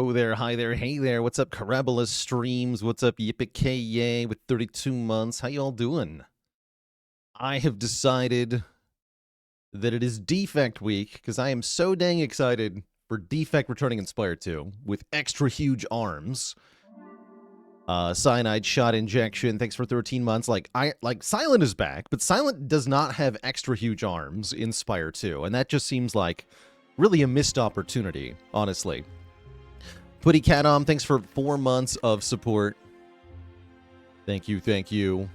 Oh there, hi there, hey there. What's up, Karabala Streams? What's up, Yippee with 32 months? How y'all doing? I have decided that it is Defect Week because I am so dang excited for Defect returning in Spire 2 with extra huge arms. Cyanide shot injection. Thanks for 13 months. Like Silent is back, but Silent does not have extra huge arms in Spire 2, and that just seems like really a missed opportunity, honestly. Putty Catom, thanks for 4 months of support. Thank you, thank you.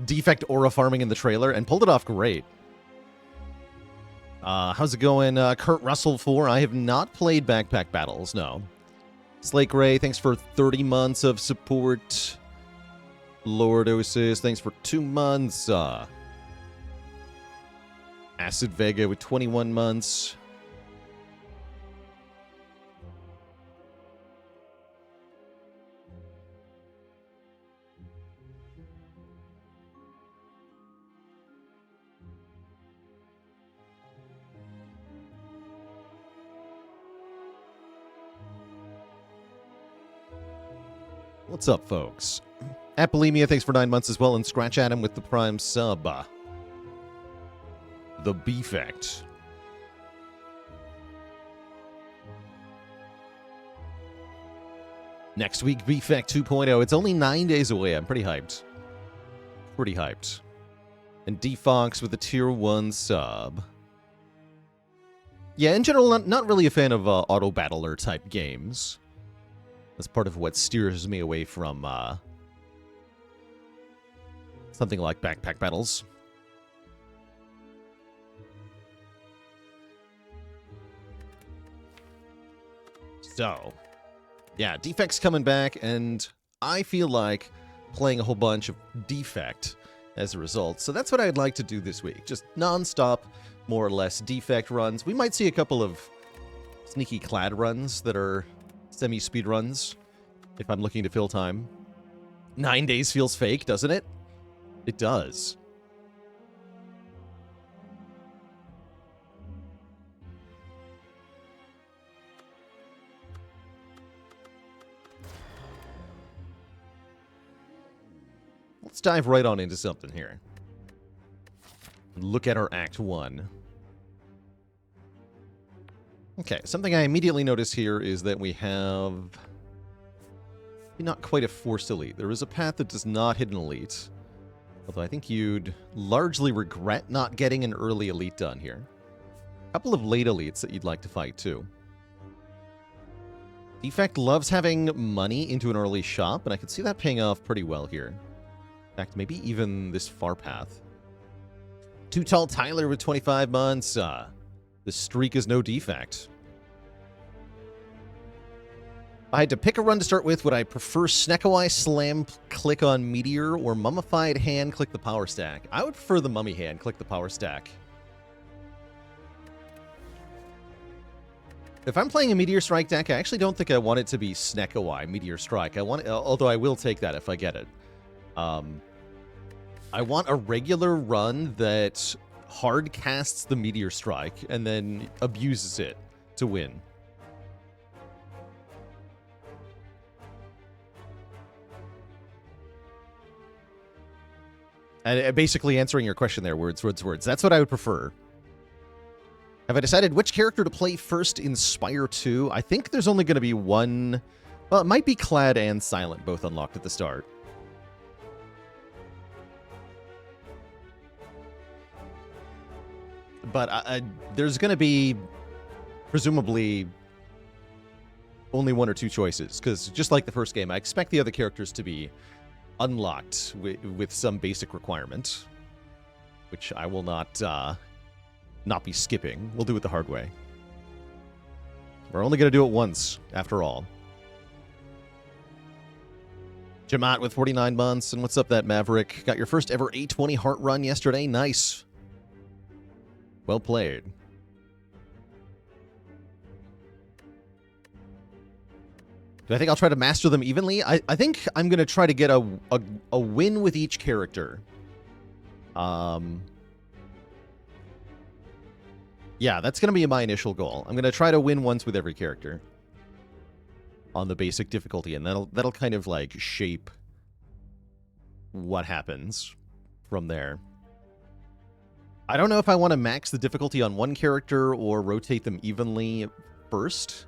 Defect aura farming in the trailer and pulled it off great. How's it going, Kurt Russell 4? I have not played Backpack Battles, no. Slake Ray, thanks for 30 months of support. Lordosis, thanks for 2 months. Acid Vega with 21 months. What's up, folks? Apolemia, thanks for 9 months as well, and Scratch Adam with the Prime sub. The Beefect. Next week, Beefect 2.0. It's only 9 days away. I'm pretty hyped. Pretty hyped. And D-Fox with the Tier 1 sub. Yeah, in general, not really a fan of auto-battler type games. That's part of what steers me away from something like Backpack Battles. So, yeah, Defect's coming back, and I feel like playing a whole bunch of Defect as a result. So that's what I'd like to do this week. Just non-stop, more or less, Defect runs. We might see a couple of sneaky Clad runs that are semi-speed runs, if I'm looking to fill time. 9 days feels fake, doesn't it? It does. Let's dive right on into something here. Look at our Act 1. Okay, something I immediately notice here is that we have not quite a forced elite. There is a path that does not hit an elite. Although I think you'd largely regret not getting an early elite done here. A couple of late elites that you'd like to fight too. Defect loves having money into an early shop, and I could see that paying off pretty well here. In fact, maybe even this far path. Too Tall Tyler with 25 months. The streak is no defect. If I had to pick a run to start with, would I prefer Snekawai Slam click on Meteor or Mummified Hand click the power stack? I would prefer the Mummy Hand click the power stack. If I'm playing a Meteor Strike deck, I actually don't think I want it to be Snekawai Meteor Strike. I want it, although I will take that if I get it. I want a regular run that hard casts the Meteor Strike and then abuses it to win. And basically answering your question there, words. That's what I would prefer. Have I decided which character to play first in Spire 2? I think there's only going to be one. Well, it might be Clad and Silent, both unlocked at the start. But there's going to be, presumably, only 1 or 2 choices. Because just like the first game, I expect the other characters to be unlocked with some basic requirement, which I will not be skipping. We'll do it the hard way. We're only going to do it once, after all. Jamat with 49 months, and what's up, that Maverick? Got your first ever 820 heart run yesterday. Nice. Well played. Do I think I'll try to master them evenly? I think I'm going to try to get a win with each character. Yeah, that's going to be my initial goal. I'm going to try to win once with every character on the basic difficulty, and that'll kind of like shape what happens from there. I don't know if I want to max the difficulty on one character or rotate them evenly first.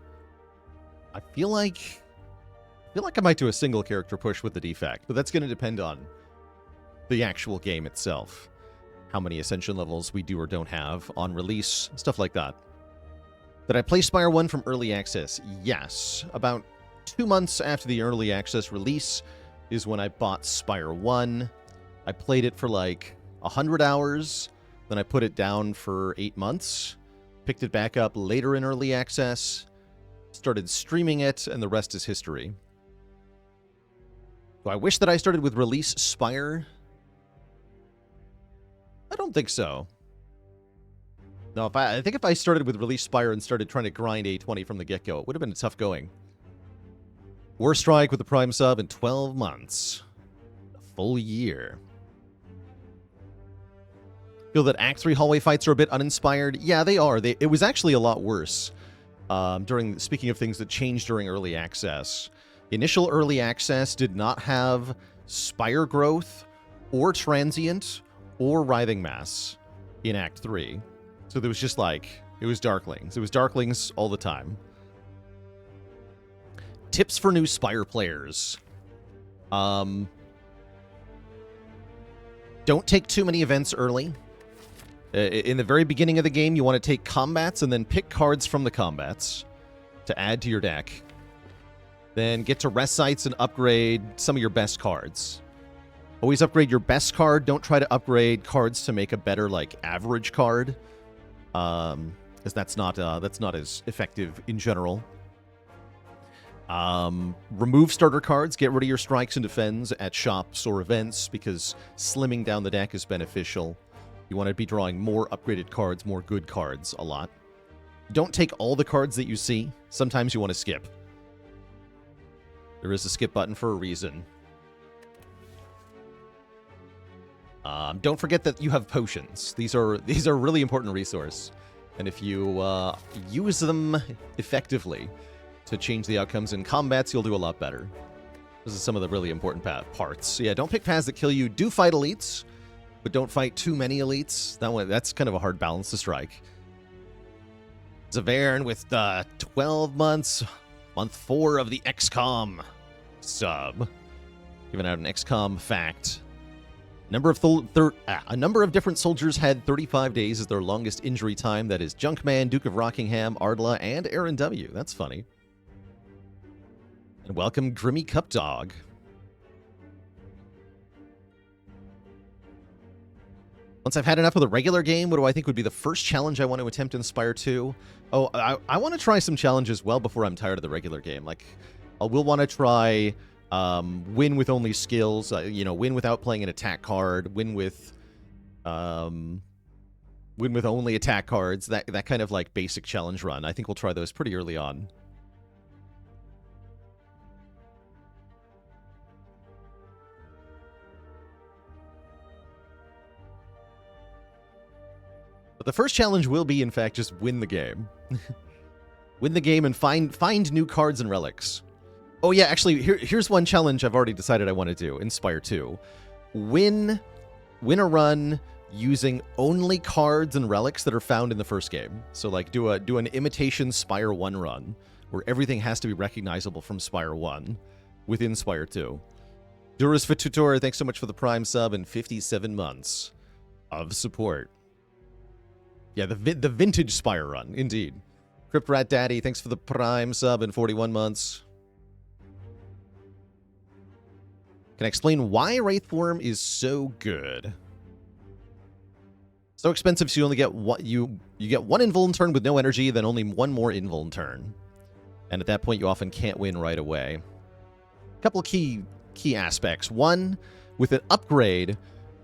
I feel like I might do a single character push with the defect, but that's going to depend on the actual game itself. How many Ascension levels we do or don't have on release, stuff like that. Did I play Spire 1 from early access? Yes. About 2 months after the early access release is when I bought Spire 1. I played it for like 100 hours, then I put it down for 8 months, picked it back up later in early access, started streaming it, and the rest is history. Do I wish that I started with release Spire? I don't think so. No, I think if I started with release Spire and started trying to grind A20 from the get-go, it would have been tough going. War Strike with the Prime sub in 12 months. A full year. Feel that Act 3 hallway fights are a bit uninspired? Yeah, they are. It was actually a lot worse. Speaking of things that changed during early access. Initial early access did not have Spire growth or transient or writhing mass in Act 3. So there was just like, it was Darklings. It was Darklings all the time. Tips for new Spire players. Don't take too many events early. In the very beginning of the game, you want to take combats and then pick cards from the combats to add to your deck. Then get to rest sites and upgrade some of your best cards. Always upgrade your best card. Don't try to upgrade cards to make a better, like, average card. Because that's not as effective in general. Remove starter cards. Get rid of your strikes and defends at shops or events, because slimming down the deck is beneficial. You want to be drawing more upgraded cards, more good cards a lot. Don't take all the cards that you see. Sometimes you want to skip. There is a skip button for a reason. Don't forget that you have potions. These are a really important resource. And if you use them effectively to change the outcomes in combats, you'll do a lot better. This is some of the really important parts. So yeah, don't pick paths that kill you. Do fight elites, but don't fight too many elites. That's kind of a hard balance to strike. Zavern with 12 months, month 4 of the XCOM sub. Giving out an XCOM fact. A number of different soldiers had 35 days as their longest injury time. That is Junkman, Duke of Rockingham, Ardla, and Aaron W. That's funny. And welcome, Grimmy Cup Dog. Once I've had enough of the regular game, what do I think would be the first challenge I want to attempt in Spire 2? Oh, I want to try some challenges well before I'm tired of the regular game. Like, I will want to try win with only skills, win without playing an attack card, win with only attack cards, that kind of like basic challenge run. I think we'll try those pretty early on. But the first challenge will be, in fact, just win the game. Win the game and find new cards and relics. Oh yeah, actually, here's one challenge I've already decided I want to do in Spire 2. Win a run using only cards and relics that are found in the first game. So like do an imitation Spire 1 run where everything has to be recognizable from Spire 1 within Spire 2. Duras Tutor, thanks so much for the Prime sub and 57 months of support. Yeah, the vintage Spire run, indeed. Crypt Rat Daddy, thanks for the Prime sub and 41 months. Can I explain why Wraith Form is so good? So expensive, so you only get you get one invuln turn with no energy, then only one more invuln turn. And at that point, you often can't win right away. A couple of key aspects. One, with an upgrade,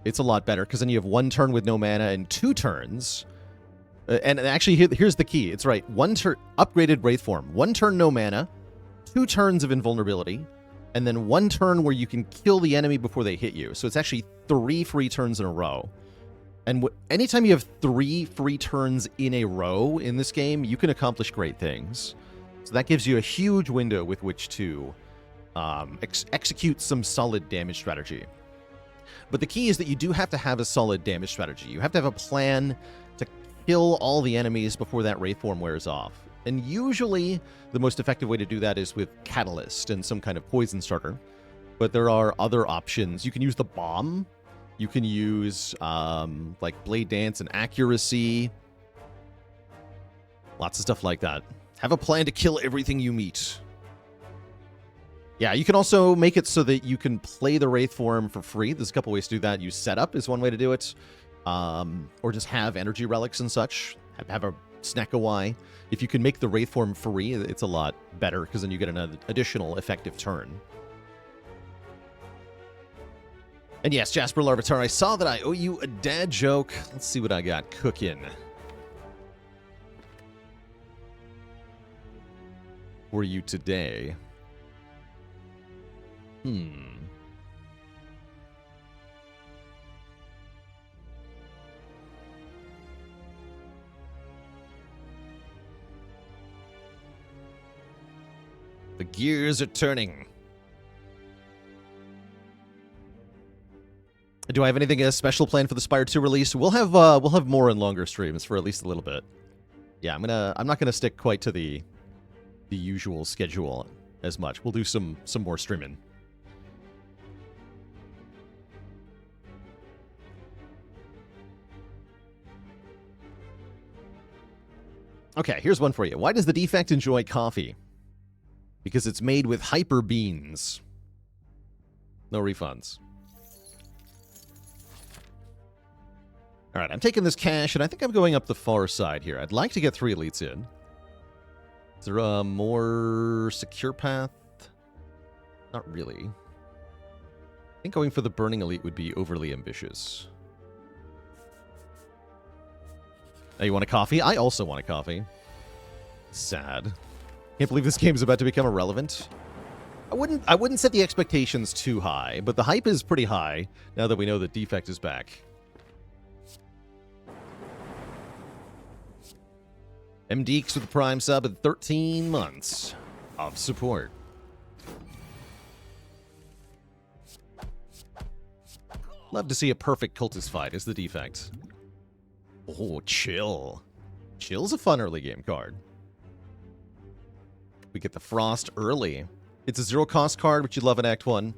it's a lot better, because then you have 1 turn with no mana and 2 turns. And actually, here's the key. It's right. 1 turn upgraded Wraith Form. 1 turn no mana, 2 turns of invulnerability, and then 1 turn where you can kill the enemy before they hit you. So it's actually 3 free turns in a row. And anytime you have 3 free turns in a row in this game, you can accomplish great things. So that gives you a huge window with which to execute some solid damage strategy. But the key is that you do have to have a solid damage strategy. You have to have a plan to kill all the enemies before that Wraith form wears off. And usually, the most effective way to do that is with Catalyst and some kind of poison starter. But there are other options. You can use the bomb. You can use, like, Blade Dance and Accuracy. Lots of stuff like that. Have a plan to kill everything you meet. Yeah, you can also make it so that you can play the Wraith form for free. There's a couple ways to do that. Use Setup is one way to do it. Or just have energy relics and such. Have a Snack-a-Wai. If you can make the Wraith form free, it's a lot better, because then you get an additional effective turn. And yes, Jasper Larvitar, I saw that I owe you a dad joke. Let's see what I got cooking for you today. The gears are turning. Do I have anything special planned for the Spire 2 release? We'll have more and longer streams for at least a little bit. Yeah, I'm not gonna stick quite to the usual schedule as much. We'll do some more streaming. Okay, here's one for you. Why does the Defect enjoy coffee? Because it's made with hyper beans. No refunds. All right, I'm taking this cash, and I think I'm going up the far side here. I'd like to get 3 elites in. Is there a more secure path? Not really. I think going for the Burning Elite would be overly ambitious. Oh, you want a coffee? I also want a coffee. Sad. Can't believe this game is about to become irrelevant. I wouldn't set the expectations too high, but the hype is pretty high now that we know that Defect is back. MDeeks with the Prime sub at 13 months of support. Love to see a perfect cultist fight as the Defect. Oh, Chill. Chill's a fun early game card. We get the Frost early. It's a 0-cost card, which you love in Act 1.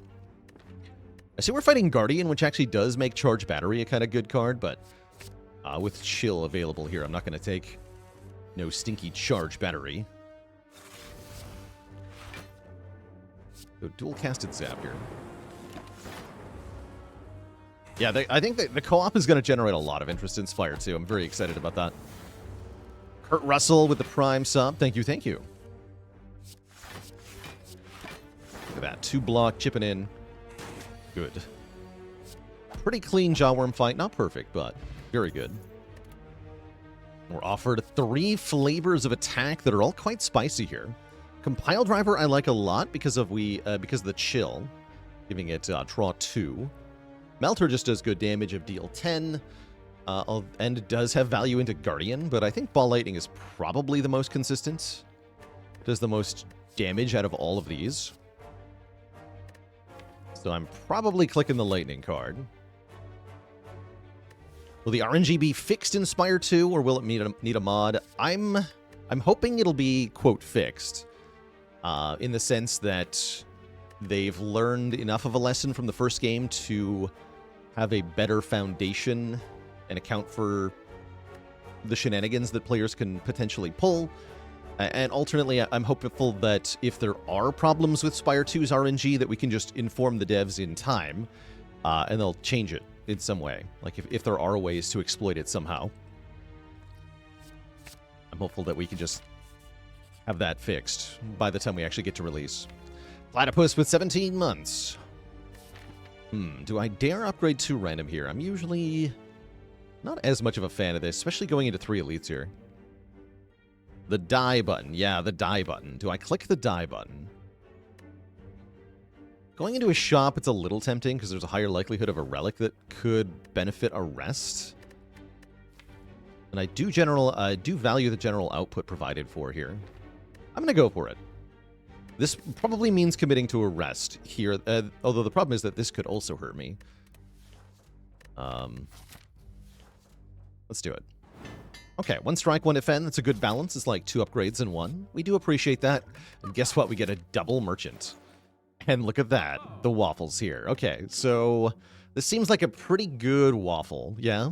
I see we're fighting Guardian, which actually does make Charge Battery a kind of good card, but with Chill available here, I'm not going to take no stinky Charge Battery. So dual-casted Zap here. Yeah, I think the co-op is going to generate a lot of interest in Spire 2. I'm very excited about that. Kurt Russell with the Prime sub. Thank you, thank you. Look at that. 2-block chipping in. Good. Pretty clean Jawworm fight. Not perfect, but very good. We're offered 3 flavors of attack that are all quite spicy here. Compile Driver I like a lot because of the Chill, giving it Draw 2. Melter just does good damage of deal 10, and it does have value into Guardian, but I think Ball Lightning is probably the most consistent. Does the most damage out of all of these. So I'm probably clicking the Lightning card. Will the RNG be fixed in Spire 2, or will it need a mod? I'm hoping it'll be, quote, fixed, in the sense that they've learned enough of a lesson from the first game to have a better foundation and account for the shenanigans that players can potentially pull. And alternately, I'm hopeful that if there are problems with Spire 2's RNG, that we can just inform the devs in time, and they'll change it in some way. Like, if there are ways to exploit it somehow. I'm hopeful that we can just have that fixed by the time we actually get to release. Platypus with 17 months. Do I dare upgrade to random here? I'm usually not as much of a fan of this, especially going into 3 elites here. The die button. Yeah, the die button. Do I click the die button? Going into a shop, it's a little tempting because there's a higher likelihood of a relic that could benefit a rest. And I do value the general output provided for here. I'm going to go for it. This probably means committing to a rest here, although the problem is that this could also hurt me. Let's do it. Okay, 1 strike, 1 defend. That's a good balance. It's like 2 upgrades in 1. We do appreciate that. And guess what? We get a double merchant. And look at that. The waffles here. Okay, so this seems like a pretty good waffle, yeah?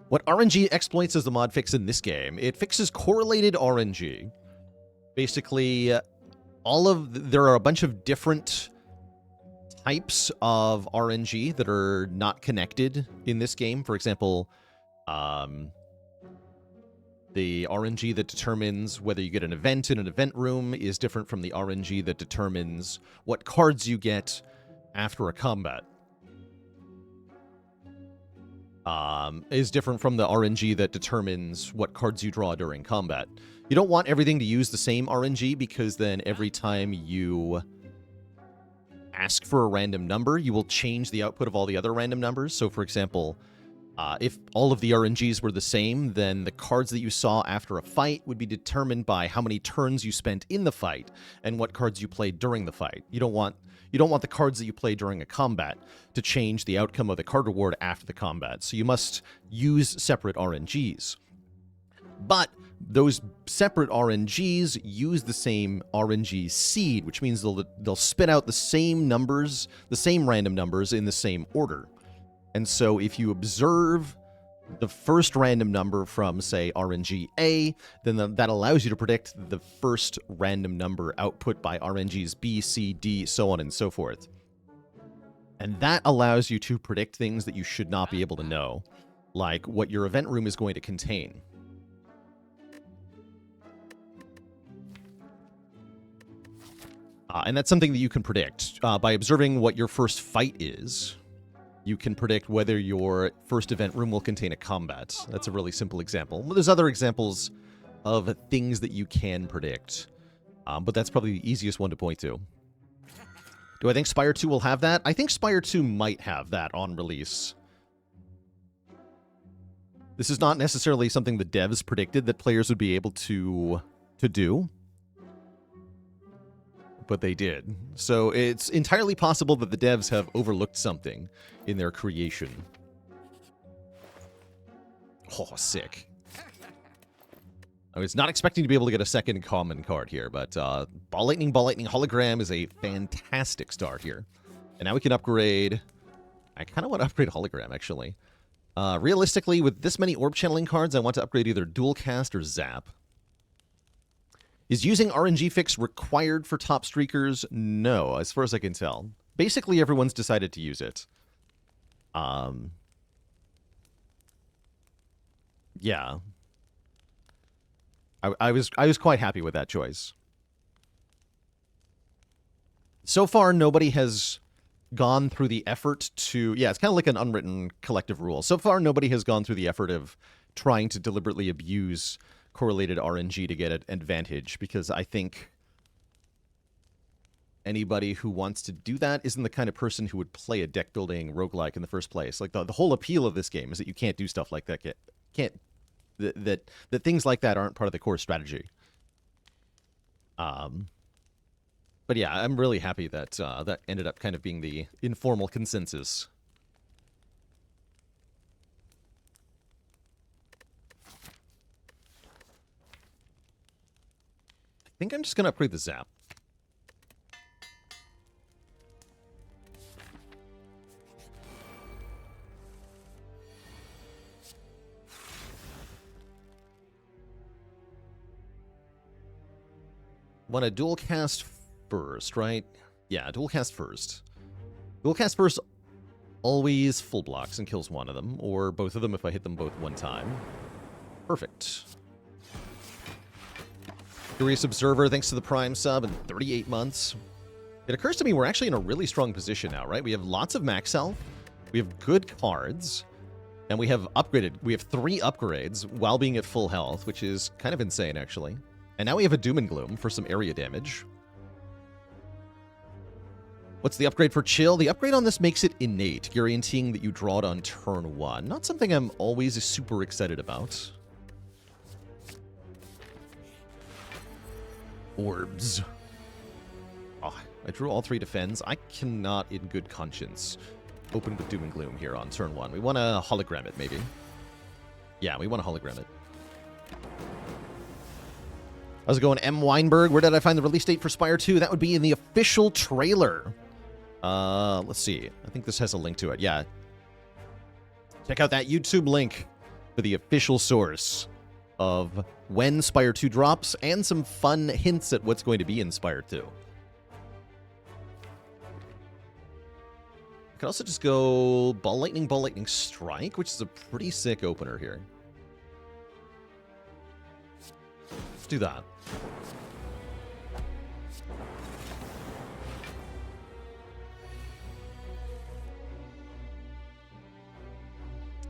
What RNG exploits as the mod fix in this game? It fixes correlated RNG. Basically, there are a bunch of different types of RNG that are not connected in this game. For example, the RNG that determines whether you get an event in an event room is different from the RNG that determines what cards you get after a combat. Is different from the RNG that determines what cards you draw during combat. You don't want everything to use the same RNG, because then every time you ask for a random number, you will change the output of all the other random numbers. So, for example, if all of the RNGs were the same, then the cards that you saw after a fight would be determined by how many turns you spent in the fight and what cards you played during the fight. You don't want the cards that you play during a combat to change the outcome of the card reward after the combat. So you must use separate RNGs. But those separate RNGs use the same RNG seed, which means they'll spit out the same numbers, the same random numbers in the same order. And so if you observe the first random number from, say, RNG A, then that allows you to predict the first random number output by RNGs B, C, D, so on and so forth. And that allows you to predict things that you should not be able to know, like what your event room is going to contain. And that's something that you can predict. By observing what your first fight is, you can predict whether your first event room will contain a combat. That's a really simple example. Well, there's other examples of things that you can predict, but that's probably the easiest one to point to. Do I think Spire 2 will have that? I think Spire 2 might have that on release. This is not necessarily something the devs predicted that players would be able to do, but they did. So it's entirely possible that the devs have overlooked something in their creation. Oh, sick. I was not expecting to be able to get a second common card here, but Ball Lightning Hologram is a fantastic start here. And now we can upgrade... I kind of want to upgrade Hologram, actually. Realistically, with this many Orb Channeling cards, I want to upgrade either Dual Cast or Zap. Is using RNG Fix required for top streakers? No, as far as I can tell. Basically, everyone's decided to use it. Yeah. I was quite happy with that choice. So far, nobody has gone through the effort to... Yeah, it's kind of like an unwritten collective rule. So far, nobody has gone through the effort of trying to deliberately abuse correlated RNG to get an advantage, because I think anybody who wants to do that isn't the kind of person who would play a deck-building roguelike in the first place. Like, the whole appeal of this game is that you can't do stuff like that. That things like that aren't part of the core strategy. But yeah, I'm really happy that that ended up kind of being the informal consensus. I think I'm just going to upgrade the Zap. Want to dual cast first, right? Yeah, dual cast first. Dual cast first always full blocks and kills one of them, or both of them if I hit them both one time. Perfect. Curious Observer, thanks to the Prime sub, in 38 months. It occurs to me we're actually in a really strong position now, right? We have lots of max health, we have good cards, and we have 3 upgrades while being at full health, which is kind of insane, actually. And now we have a Doom and Gloom for some area damage. What's the upgrade for Chill? The upgrade on this makes it innate, guaranteeing that you draw it on turn 1. Not something I'm always super excited about. Orbs. Oh, I drew all 3 defends. I cannot, in good conscience, open with Doom and Gloom here on turn 1. We want to hologram it, maybe. Yeah, we want to hologram it. How's it going, M. Weinberg? Where did I find the release date for Spire 2? That would be in the official trailer. Let's see. I think this has a link to it. Yeah. Check out that YouTube link for the official source of when Spire 2 drops and some fun hints at what's going to be in Spire 2. I could also just go Ball Lightning, Strike, which is a pretty sick opener here. Let's do that.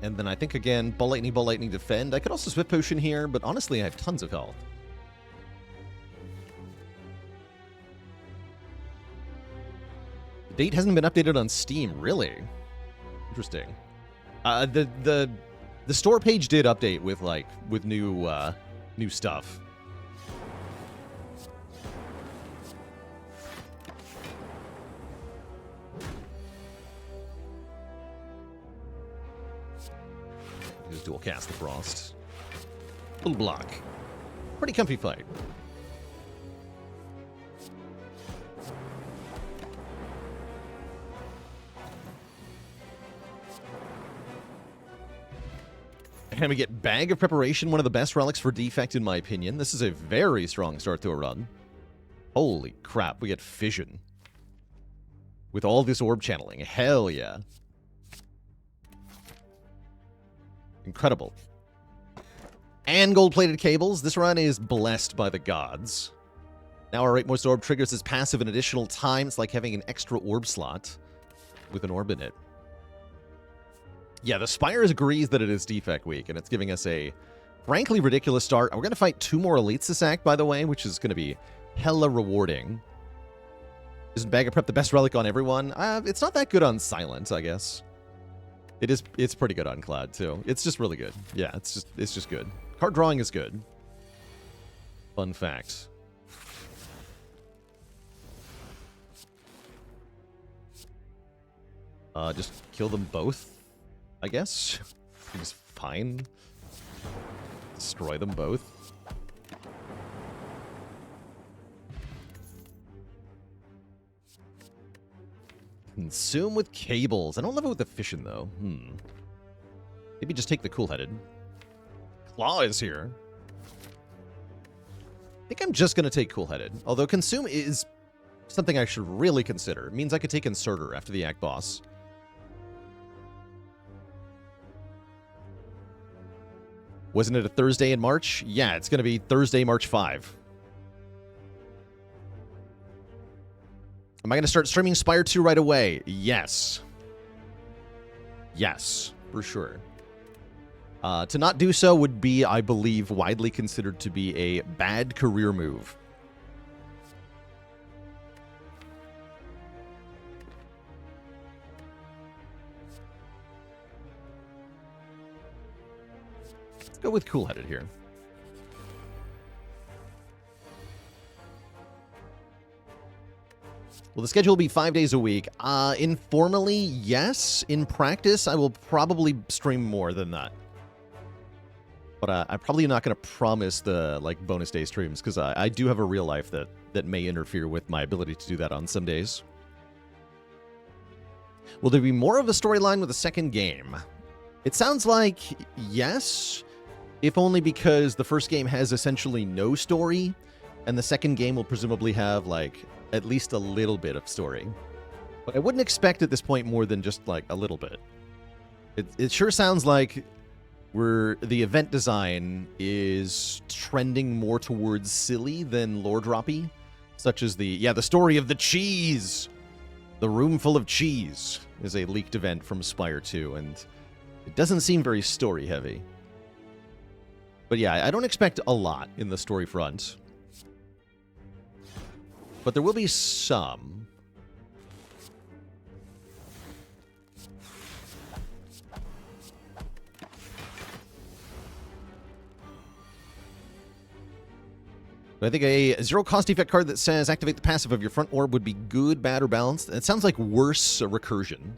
And then I think, again, Ball Lightning, Defend. I could also Swift Potion here, but honestly, I have tons of health. The date hasn't been updated on Steam, really? Interesting. The store page did update with new stuff. Just dual cast the Frost. Little block. Pretty comfy fight. And we get Bag of Preparation, one of the best relics for Defect in my opinion. This is a very strong start to a run. Holy crap, we get Fission. With all this orb channeling. Hell yeah. Incredible. And gold-plated cables. This run is blessed by the gods. Now our Rightmost Orb triggers his passive an additional time. It's like having an extra orb slot with an orb in it. Yeah, the Spires agrees that it is Defect Week, and it's giving us a frankly ridiculous start. We're going to fight 2 more Elites this act, by the way, which is going to be hella rewarding. Isn't Bag of Prep the best relic on everyone? It's not that good on Silent, I guess. It's pretty good on Clad, too. It's just really good. Yeah, it's just good. Card drawing is good. Fun fact. Just kill them both, I guess. It's fine. Destroy them both. Consume with cables. I don't love it with the fission, though. Maybe just take the cool-headed. Claw is here. I think I'm just going to take cool-headed. Although consume is something I should really consider. It means I could take Inserter after the Act Boss. Wasn't it a Thursday in March? Yeah, it's going to be Thursday, March 5. Am I going to start streaming Spire 2 right away? Yes. Yes, for sure. To not do so would be, I believe, widely considered to be a bad career move. Let's go with cool-headed here. Well, the schedule will be 5 days a week. Informally, yes. In practice, I will probably stream more than that. But I'm probably not going to promise the bonus day streams because I do have a real life that may interfere with my ability to do that on some days. Will there be more of a storyline with the second game? It sounds like yes, if only because the first game has essentially no story, and the second game will presumably have at least a little bit of story. But I wouldn't expect at this point more than just a little bit. It sure sounds like the event design is trending more towards silly than lore droppy, such as the story of the cheese. The Room Full of Cheese is a leaked event from Spire 2, and it doesn't seem very story heavy. But yeah, I don't expect a lot in the story front. But there will be some. I think a zero-cost defect card that says activate the passive of your front orb would be good, bad, or balanced. It sounds like worse recursion.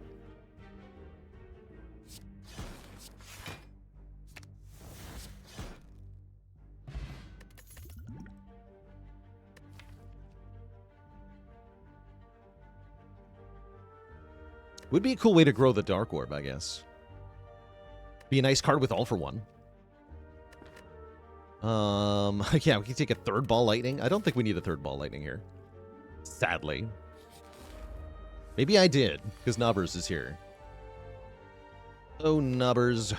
Would be a cool way to grow the Dark Orb, I guess. Be a nice card with all for one. Yeah, we can take a third Ball Lightning. I don't think we need a third Ball Lightning here. Sadly. Maybe I did, because Nubbers is here. Oh, Nubbers.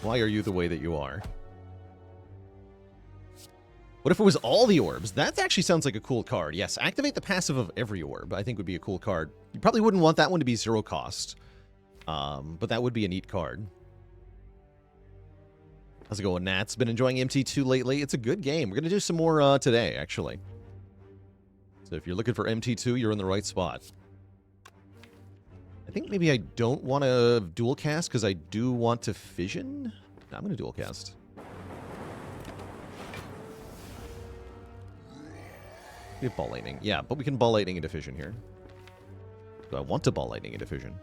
Why are you the way that you are? What if it was all the orbs? That actually sounds like a cool card. Yes, activate the passive of every orb, I think would be a cool card. You probably wouldn't want that one to be zero cost. But that would be a neat card. How's it going, Nats? Been enjoying MT2 lately? It's a good game. We're going to do some more today, actually. So if you're looking for MT2, you're in the right spot. I think maybe I don't want to dual cast because I do want to fission. No, I'm going to dual cast. We have Ball Lightning. Yeah, but we can Ball Lightning into fission here. Do I want to Ball Lightning into fission?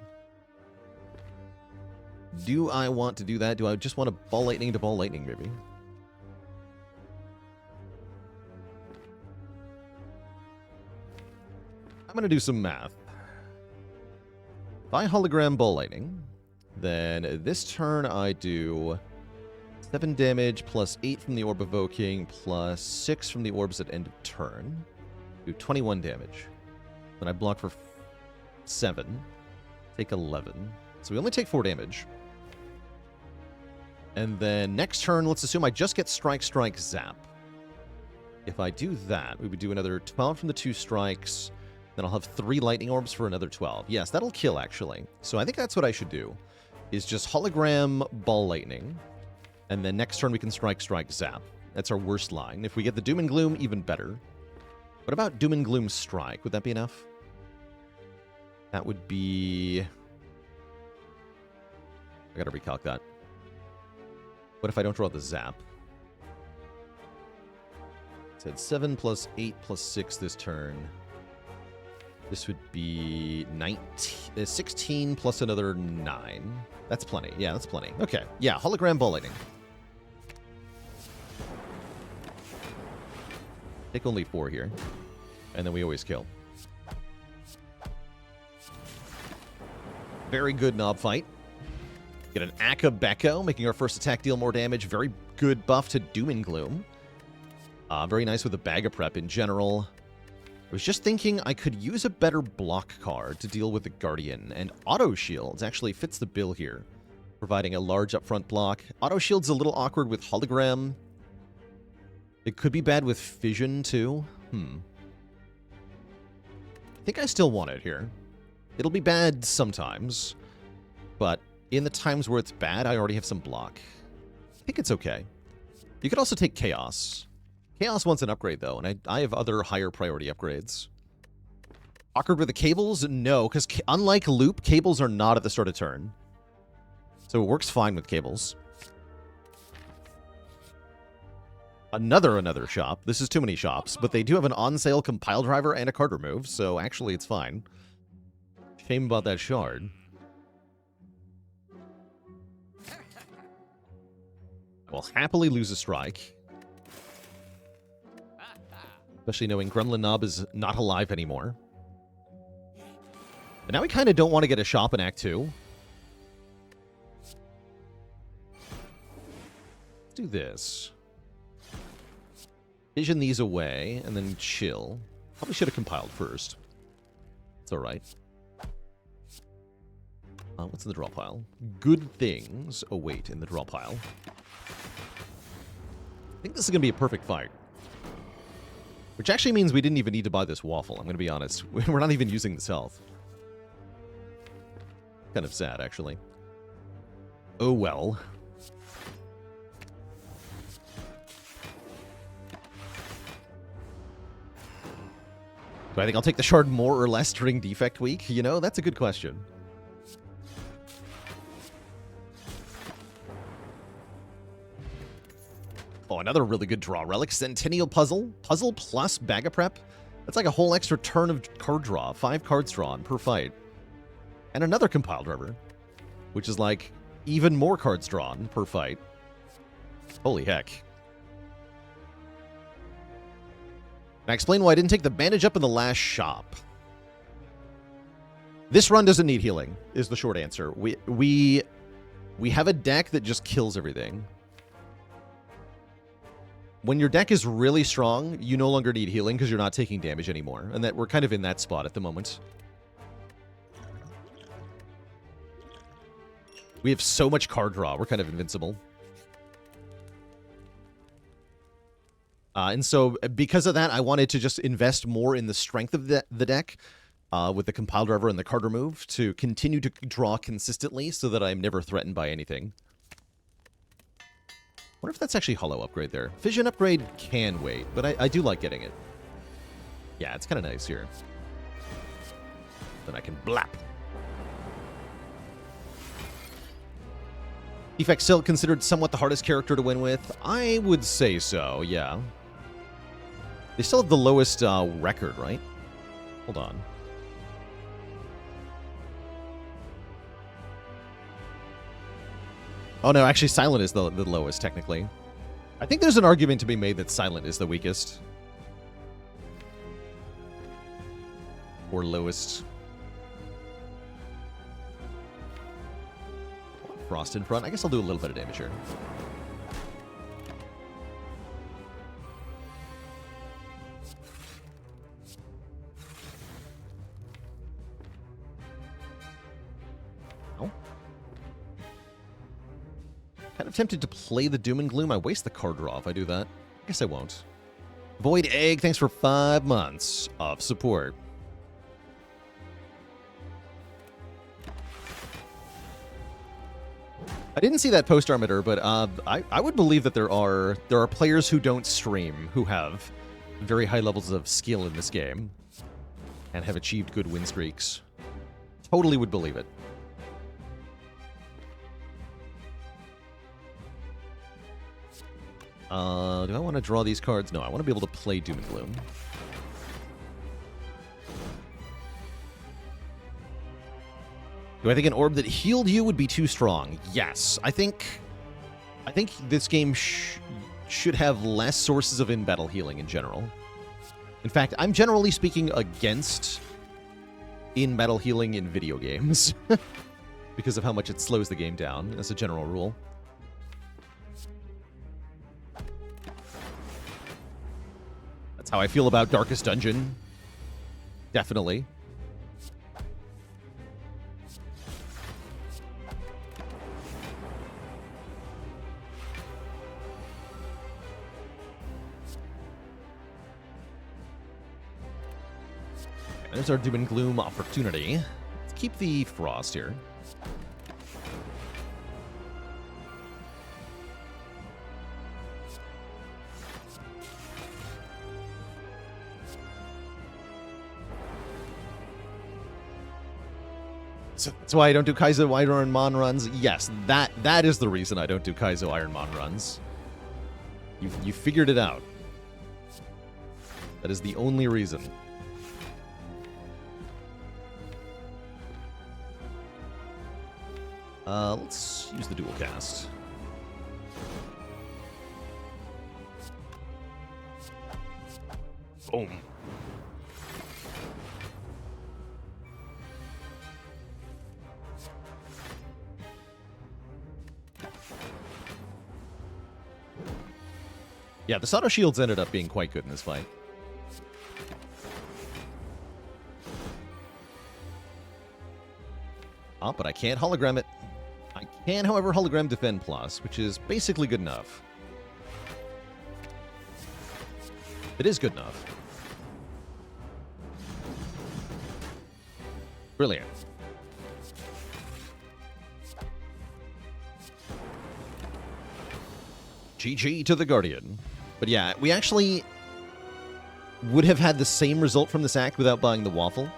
Do I want to do that? Do I just want to Ball Lightning to Ball Lightning, maybe? I'm going to do some math. If I hologram Ball Lightning, then this turn I do 7 damage plus 8 from the Orb Evoking plus 6 from the orbs at end of turn. Do 21 damage. Then I block for 7. Take 11. So we only take 4 damage. And then next turn, let's assume I just get Strike, Strike, Zap. If I do that, we would do another 12 from the 2 strikes. Then I'll have 3 lightning orbs for another 12. Yes, that'll kill, actually. So I think that's what I should do, is just hologram Ball Lightning. And then next turn we can Strike, Strike, Zap. That's our worst line. If we get the Doom and Gloom, even better. What about Doom and Gloom Strike? Would that be enough? That would be... I gotta recalc that. What if I don't draw the Zap? It said 7 plus 8 plus 6 this turn. This would be 16 plus another 9. That's plenty. Yeah, that's plenty. Okay. Yeah, hologram Ball Lightning. Take only 4 here. And then we always kill. Very good Knob fight. Get an Akabeko, making our first attack deal more damage. Very good buff to Doom and Gloom. Very nice with the Bag of Prep in general. I was just thinking I could use a better block card to deal with the Guardian, and Auto Shields actually fits the bill here, providing a large upfront block. Auto Shield's a little awkward with Hologram. It could be bad with Fission, too. I think I still want it here. It'll be bad sometimes, but in the times where it's bad, I already have some block. I think it's okay. You could also take Chaos. Chaos wants an upgrade, though, and I have other higher priority upgrades. Awkward with the cables? No, because unlike Loop, cables are not at the start of turn. So it works fine with cables. Another shop. This is too many shops, but they do have an on-sale compile driver and a card remove, so actually it's fine. Shame about that shard. We'll happily lose a strike. Especially knowing Gremlin Knob is not alive anymore. But now we kind of don't want to get a shop in Act 2. Let's do this. Vision these away, and then chill. Probably should have compiled first. It's alright. What's in the draw pile? Good things await in the draw pile. I think this is going to be a perfect fight. Which actually means we didn't even need to buy this waffle, I'm going to be honest. We're not even using this health. Kind of sad, actually. Oh well. Do I think I'll take the shard more or less during Defect Week? You know, that's a good question. Oh, another really good draw. Relic Centennial Puzzle. Puzzle plus Bag of Prep. That's like a whole extra turn of card draw. 5 cards drawn per fight. And another Compiled River, which is like even more cards drawn per fight. Holy heck. Now explain why I didn't take the bandage up in the last shop. This run doesn't need healing, is the short answer. We have a deck that just kills everything. When your deck is really strong, you no longer need healing because you're not taking damage anymore. And that we're kind of in that spot at the moment. We have so much card draw, we're kind of invincible. And so because of that, I wanted to just invest more in the strength of the deck with the Compiled River and the card remove to continue to draw consistently so that I'm never threatened by anything. Wonder if that's actually Hollow Upgrade there. Fission Upgrade can wait, but I do like getting it. Yeah, it's kind of nice here. Then I can blap. Defect still considered somewhat the hardest character to win with? I would say so, yeah. They still have the lowest record, right? Hold on. Oh no, actually Silent is the lowest, technically. I think there's an argument to be made that Silent is the weakest. Or lowest. Frost in front. I guess I'll do a little bit of damage here. Oh. Kind of tempted to play the Doom and Gloom. I waste the card draw if I do that. I guess I won't. Void Egg, thanks for 5 months of support. I didn't see that post, Armitor, but I would believe that there are players who don't stream who have very high levels of skill in this game and have achieved good win streaks. Totally would believe it. Do I want to draw these cards? No, I want to be able to play Doom and Gloom. Do I think an orb that healed you would be too strong? Yes. I think this game should have less sources of in-battle healing in general. In fact, I'm generally speaking against in-battle healing in video games because of how much it slows the game down as a general rule. That's how I feel about Darkest Dungeon. Definitely. There's our Doom and Gloom opportunity. Let's keep the Frost here. So that's why I don't do Kaizo Iron Mon runs. Yes, that is the reason I don't do Kaizo Iron Mon runs. You figured it out. That is the only reason. Let's use the dual cast. Boom. Yeah, the Sato Shields ended up being quite good in this fight. Oh, but I can't hologram it. I can, however, hologram Defend Plus, which is basically good enough. It is good enough. Brilliant. GG to the Guardian. But yeah, we actually would have had the same result from this act without buying the waffle.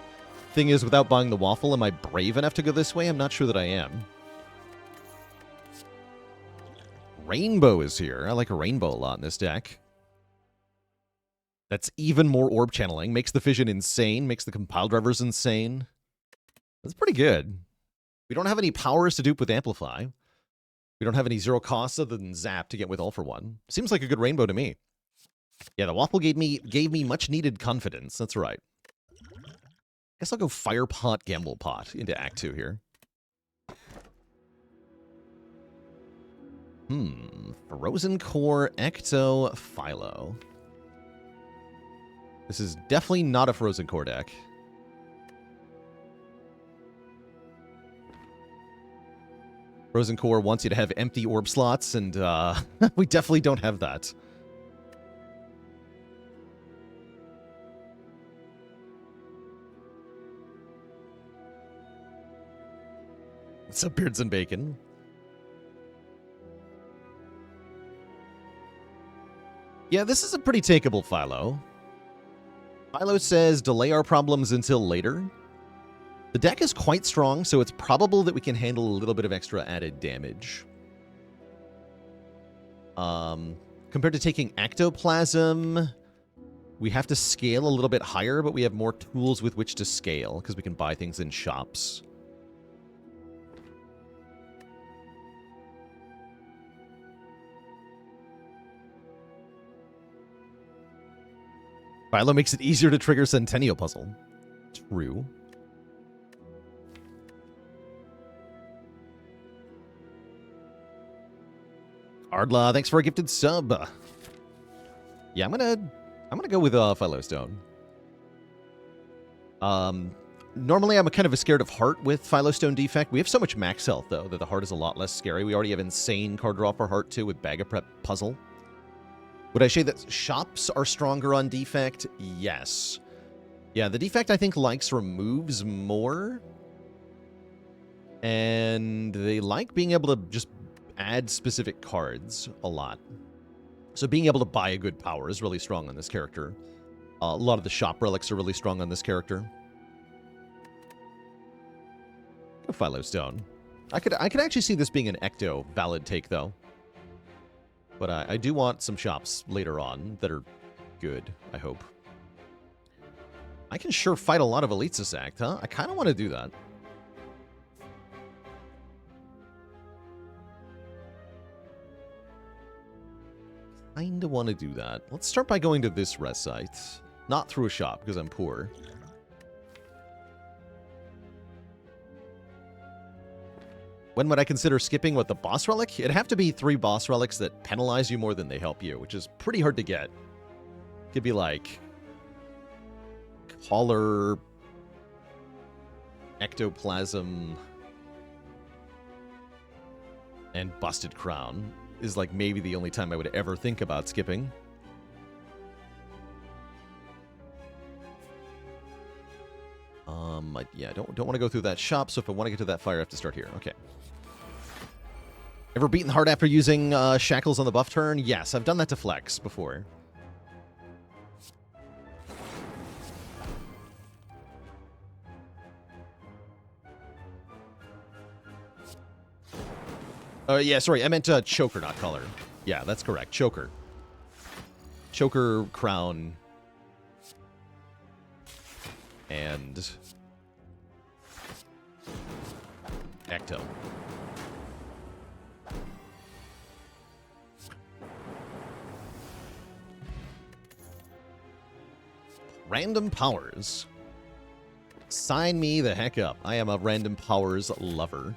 Thing is, without buying the waffle, am I brave enough to go this way? I'm not sure that I am. Rainbow is here. I like a rainbow a lot in this deck. That's even more orb channeling. Makes the fission insane. Makes the compile drivers insane. That's pretty good. We don't have any powers to dupe with Amplify. We don't have any zero costs other than Zap to get with All for One. Seems like a good rainbow to me. Yeah, the Waffle gave me much needed confidence. That's right. Guess I'll go Fire Pot, Gamble Pot into Act 2 here. Frozen Core, Ecto, Philo. This is definitely not a Frozen Core deck. Frozen Core wants you to have empty orb slots, and we definitely don't have that. What's up, Beards and Bacon? Yeah, this is a pretty takeable Philo. Philo says, delay our problems until later. The deck is quite strong, so it's probable that we can handle a little bit of extra added damage. Compared to taking Ectoplasm, we have to scale a little bit higher, but we have more tools with which to scale, because we can buy things in shops. Philo makes it easier to trigger Centennial Puzzle. True. Ardla, thanks for a gifted sub. Yeah, I'm gonna go with Philo Stone. Normally I'm kind of scared of Heart with Philo Stone Defect. We have so much max health though that the Heart is a lot less scary. We already have insane card draw for Heart too with Bag of Prep Puzzle. Would I say that shops are stronger on Defect? Yes. Yeah, the Defect I think likes removes more. And they like being able to just add specific cards a lot. So being able to buy a good power is really strong on this character. A lot of the shop relics are really strong on this character. Go Philo Stone. I could actually see this being an Ecto valid take though. But I do want some shops later on that are good, I hope. I can sure fight a lot of Elites Act, huh? I kind of want to do that. Kind of want to do that. Let's start by going to this rest site. Not through a shop, because I'm poor. When would I consider skipping what the boss relic? It'd have to be 3 boss relics that penalize you more than they help you, which is pretty hard to get. Could be like Collar, Ectoplasm, and Busted Crown is like maybe the only time I would ever think about skipping. Yeah, don't want to go through that shop, so if I want to get to that fire, I have to start here. Okay. Ever beaten Heart after using Shackles on the buff turn? Yes, I've done that to Flex before. Yeah, sorry, I meant Choker, not Color. Yeah, that's correct. Choker. Choker, Crown, and Ecto. Random Powers. Sign me the heck up. I am a Random Powers lover.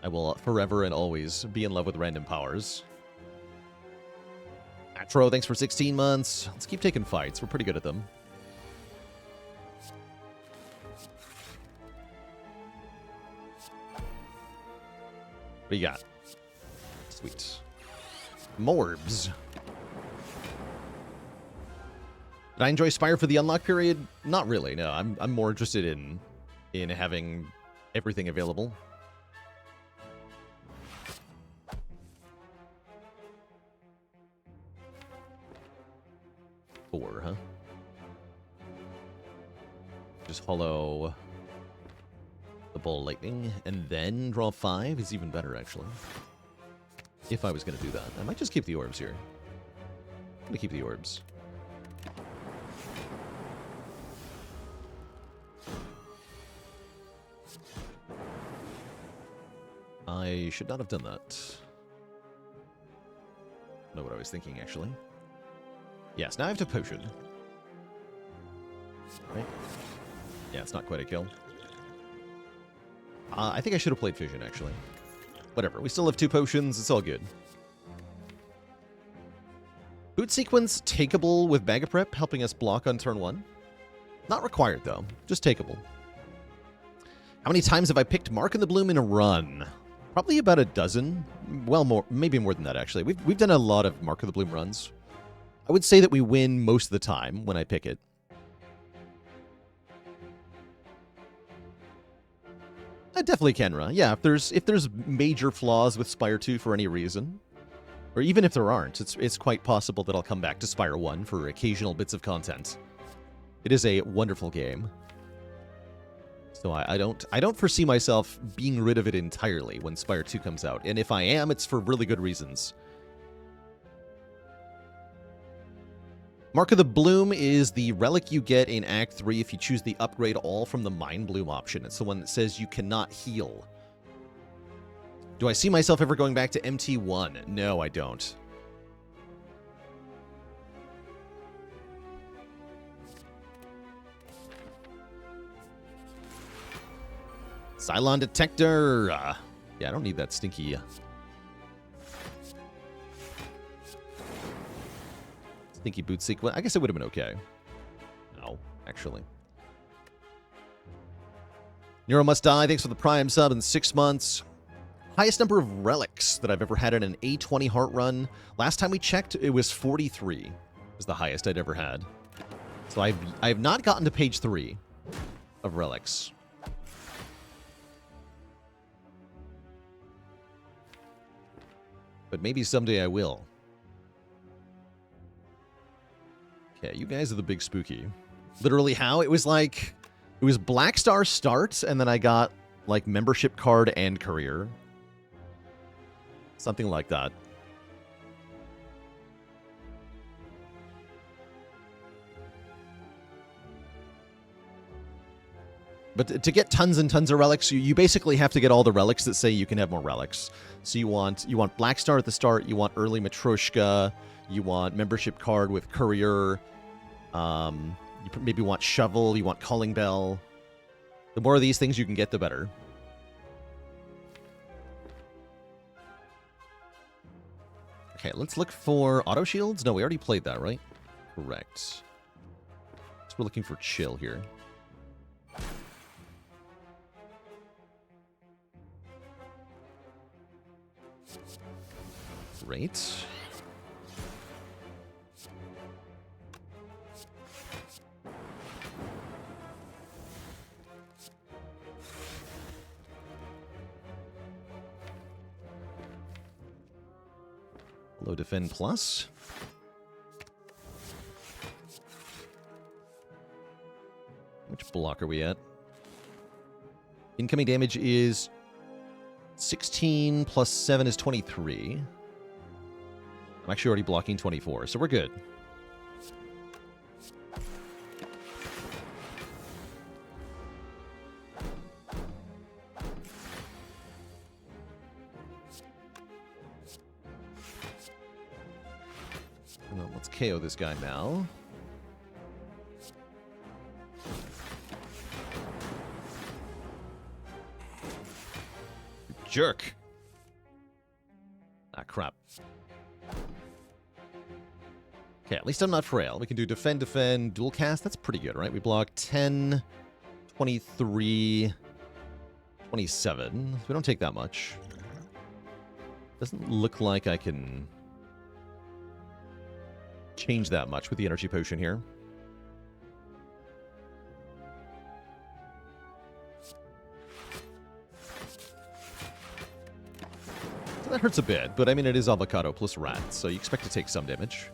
I will forever and always be in love with Random Powers. Atro, thanks for 16 months. Let's keep taking fights. We're pretty good at them. What do you got? Sweet. Morbs. Did I enjoy Spire for the unlock period? Not really, no. I'm more interested in having everything available. Four, huh? Just hollow the Bull Lightning, and then draw 5 is even better, actually. if I was going to do that. I might just keep the orbs here. I'm going to keep the orbs. I should not have done that. I know what I was thinking, actually. Yes, now I have to potion. Right? Yeah, it's not quite a kill. I think I should have played Fission, actually. Whatever, we still have 2 potions, it's all good. Boot sequence, takeable with Bag of Prep, helping us block on turn 1. Not required, though. Just takeable. How many times have I picked Mark in the Bloom in a run? Probably about a dozen. Well, more, maybe more than that, actually. We've done a lot of Mark of the Bloom runs. I would say that we win most of the time when I pick it. I definitely can run. Yeah, if there's major flaws with Spire 2 for any reason, or even if there aren't, it's quite possible that I'll come back to Spire 1 for occasional bits of content. It is a wonderful game. So I don't foresee myself being rid of it entirely when Spire 2 comes out. And if I am, it's for really good reasons. Mark of the Bloom is the relic you get in Act 3 if you choose the Upgrade All from the Mind Bloom option. It's the one that says you cannot heal. Do I see myself ever going back to MT1? No, I don't. Cylon Detector! Yeah, I don't need that stinky... Stinky boot sequence. I guess it would have been okay. No, actually. Nero Must Die, thanks for the Prime sub in 6 months. Highest number of relics that I've ever had in an A20 heart run. Last time we checked, it was 43. Was the highest I'd ever had. So I've not gotten to page 3 of relics. But maybe someday I will. Okay, you guys are the big spooky. Literally how? It was like... It was Black Star start, and then I got, like, membership card and career. Something like that. But to get tons and tons of relics, you basically have to get all the relics that say you can have more relics. So you want Black Star at the start, you want early Matryoshka, you want membership card with courier, you maybe want shovel, you want calling bell. The more of these things you can get, the better. Okay, let's look for auto shields. No, we already played that, right? Correct. So we're looking for chill here. Great. Low defend plus. Which block are we at? Incoming damage is 16 plus 7 is 23. I'm actually already blocking 24, so we're good. Well, let's KO this guy now. Jerk. Ah, crap. Okay, at least I'm not frail. We can do defend, defend, dual cast. That's pretty good, right? We block 10, 23, 27. We don't take that much. Doesn't look like I can change that much with the energy potion here. So that hurts a bit, but I mean, it is avocado plus rat, so you expect to take some damage.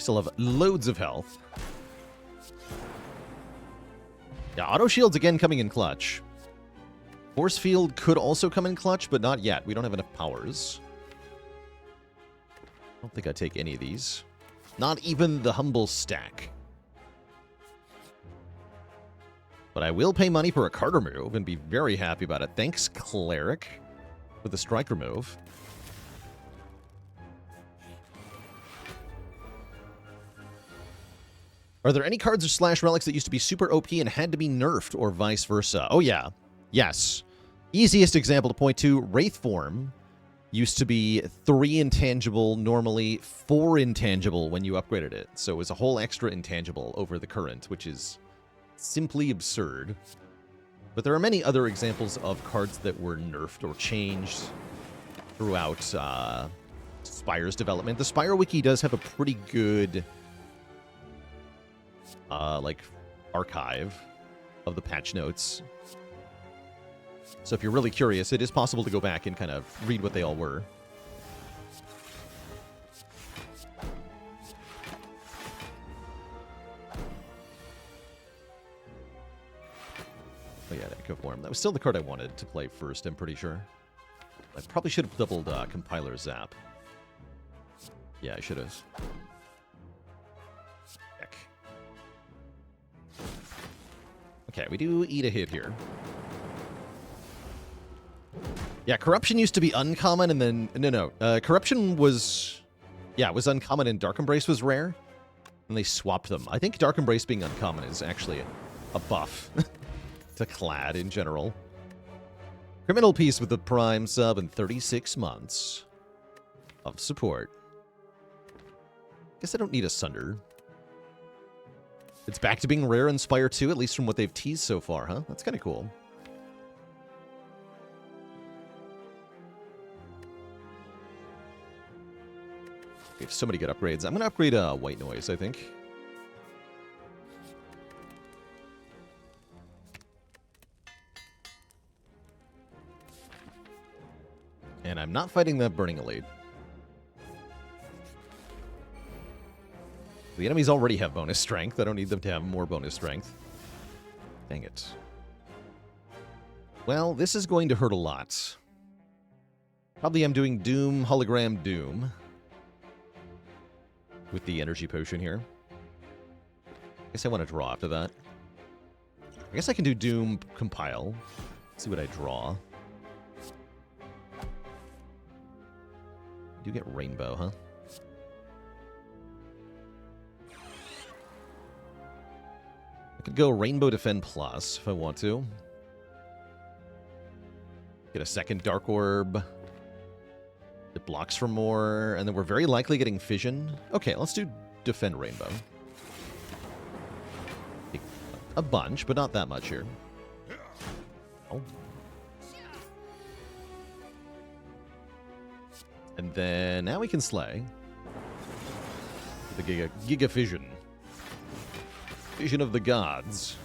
still have loads of health. Yeah, auto shields again coming in clutch. Force field could also come in clutch, but not yet. We don't have enough powers. I don't think I'd take any of these. Not even the humble stack. But I will pay money for a card remove and be very happy about it. Thanks, Cleric, for the strike remove. Are there any cards or slash relics that used to be super OP and had to be nerfed, or vice versa? Oh, yeah. Yes. Easiest example to point to, Wraith Form used to be 3 intangible, normally 4 intangible when you upgraded it. So it was a whole extra intangible over the current, which is simply absurd. But there are many other examples of cards that were nerfed or changed throughout Spire's development. The Spire Wiki does have a pretty good like archive of the patch notes. So if you're really curious, it is possible to go back and kind of read what they all were. Oh yeah, Echo Form. That was still the card I wanted to play first, I'm pretty sure. I probably should have doubled Compiler Zap. Yeah, I should have. Heck. Okay, we do eat a hit here. Yeah, Corruption used to be uncommon, and then... No. Corruption was... Yeah, it was uncommon, and Dark Embrace was rare. And they swapped them. I think Dark Embrace being uncommon is actually a buff to Clad in general. Criminal Peace with the Prime sub and 36 months of support. Guess I don't need a Sunder. It's back to being rare in Spire 2, at least from what they've teased so far, huh? That's kind of cool. We have so many good upgrades. I'm going to upgrade White Noise, I think. And I'm not fighting that Burning Elite. The enemies already have bonus strength. I don't need them to have more bonus strength. Dang it. Well, this is going to hurt a lot. Probably I'm doing Doom, Hologram Doom. With the energy potion here. I guess I want to draw after that. I guess I can do Doom Compile. See what I draw. I do get Rainbow, huh? I could go Rainbow Defend Plus if I want to. Get a second Dark Orb. It blocks for more, and then we're very likely getting Fission. Okay, let's do Defend Rainbow. A bunch, but not that much here. Oh. And then now we can Slay. The Giga Fission. Vision of the Gods.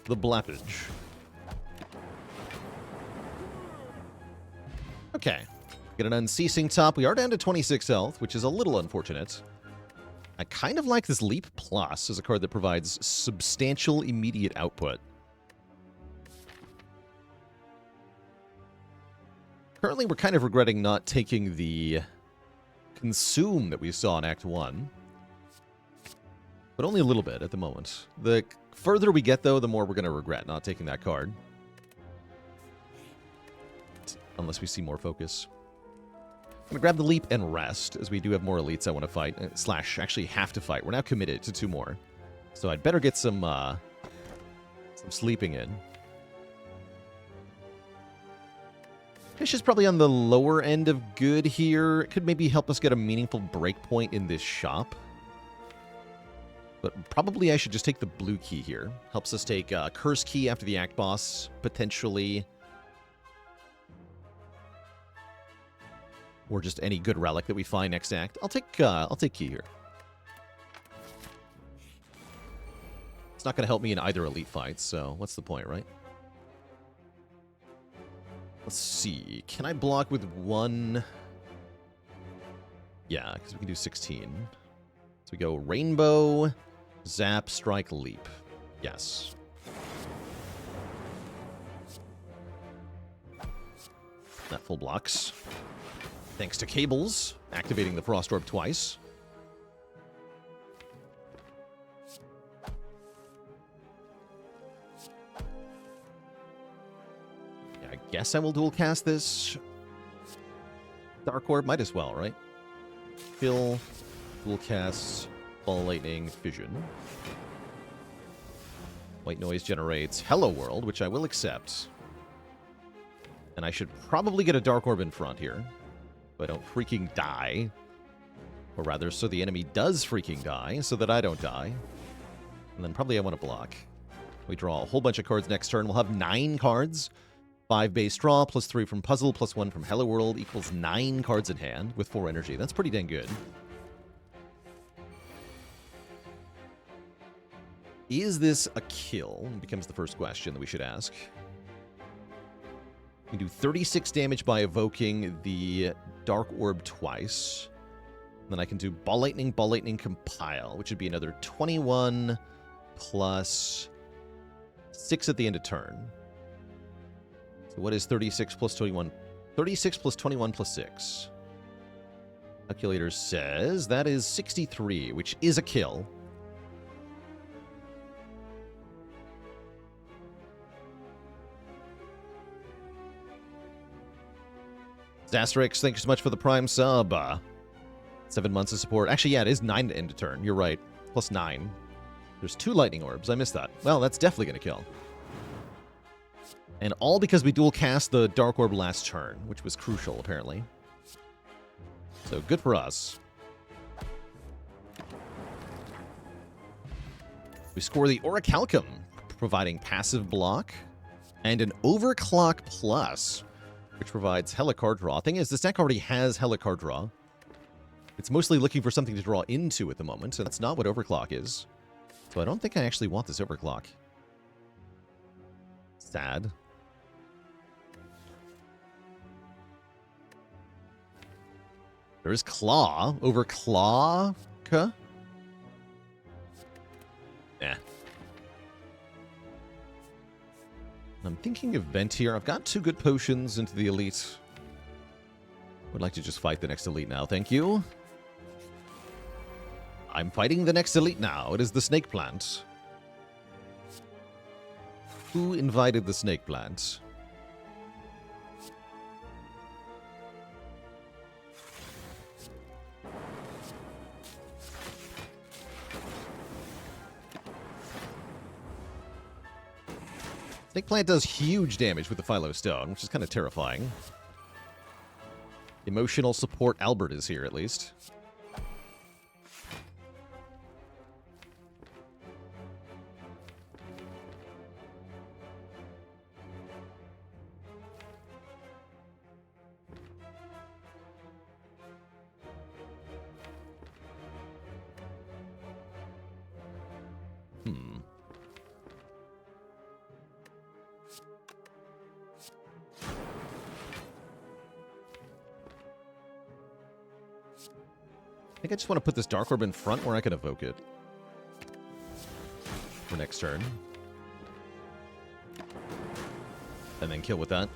The Blappage. Okay. Get an Unceasing Top. We are down to 26 health, which is a little unfortunate. I kind of like this Leap Plus as a card that provides substantial immediate output. Currently, we're kind of regretting not taking the Consume that we saw in Act 1. But only a little bit at the moment. The further we get, though, the more we're going to regret not taking that card. Unless we see more focus. I'm going to grab the Leap and rest, as we do have more elites I want to fight. Slash, actually have to fight. We're now committed to 2 more. So I'd better get some sleeping in. Fish is probably on the lower end of good here. It could maybe help us get a meaningful breakpoint in this shop. But probably I should just take the blue key here. Helps us take Curse Key after the Act Boss, potentially. Or just any good relic that we find next act. I'll take key here. It's not going to help me in either elite fight, so what's the point, right? Let's see. Can I block with one? Yeah, because we can do 16. So we go Rainbow, Zap, Strike, Leap. Yes. That full blocks. Thanks to Cables, activating the Frost Orb twice. Yeah, I guess I will dual cast this. Dark Orb, might as well, right? Kill, dual cast, Ball Lightning, Fission. White Noise generates Hello World, which I will accept. And I should probably get a Dark Orb in front here. So I don't freaking die. Or rather, so the enemy does freaking die, so that I don't die. And then probably I want to block. We draw a whole bunch of cards next turn. We'll have 9 cards. 5 base draw, plus 3 from Puzzle, plus 1 from Hello World, equals 9 cards in hand with 4 energy. That's pretty dang good. Is this a kill? Becomes the first question that we should ask. We can do 36 damage by evoking the Dark Orb twice. Then I can do Ball Lightning, Compile, which would be another 21 plus 6 at the end of turn. So what is 36 plus 21? 36 plus 21 plus 6. Calculator says that is 63, which is a kill. Zastrix, thank you so much for the Prime sub. 7 months of support. Actually, yeah, it is 9 to end of turn. You're right. Plus 9. There's 2 Lightning Orbs. I missed that. Well, that's definitely going to kill. And all because we dual cast the Dark Orb last turn, which was crucial, apparently. So, good for us. We score the Orichalcum, providing passive block, and an Overclock Plus, which provides Hella card draw. Thing is, this deck already has Hella card draw. It's mostly looking for something to draw into at the moment, and that's not what Overclock is. So I don't think I actually want this Overclock. Sad. There is Claw over Clawka. Eh. I'm thinking of Vent here. I've got 2 good potions into the elite. Would like to just fight the next elite now, thank you. I'm fighting the next elite now. It is the Snake Plant. Who invited the Snake Plant? Snake Plant does huge damage with the Philo Stone, which is kind of terrifying. Emotional support Albert is here, at least. I think I just want to put this Dark Orb in front where I can evoke it. For next turn. And then kill with that.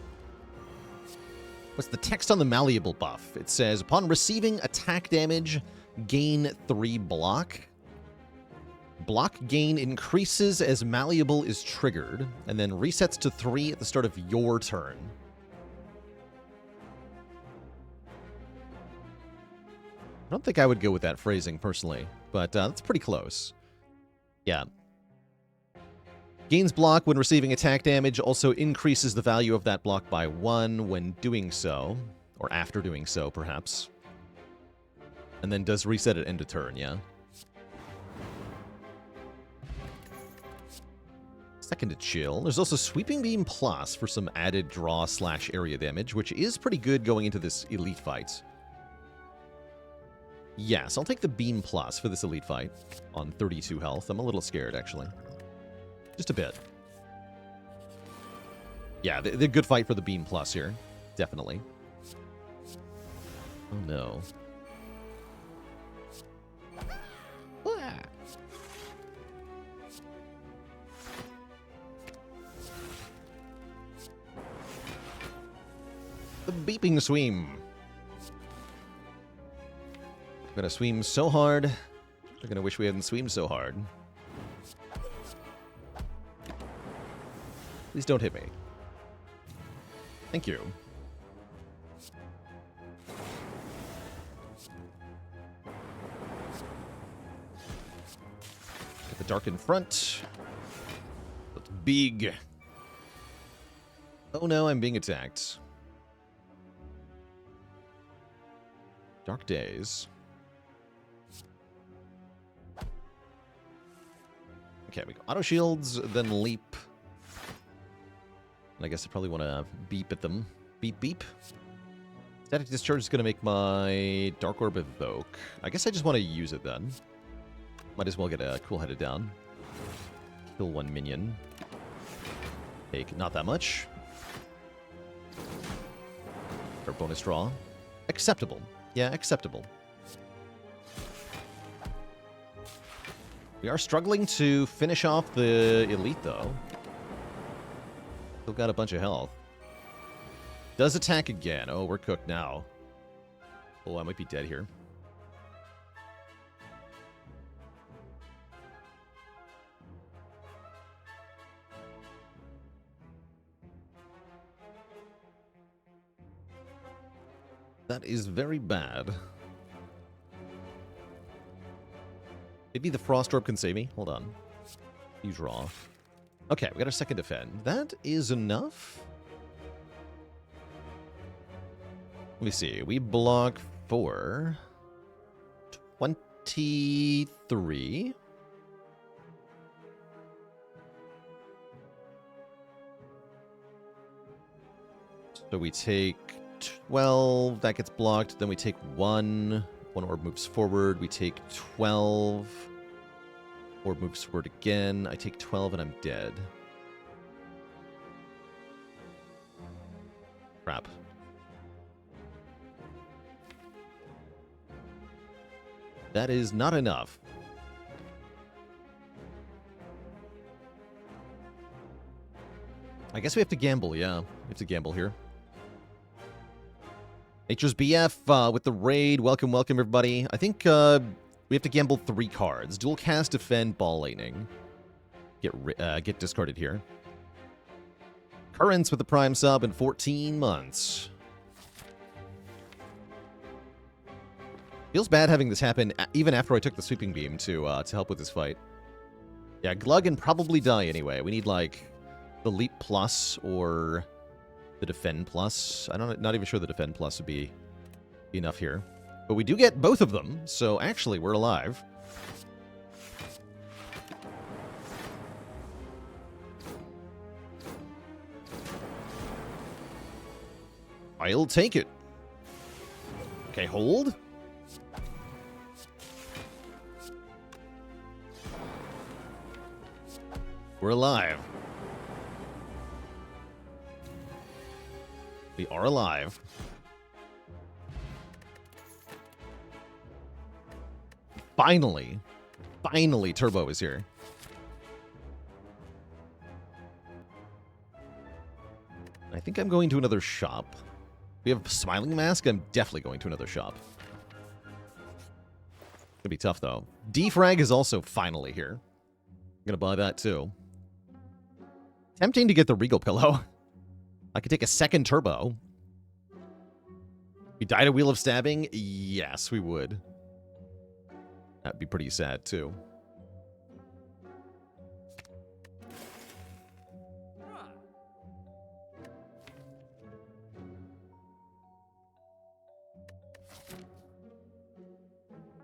What's the text on the Malleable buff? It says, upon receiving attack damage, gain 3 block. Block gain increases as Malleable is triggered, and then resets to 3 at the start of your turn. I don't think I would go with that phrasing, personally, but that's pretty close. Yeah. Gains block when receiving attack damage, also increases the value of that block by 1 when doing so, or after doing so, perhaps. And then does reset at end of turn, yeah? Second to chill. There's also Sweeping Beam Plus for some added draw/area damage, which is pretty good going into this elite fight. Yes, I'll take the Beam Plus for this elite fight on 32 health. I'm a little scared, actually. Just a bit. Yeah, they're a good fight for the Beam Plus here. Definitely. Oh, no. Ah. The beeping swim. I'm gonna swim so hard. They're gonna wish we hadn't swim so hard. Please don't hit me. Thank you. Get the dark in front. That's big. Oh no, I'm being attacked. Dark days. Okay, we go auto shields, then leap. And I guess I probably want to beep at them. Beep, beep. Static Discharge is going to make my Dark Orb evoke. I guess I just want to use it then. Might as well get a Cool Headed down. Kill one minion. Take not that much. Our bonus draw. Acceptable. Yeah, acceptable. We are struggling to finish off the elite, though. Still got a bunch of health. Does attack again. Oh, we're cooked now. Oh, I might be dead here. That is very bad. Maybe the Frost Orb can save me. Hold on. You draw. Okay, we got our second defend. That is enough. Let me see. We block for 23. So we take 12. That gets blocked. Then we take 1. One orb moves forward. We take 12. Orb moves forward again. I take 12 and I'm dead. Crap. That is not enough. I guess we have to gamble, yeah. We have to gamble here. Nature's BF with the raid. Welcome, welcome, everybody. I think we have to gamble 3 cards. Dual Cast, Defend, Ball Lightning. Get discarded here. Currents with the Prime sub in 14 months. Feels bad having this happen even after I took the Sweeping Beam to help with this fight. Yeah, Glug can probably die anyway. We need, like, the Leap Plus or the Defend Plus. I'm not even sure the Defend Plus would be enough here. But we do get both of them, so actually we're alive. I'll take it. Okay, hold. We're alive. We are alive. Finally. Finally, Turbo is here. I think I'm going to another shop. We have Smiling Mask. I'm definitely going to another shop. Gonna be tough, though. Defrag is also finally here. I'm gonna buy that, too. Tempting to get the Regal Pillow. I could take a second Turbo. We died a Wheel of Stabbing? Yes, we would. That'd be pretty sad, too.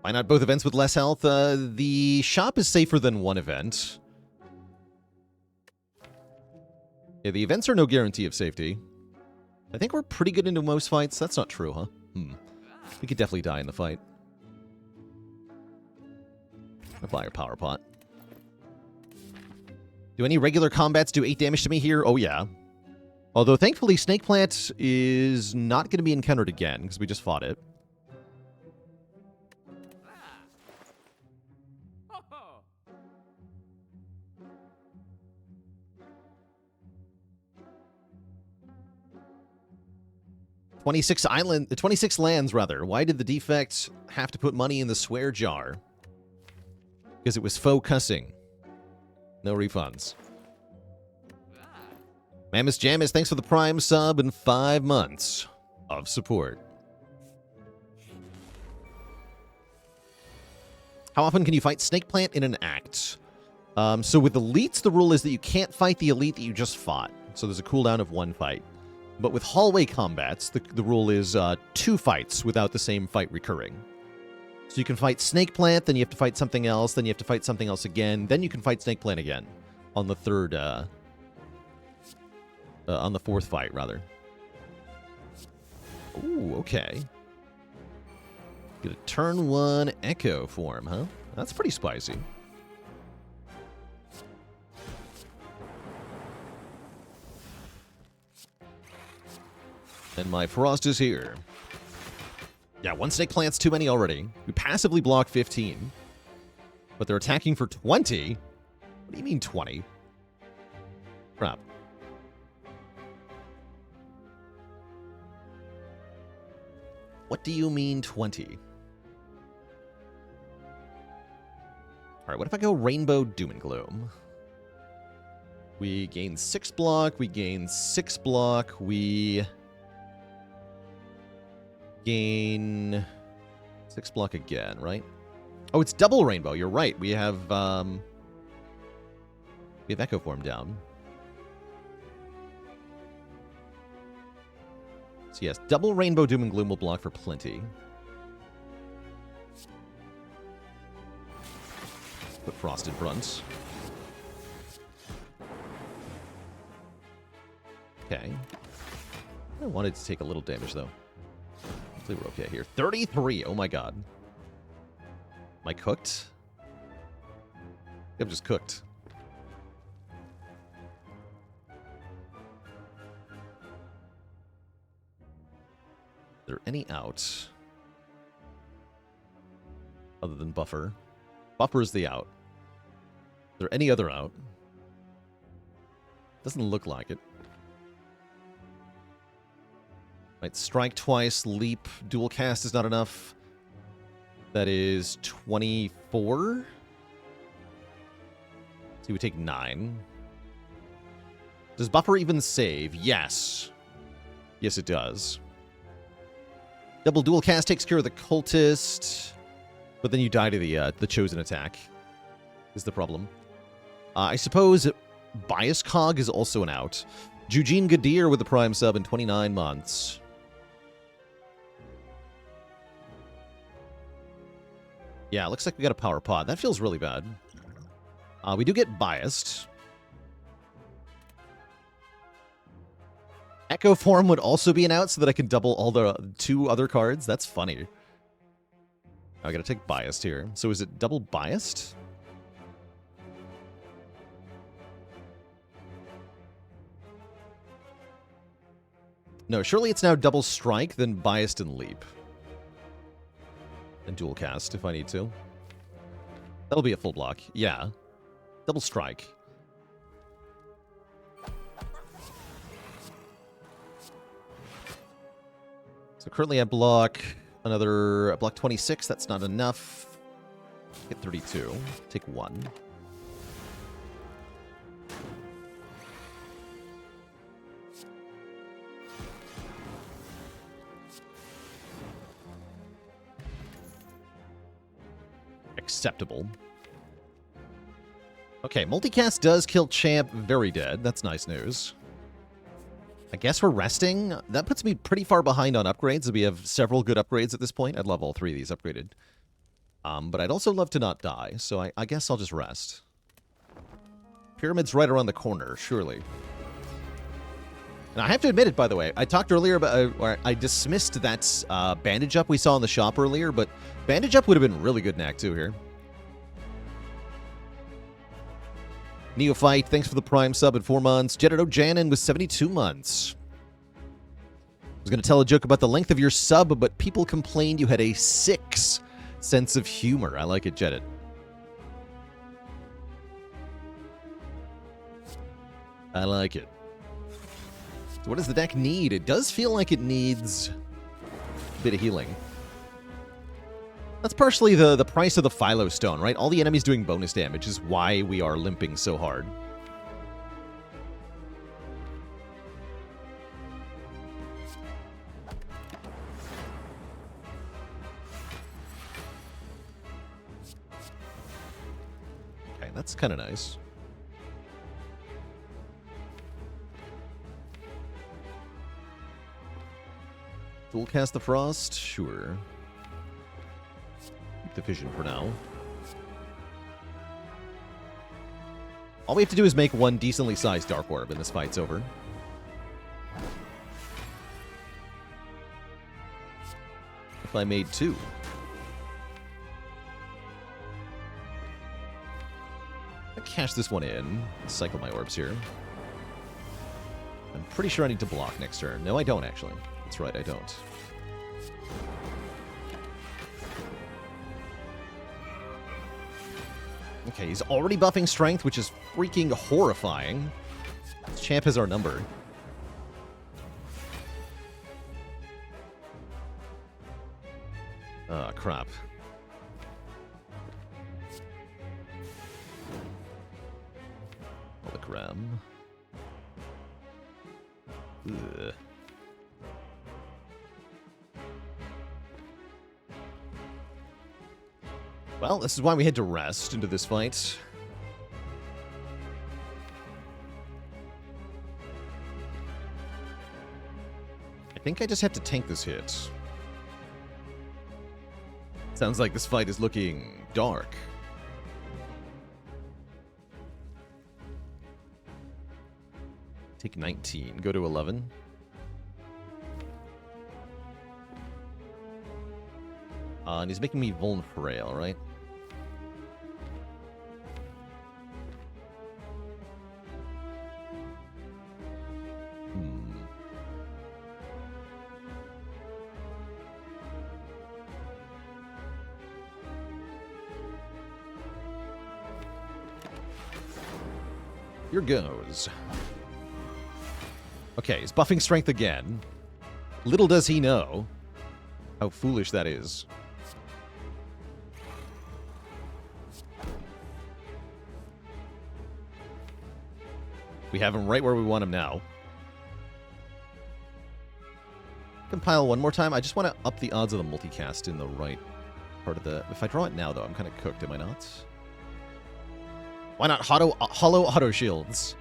Why not both events with less health? The shop is safer than one event. Yeah, the events are no guarantee of safety. I think we're pretty good into most fights. That's not true, huh? We could definitely die in the fight. I'll buy a power pot. Do any regular combats do 8 damage to me here? Oh, yeah. Although, thankfully, Snake Plant is not going to be encountered again, because we just fought it. The 26 lands, rather. Why did the defect have to put money in the swear jar? Because it was faux cussing. No refunds. Mammoth Jamis, thanks for the Prime sub and 5 months of support. How often can you fight Snake Plant in an act? So with elites, the rule is that you can't fight the elite that you just fought. So there's a cooldown of 1 fight. But with hallway combats, the rule is 2 fights without the same fight recurring. So you can fight Snake Plant, then you have to fight something else, then you have to fight something else again, then you can fight Snake Plant again on the third, on the 4th fight, rather. Ooh, okay. Get a turn 1 Echo form, huh? That's pretty spicy. And my Frost is here. Yeah, 1 Snake Plant's too many already. We passively block 15. But they're attacking for 20? What do you mean 20? Crap. What do you mean 20? Alright, what if I go Rainbow Doom and Gloom? We gain 6 block, we gain 6 block, we gain 6 block again, right? Oh, it's double rainbow. You're right. We have Echo Form down. So yes, double Rainbow Doom and Gloom will block for plenty. Put Frost in front. Okay. I wanted to take a little damage, though. Hopefully we're okay here. 33! Oh my god. Am I cooked? I'm just cooked. Are there any out? Other than Buffer. Buffer is the out. Is there any other out? Doesn't look like it. Right, strike twice, leap, dual cast is not enough. That is 24. So we take 9. Does Buffer even save? Yes. Yes, it does. Double dual cast takes care of the cultist, but then you die to the chosen attack. Is the problem. I suppose Bias Cog is also an out. Eugene Gadir with the Prime sub in 29 months. Yeah, looks like we got a power pod. That feels really bad. We do get biased. Echo Form would also be an out so that I can double all the 2 other cards. That's funny. I gotta take biased here. So is it double biased? No, surely it's now double strike, then biased and leap. And dual cast if I need to. That'll be a full block. Yeah. Double strike. So currently I block another block 26. That's not enough. Get 32. Take 1. Acceptable. Okay, multicast does kill Champ very dead. That's nice news. I guess we're resting. That puts me pretty far behind on upgrades. We have several good upgrades at this point. I'd love all 3 of these upgraded. But I'd also love to not die, so I guess I'll just rest. Pyramid's right around the corner, surely. And I have to admit it, by the way. I talked earlier about, or I dismissed that bandage up we saw in the shop earlier, but bandage up would have been really good in Act 2 here. Neophyte, thanks for the Prime sub at 4 months. Jedit O'Janin with 72 months. I was going to tell a joke about the length of your sub, but people complained you had a 6 sense of humor. I like it, Jedit. I like it. So what does the deck need? It does feel like it needs a bit of healing. That's partially the price of the Philo Stone, right? All the enemies doing bonus damage is why we are limping so hard. Okay, that's kind of nice. Dual cast the Frost? Sure. Keep the Vision for now. All we have to do is make one decently sized Dark Orb and this fight's over. If I made 2. I'll cash this one in. Cycle my orbs here. I'm pretty sure I need to block next turn. No, I don't, actually. That's right, I don't. Okay, he's already buffing strength, which is freaking horrifying. This champ has our number. Ah, crap. Hologram. Ugh. Well, this is why we had to rest into this fight. I think I just have to tank this hit. Sounds like this fight is looking dark. Take 19, go to 11. And he's making me vulnerable, right? Here goes. Okay, he's buffing strength again. Little does he know how foolish that is. We have him right where we want him now. Compile one more time. I just want to up the odds of the multicast in the right part of the... If I draw it now, though, I'm kind of cooked, am I not? Why not hollow auto shields?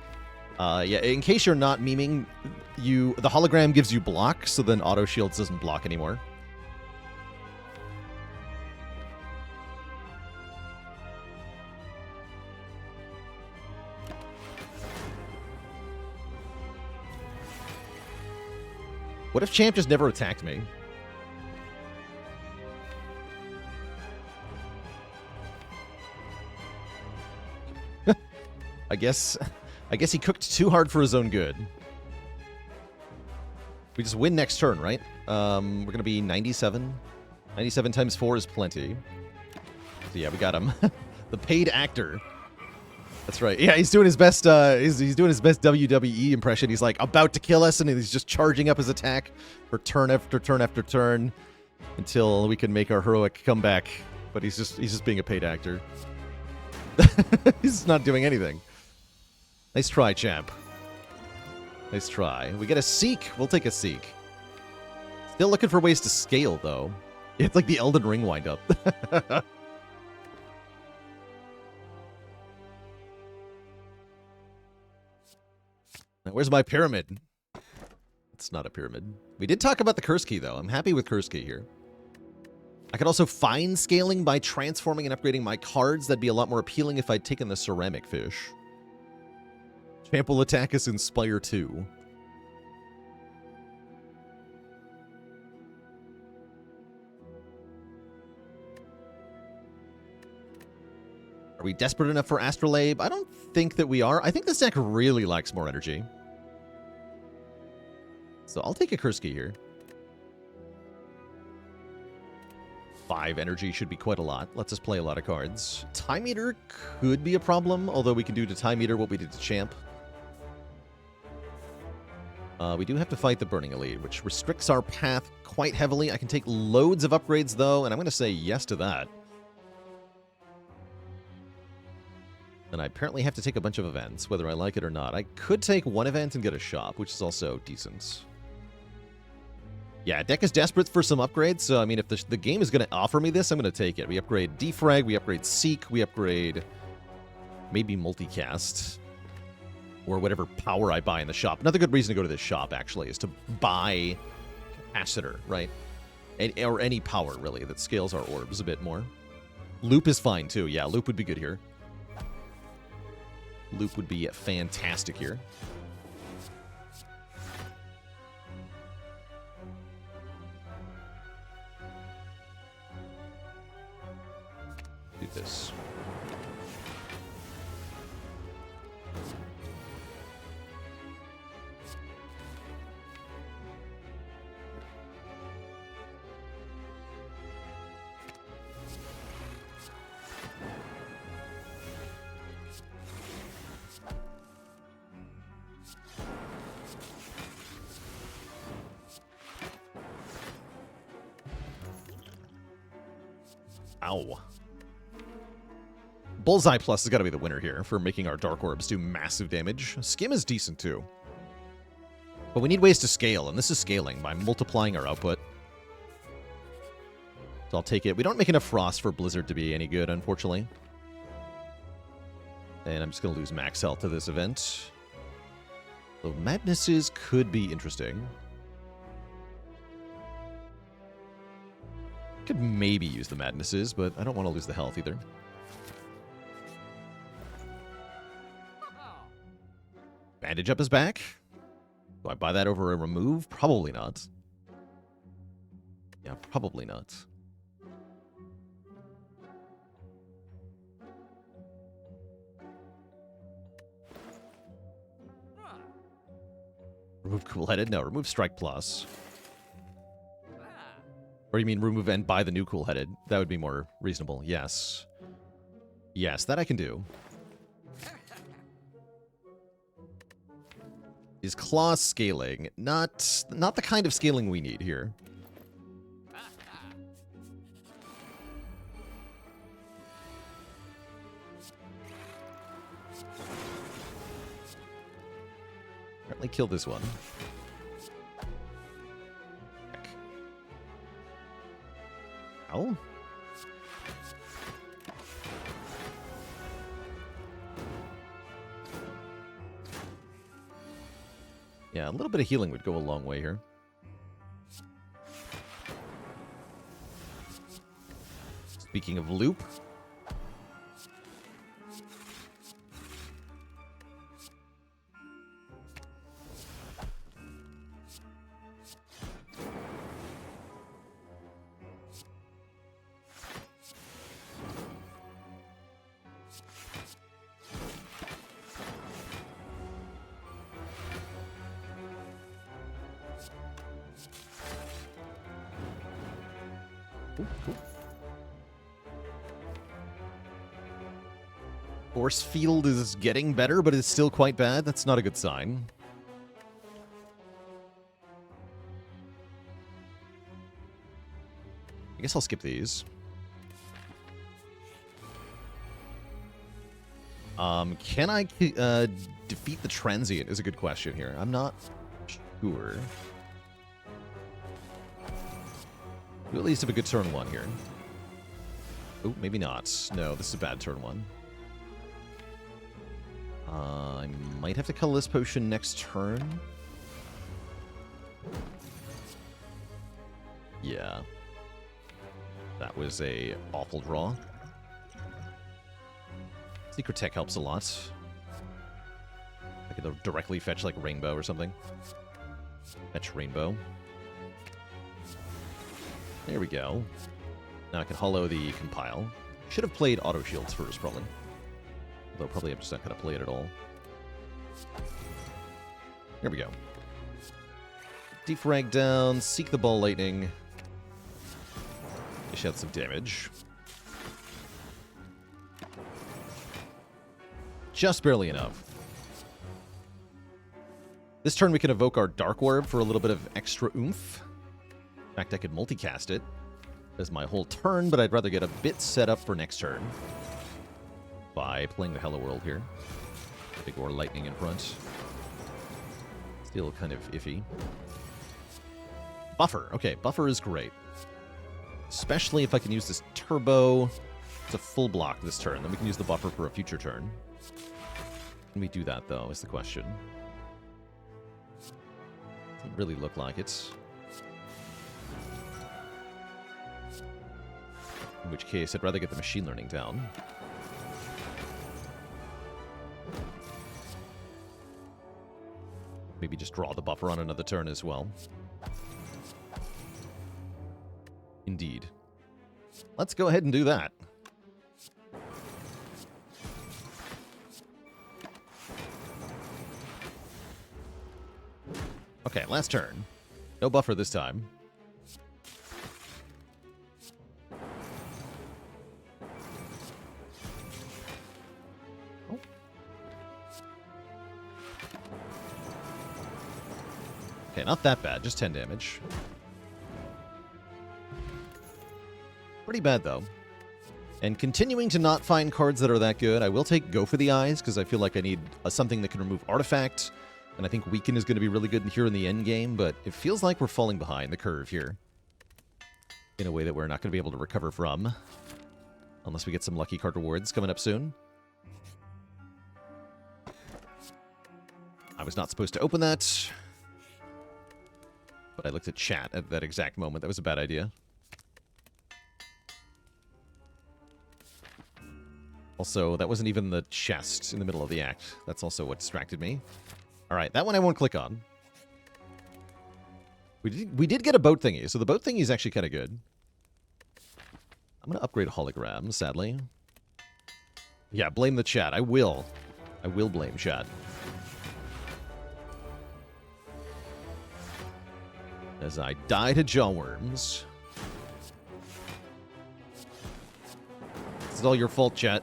Yeah, in case you're not memeing, the hologram gives you block, so then auto shields doesn't block anymore. What if Champ just never attacked me? I guess he cooked too hard for his own good. We just win next turn, right? We're going to be 97. 97 times 4 is plenty. So yeah, we got him. The paid actor. That's right. Yeah, he's doing his best he's doing his best WWE impression. He's like about to kill us and he's just charging up his attack for turn after turn after turn until we can make our heroic comeback. But he's just being a paid actor. He's not doing anything. Nice try, champ. Nice try. We get a Seek. We'll take a Seek. Still looking for ways to scale, though. It's like the Elden Ring wind-up. Now, where's my pyramid? It's not a pyramid. We did talk about the curse key, though. I'm happy with curse key here. I could also find scaling by transforming and upgrading my cards. That'd be a lot more appealing if I'd taken the ceramic fish. Champ will attack us in Spire 2. Are we desperate enough for Astrolabe? I don't think that we are. I think this deck really likes more energy. So I'll take a Kurski here. 5 energy should be quite a lot. Lets us play a lot of cards. Time Eater could be a problem, although we can do to Time Eater what we did to Champ. We do have to fight the Burning Elite, which restricts our path quite heavily. I can take loads of upgrades, though, and I'm going to say yes to that. And I apparently have to take a bunch of events, whether I like it or not. I could take one event and get a shop, which is also decent. Yeah, deck is desperate for some upgrades, so I mean, if the game is going to offer me this, I'm going to take it. We upgrade Defrag, we upgrade Seek, we upgrade maybe Multicast, or whatever power I buy in the shop. Another good reason to go to this shop, actually, is to buy Capacitor, right? Or any power, really, that scales our orbs a bit more. Loop is fine, too. Yeah, Loop would be good here. Loop would be fantastic here. Do this. Ow. Bullseye Plus has got to be the winner here for making our Dark Orbs do massive damage. Skim is decent, too. But we need ways to scale, and this is scaling by multiplying our output. So I'll take it. We don't make enough Frost for Blizzard to be any good, unfortunately. And I'm just going to lose max health to this event. So Madnesses could be interesting. Could maybe use the Madnesses, but I don't want to lose the health either. Bandage Up is back. Do I buy that over a remove? Probably not. Yeah, probably not. Remove Cool-Headed? No, remove Strike Plus. Or you mean remove and buy the new Cool-Headed? That would be more reasonable. Yes. Yes, that I can do. Is Claw scaling? Not the kind of scaling we need here. Apparently kill this one. Ow. Yeah, a little bit of healing would go a long way here. Speaking of loop. Force Field is getting better, but it's still quite bad. That's not a good sign. I guess I'll skip these. Can I defeat the Transient is a good question here. I'm not sure. We at least have a good turn one here. Oh, maybe not. No, this is a bad turn one. I might have to Colorless Potion next turn. Yeah. That was a awful draw. Secret Tech helps a lot. I could directly fetch like Rainbow or something. Fetch Rainbow. There we go. Now I can hollow the Compile. Should have played Auto Shields first, probably. Though probably I'm just not going to play it at all. Here we go. Defrag down, seek the ball lightning. Dish out some damage. Just barely enough. This turn we can evoke our Dark Orb for a little bit of extra oomph. In fact, I could multicast it as my whole turn, but I'd rather get a bit set up for next turn by playing the Hello World here. Big Ore Lightning in front. Still kind of iffy. Buffer. Okay, buffer is great. Especially if I can use this turbo. It's a full block this turn. Then we can use the buffer for a future turn. Can we do that, though, is the question. Doesn't really look like it. In which case, I'd rather get the machine learning down. Maybe just draw the buffer on another turn as well. Indeed. Let's go ahead and do that. Okay, last turn. No buffer this time. Oh. Okay, not that bad. Just 10 damage. Pretty bad, though. And continuing to not find cards that are that good, I will take Go for the Eyes, because I feel like I need something that can remove Artifact. And I think Weaken is going to be really good here in the end game, but it feels like we're falling behind the curve here. In a way that we're not going to be able to recover from. Unless we get some lucky card rewards coming up soon. I was not supposed to open that. But I looked at chat at that exact moment. That was a bad idea. Also, that wasn't even the chest in the middle of the act. That's also what distracted me. Alright, that one I won't click on. We did get a boat thingy, so the boat thingy is actually kind of good. I'm going to upgrade Hologram, sadly. Yeah, blame the chat. I will. I will blame chat. As I die to Jawworms. This is all your fault, chat.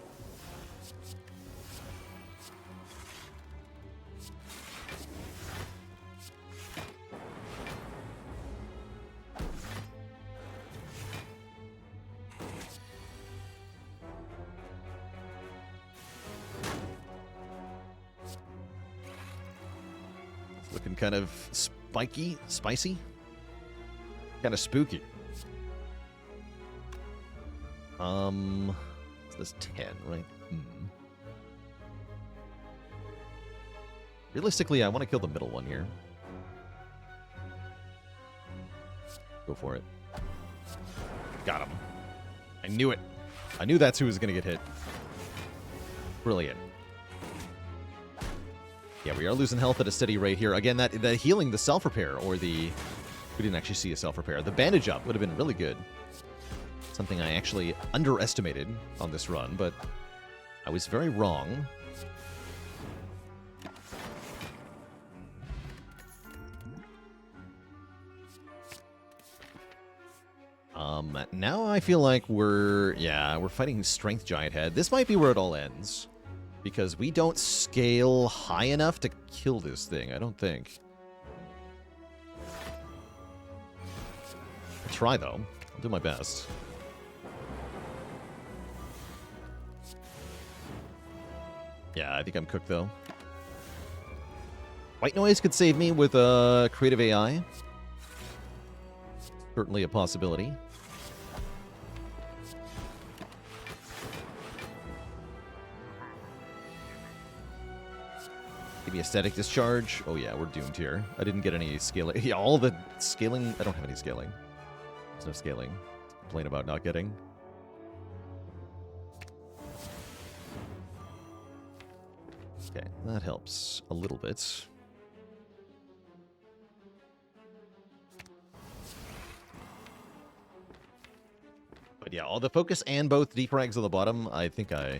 Looking kind of spicy, kind of spooky. This 10, right? Realistically, I want to kill the middle one here. Go for it. Got him. I knew it. I knew that's who was going to get hit. Brilliant. Yeah, we are losing health at a steady rate here. Again, that healing, the self-repair, or the... We didn't actually see a self-repair. The bandage up would have been really good. Something I actually underestimated on this run, but I was very wrong. Now I feel like we're fighting Strength Giant Head. This might be where it all ends. Because we don't scale high enough to kill this thing, I don't think. I'll try, though. I'll do my best. Yeah, I think I'm cooked, though. White Noise could save me with Creative AI. Certainly a possibility. Maybe a Static Discharge. Oh yeah, we're doomed here. I didn't get any scaling. Yeah, all the scaling. I don't have any scaling. There's no scaling to complain about not getting. Okay, that helps a little bit. But yeah, all the focus and both defrags on the bottom, I think I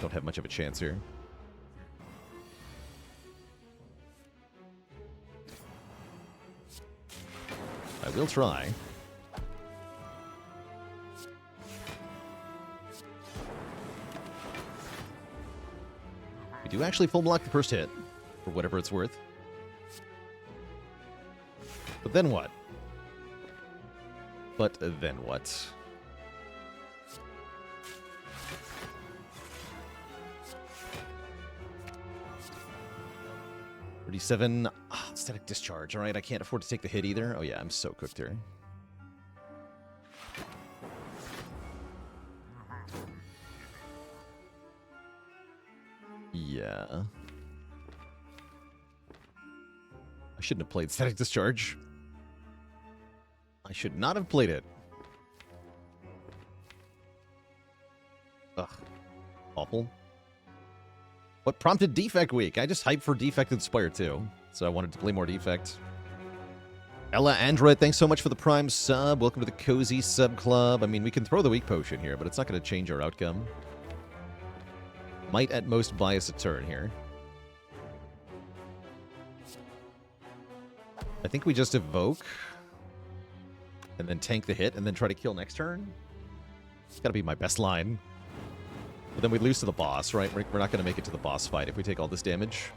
don't have much of a chance here. I will try. We do actually full block the first hit, for whatever it's worth. But then what? But then what? 37. Static discharge. All right, I can't afford to take the hit either. Oh yeah, I'm so cooked here. Yeah. I shouldn't have played static discharge. I should not have played it. Ugh. Awful. What prompted Defect Week? I just hyped for Defect Inspire 2, so I wanted to play more Defect. Ella Android, thanks so much for the Prime sub. Welcome to the Cozy Sub Club. I mean, we can throw the Weak Potion here, but it's not going to change our outcome. Might at most buy us a turn here. I think we just evoke, and then tank the hit, and then try to kill next turn. It's got to be my best line. But then we lose to the boss, right? We're not going to make it to the boss fight if we take all this damage.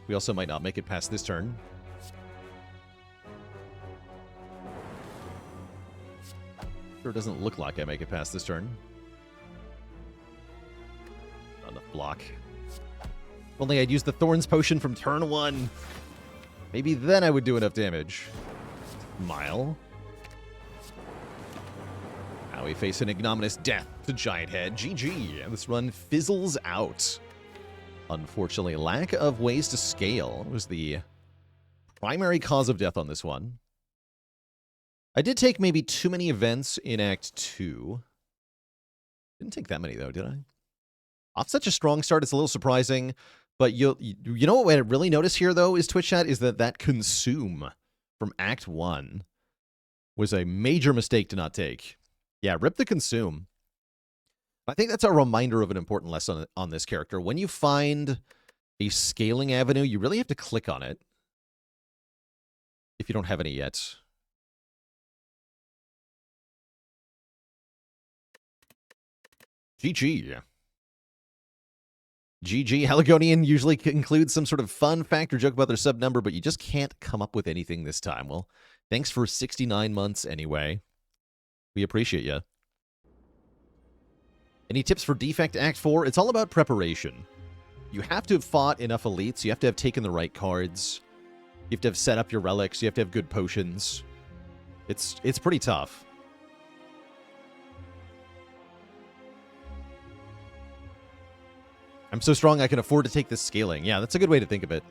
We also might not make it past this turn. Sure doesn't look like I make it past this turn. Not enough block. If only I'd used the Thorns Potion from turn 1. Maybe then I would do enough damage. Mile. Now we face an ignominious death to Giant Head. GG. This run fizzles out. Unfortunately, lack of ways to scale was the primary cause of death on this one. I did take maybe too many events in Act 2. Didn't take that many, though, did I? Off such a strong start, it's a little surprising. But you know what I really notice here, though, is Twitch chat, is that Consume from Act 1 was a major mistake to not take. Yeah, rip the Consume. I think that's a reminder of an important lesson on this character. When you find a scaling avenue, you really have to click on it. If you don't have any yet. GG. GG. Haligonian usually includes some sort of fun fact or joke about their sub number, but you just can't come up with anything this time. Well, thanks for 69 months anyway. We appreciate you. Any tips for Defect Act 4? It's all about preparation. You have to have fought enough elites. You have to have taken the right cards. You have to have set up your relics. You have to have good potions. It's pretty tough. I'm so strong I can afford to take this scaling. Yeah, that's a good way to think of it.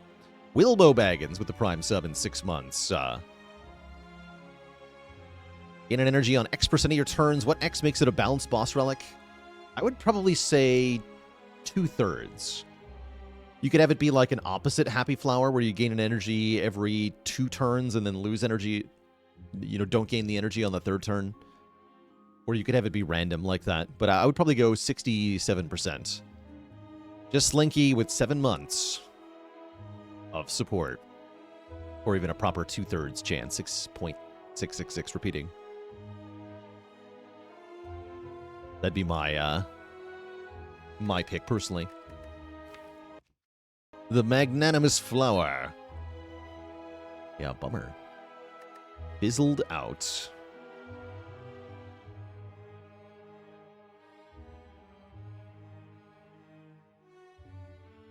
Wilbo Baggins with the Prime sub in 6 months. Gain an energy on X% of your turns. What X makes it a balanced boss relic? I would probably say 2/3. You could have it be like an opposite Happy Flower where you gain an energy every 2 turns and then lose energy. You know, don't gain the energy on the 3rd turn. Or you could have it be random like that. But I would probably go 67%. Just Slinky with 7 months of support. Or even a proper 2/3 chance. 6.666 repeating. That'd be my pick, personally. The Magnanimous Flower. Yeah, bummer. Fizzled out.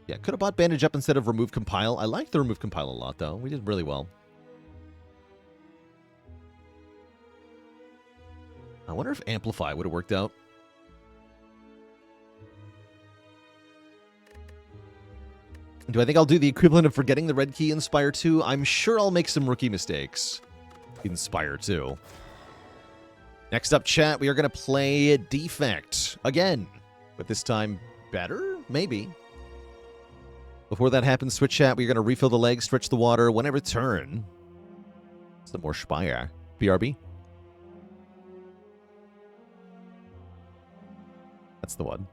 Yeah, could have bought Bandage Up instead of Remove Compile. I like the Remove Compile a lot, though. We did really well. I wonder if Amplify would have worked out. Do I think I'll do the equivalent of forgetting the red key in Spire 2? I'm sure I'll make some rookie mistakes in Spire 2. Next up, chat, we are going to play Defect again. But this time, better? Maybe. Before that happens, Switch chat, we're going to refill the legs, stretch the water, whenever turn. Some more Spire. BRB. That's the one.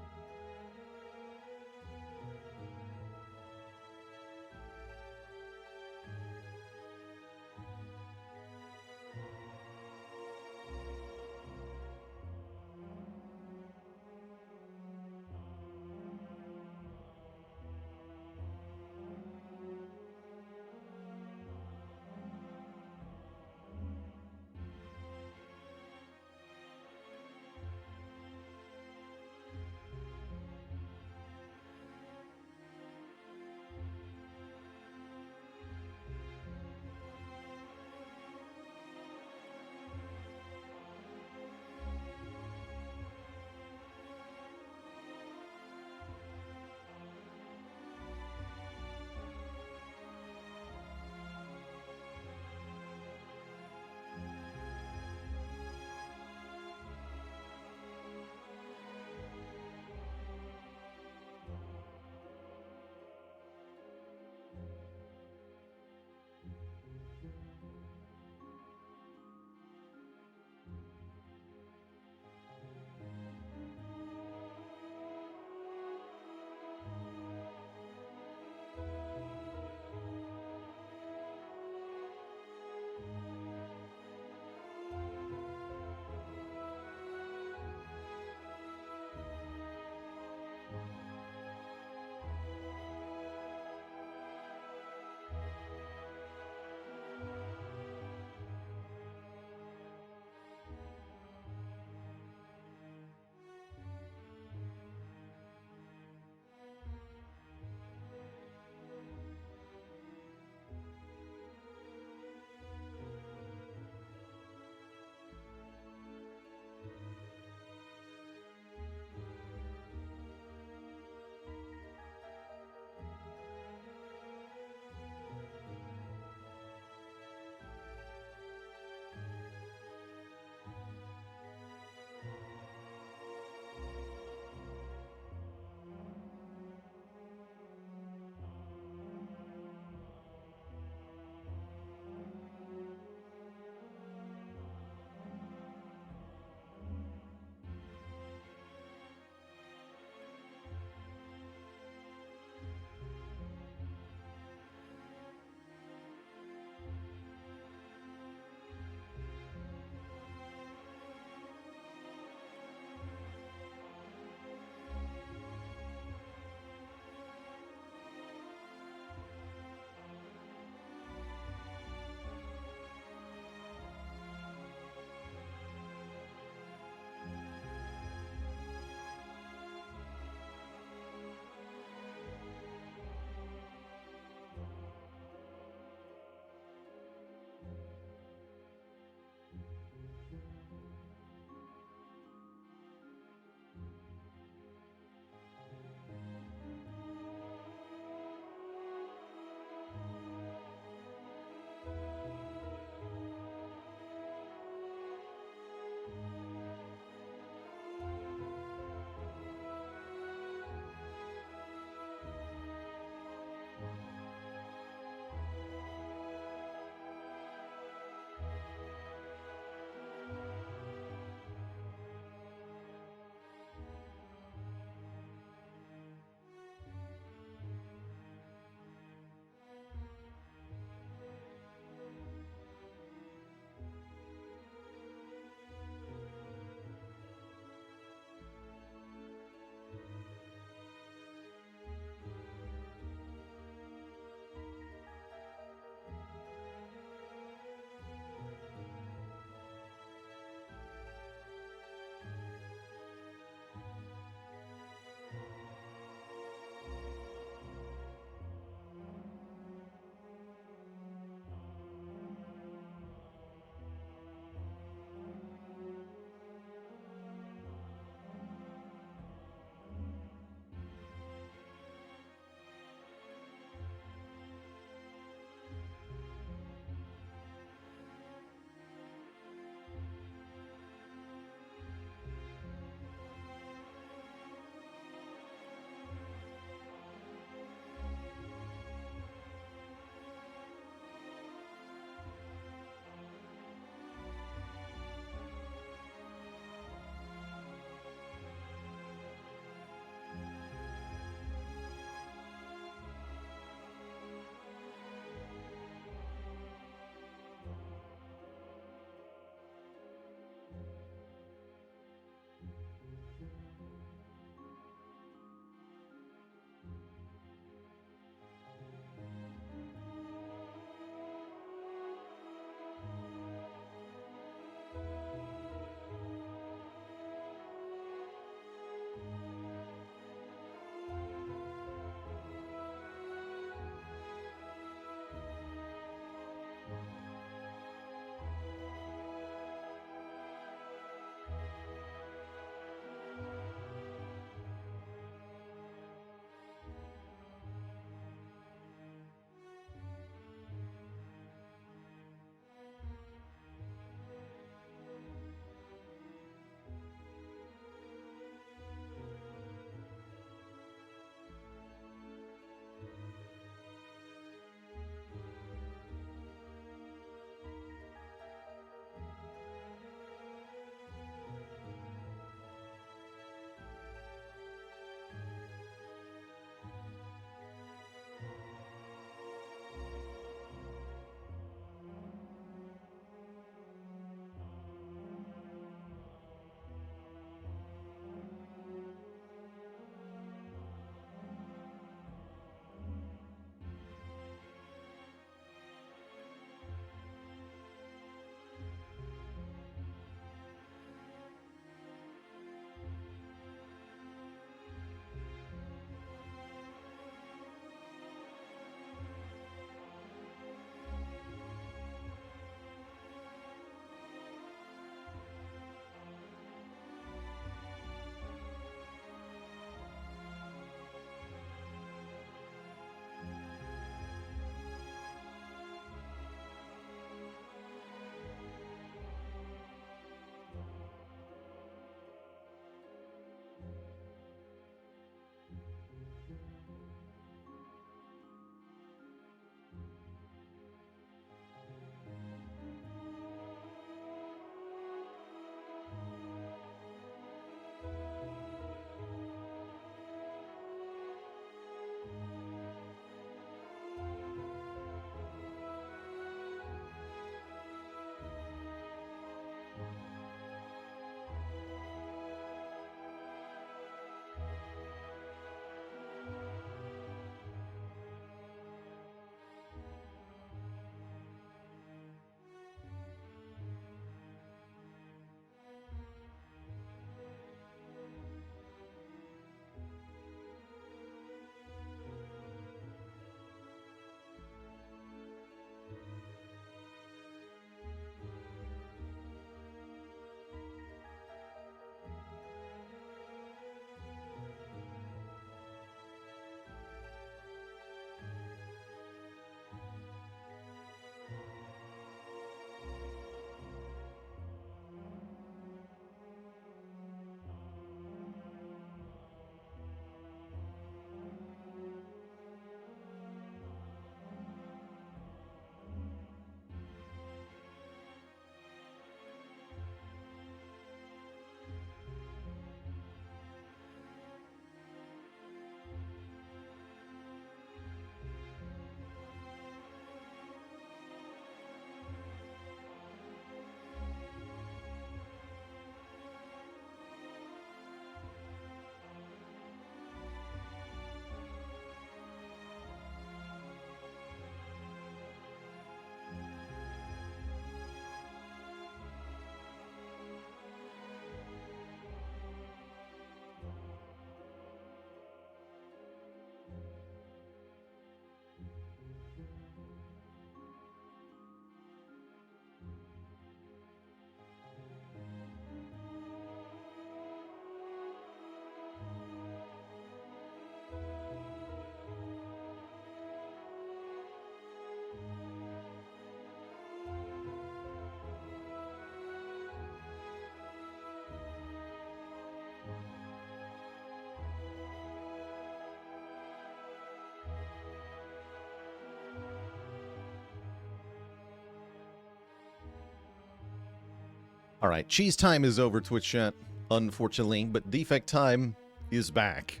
All right, cheese time is over, Twitch chat, unfortunately, but defect time is back,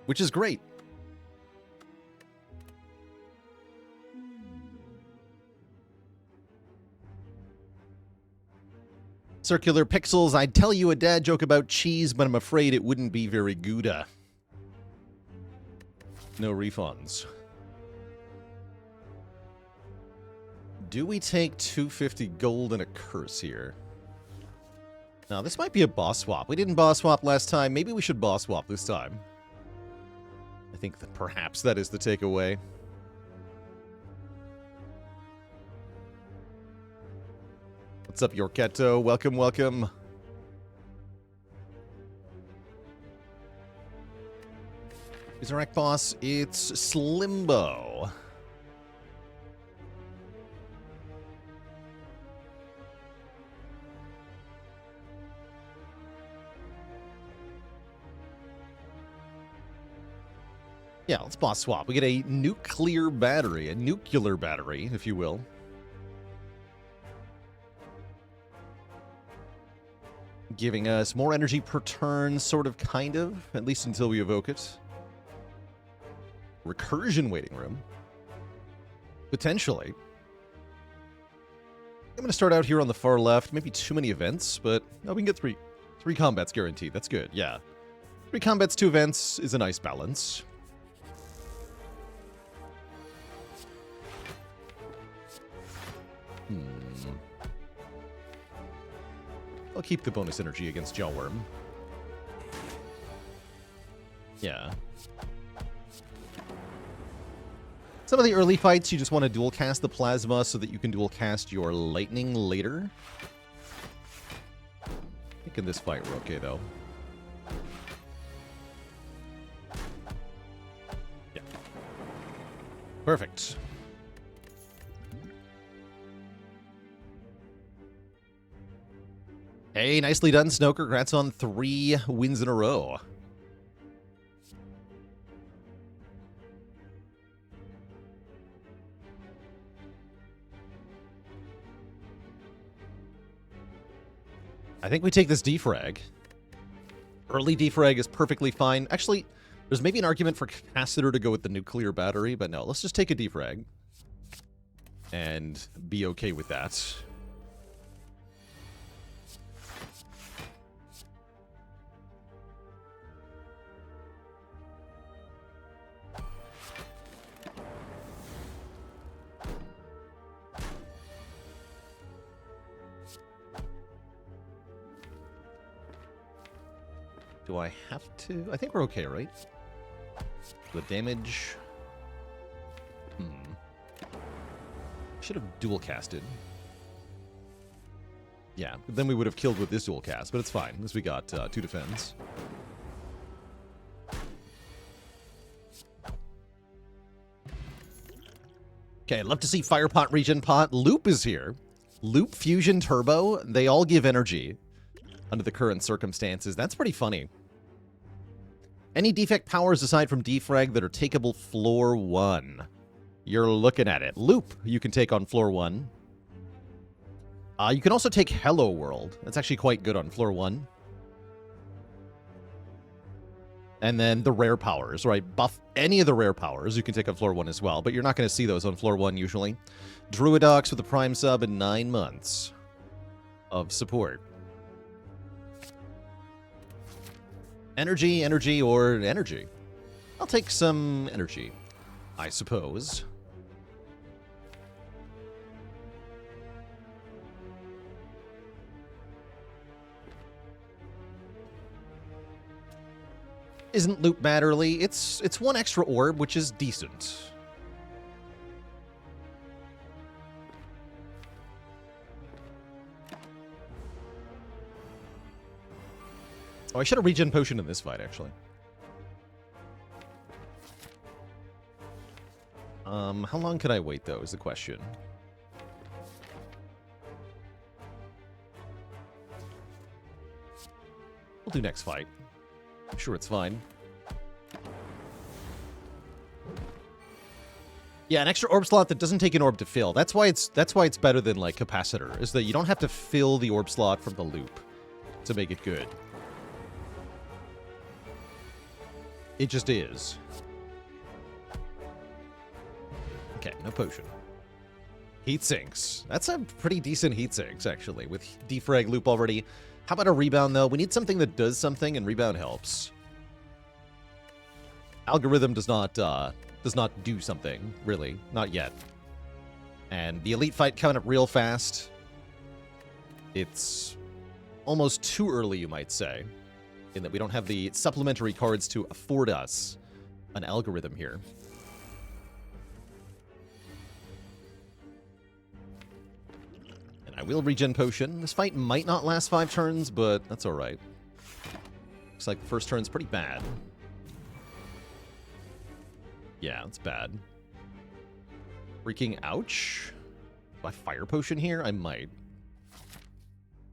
which is great. Circular Pixels, I'd tell you a dad joke about cheese, but I'm afraid it wouldn't be very Gouda. No refunds. Do we take 250 gold and a curse here? Now, this might be a boss swap. We didn't boss swap last time. Maybe we should boss swap this time. I think that perhaps that is the takeaway. What's up, Yorketto? Welcome, welcome. Who's our boss? It's Slimbo. Yeah, let's boss swap. We get a nuclear battery, if you will. Giving us more energy per turn, sort of, kind of, at least until we evoke it. Recursion waiting room. Potentially. I'm going to start out here on the far left. Maybe too many events, but no, we can get three combats guaranteed. That's good, yeah. 3 combats, 2 events is a nice balance. I'll keep the bonus energy against Jawworm. Yeah. Some of the early fights, you just want to dual cast the Plasma so that you can dual cast your Lightning later. I think in this fight we're okay, though. Yeah. Perfect. Hey, nicely done, Snoker. Congrats on 3 wins in a row. I think we take this defrag. Early defrag is perfectly fine. Actually, there's maybe an argument for Capacitor to go with the nuclear battery, but no, let's just take a defrag. And be okay with that. Do I have to? I think we're okay, right? The damage. Should have dual casted. Yeah, then we would have killed with this dual cast, but it's fine, as we got 2 defense. Okay, I'd love to see Firepot, Regen Pot. Loop is here. Loop, Fusion, Turbo, they all give energy under the current circumstances. That's pretty funny. Any defect powers aside from defrag that are takeable floor 1. You're looking at it. Loop, you can take on floor 1. You can also take Hello World. That's actually quite good on floor 1. And then the rare powers, right? Buff any of the rare powers you can take on floor 1 as well, but you're not going to see those on floor 1 usually. Druidox with a Prime sub in 9 months of support. Energy, energy, or energy. I'll take some energy, I suppose. Isn't loop bad early? It's 1 extra orb, which is decent. Oh, I should have regen potion in this fight, actually. How long can I wait, though, is the question. We'll do next fight. I'm sure it's fine. Yeah, an extra orb slot that doesn't take an orb to fill. That's why it's better than like capacitor, is that you don't have to fill the orb slot from the loop to make it good. It just is. Okay, no potion. Heat sinks. That's a pretty decent heat sinks, actually, with defrag loop already. How about a rebound, though? We need something that does something, and rebound helps. Algorithm does not do something, really. Not yet. And the elite fight coming up real fast. It's almost too early, you might say, in that we don't have the supplementary cards to afford us an algorithm here. And I will regen potion. This fight might not last 5 turns, but that's alright. Looks like the first turn's pretty bad. Yeah, it's bad. Freaking ouch. Do I fire potion here? I might.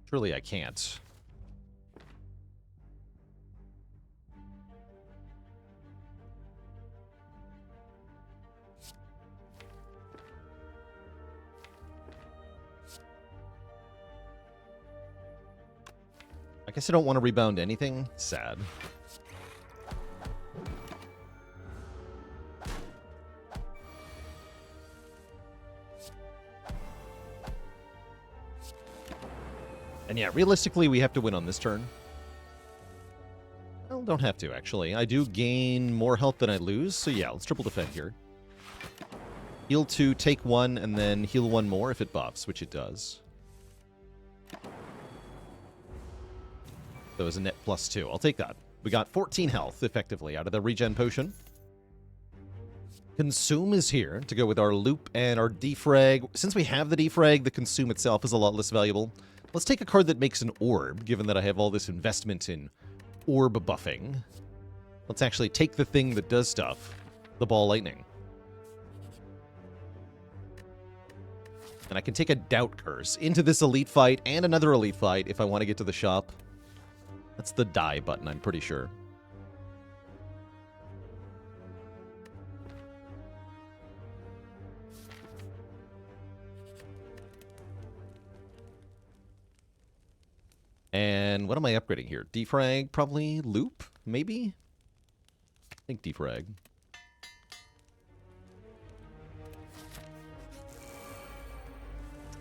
Surely I can't. I guess I don't want to rebound anything. Sad. And yeah, realistically, we have to win on this turn. Well, don't have to, actually. I do gain more health than I lose, so yeah, let's triple defend here. Heal 2, take 1, and then heal 1 more if it buffs, which it does. So it's a net +2. I'll take that. We got 14 health, effectively, out of the regen potion. Consume is here to go with our loop and our defrag. Since we have the defrag, the consume itself is a lot less valuable. Let's take a card that makes an orb, given that I have all this investment in orb buffing. Let's actually take the thing that does stuff, the ball lightning. And I can take a doubt curse into this elite fight and another elite fight if I want to get to the shop. That's the die button, I'm pretty sure. And what am I upgrading here? Defrag, probably. Loop, maybe? I think defrag.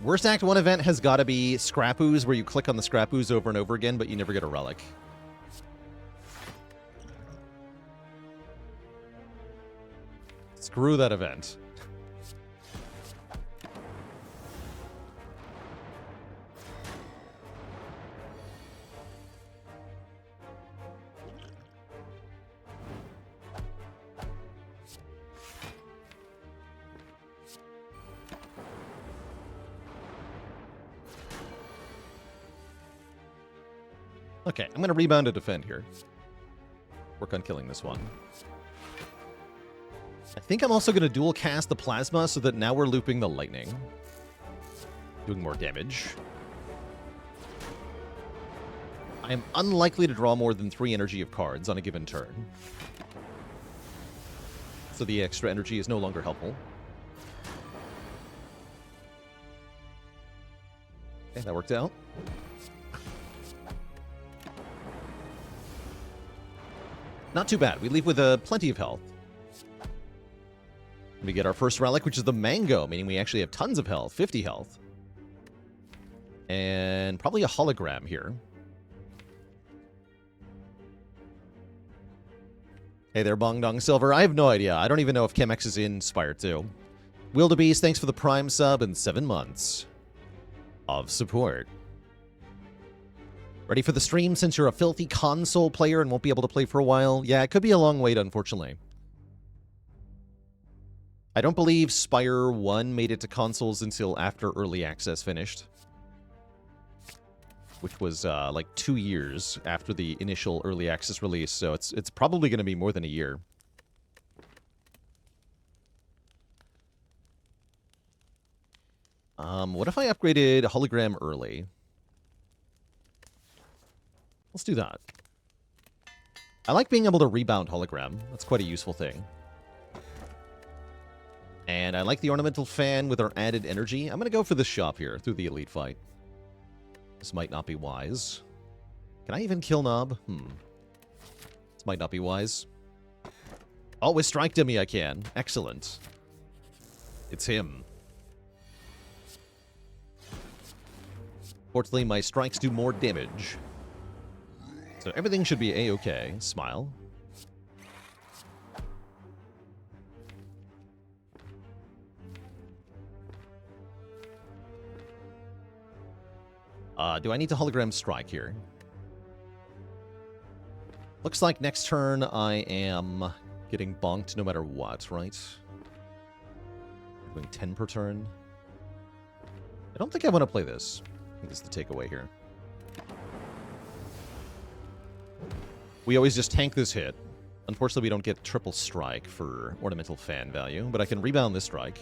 Worst Act 1 event has got to be Scrap Ooze, where you click on the Scrap Ooze over and over again, but you never get a relic. Screw that event. Okay, I'm going to rebound to defend here. Work on killing this one. I think I'm also going to dual cast the plasma so that now we're looping the lightning. Doing more damage. I am unlikely to draw more than 3 energy of cards on a given turn. So the extra energy is no longer helpful. Okay, that worked out. Not too bad. We leave with plenty of health. We get our first relic, which is the mango, meaning we actually have tons of health, 50 health. And probably a hologram here. Hey there, Bong Dong Silver. I have no idea. I don't even know if Chemex is in Spire 2. Wildebeest, thanks for the Prime sub and 7 months of support. Ready for the stream since you're a filthy console player and won't be able to play for a while? Yeah, it could be a long wait, unfortunately. I don't believe Spire 1 made it to consoles until after Early Access finished. Which was like 2 years after the initial Early Access release, so it's probably going to be more than a year. What if I upgraded Hologram early? Let's do that. I like being able to rebound Hologram. That's quite a useful thing. And I like the ornamental fan with our added energy. I'm going to go for the shop here through the elite fight. This might not be wise. Can I even kill Nob? This might not be wise. Oh, with Strike Dummy I can. Excellent. It's him. Fortunately, my strikes do more damage. So everything should be A-okay. Smile. Do I need to hologram strike here? Looks like next turn I am getting bonked no matter what, right? Doing 10 per turn. I don't think I want to play this. I think this is the takeaway here. We always just tank this hit. Unfortunately, we don't get triple strike for ornamental fan value, but I can rebound this strike.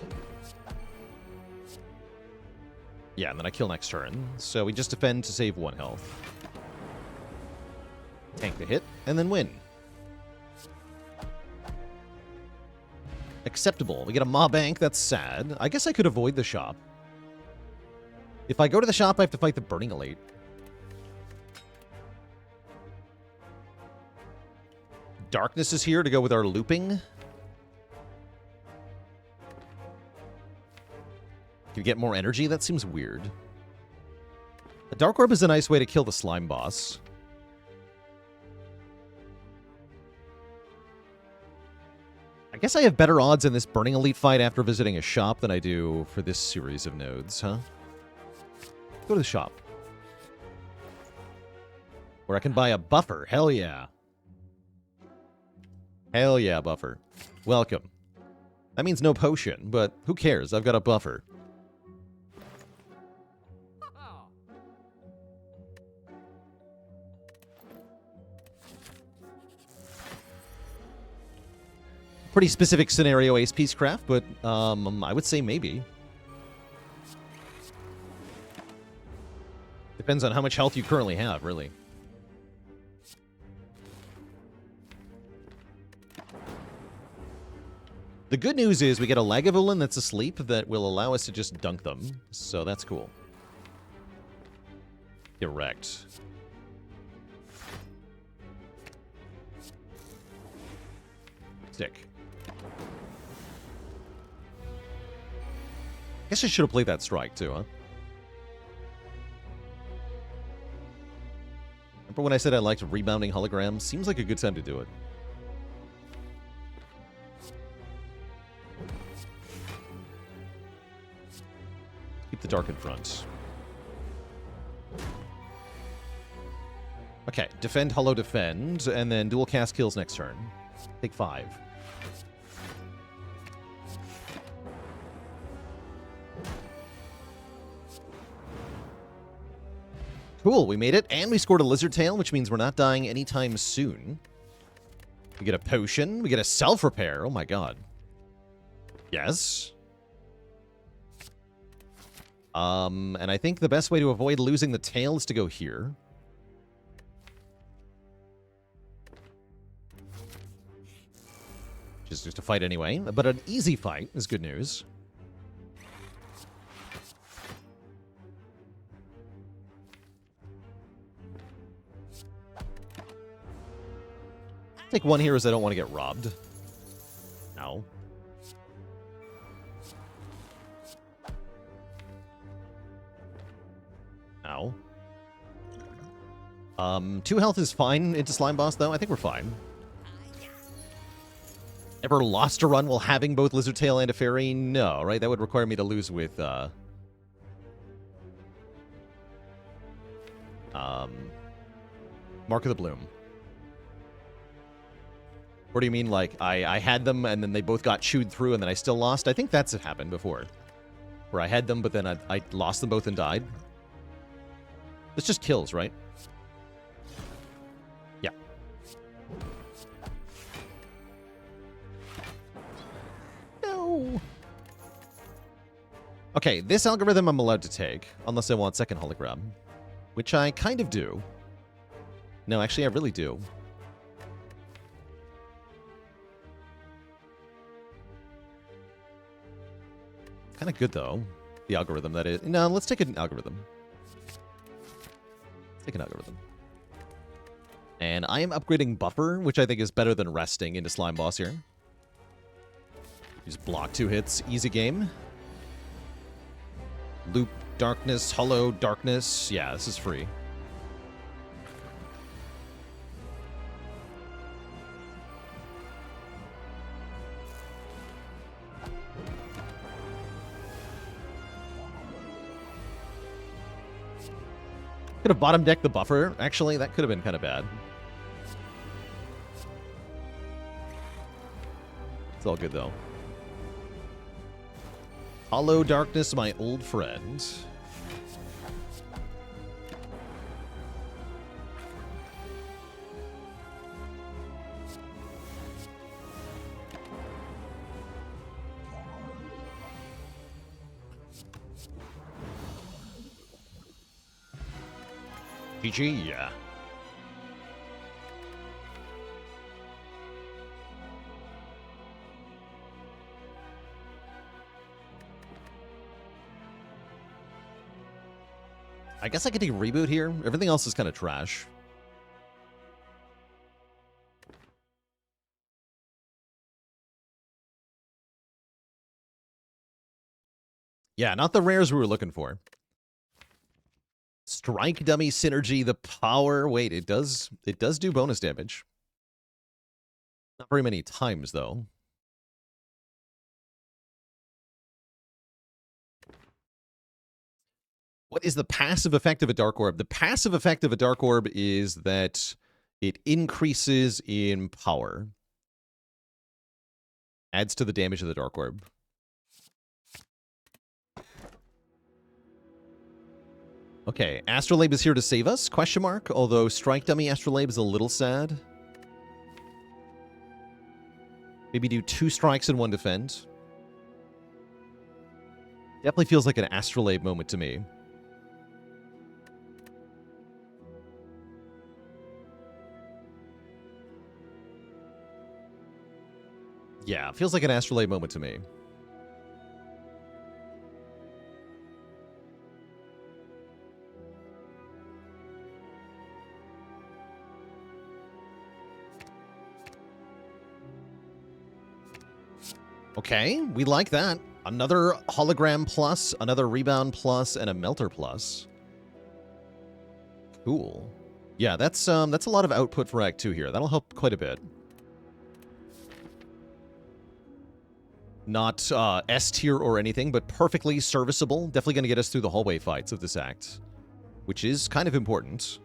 Yeah, and then I kill next turn. So we just defend to save 1 health. Tank the hit, and then win. Acceptable. We get a Maw Bank, that's sad. I guess I could avoid the shop. If I go to the shop, I have to fight the Burning Elite. Darkness is here to go with our looping. Can you get more energy? That seems weird. A Dark Orb is a nice way to kill the slime boss. I guess I have better odds in this Burning Elite fight after visiting a shop than I do for this series of nodes, huh? Go to the shop. Where I can buy a buffer. Hell yeah. Hell yeah, buffer. Welcome. That means no potion, but who cares? I've got a buffer. Pretty specific scenario, Ace Peacecraft, but I would say maybe. Depends on how much health you currently have, really. The good news is we get a Lagavulin that's asleep that will allow us to just dunk them, so that's cool. Direct. Stick. Guess I should have played that strike too, huh? Remember when I said I liked rebounding holograms? Seems like a good time to do it. Keep the dark in front. Okay, defend, hollow, defend, and then dual cast kills next turn. Take 5. Cool, we made it, and we scored a Lizard Tail, which means we're not dying anytime soon. We get a potion, we get a self-repair, oh my god. Yes. And I think the best way to avoid losing the tail is to go here. Just to fight anyway, but an easy fight is good news. Take 1 here as I don't want to get robbed. No. No. 2 health is fine into Slime Boss, though. I think we're fine. Ever lost a run while having both Lizard Tail and a Fairy? No, right? That would require me to lose with, Mark of the Bloom. Or do you mean, like, I had them, and then they both got chewed through, and then I still lost? I think that's happened before. Where I had them, but then I lost them both and died. It's just kills, right? Yeah. No. Okay, this algorithm I'm allowed to take, unless I want second hologram. Which I kind of do. No, actually, I really do. Kind of good, though. The algorithm, that is. No, let's take an algorithm. Let's take an algorithm. And I am upgrading Buffer, which I think is better than resting into Slime Boss here. Just block 2 hits. Easy game. Loop Darkness, Hollow Darkness. Yeah, this is free. Could have bottom decked the Buffer. Actually, that could have been kind of bad. It's all good, though. Hollow Darkness, my old friend. GG, yeah. I guess I could take a reboot here. Everything else is kind of trash. Yeah, not the rares we were looking for. Strike Dummy Synergy, the power. Wait, it does do bonus damage. Not very many times, though. What is the passive effect of a Dark Orb? The passive effect of a Dark Orb is that it increases in power. Adds to the damage of the Dark Orb. Okay, Astrolabe is here to save us, question mark. Although Strike Dummy Astrolabe is a little sad. Maybe do 2 strikes and 1 defend. Definitely feels like an Astrolabe moment to me. Yeah, feels like an Astrolabe moment to me. Okay, we like that. Another hologram plus, another rebound plus, and a melter plus. Cool. Yeah, that's a lot of output for Act 2 here. That'll help quite a bit. Not S tier or anything, but perfectly serviceable. Definitely going to get us through the hallway fights of this act, which is kind of important.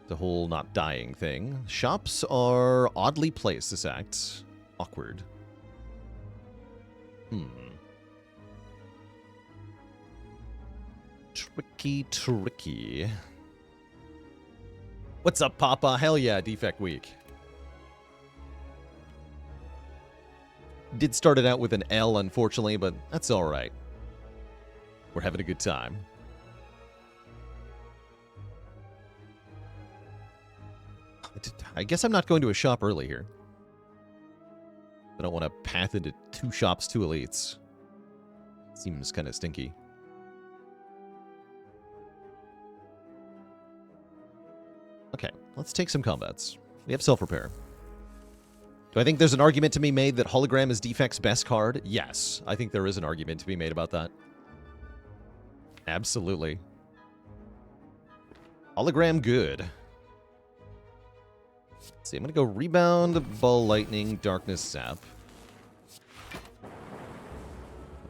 The whole not dying thing. Shops are oddly placed this act. Awkward. Tricky. What's up, Papa? Hell yeah, Defect Week. Did start it out with an L, unfortunately, but that's alright. We're having a good time. I guess I'm not going to a shop early here. I don't want to path into 2 shops, 2 elites. Seems kind of stinky. Okay, let's take some combats. We have self-repair. Do I think there's an argument to be made that Hologram is Defect's best card? Yes, I think there is an argument to be made about that. Absolutely. Hologram good. Let's see, I'm going to go Rebound, Ball Lightning, Darkness Sap.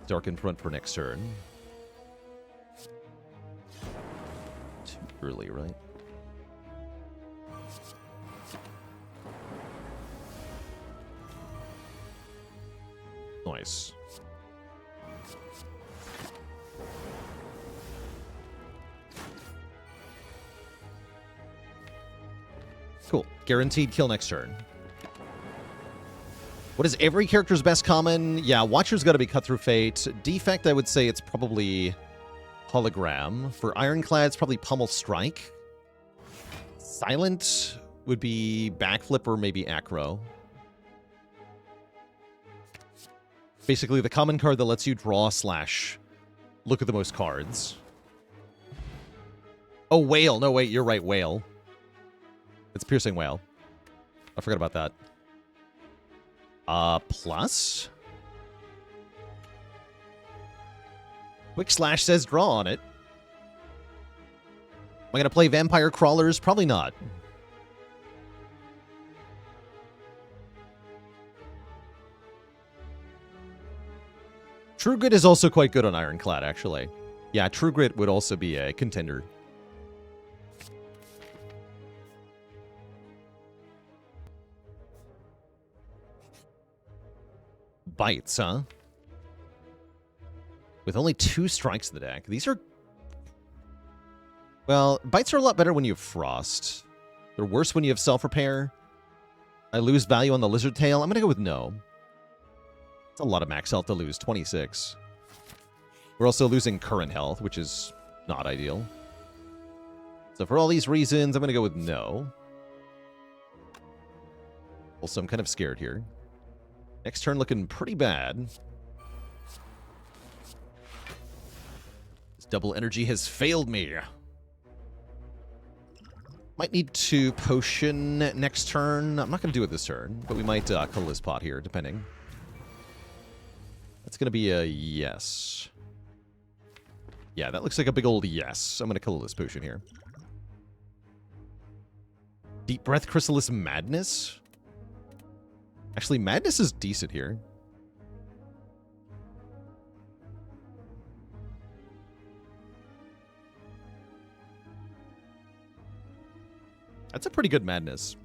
Darken Front for next turn. Too early, right? Nice. Cool. Guaranteed kill next turn. What is every character's best common? Yeah, Watcher's got to be Cut Through Fate. Defect, I would say it's probably Hologram. For Ironclad, it's probably Pummel Strike. Silent would be Backflip or maybe Acro. Basically, the common card that lets you draw / look at the most cards. Oh, Whale. No, wait, you're right, Whale. It's Piercing Whale. I forgot about that. Plus? Quick Slash says draw on it. Am I going to play Vampire Crawlers? Probably not. True Grit is also quite good on Ironclad, actually. Yeah, True Grit would also be a contender. Bites, huh? With only 2 strikes in the deck. These are... Well, Bites are a lot better when you have Frost. They're worse when you have Self-Repair. I lose value on the Lizard Tail. I'm going to go with no. It's a lot of max health to lose, 26. We're also losing current health, which is not ideal. So for all these reasons, I'm going to go with no. Also, I'm kind of scared here. Next turn looking pretty bad. This double energy has failed me. Might need to potion next turn. I'm not going to do it this turn, but we might Colorless Pot here, depending. That's going to be a yes. Yeah, that looks like a big old yes. I'm going to Colorless Potion here. Deep Breath Chrysalis Madness? Actually, Madness is decent here. That's a pretty good Madness.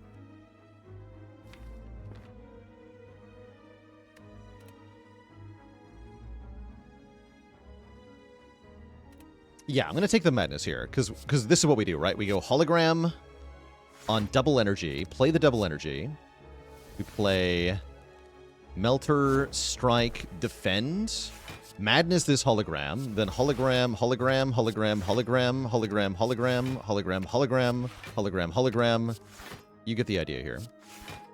Yeah, I'm going to take the Madness here, because this is what we do, right? We go Hologram on double energy, play the double energy. We play Melter, Strike, Defend. Madness this Hologram, then Hologram, Hologram, Hologram, Hologram, Hologram, Hologram, Hologram, Hologram, Hologram, Hologram. You get the idea here.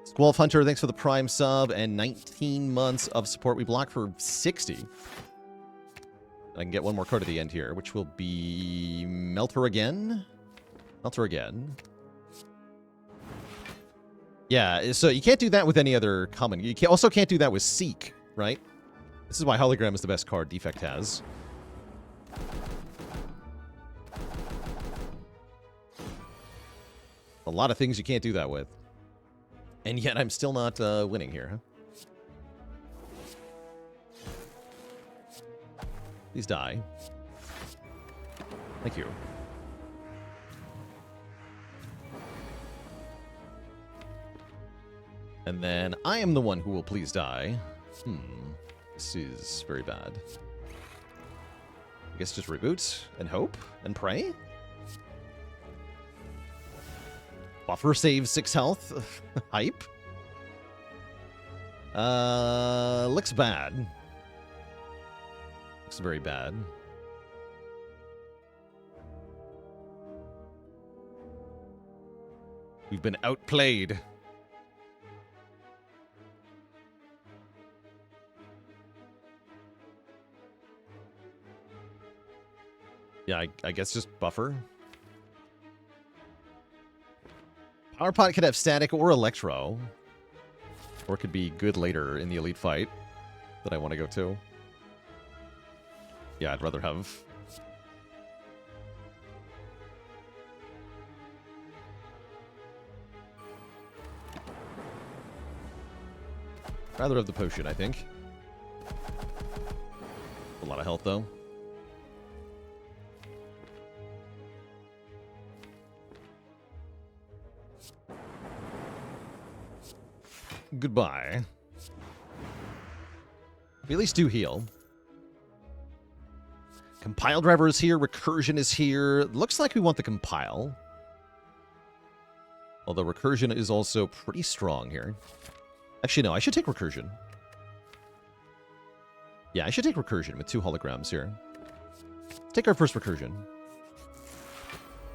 Squalf Hunter, thanks for the Prime sub and 19 months of support. We block for 60. I can get one more card at the end here, which will be Melter again. Melter again. Yeah, so you can't do that with any other common. You also can't do that with Seek, right? This is why Hologram is the best card Defect has. A lot of things you can't do that with. And yet I'm still not winning here, huh? Please die. Thank you. And then I am the one who will please die. This is very bad. I guess just reboot and hope and pray. Buffer saves 6 health. Hype. Looks bad. Looks very bad. We've been outplayed. Yeah, I guess just buffer. Power Pot could have static or electro. Or it could be good later in the elite fight that I want to go to. Yeah, I'd rather have... rather have the potion, I think. A lot of health, though. Goodbye. We at least do heal. Compile Driver is here. Recursion is here. Looks like we want the Compile. Although Recursion is also pretty strong here. Actually, no. I should take Recursion. Yeah, I should take Recursion with 2 holograms here. Let's take our first Recursion.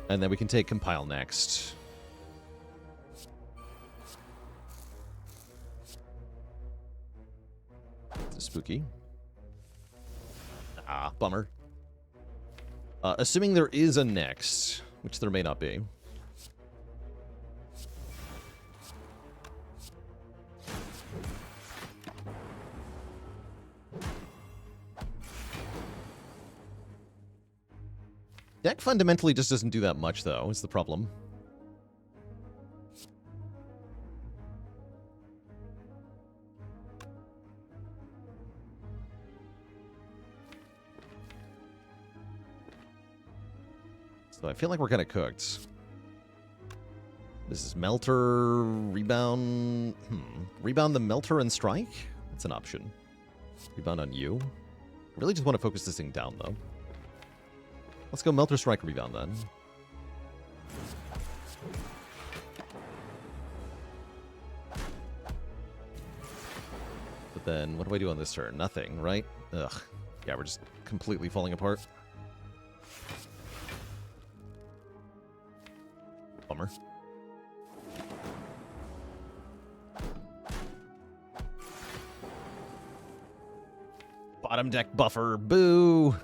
And then we can take Compile next. is spooky. Ah, bummer. Assuming there is a next, which there may not be. Deck fundamentally just doesn't do that much, though, is the problem. So I feel like we're kind of cooked. This is Melter, Rebound... Rebound the Melter and Strike? That's an option. Rebound on you. I really just want to focus this thing down, though. Let's go Melter, Strike, Rebound, then. But then, what do I do on this turn? Nothing, right? Ugh. Yeah, we're just completely falling apart. Bummer. Bottom deck buffer. Boo!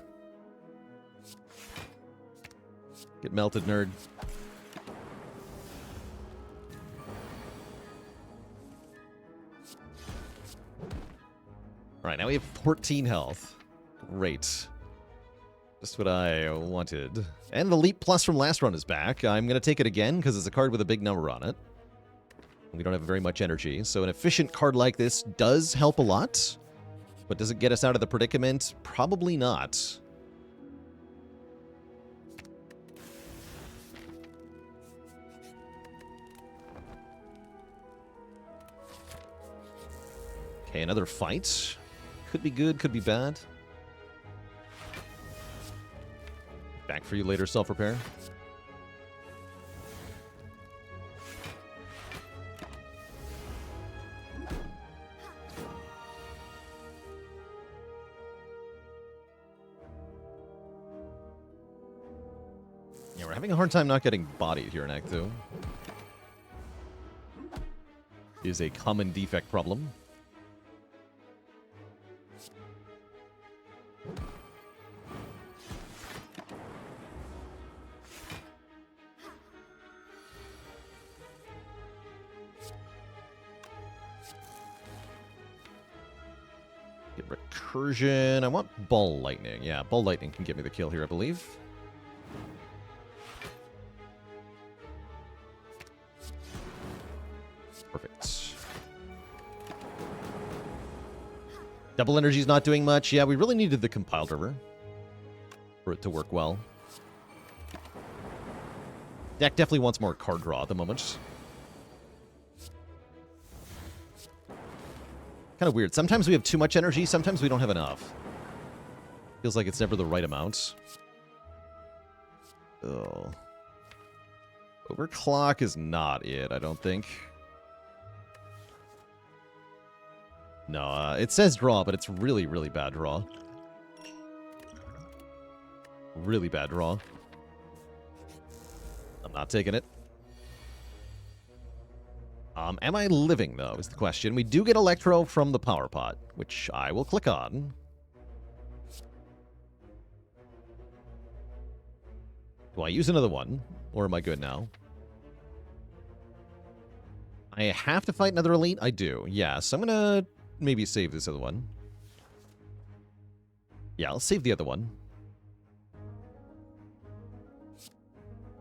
Get melted, nerd. Alright, now we have 14 health. Great. Just what I wanted. And the Leap Plus from last run is back. I'm going to take it again because it's a card with a big number on it. We don't have very much energy, so an efficient card like this does help a lot. But does it get us out of the predicament? Probably not. Okay, another fight. Could be good, could be bad. Back for you later, self-repair. Yeah, we're having a hard time not getting bodied here in Act 2. Is a common defect problem. Get Recursion. I want Ball Lightning. Yeah, Ball Lightning can get me the kill here, I believe. Perfect. Double Energy's not doing much. Yeah, we really needed the Compiled River for it to work well. Deck definitely wants more card draw at the moment. Kind of weird. Sometimes we have too much energy, sometimes we don't have enough. Feels like it's never the right amount. Oh. Overclock is not it, I don't think. No, it says draw, but it's really, really bad draw. Really bad draw. I'm not taking it. Am I living, though, is the question. We do get Electro from the Power Pot, which I will click on. Do I use another one, or am I good now? I have to fight another elite? I do, yeah. So I'm going to maybe save this other one. Yeah, I'll save the other one.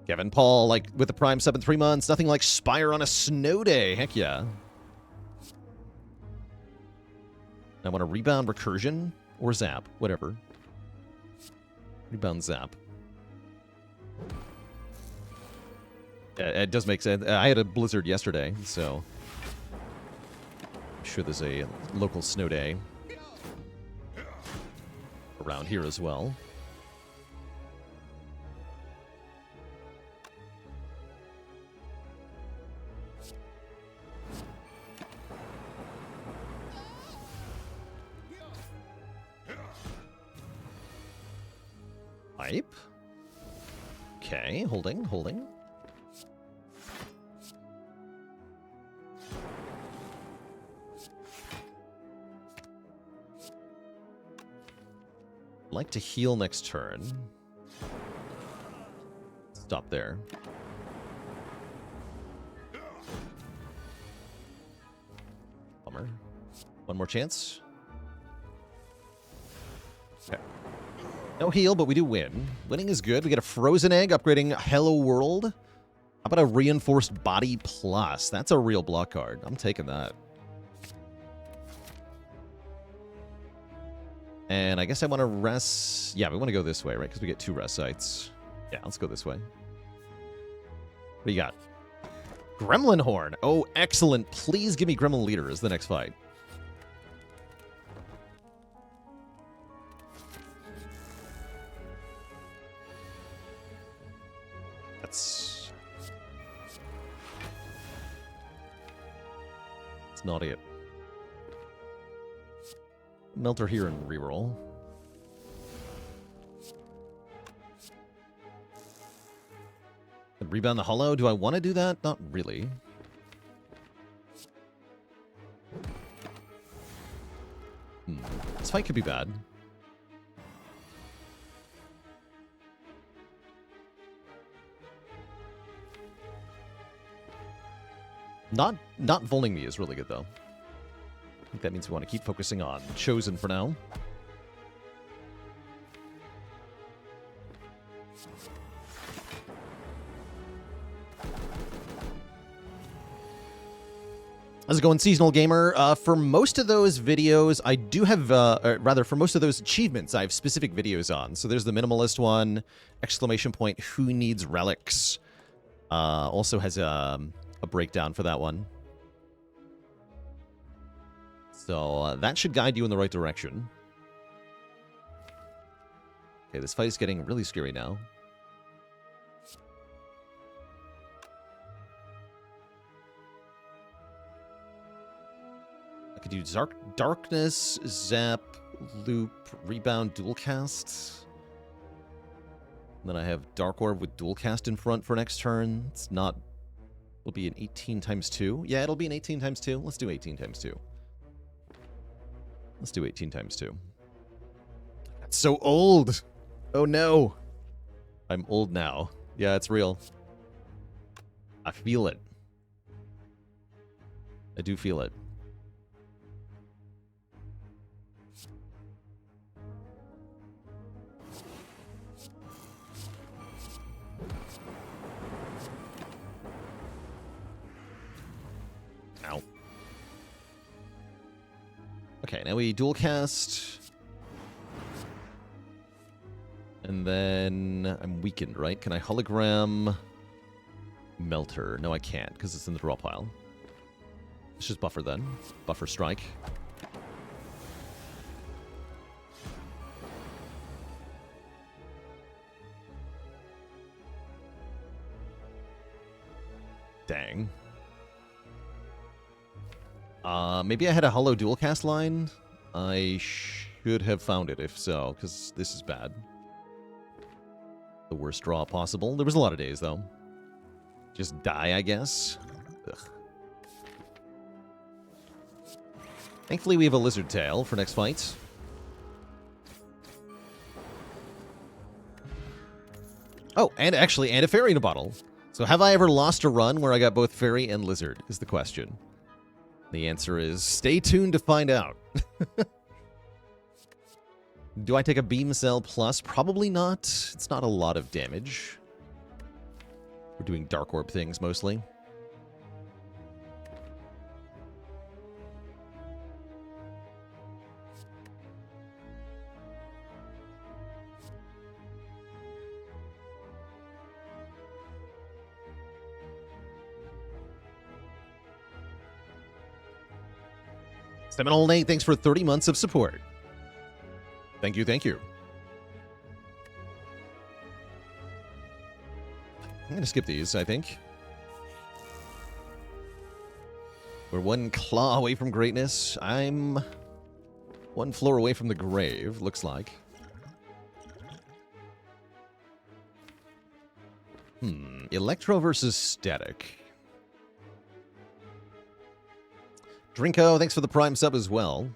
Kevin Paul, like, with the Prime sub in 3 months. Nothing like Spire on a snow day. Heck yeah. I want to Rebound Recursion or Zap. Whatever. Rebound Zap. It does make sense. I had a blizzard yesterday, so I'm sure there's a local snow day around here as well. Pipe. Okay, holding. like to heal next turn. Stop there. Bummer. One more chance. Okay. No heal, but we do win. Winning is good. We get a frozen egg upgrading Hello World. How about a reinforced body plus? That's a real block card. I'm taking that. And I guess I want to rest... Yeah, we want to go this way, right? Because we get 2 rest sites. Yeah, let's go this way. What do you got? Gremlin Horn. Oh, excellent. Please give me Gremlin Leader as the next fight. That's not it. Melter here and reroll. And rebound the hollow. Do I want to do that? Not really. This fight could be bad. Not voling me is really good, though. I think that means we want to keep focusing on Chosen for now. How's it going, Seasonal Gamer? For most of those videos, I do have, rather, for most of those achievements, I have specific videos on. So there's the Minimalist one, exclamation point, who needs relics? Also has a breakdown for that one. So that should guide you in the right direction. Okay, this fight is getting really scary now. I could do Darkness, Zap, Loop, Rebound, Dual Cast. And then I have Dark Orb with Dual Cast in front for next turn. It's not... It'll be an 18 times 2. Yeah, it'll be an 18 times 2. Let's do 18 times 2. Let's do 18 times 2. That's so old! Oh no! I'm old now. Yeah, it's real. I feel it. I do feel it. Ow. Okay, now we dual cast. And then I'm weakened, right? Can I hologram Melter? No, I can't, because it's in the draw pile. Let's just buffer then. Buffer strike. Dang. Maybe I had a hollow dual cast line? I should have found it, if so, because this is bad. The worst draw possible. There was a lot of days, though. Just die, I guess. Ugh. Thankfully, we have a Lizard Tail for next fight. Oh, and actually, and a Fairy in a bottle. So have I ever lost a run where I got both Fairy and Lizard, is the question. The answer is stay tuned to find out. Do I take a Beam Cell Plus? Probably not. It's not a lot of damage. We're doing Dark Orb things mostly. Seminole Nate, thanks for 30 months of support. Thank you, thank you. I'm going to skip these, I think. We're one claw away from greatness. I'm one floor away from the grave, looks like. Electro versus Static. Drinko, thanks for the Prime sub as well.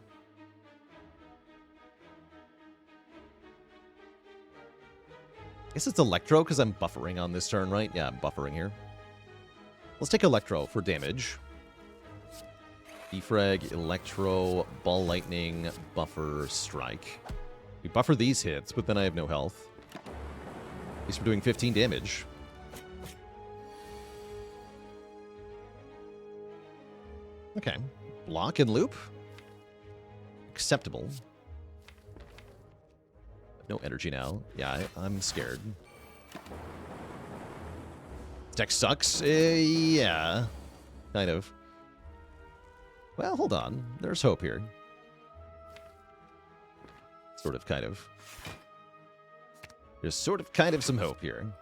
guess it's Electro because I'm buffering on this turn, right? Yeah, I'm buffering here. Let's take Electro for damage. Defrag, Electro, Ball Lightning, Buffer, Strike. We buffer these hits, but then I have no health. At least we're doing 15 damage. Okay. Block and loop. Acceptable. No energy now. Yeah, I'm scared. Deck sucks? Yeah. Kind of. Well, hold on. There's hope here. Sort of, kind of. There's sort of, kind of some hope here.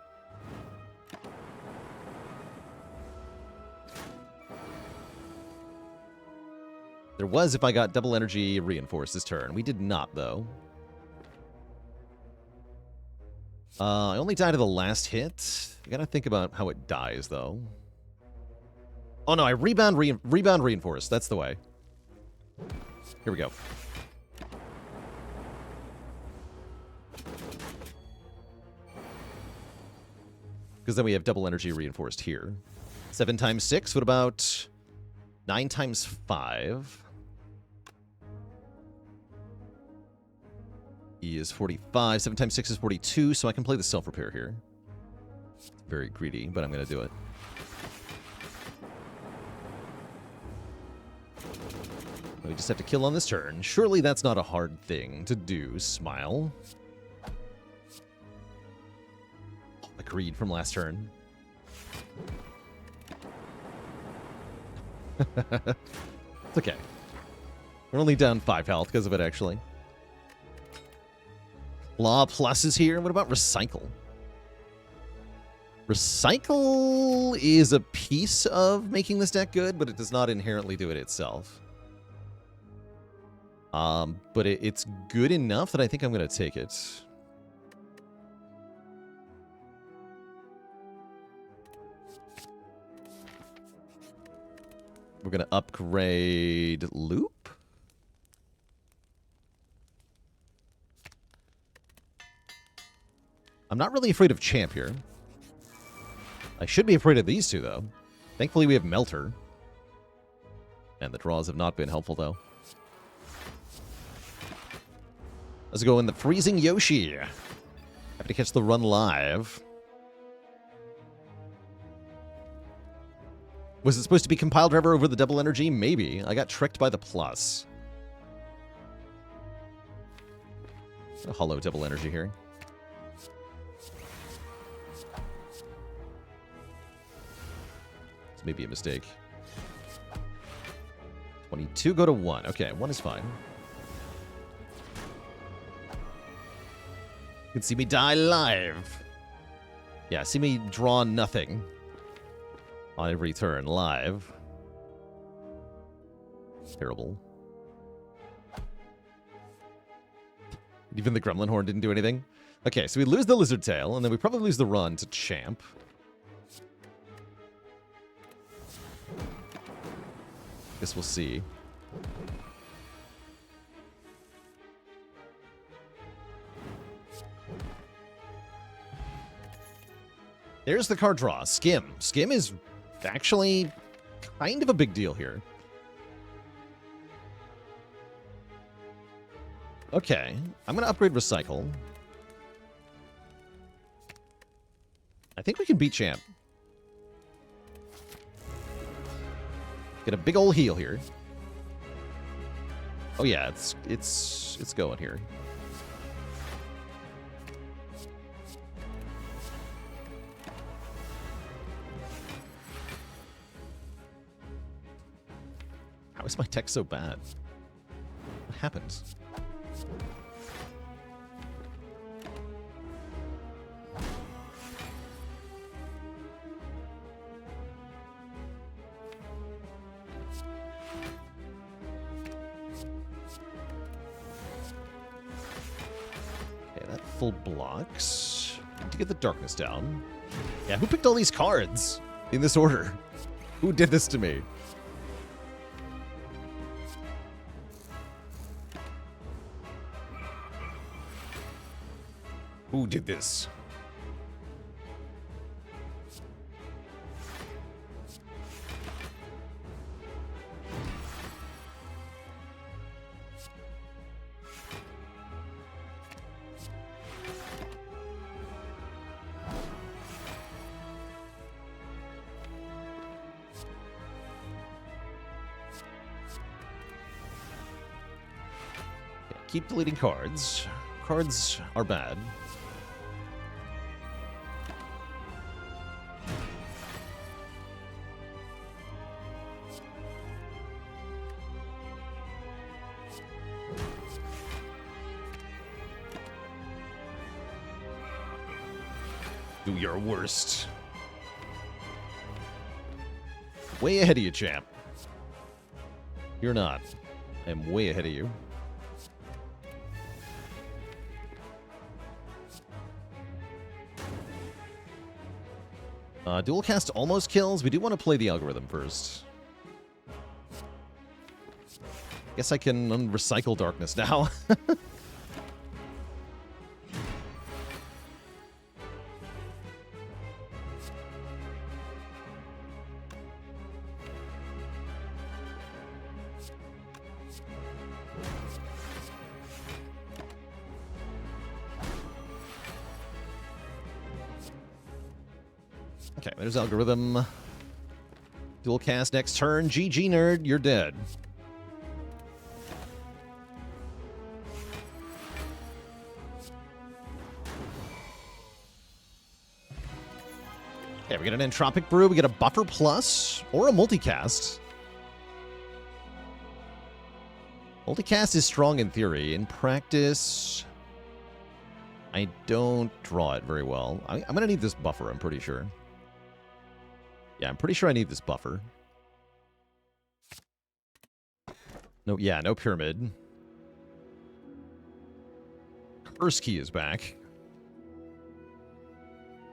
There was if I got double energy reinforced this turn. We did not, though. I only died to the last hit. I gotta think about how it dies, though. Oh, no, I rebound reinforced. That's the way. Here we go. Because then we have double energy reinforced here. 7 times 6, what about 9 times 5? E is 45. 7 times 6 is 42, so I can play the self-repair here. Very greedy, but I'm going to do it. We just have to kill on this turn. Surely that's not a hard thing to do, Smile. Agreed from last turn. It's okay. We're only down 5 health because of it, actually. Law Plus is here. What about Recycle? Recycle is a piece of making this deck good, but it does not inherently do it itself. But it's good enough that I think I'm going to take it. We're going to upgrade Loop. I'm not really afraid of Champ here. I should be afraid of these two, though. Thankfully, we have Melter. And the draws have not been helpful, though. Let's go in the Freezing Yoshi. Happy to catch the run live. Was it supposed to be Compile Driver over the double energy? Maybe. I got tricked by the plus. A hollow double energy here. It's maybe a mistake. 22 go to 1. Okay, 1 is fine. You can see me die live. Yeah, see me draw nothing on every turn live. Terrible. Even the Gremlin Horn didn't do anything. Okay, so we lose the Lizard Tail, and then we probably lose the run to Champ. Guess we'll see. There's the card draw. Skim. Skim is actually kind of a big deal here. Okay. I'm going to upgrade Recycle. I think we can beat Champ. Get a big ol' heal here. Oh yeah, it's going here. How is my tech so bad? What happened? Okay, that full blocks. Need to get the darkness down. Yeah, who picked all these cards in this order? Who did this to me? Who did this? keep deleting cards. Cards are bad. Do your worst. Way ahead of you, champ. You're not. I'm way ahead of you. Dual cast almost kills. We do want to play the algorithm first. Guess I can recycle darkness now. Okay, there's algorithm. Dual cast next turn. GG nerd, you're dead. Okay, we get an Entropic Brew, we get a Buffer Plus, or a Multicast. Multicast is strong in theory. In practice, I don't draw it very well. I'm going to need this buffer, I'm pretty sure. Yeah, I'm pretty sure I need this buffer. No, yeah, no Pyramid. Curse Key is back.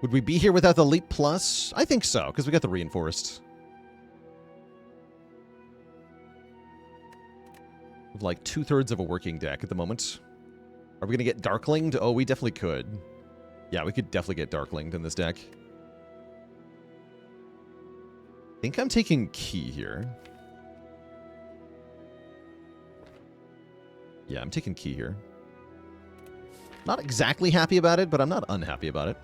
Would we be here without the Leap Plus? I think so, because we got the Reinforced. With like 2/3 of a working deck at the moment. Are we going to get Darklinged? Oh, we definitely could. Yeah, we could definitely get Darklinged in this deck. I think I'm taking Key here. Yeah, I'm taking Key here. Not exactly happy about it, but I'm not unhappy about it.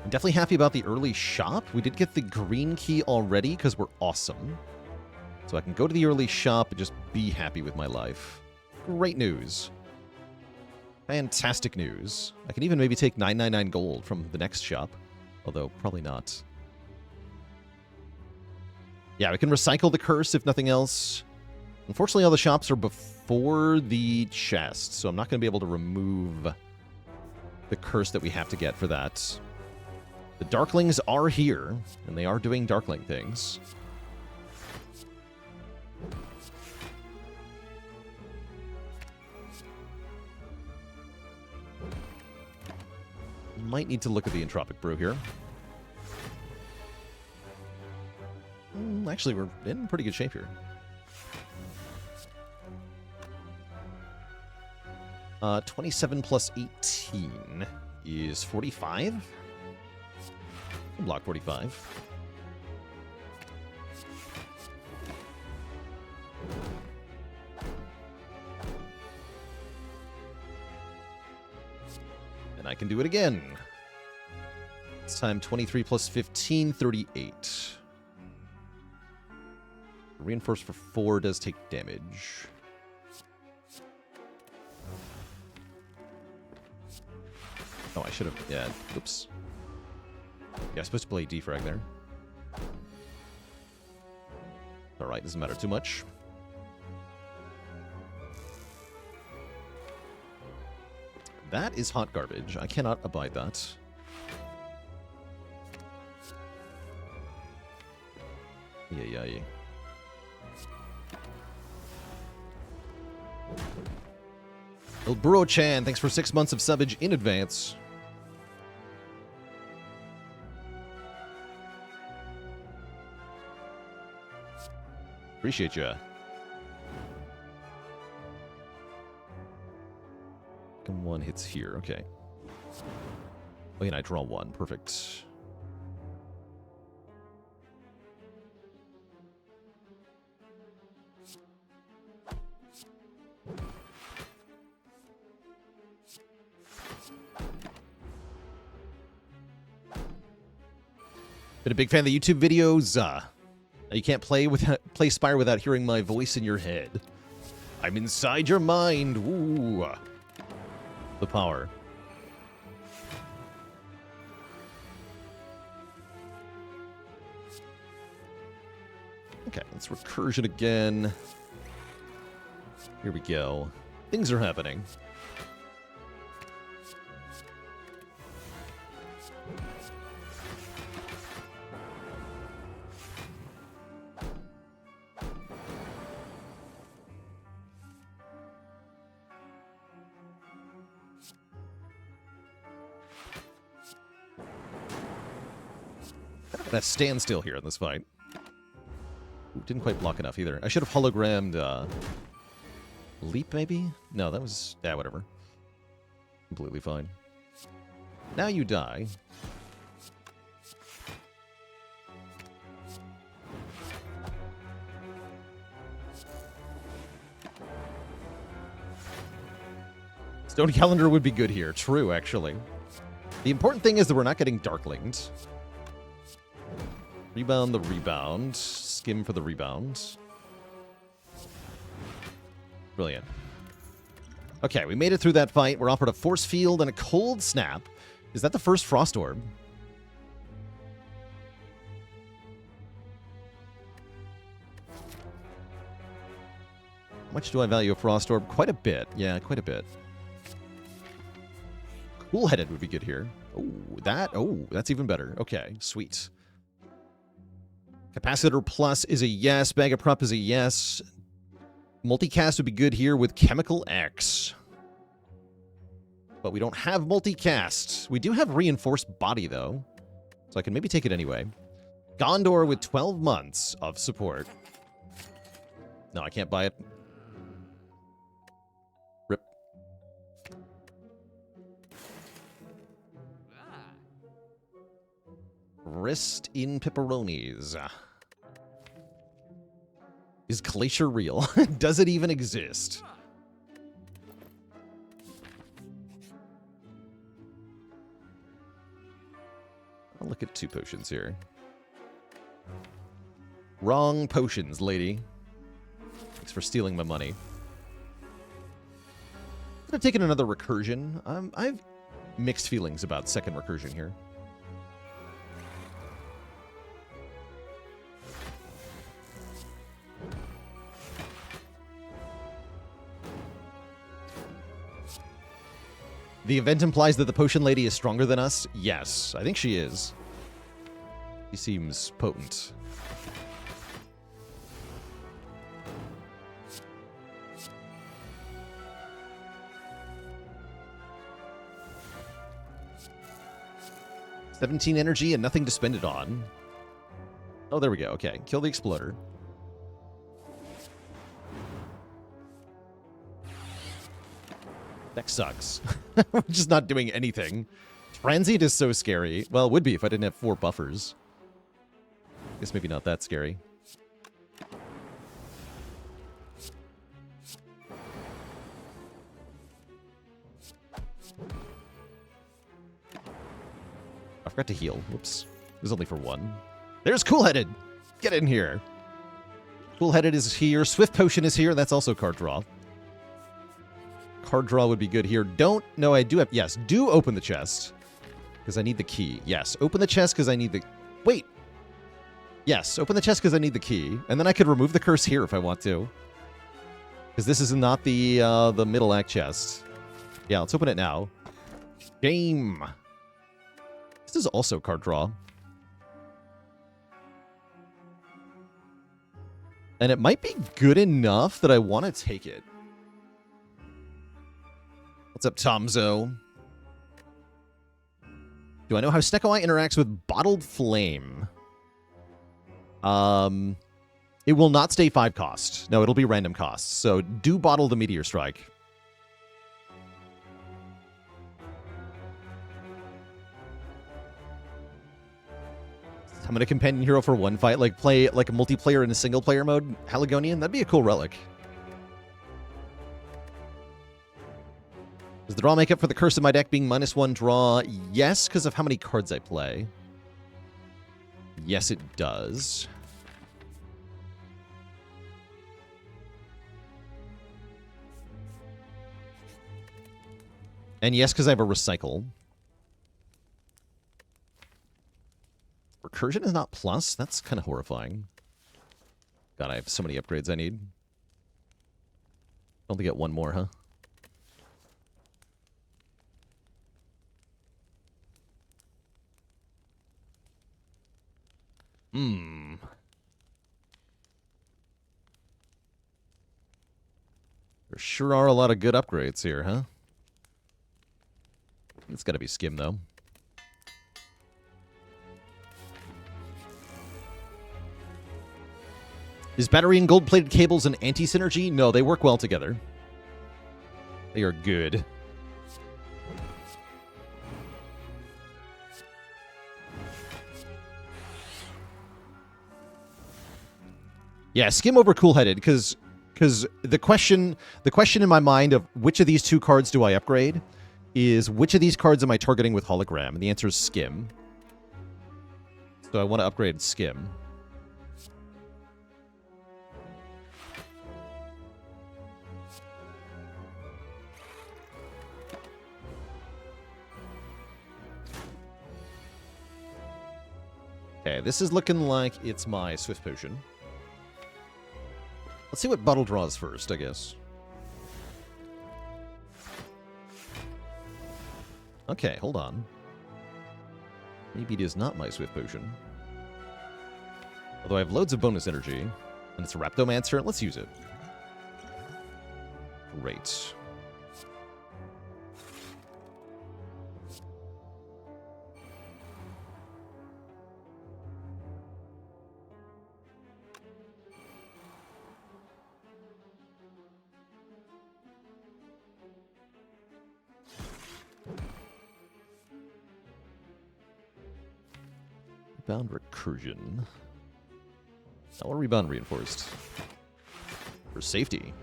I'm definitely happy about the early shop. We did get the green key already because we're awesome. So I can go to the early shop and just be happy with my life. Great news. Fantastic news. I can even maybe take 999 gold from the next shop. Although, probably not. Yeah, we can recycle the curse if nothing else. Unfortunately, all the shops are before the chest, so I'm not going to be able to remove the curse that we have to get for that. The Darklings are here, and they are doing Darkling things. Might need to look at the Entropic Brew here. Actually, we're in pretty good shape here. 27 plus 18 is 45. Block 45. And I can do it again. This time 23 plus 15, 38. Reinforced for 4 does take damage. Oh, I should have... Yeah, oops. Yeah, I'm supposed to play defrag there. Alright, doesn't matter too much. That is hot garbage. I cannot abide that. Yay. El Buro-chan, thanks for 6 months of subbage in advance. Appreciate ya. And 1 hits here, okay. Oh, and I draw 1, perfect. Been a big fan of the YouTube videos. You can't play Spire without hearing my voice in your head. I'm inside your mind. Ooh. The power. Okay, let's recursion again. Here we go. Things are happening. That standstill here in this fight. Ooh, didn't quite block enough either. I should have hologrammed leap, maybe? No, that was... yeah, whatever. Completely fine. Now you die. Stone Calendar would be good here. True, actually. The important thing is that we're not getting Darklinged. Rebound the rebound. Skim for the rebound. Brilliant. Okay, we made it through that fight. We're offered a Force Field and a Cold Snap. Is that the first Frost Orb? How much do I value a Frost Orb? Quite a bit. Yeah, quite a bit. Cool-Headed would be good here. Oh, that's even better. Okay, sweet. Capacitor Plus is a yes. Bag of Prep is a yes. Multicast would be good here with Chemical X. But we don't have multicast. We do have Reinforced Body, though. So I can maybe take it anyway. Gondor with 12 months of support. No, I can't buy it. Rip. Wrist in pepperonis. Is Glacier real? Does it even exist? I'll look at 2 potions here. Wrong potions, lady. Thanks for stealing my money. Could have taken another recursion. I have mixed feelings about second recursion here. The event implies that the potion lady is stronger than us? Yes, I think she is. She seems potent. $17 energy and nothing to spend it on. Oh, there we go. Okay, kill the exploder. That sucks. We're just not doing anything. Transient is so scary. Well, it would be if I didn't have 4 buffers. Guess maybe not that scary. I forgot to heal. Whoops. It was only for 1. There's Cool-Headed! Get in here. Cool-Headed is here. Swift Potion is here. That's also card draw. Card draw would be good here. Don't... No, I do have... Yes, do open the chest. Because I need the key. Yes, open the chest because I need the... Wait! Yes, open the chest because I need the key. And then I could remove the curse here if I want to. Because this is not the middle act chest. Yeah, let's open it now. Game. This is also card draw. And it might be good enough that I want to take it. What's up, Tomzo? Do I know how Snecko-Eye interacts with Bottled Flame? It will not stay 5 cost. No, it'll be random cost. So do bottle the Meteor Strike. I'm gonna companion hero for 1 fight, like play like a multiplayer in a single player mode. Haligonian, that'd be a cool relic. Does the draw make up for the curse of my deck being -1 draw? Yes, because of how many cards I play. Yes, it does. And yes, because I have a recycle. Recursion is not plus? That's kind of horrifying. God, I have so many upgrades I need. Only get one more, huh? Hmm. There sure are a lot of good upgrades here, huh? It's gotta be Skim, though. Is battery and gold-plated cables an anti-synergy? No, they work well together. They are good. Yeah, Skim over Cool-Headed, because the question in my mind of which of these two cards do I upgrade is which of these cards am I targeting with Hologram? And the answer is Skim. So I want to upgrade Skim. Okay, this is looking like it's my Swift Potion. Let's see what Bottle draws first, I guess. Okay, hold on. Maybe it is not my Swift Potion. Although I have loads of bonus energy, and it's a Raptomancer. Let's use it. Great. Rebound Recursion. I want Rebound Reinforced. For safety.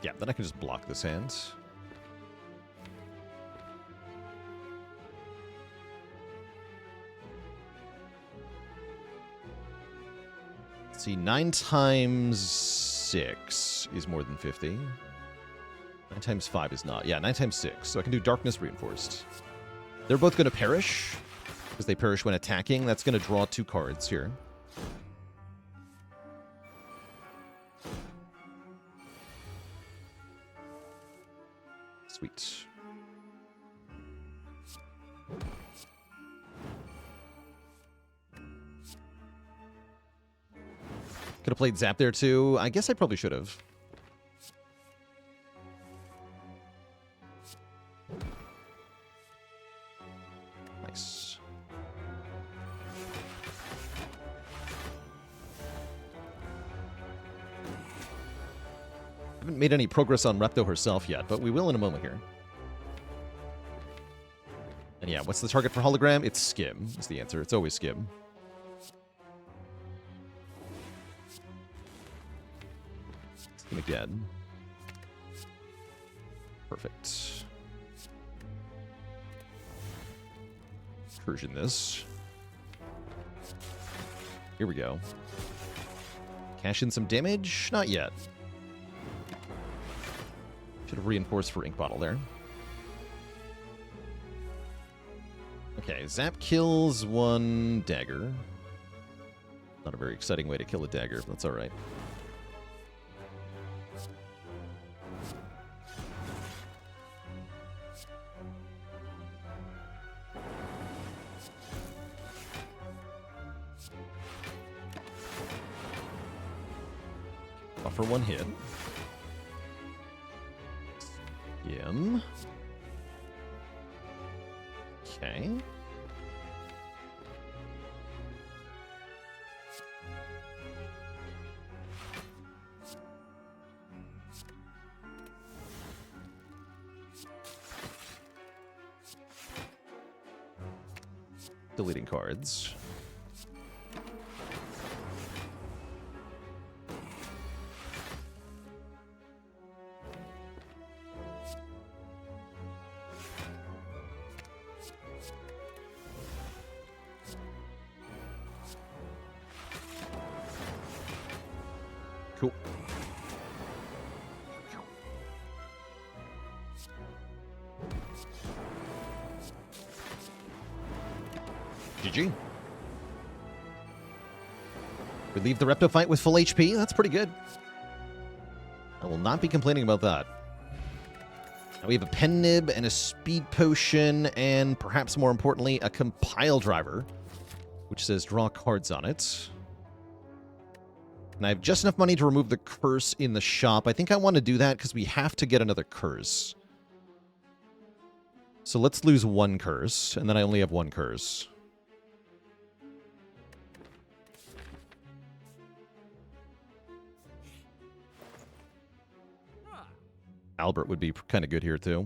Yeah, then I can just block this hand. Let's see, 9 times 6 is more than 50. 9 times 5 is not. Yeah, 9 times 6. So I can do Darkness Reinforced. They're both going to perish, because they perish when attacking. That's going to draw 2 cards here. Sweet. Could have played Zap there too. I guess I probably should have. Nice. Haven't made any progress on Repto herself yet, but we will in a moment here. And yeah, what's the target for Hologram? It's Skim, is the answer. It's always Skim. Skim again. Perfect. Version this. Here we go. Cash in some damage? Not yet. Should have reinforced for Ink Bottle there. Okay, Zap kills 1 dagger. Not a very exciting way to kill a dagger, but that's alright. Buffer 1 hit. Skim. Okay. Deleting cards. Cool. GG. We leave the Repto fight with full HP. That's pretty good. I will not be complaining about that. Now we have a pen nib and a speed potion, and perhaps more importantly, a compile driver, which says draw cards on it. And I have just enough money to remove the curse in the shop. I think I want to do that because we have to get another curse. So let's lose one curse, and then I only have one curse. Albert would be kind of good here, too.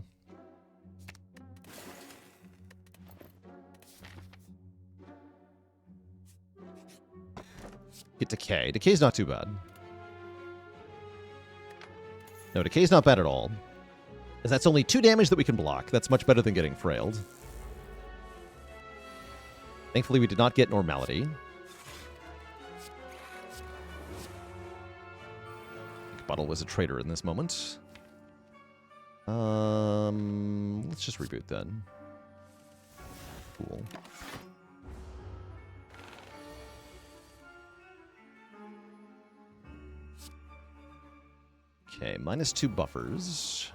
Get Decay. Decay's not too bad. No, Decay's not bad at all. Because that's only 2 damage that we can block. That's much better than getting Frailed. Thankfully, we did not get Normality. I think Bottle was a traitor in this moment. Let's just reboot then. Cool. Okay, -2 buffers.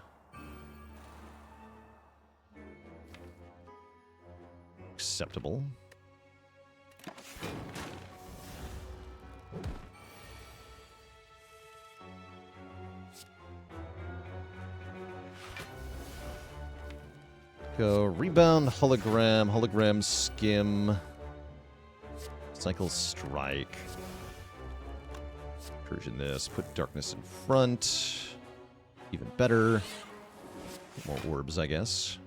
Acceptable. Go rebound, hologram, skim, cycle strike. Recursion this, put darkness in front. Even better. More orbs, I guess.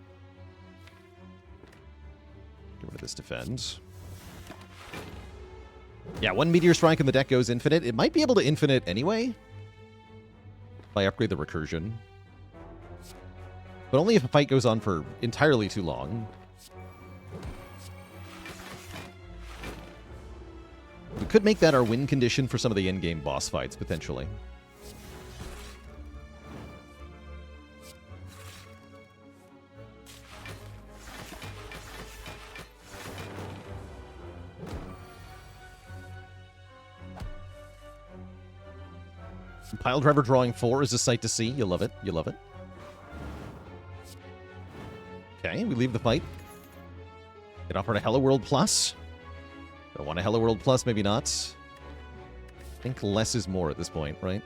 Get rid of this defend. Yeah, 1 meteor strike and the deck goes infinite. It might be able to infinite anyway. If I upgrade the recursion. But only if a fight goes on for entirely too long. We could make that our win condition for some of the endgame boss fights, potentially. Pile Driver drawing 4 is a sight to see. You love it. You love it. Okay, we leave the fight. Get offered a Hello World Plus. Don't want a Hello World Plus, maybe not. I think less is more at this point, right?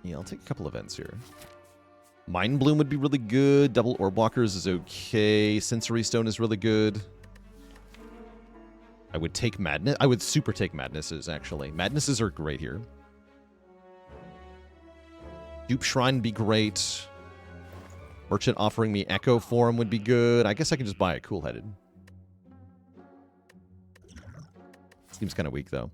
Yeah, I'll take a couple events here. Mind Bloom would be really good. Double Orb Walkers is okay. Sensory Stone is really good. I would take Madness. I would super take Madnesses, actually. Madnesses are great here. Dupe Shrine would be great. Merchant offering me Echo Form would be good. I guess I can just buy a Cool-Headed. Seems kind of weak, though.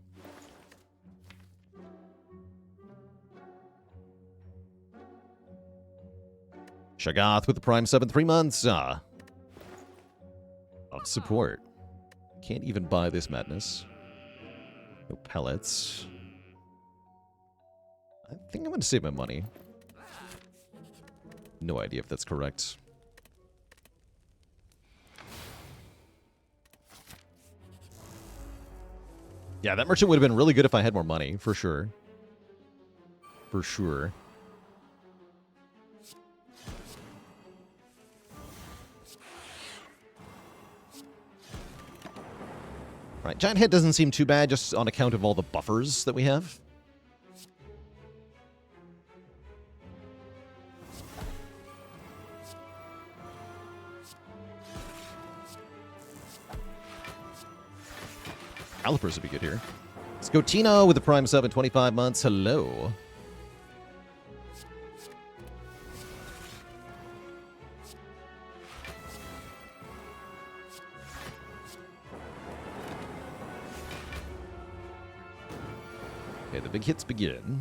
Shagath with the Prime sub in 3 months. Of support. Can't even buy this madness. No pellets. I think I'm going to save my money. No idea if that's correct. Yeah, that merchant would have been really good if I had more money, for sure. For sure. Right, Giant Head doesn't seem too bad just on account of all the buffers that we have. Calipers would be good here. Scotino with the Prime sub in 25 months. Hello. Okay, the big hits begin.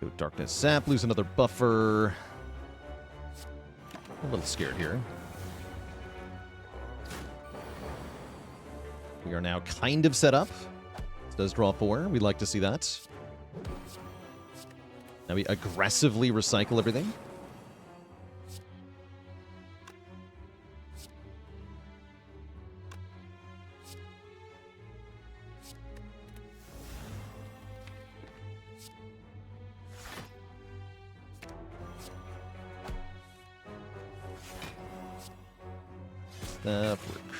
Go Darkness Sap, lose another buffer. A little scared here. We are now kind of set up. This does draw 4. We'd like to see that. Now we aggressively recycle everything.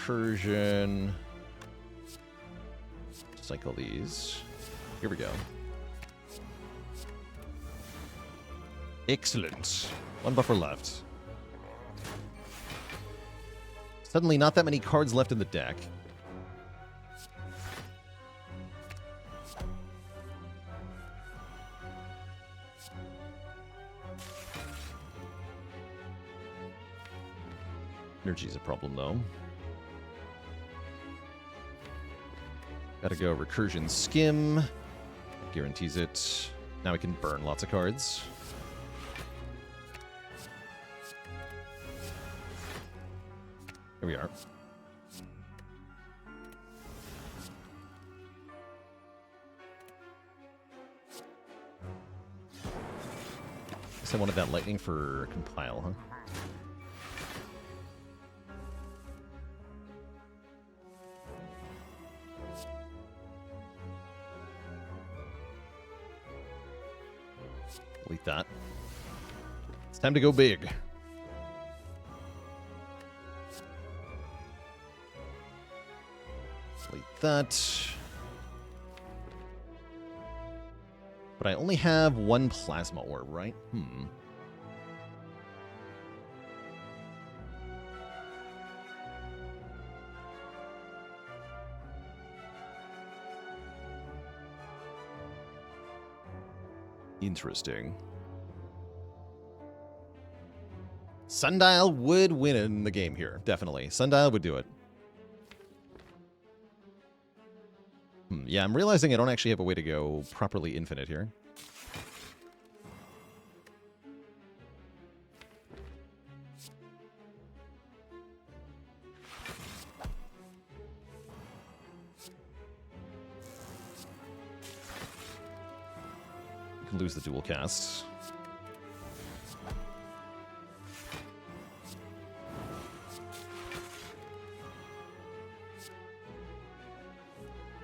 Recursion. Cycle these. Here we go. Excellent. 1 buffer left. Suddenly not that many cards left in the deck. Energy's a problem, though. Gotta go Recursion Skim. Guarantees it. Now we can burn lots of cards. Here we are. Guess I wanted that lightning for compile, huh? Delete that. It's time to go big. Delete that. But I only have 1 plasma orb, right? Interesting. Sundial would win in the game here, definitely. Sundial would do it. Yeah, I'm realizing I don't actually have a way to go properly infinite here. You can lose the dual casts.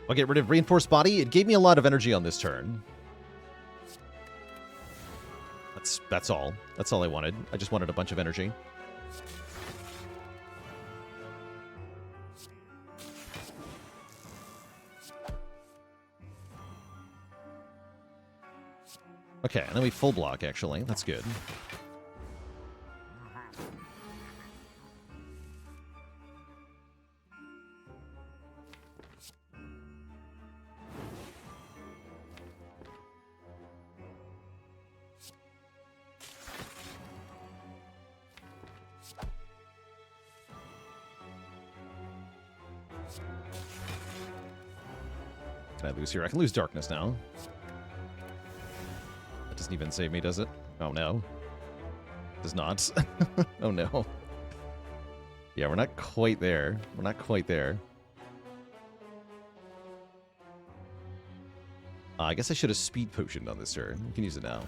I'll get rid of Reinforced Body. It gave me a lot of energy on this turn. That's all. That's all I wanted. I just wanted a bunch of energy. Okay, and then we full block, actually. That's good. Can I lose here? I can lose Darkness now. That doesn't even save me, does it? Oh, no. Does not. Oh, no. Yeah, we're not quite there. We're not quite there. I guess I should have speed potioned on this turn. We can use it now.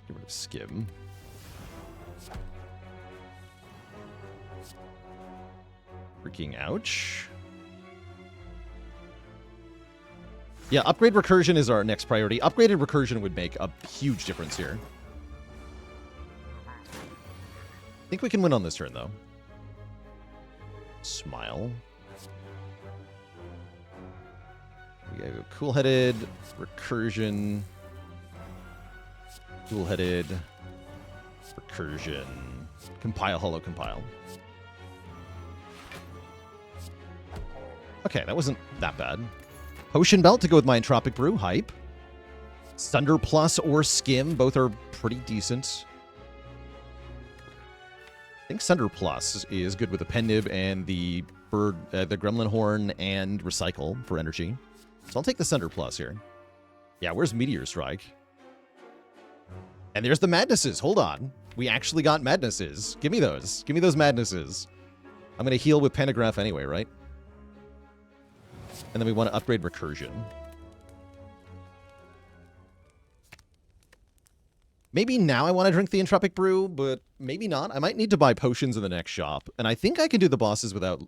Get rid of Skim. Freaking ouch. Yeah, upgrade recursion is our next priority. Upgraded recursion would make a huge difference here. I think we can win on this turn, though. Smile. We gotta go cool-headed, recursion, cool-headed, recursion, compile, hollow compile. Okay, that wasn't that bad. Potion Belt to go with my Entropic Brew. Hype. Sunder Plus or Skim. Both are pretty decent. I think Sunder Plus is good with the Pendiv and the for the Gremlin Horn and Recycle for energy. So I'll take the Center Plus here. Yeah, where's Meteor Strike? And there's the Madnesses. Hold on. We actually got Madnesses. Give me those. Give me those Madnesses. I'm going to heal with Pantograph anyway, right? And then we want to upgrade Recursion. Maybe now I want to drink the Entropic Brew, but maybe not. I might need to buy potions in the next shop. And I think I can do the bosses without...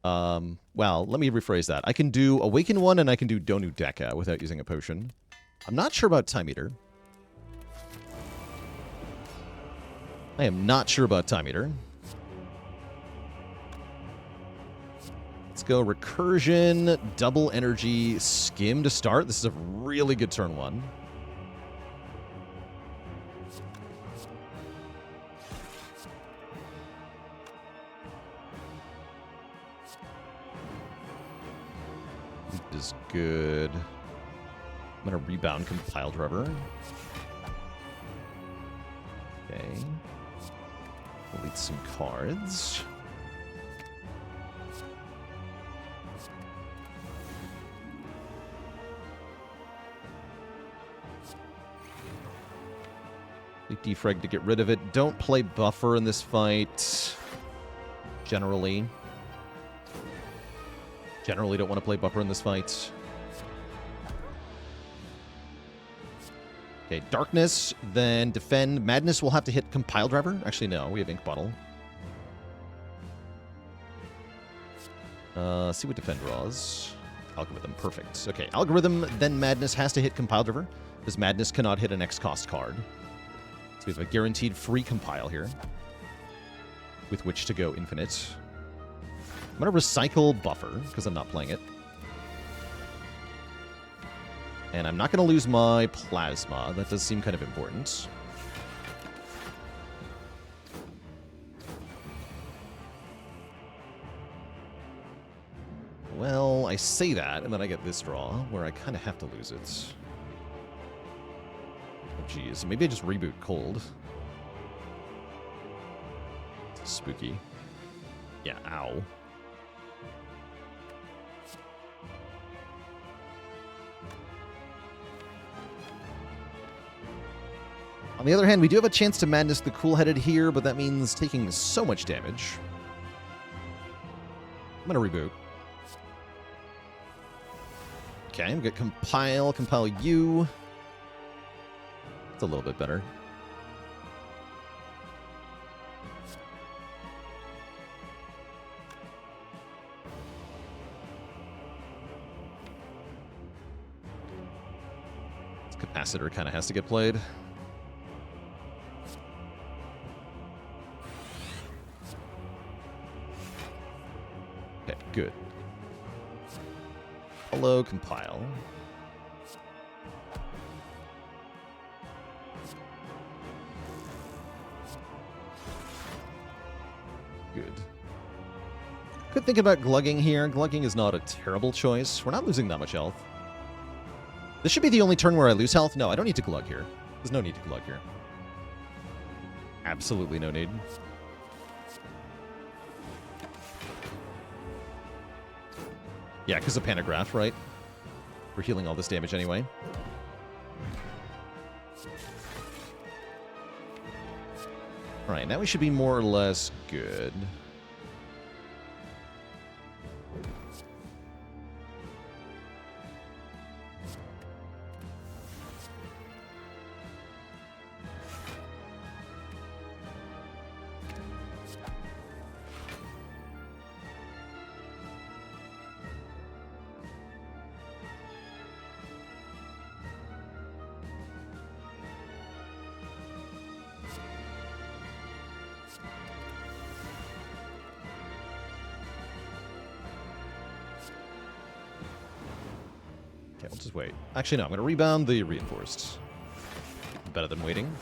well, let me rephrase that. I can do Awaken 1 and I can do Donu Deka without using a potion. I'm not sure about Time Eater. I am not sure about Time Eater. Let's go Recursion, Double Energy, Skim to start. This is a really good turn 1. Is good. I'm gonna rebound Compile Driver. Okay. Delete some cards. Defrag to get rid of it. Don't play Buffer in this fight. Generally don't want to play Buffer in this fight. Okay, Darkness, then Defend. Madness will have to hit Compile Driver. Actually, no, we have Ink Bottle. See what Defend draws. Algorithm, perfect. Okay, Algorithm, then Madness has to hit Compile Driver, because Madness cannot hit an X-cost card. So we have a guaranteed free Compile here, with which to go infinite. I'm going to recycle Buffer, because I'm not playing it. And I'm not going to lose my Plasma. That does seem kind of important. Well, I say that, and then I get this draw, where I kind of have to lose it. Oh, geez. Maybe I just reboot Cold. It's spooky. Yeah, ow. On the other hand, we do have a chance to Madness the Cool-Headed here, but that means taking so much damage. I'm going to reboot. Okay, we got Compile U. It's a little bit better. This Capacitor kind of has to get played. Okay, good. Hello, Compile. Good. Could think about Glugging here. Glugging is not a terrible choice. We're not losing that much health. This should be the only turn where I lose health. No, I don't need to Glug here. There's no need to Glug here. Absolutely no need. Yeah, because of Pantograph, right? We're healing all this damage anyway. Alright, now we should be more or less good. Okay, we'll just wait. Actually, no, I'm going to rebound the Reinforced. Better than waiting.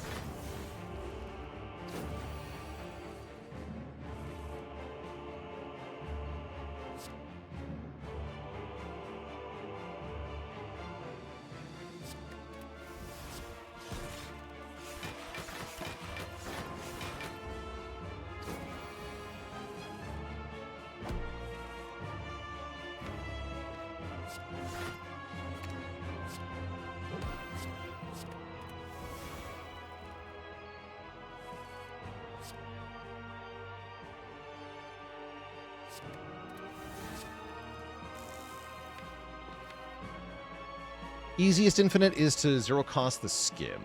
Easiest infinite is to zero cost the skim.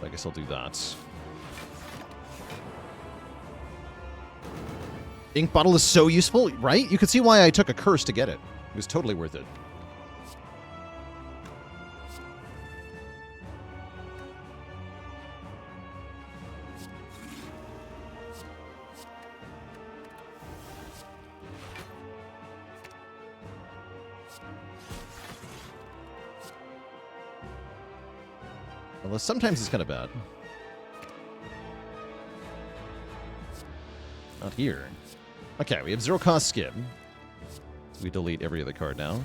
I guess I'll do that. Ink bottle is so useful, right? You can see why I took a curse to get it. It was totally worth it. Although sometimes it's kind of bad. Not here. Okay, we have zero cost skim. So we delete every other card now.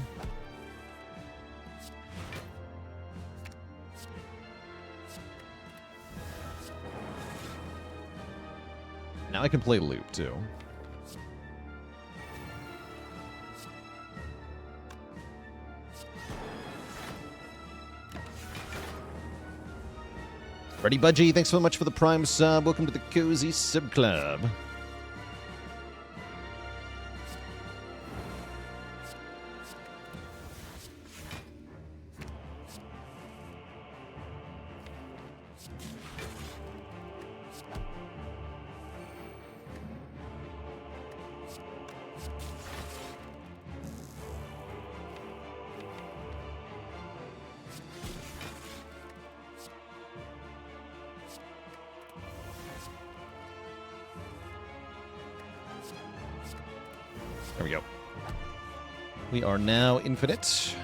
Now I can play loop too. Freddy Budgie, thanks so much for the Prime sub. Welcome to the Cozy Sub Club. There we go. We are now infinite.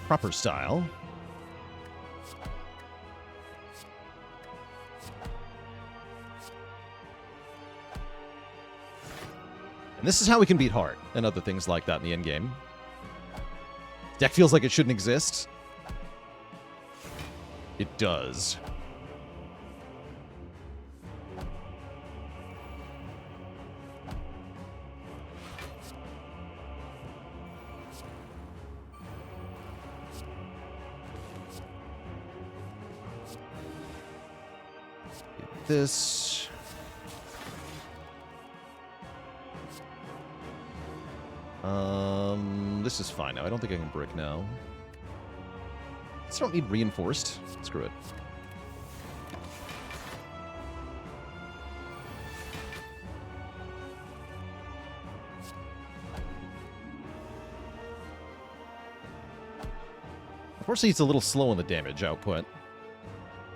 Proper style. And this is how we can beat Heart and other things like that in the endgame. Deck feels like it shouldn't exist. It does. This. This is fine now. I don't think I can brick now. I just don't need reinforced. Screw it. Unfortunately, it's a little slow on the damage output.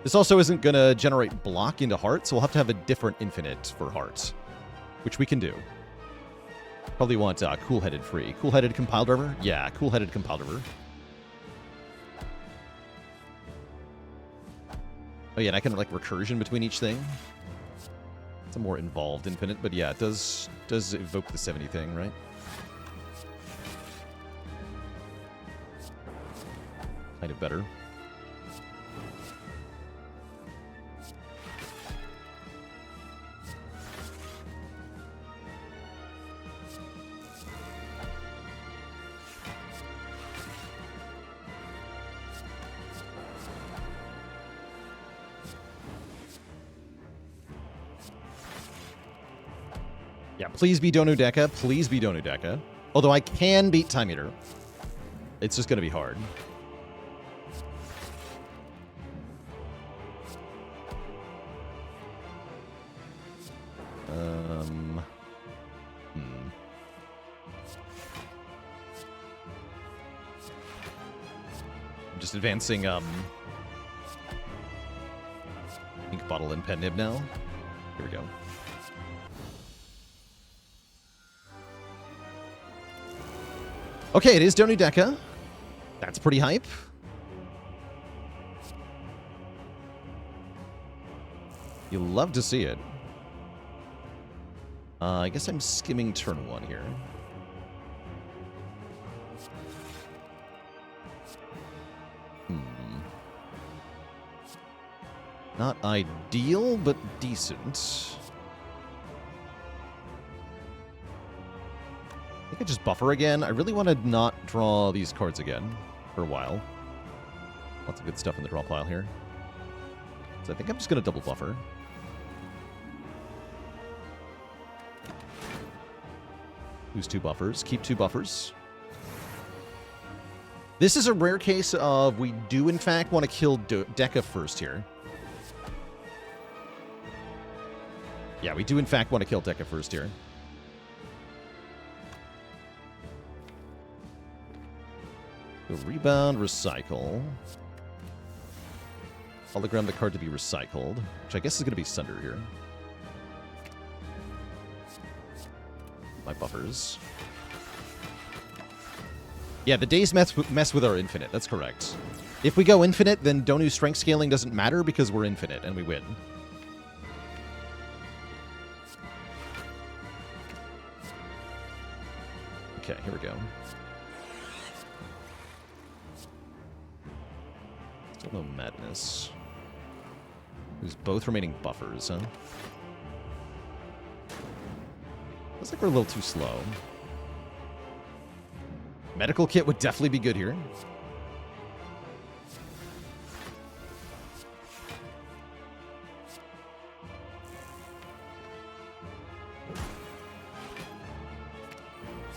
This also isn't going to generate block into Heart, so we'll have to have a different infinite for Heart, which we can do. Probably want Cool-Headed free. Cool-Headed Compile Driver? Yeah, Cool-Headed Compile Driver. Oh yeah, and I can like recursion between each thing. It's a more involved infinite, but yeah, it does evoke the 70 thing, right? Kind of better. Yeah, please be Donudeka. Please be Donudeka. Although I can beat Time Eater. It's just going to be hard. I'm just advancing Ink Bottle and Pen Nib now. Here we go. Okay, it is Donudeka. That's pretty hype. You love to see it. I guess I'm skimming turn 1 here. Not ideal, but decent. think I just buffer again. I really want to not draw these cards again for a while. Lots of good stuff in the draw pile here. So I think I'm just going to double buffer. Lose 2 buffers. Keep 2 buffers. This is a rare case of we do, in fact, want to kill Deca first here. Yeah, we do, in fact, want to kill Deca first here. Go rebound, recycle. Hologram the card to be recycled, which I guess is going to be Sunder here. My buffers. Yeah, the days mess with our infinite. That's correct. If we go infinite, then Donu's strength scaling doesn't matter because we're infinite and we win. Okay, here we go. Still no madness. Lose both remaining buffers, huh? Looks like we're a little too slow. Medical kit would definitely be good here.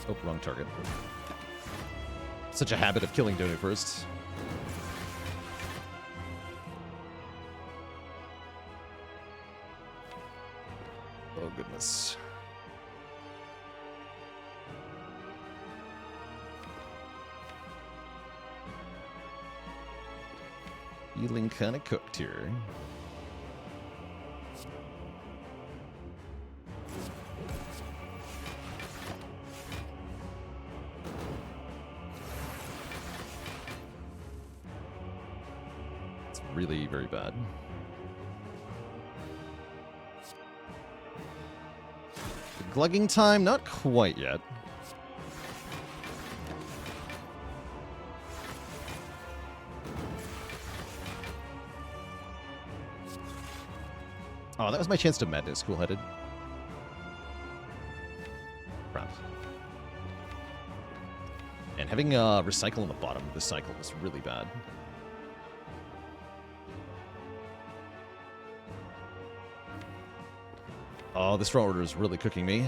Oh, wrong target. Such a habit of killing Donu first. Oh, goodness. Feeling kind of cooked here. It's really very bad. Glugging time? Not quite yet. Oh, that was my chance to madness, cool-headed. Crap. And having recycle on the bottom of this cycle was really bad. Oh, this draw order is really cooking me.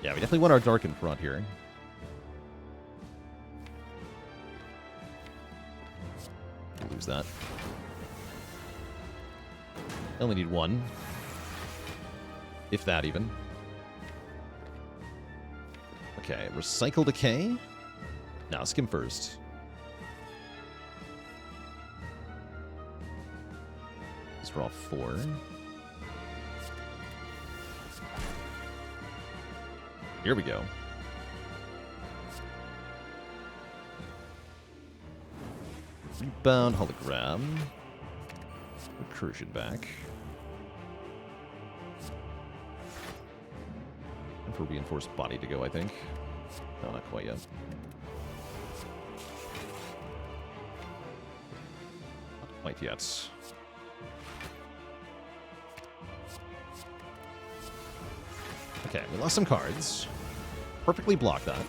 Yeah, we definitely want our dark in front here. Lose that. I only need 1. If that even. Okay, recycle decay. No, skim first. Let's draw 4. Here we go. Rebound, hologram. Recursion back. And for reinforced body to go, I think. No, not quite yet. Not quite yet. Okay, we lost some cards. Perfectly blocked that.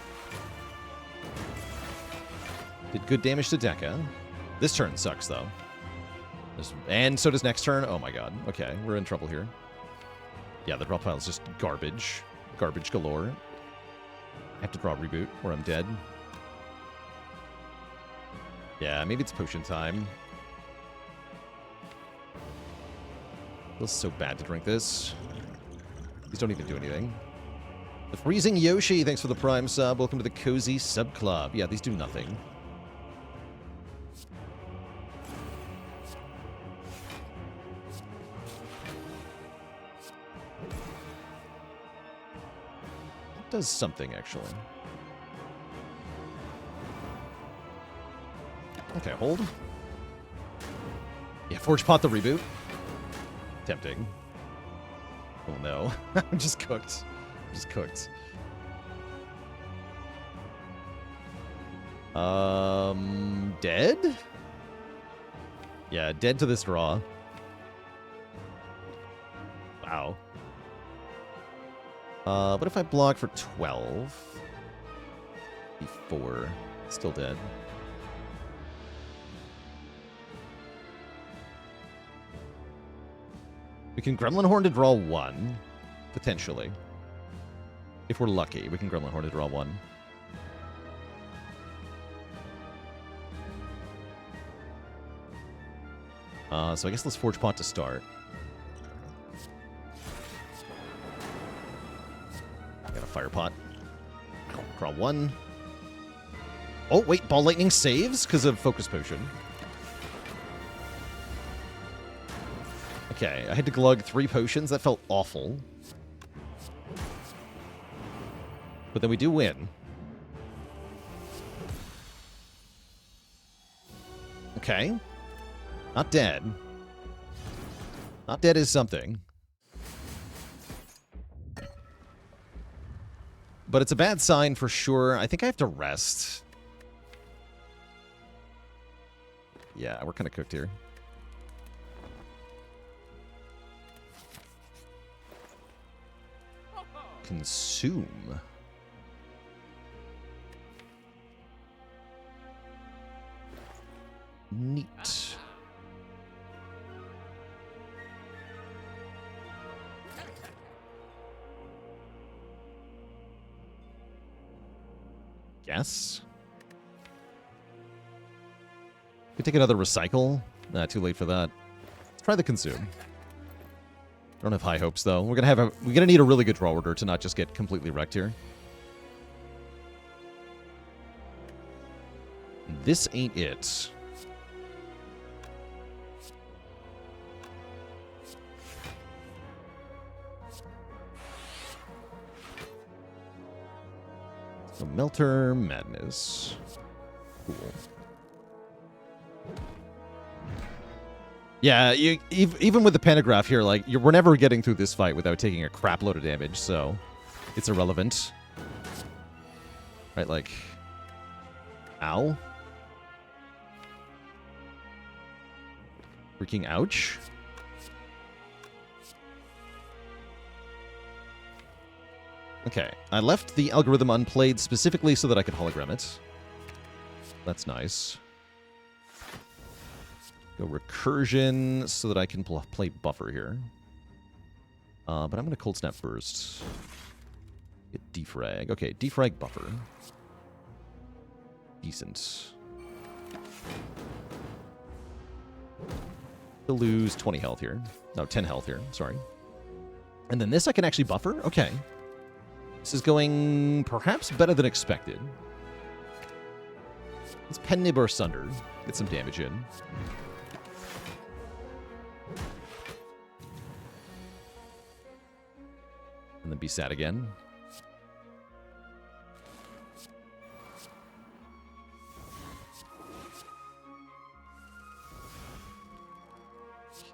Did good damage to Deca. This turn sucks, though. And so does next turn. Oh my god. Okay, we're in trouble here. Yeah, the draw pile is just garbage. Garbage galore. I have to draw a reboot or I'm dead. Yeah, maybe it's potion time. Feels so bad to drink this. These don't even do anything. The Freezing Yoshi, thanks for the Prime sub. Welcome to the Cozy Sub Club. Yeah, these do nothing. It does something, actually. Okay, hold. Yeah, Forge Pot the reboot. Tempting. Oh no. I'm just cooked. I'm just cooked. Dead? Yeah, dead to this draw. What if I block for 12? Before. Still dead. We can Gremlin Horn to draw 1. Potentially. If we're lucky, we can Gremlin Horn to draw 1. So I guess let's Forge Pot to start. I got a Fire Pot. Draw 1. Oh, wait, Ball Lightning saves because of Focus Potion. Okay, I had to glug 3 potions. That felt awful. But then we do win. Okay. Not dead. Not dead is something. But it's a bad sign for sure. I think I have to rest. Yeah, we're kind of cooked here. Consume. Neat. Yes. Could take another recycle. Nah, too late for that. Let's try the consume. I don't have high hopes though. We're gonna need a really good draw order to not just get completely wrecked here. This ain't it. So Melter Madness. Cool. Yeah, even with the Pentagraph here, like, we're never getting through this fight without taking a crap load of damage, so it's irrelevant. Right, like... Ow. Freaking ouch. Okay, I left the algorithm unplayed specifically so that I could hologram it. That's nice. Go recursion so that I can play buffer here. But I'm going to cold snap first. Get defrag. Okay, defrag buffer. Decent. He'll lose 20 health here. No, 10 health here. Sorry. And then this I can actually buffer? Okay. This is going perhaps better than expected. Let's Pen Nib or Sunder. Get some damage in. And then be sad again.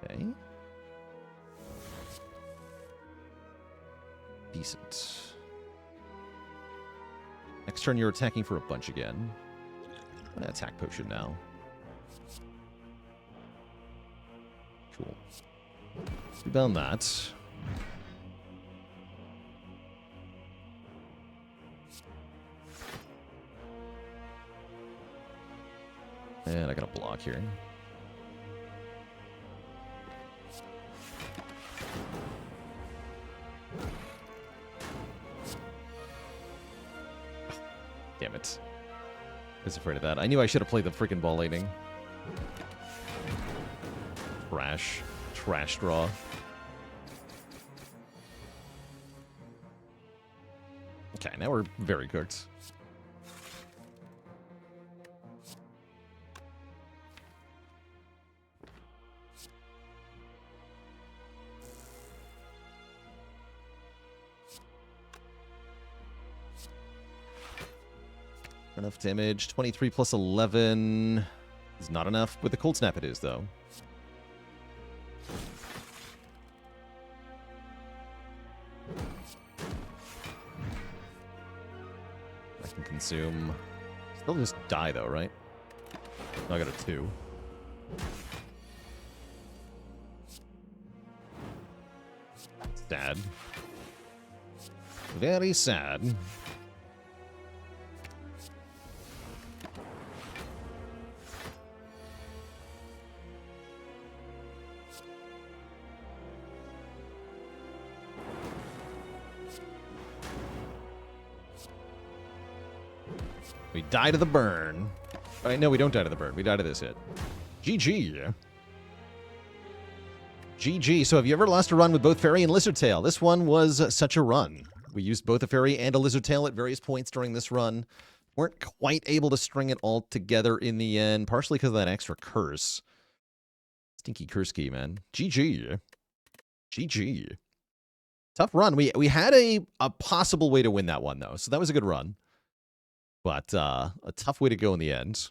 Okay. Decent. Next turn, you're attacking for a bunch again. I'm gonna attack potion now. Cool. Rebound that. And I got a block here. Damn it. I was afraid of that. I knew I should have played the freaking Ball Lightning. Trash. Trash draw. Okay, now we're very cooked. Enough damage. 23 plus 11 is not enough. With the Cold Snap it is, though. I can consume... Still just die, though, right? No, I got a 2. Sad. Very sad. We die to the burn. All right, no, we don't die to the burn. We die to this hit. GG. GG. So have you ever lost a run with both Fairy and Lizard Tail? This one was such a run. We used both a Fairy and a Lizard Tail at various points during this run. Weren't quite able to string it all together in the end, partially because of that extra curse. Stinky curse key, man. GG. GG. Tough run. We had a possible way to win that one, though, so that was a good run. But a tough way to go in the end.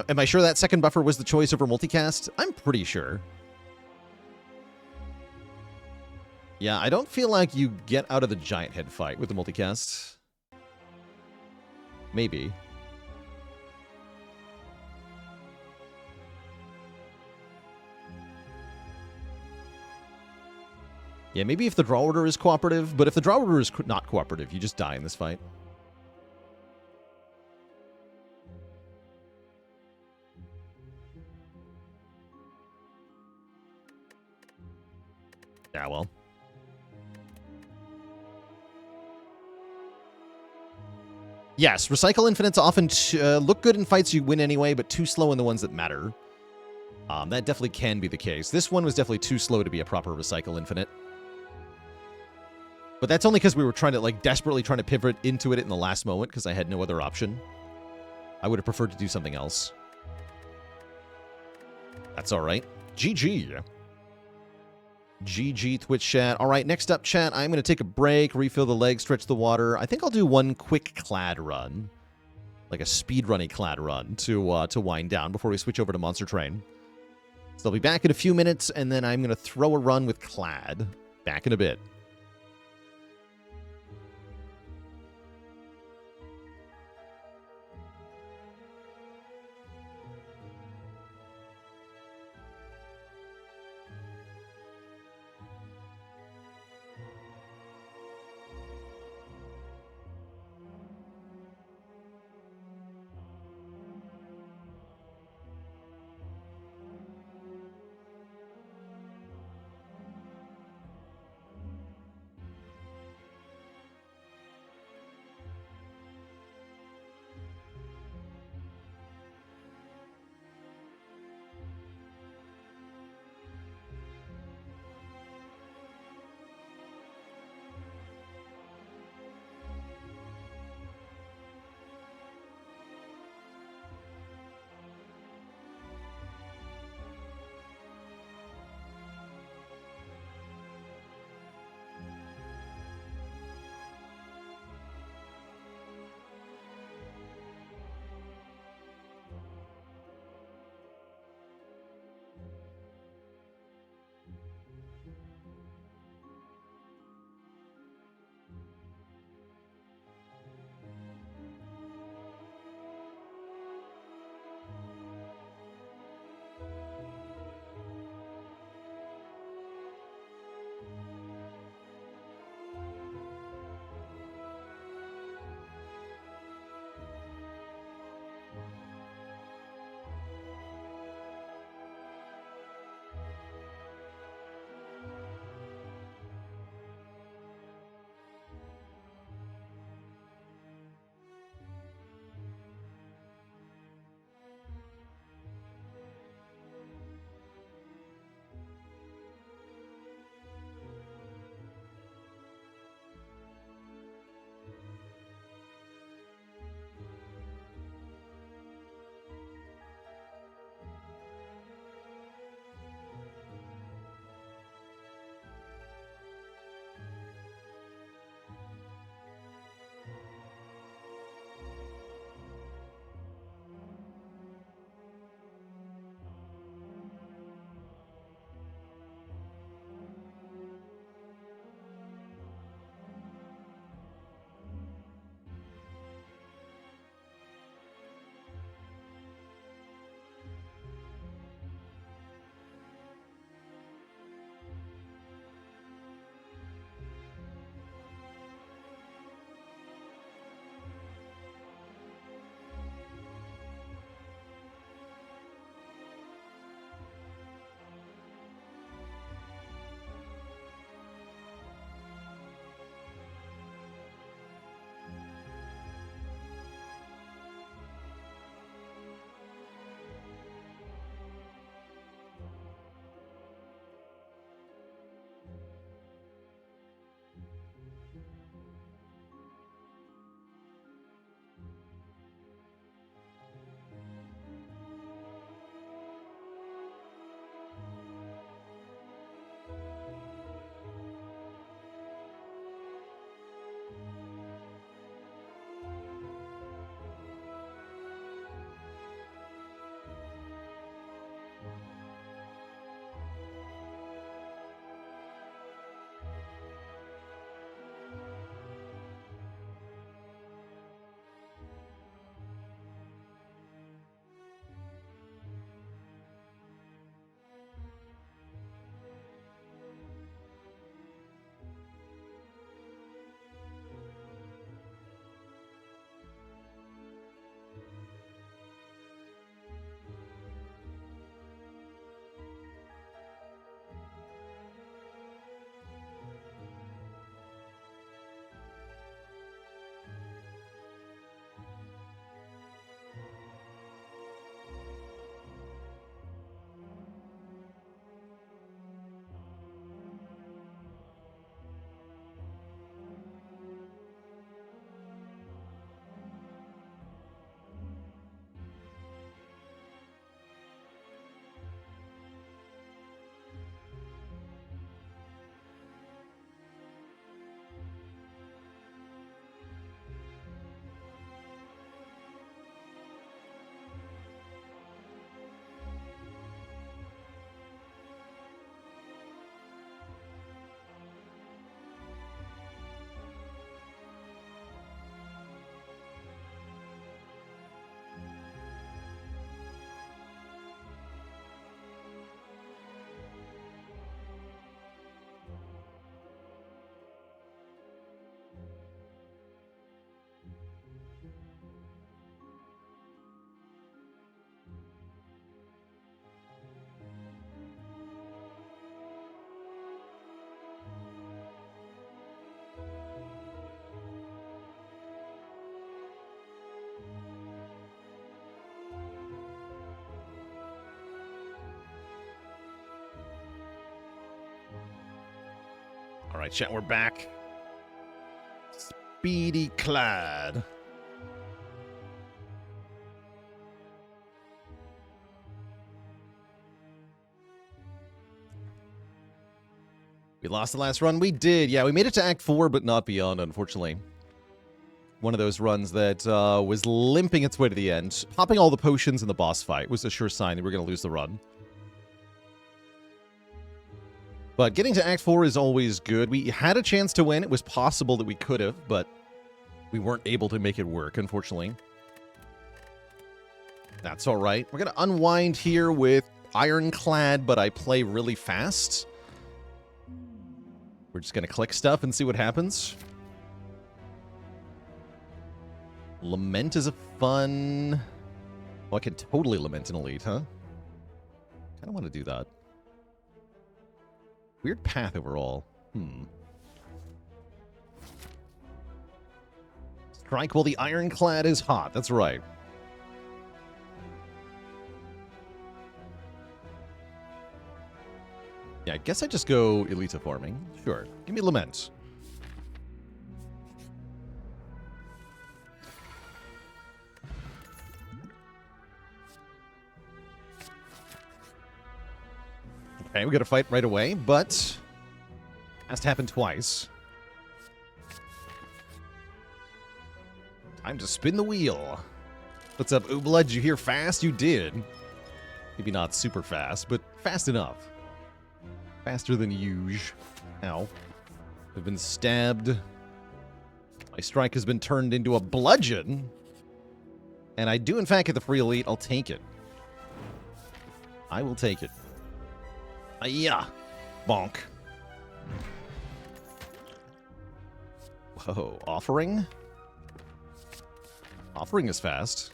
Am I sure that second buffer was the choice over multicast? I'm pretty sure. Yeah, I don't feel like you get out of the giant head fight with the multicast. Maybe. Yeah, maybe if the draw order is cooperative, but if the draw order is not cooperative, you just die in this fight. Yeah, well. Yes, Recycle Infinites often look good in fights you win anyway, but too slow in the ones that matter. That definitely can be the case. This one was definitely too slow to be a proper Recycle Infinite. But that's only because we were trying to, like, desperately trying to pivot into it in the last moment because I had no other option. I would have preferred to do something else. That's all right. GG. GG, Twitch chat. All right, next up, chat, I'm going to take a break, refill the legs, stretch the water. I think I'll do one quick clad run, like a speedrunny clad run to wind down before we switch over to Monster Train. So I'll be back in a few minutes, and then I'm going to throw a run with clad. Back in a bit. Alright, chat, we're back. Speedy clad. We lost the last run. We did. Yeah, we made it to Act 4, but not beyond, unfortunately. One of those runs that was limping its way to the end. Popping all the potions in the boss fight was a sure sign that we were going to lose the run. But getting to Act 4 is always good. We had a chance to win. It was possible that we could have, but we weren't able to make it work, unfortunately. That's all right. We're going to unwind here with Ironclad, but I play really fast. We're just going to click stuff and see what happens. Lament is a fun... Oh, I can totally Lament an Elite, huh? Kind of want to do that. Weird path overall. Strike while the Ironclad is hot. That's right. Yeah, I guess I just go Elita farming. Sure. Give me Lament. Okay, we got to fight right away, but has to happen twice. Time to spin the wheel. What's up, Oobla? Did you hear fast? You did. Maybe not super fast, but fast enough. Faster than usual. Ow. I've been stabbed. My strike has been turned into a bludgeon. And I do, in fact, get the free elite. I'll take it. I will take it. Yeah. Bonk. Whoa. Offering? Offering is fast.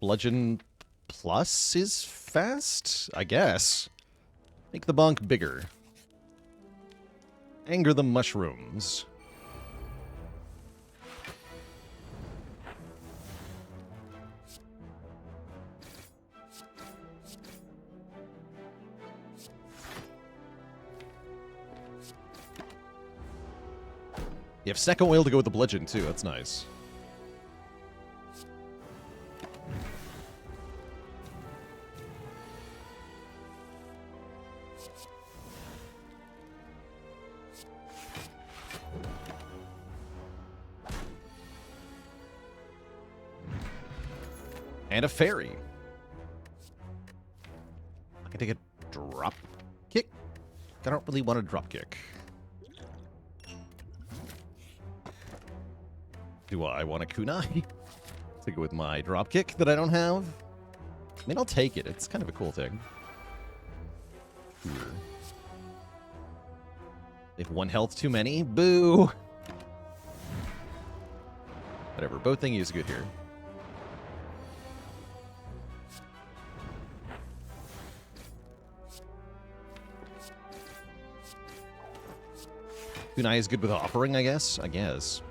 Bludgeon plus is fast? I guess. Make the bonk bigger. Anger the mushrooms. You have second oil to go with the bludgeon, too. That's nice. And a fairy. I can take a drop kick. I don't really want a drop kick. Do I want a kunai? To go with my drop kick that I don't have? I mean, I'll take it. It's kind of a cool thing. Sure. If one health too many, boo! Whatever, both thingy is good here. Kunai is good with offering, I guess? I guess.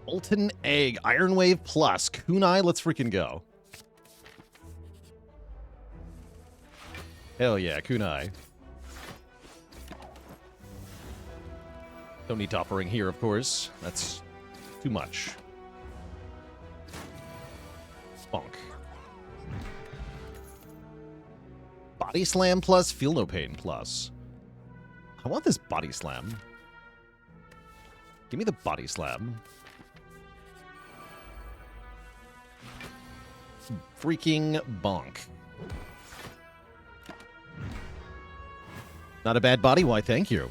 Molten Egg, Iron Wave Plus, Kunai, let's freaking go. Hell yeah, Kunai. Don't need offering here, of course. That's too much. Bonk. Body Slam plus, Feel No Pain plus. I want this Body Slam. Give me the Body Slam. Freaking bonk. Not a bad body? Why, thank you.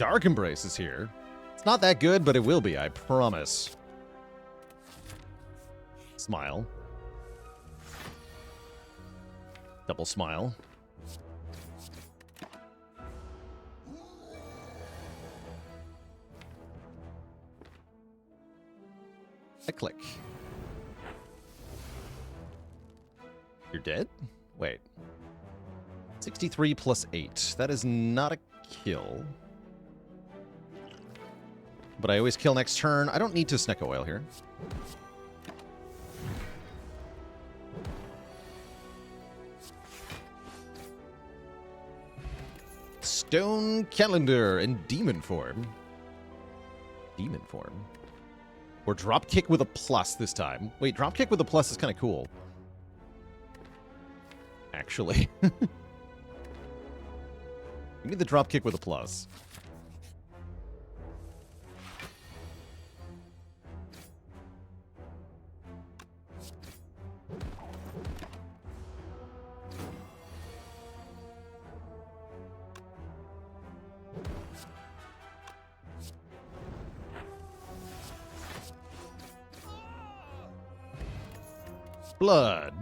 Dark Embrace is here. It's not that good, but it will be, I promise. Smile. Double smile. I click. You're dead? Wait. 63 plus 8. That is not a kill. But I always kill next turn. I don't need to Snecko Oil here. Stone Calendar in demon form. Demon form. Or Dropkick with a plus this time. Wait, Dropkick with a plus is kind of cool. Actually. Give me the Dropkick with a plus. Blood.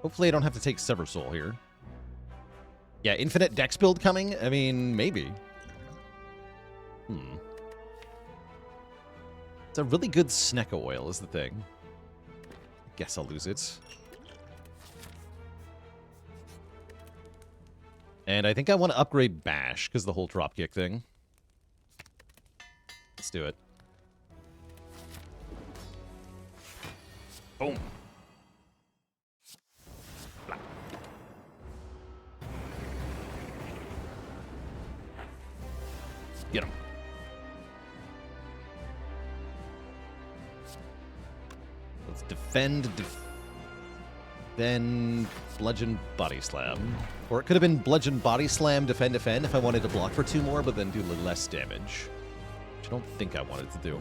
Hopefully I don't have to take Sever Soul here. Yeah, infinite dex build coming? I mean, maybe. It's a really good Snecko Oil is the thing. I guess I'll lose it. And I think I want to upgrade Bash because the whole dropkick thing. Let's do it. Boom. Get him. Let's defend, then bludgeon body slam. Or it could have been bludgeon body slam, defend, defend if I wanted to block for 2 more, but then do less damage. Which I don't think I wanted to do.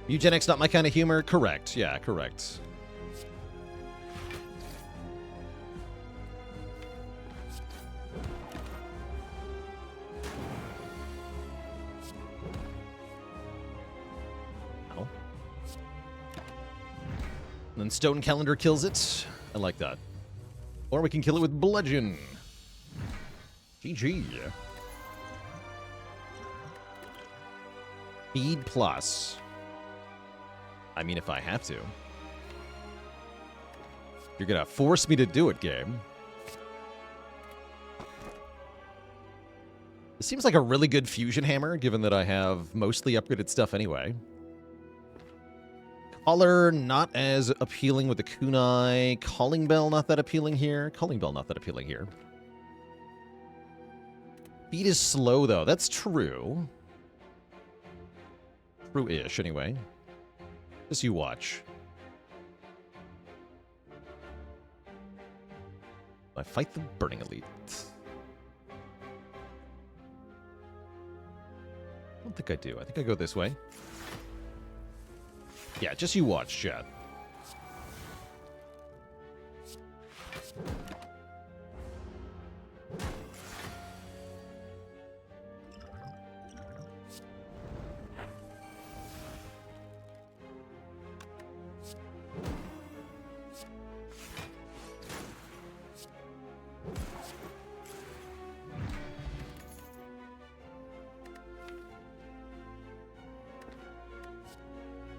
Eugenics not my kind of humor? Correct. Yeah, correct. Ow. And then Stone Calendar kills it. I like that. Or we can kill it with Bludgeon. GG. Speed plus. I mean, if I have to. You're gonna force me to do it, game. It seems like a really good fusion hammer, given that I have mostly upgraded stuff anyway. Collar, not as appealing with the kunai. Calling Bell, not that appealing here. Calling Bell, not that appealing here. Speed is slow, though. That's true. True-ish, anyway. Just you watch. I fight the Burning Elite. I don't think I do. I think I go this way. Yeah, just you watch, chat.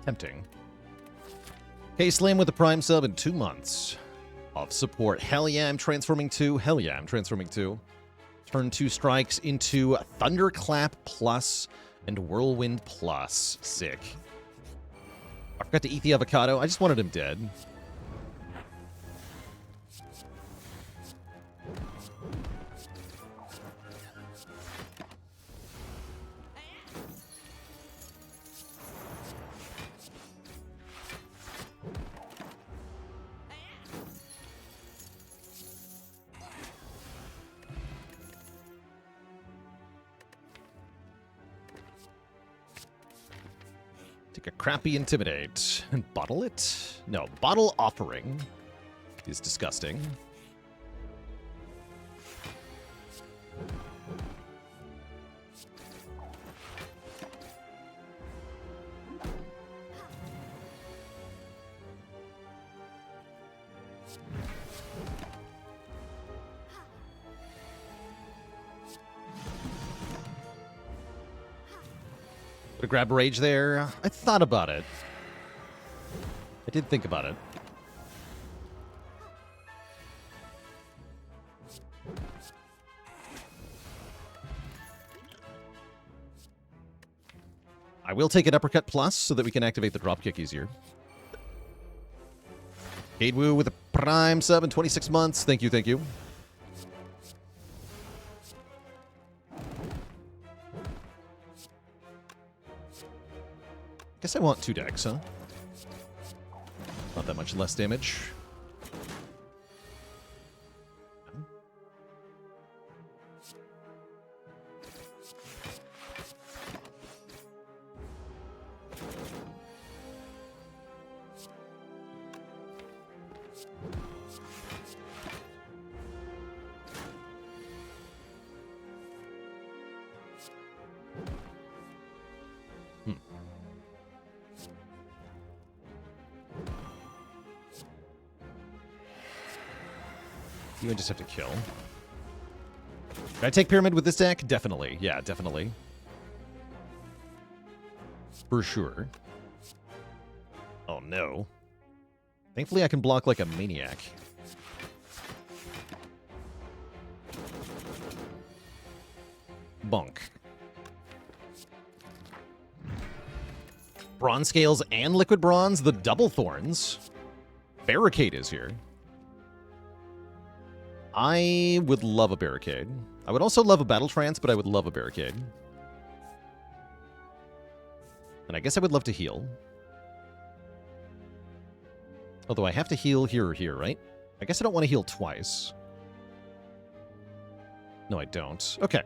Tempting. K-Slam with the Prime sub in 2 months of support. Hell yeah, I'm transforming 2. Hell yeah, I'm transforming 2. Turn 2 strikes into Thunderclap plus and Whirlwind plus. Sick. I forgot to eat the avocado. I just wanted him dead. Take a crappy Intimidate and bottle it? No, bottle Offering is disgusting. Gonna grab Rage there. I thought about it. I did think about it. I will take an Uppercut Plus so that we can activate the dropkick easier. Cade Wu with a Prime sub in 26 months. Thank you, thank you. Guess I want 2 decks, huh? Not that much less damage. You would just have to kill. Can I take Pyramid with this deck? Definitely. Yeah, definitely. For sure. Oh, no. Thankfully, I can block like a maniac. Bonk. Bronze Scales and Liquid Bronze, the double thorns. Barricade is here. I would love a Barricade. I would also love a Battle Trance, but I would love a Barricade. And I guess I would love to heal. Although I have to heal here or here, right? I guess I don't want to heal twice. No, I don't. Okay.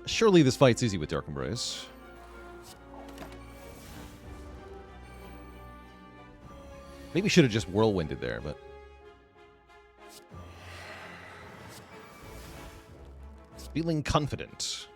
Surely this fight's easy with Dark Embrace. Maybe should have just Whirlwinded there, but... Feeling confident.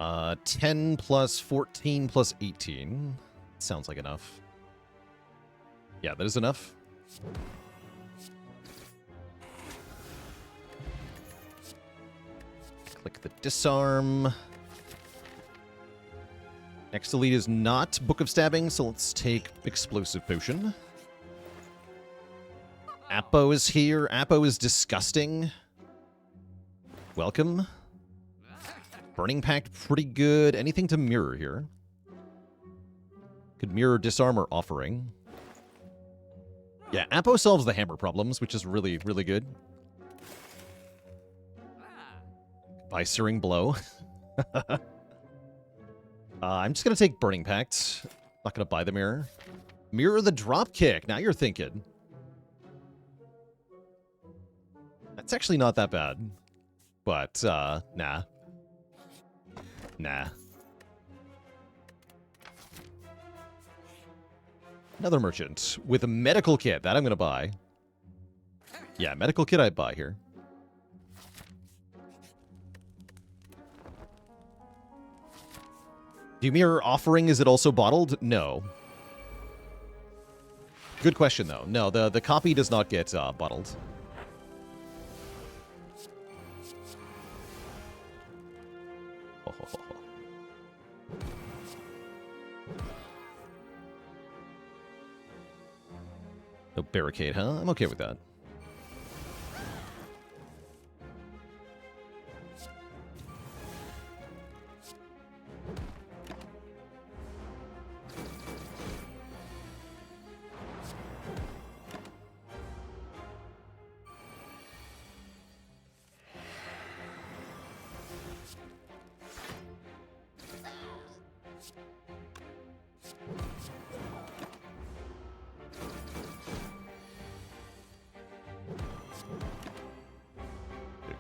Uh, 10 plus 14 plus 18. Sounds like enough. Yeah, that is enough. Click the disarm. Next elite is not Book of Stabbing, so let's take Explosive Potion. Apo is here. Apo is disgusting. Welcome. Burning Pact, pretty good. Anything to mirror here? Could mirror, disarm, or offering. Yeah, Apo solves the hammer problems, which is really, really good. By Searing Blow. I'm just going to take Burning Pact. Not going to buy the mirror. Mirror the Dropkick. Now you're thinking. That's actually not that bad. But, nah. Nah. Another merchant with a medical kit. That I'm going to buy. Yeah, medical kit I'd buy here. Do you mirror offering? Is it also bottled? No. Good question, though. No, the copy does not get bottled. No barricade, huh? I'm okay with that.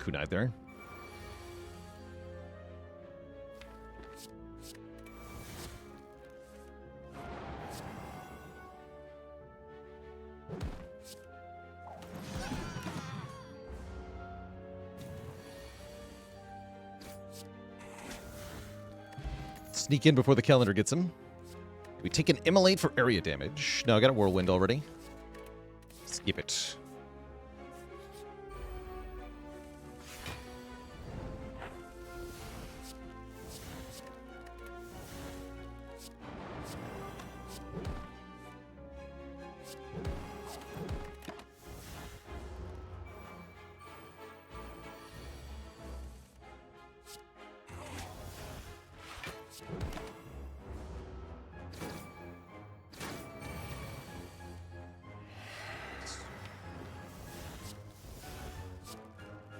kunai there. Sneak in before the calendar gets him. We take an immolate for area damage. No, I got a whirlwind already. Skip it.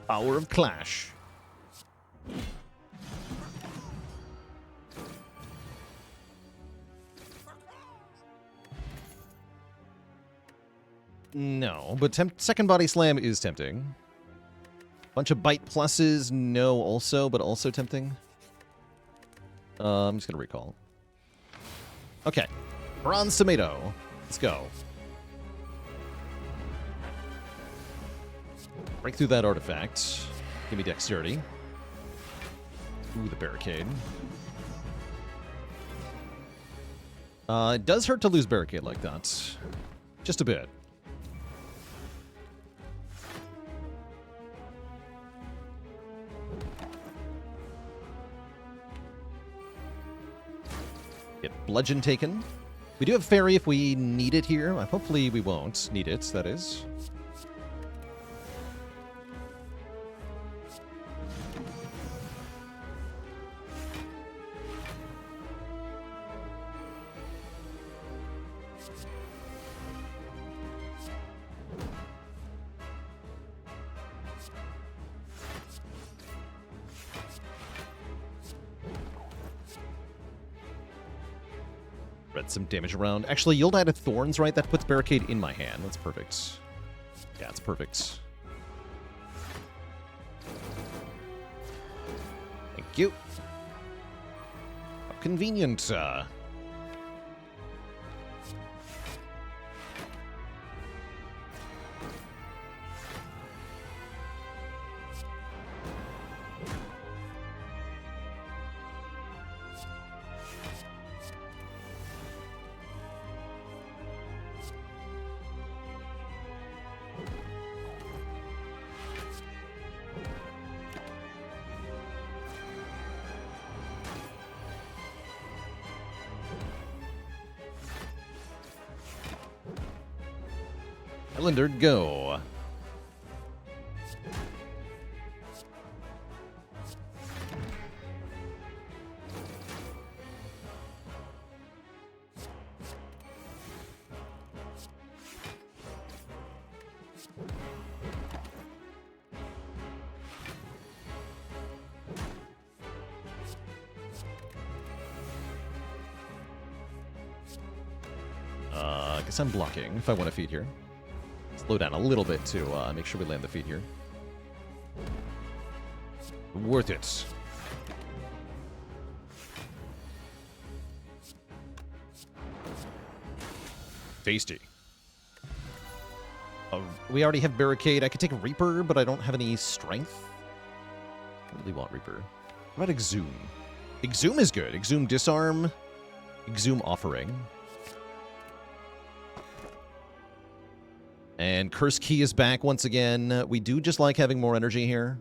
Power of Clash. No, but second body slam is tempting. Bunch of bite pluses, no also, but also tempting. I'm just gonna recall. Okay. Bronze Tomato. Let's go. Break through that artifact. Give me dexterity. Ooh, the barricade. It does hurt to lose barricade like that. Just a bit. Get bludgeon taken. We do have fairy if we need it here. Hopefully we won't need it, that is. Spread some damage around. Actually, you'll die to Thorns, right? That puts Barricade in my hand. That's perfect. Yeah, it's perfect. Thank you. How convenient. Calendar, go. I guess I'm blocking if I want to feed here. Slow down a little bit to make sure we land the feed here. Worth it. Tasty. We already have Barricade. I could take a Reaper, but I don't have any strength. I really want Reaper. What about Exhume? Exhume is good. Exhume Disarm. Exhume Offering. And Curse Key is back once again. We do just like having more energy here.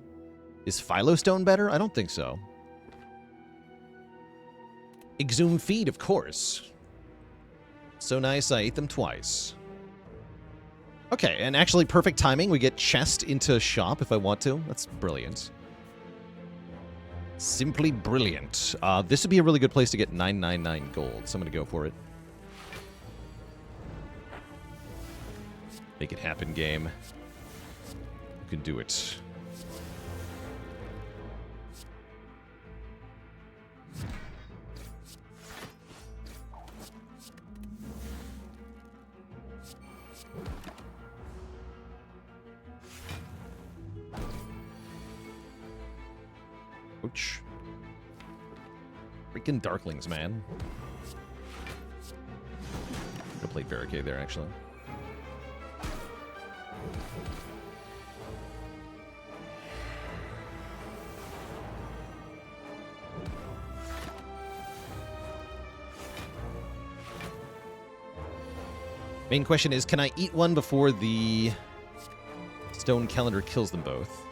Is Philostone better? I don't think so. Exhume Feed, of course. So nice, I ate them twice. Okay, and actually perfect timing. We get Chest into Shop if I want to. That's brilliant. Simply brilliant. This would be a really good place to get 999 gold, so I'm going to go for it. Make it happen, game. You can do it. Ouch. Freaking Darklings, man. I played Barricade there, actually. Main question is, can I eat one before the stone calendar kills them both?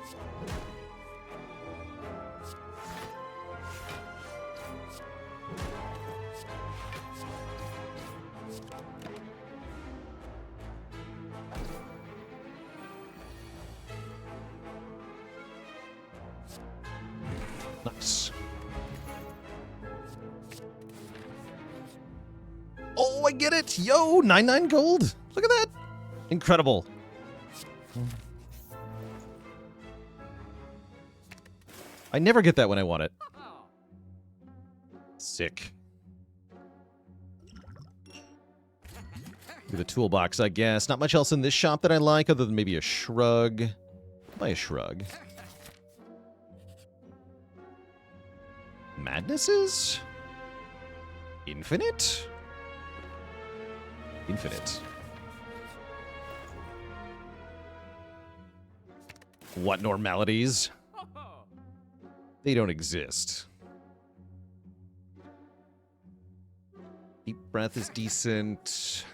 Nice. Oh, I get it! Yo, 99 gold! Look at that! Incredible. I never get that when I want it. Sick. The toolbox, I guess. Not much else in this shop that I like, other than maybe a shrug. Buy a shrug. Madnesses? Infinite? Infinite. What normalities? They don't exist. Deep breath is decent.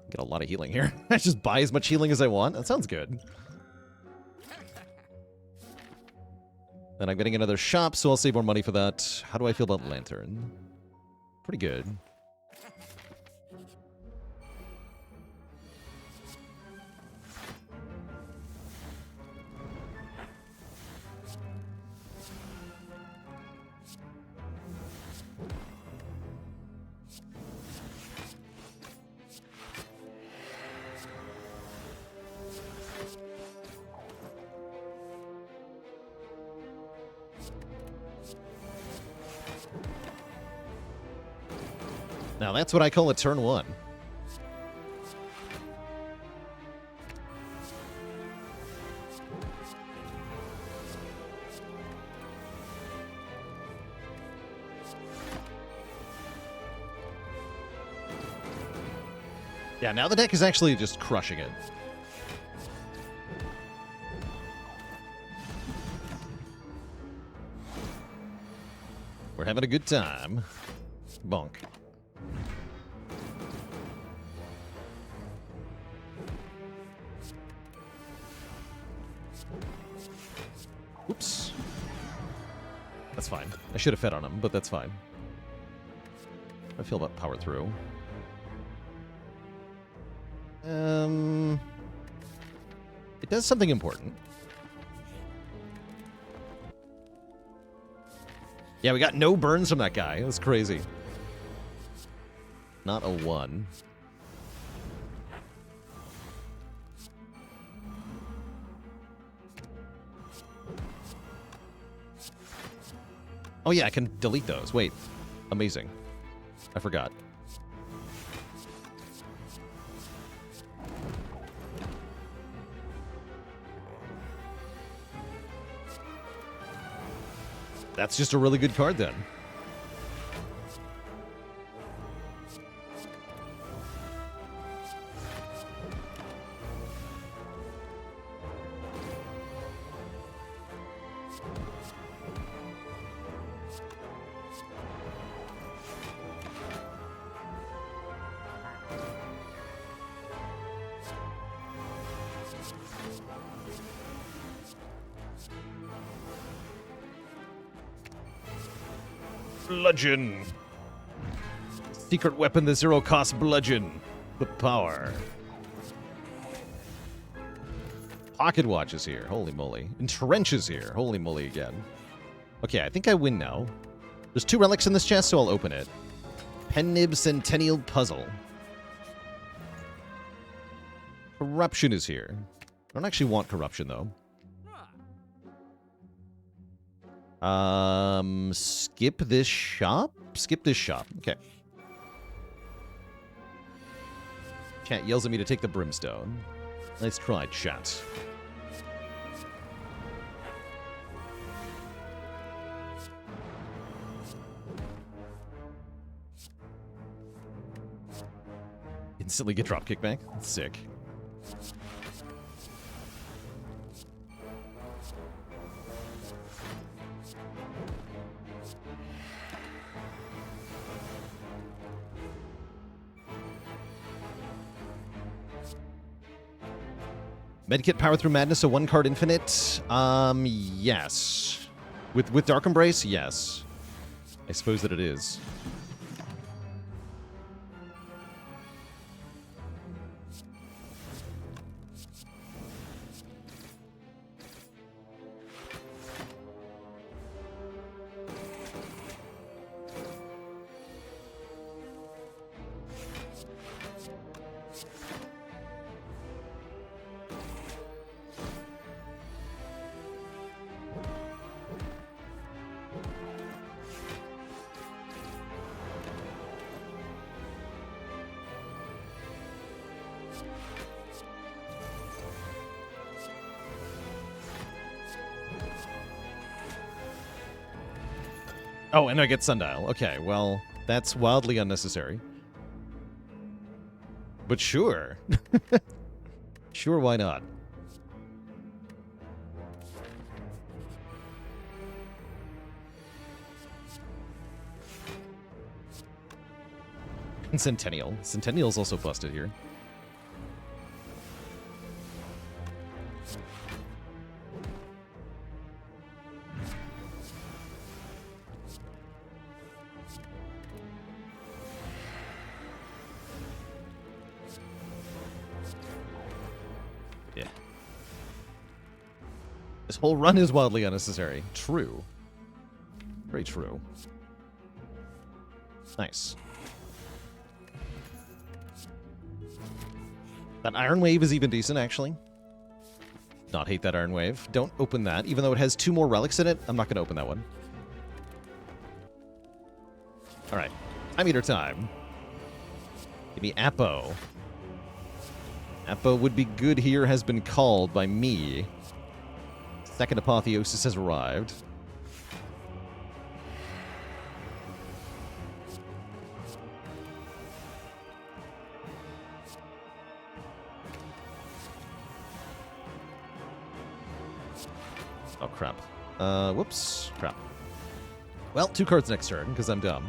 Get a lot of healing here. I just buy as much healing as I want. That sounds good. Then I'm getting another shop, so I'll save more money for that. How do I feel about Lantern? Pretty good. Now that's what I call a turn one. Yeah, now the deck is actually just crushing it. We're having a good time. Bonk. Oops. That's fine. I should have fed on him, but that's fine. I feel about power through. It does something important. Yeah, we got no burns from that guy. That's crazy. Not a 1. Oh yeah, I can delete those. Wait. Amazing. I forgot. That's just a really good card then. Bludgeon. Secret weapon, the 0-cost bludgeon. The power. Pocket watch is here. Holy moly. Entrench is here. Holy moly again. Okay, I think I win now. There's 2 relics in this chest, so I'll open it. Pennib Centennial Puzzle. Corruption is here. I don't actually want corruption, though. Skip this shop? Skip this shop. Okay. Chat yells at me to take the brimstone. Nice try, chat. Instantly get drop kickback. That's sick. Medkit Power Through Madness, so 1 card infinite? Yes. With Dark Embrace, yes. I suppose that it is. Oh, and I get Sundial. Okay, well, that's wildly unnecessary. But sure. Sure, why not? And Centennial. Centennial's also busted here. This whole run is wildly unnecessary. True. Very true. Nice. That Iron Wave is even decent, actually. Not hate that Iron Wave. Don't open that. Even though it has 2 more relics in it, I'm not going to open that one. Alright. Time Eater time. Give me Apo. Apo would be good here, has been called by me. Second Apotheosis has arrived. Oh, crap. Whoops. Crap. Well, 2 cards next turn, because I'm dumb.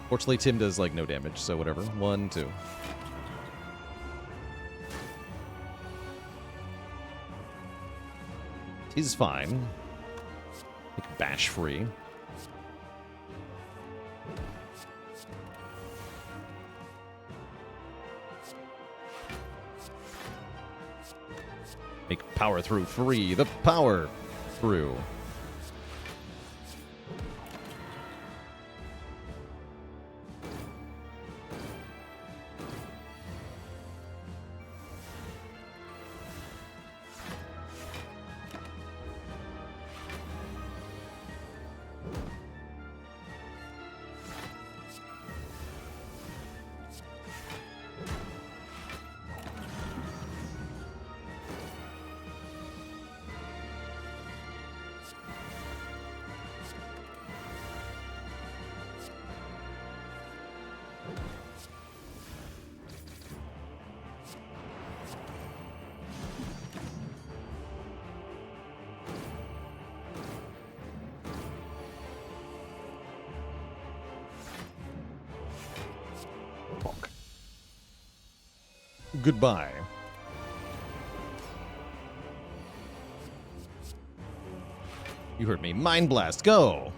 Fortunately, Tim does, like, no damage, so whatever. 1, 2. He's fine. Make Bash free. Make Power Through free. The Power Through. Goodbye. You heard me. Mind Blast, go!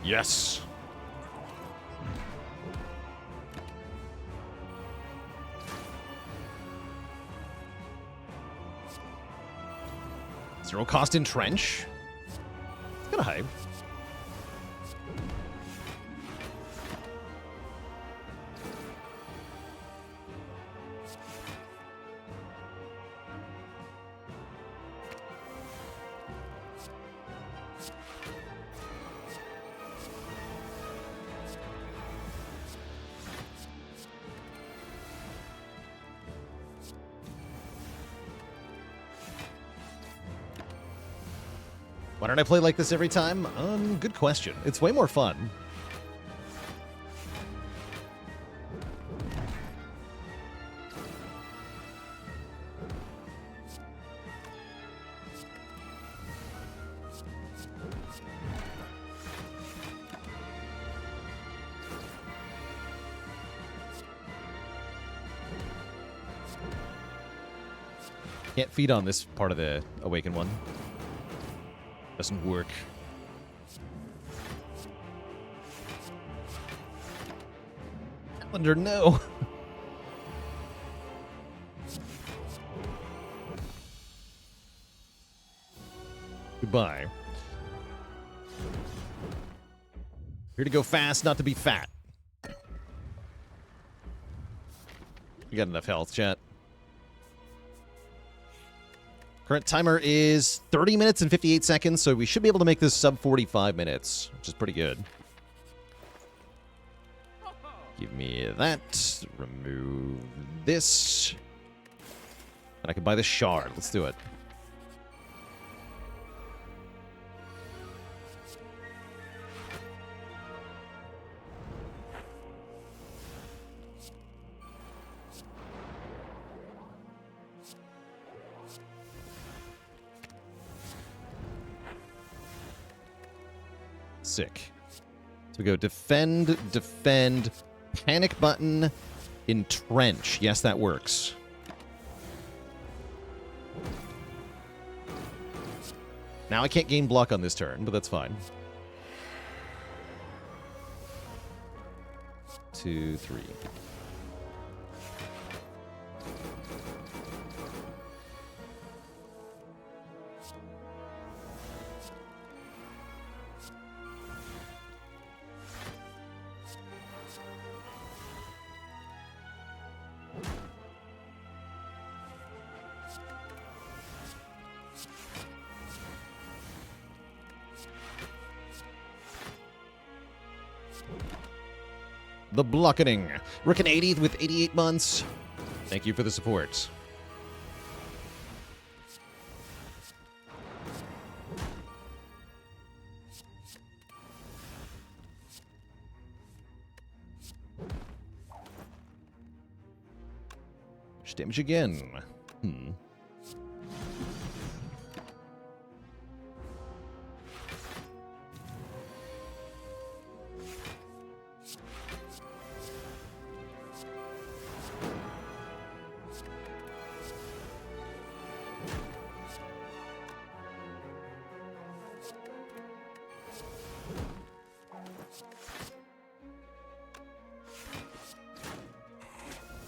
Yes! Zero cost entrench. It's kind of hype. Why don't I play like this every time? Good question. It's way more fun. Can't feed on this part of the Awakened one. Doesn't work. Calendar, no. Goodbye. Here to go fast, not to be fat. You got enough health, chat. Current timer is 30 minutes and 58 seconds, so we should be able to make this sub 45 minutes, which is pretty good. Give me that. Remove this. And I can buy the shard. Let's do it. Sick. So we go defend, defend, panic button, entrench. Yes, that works. Now I can't gain block on this turn, but that's fine. 2, 3. The Blockening. Rick an 80th with 88 months. Thank you for the support. Damage again.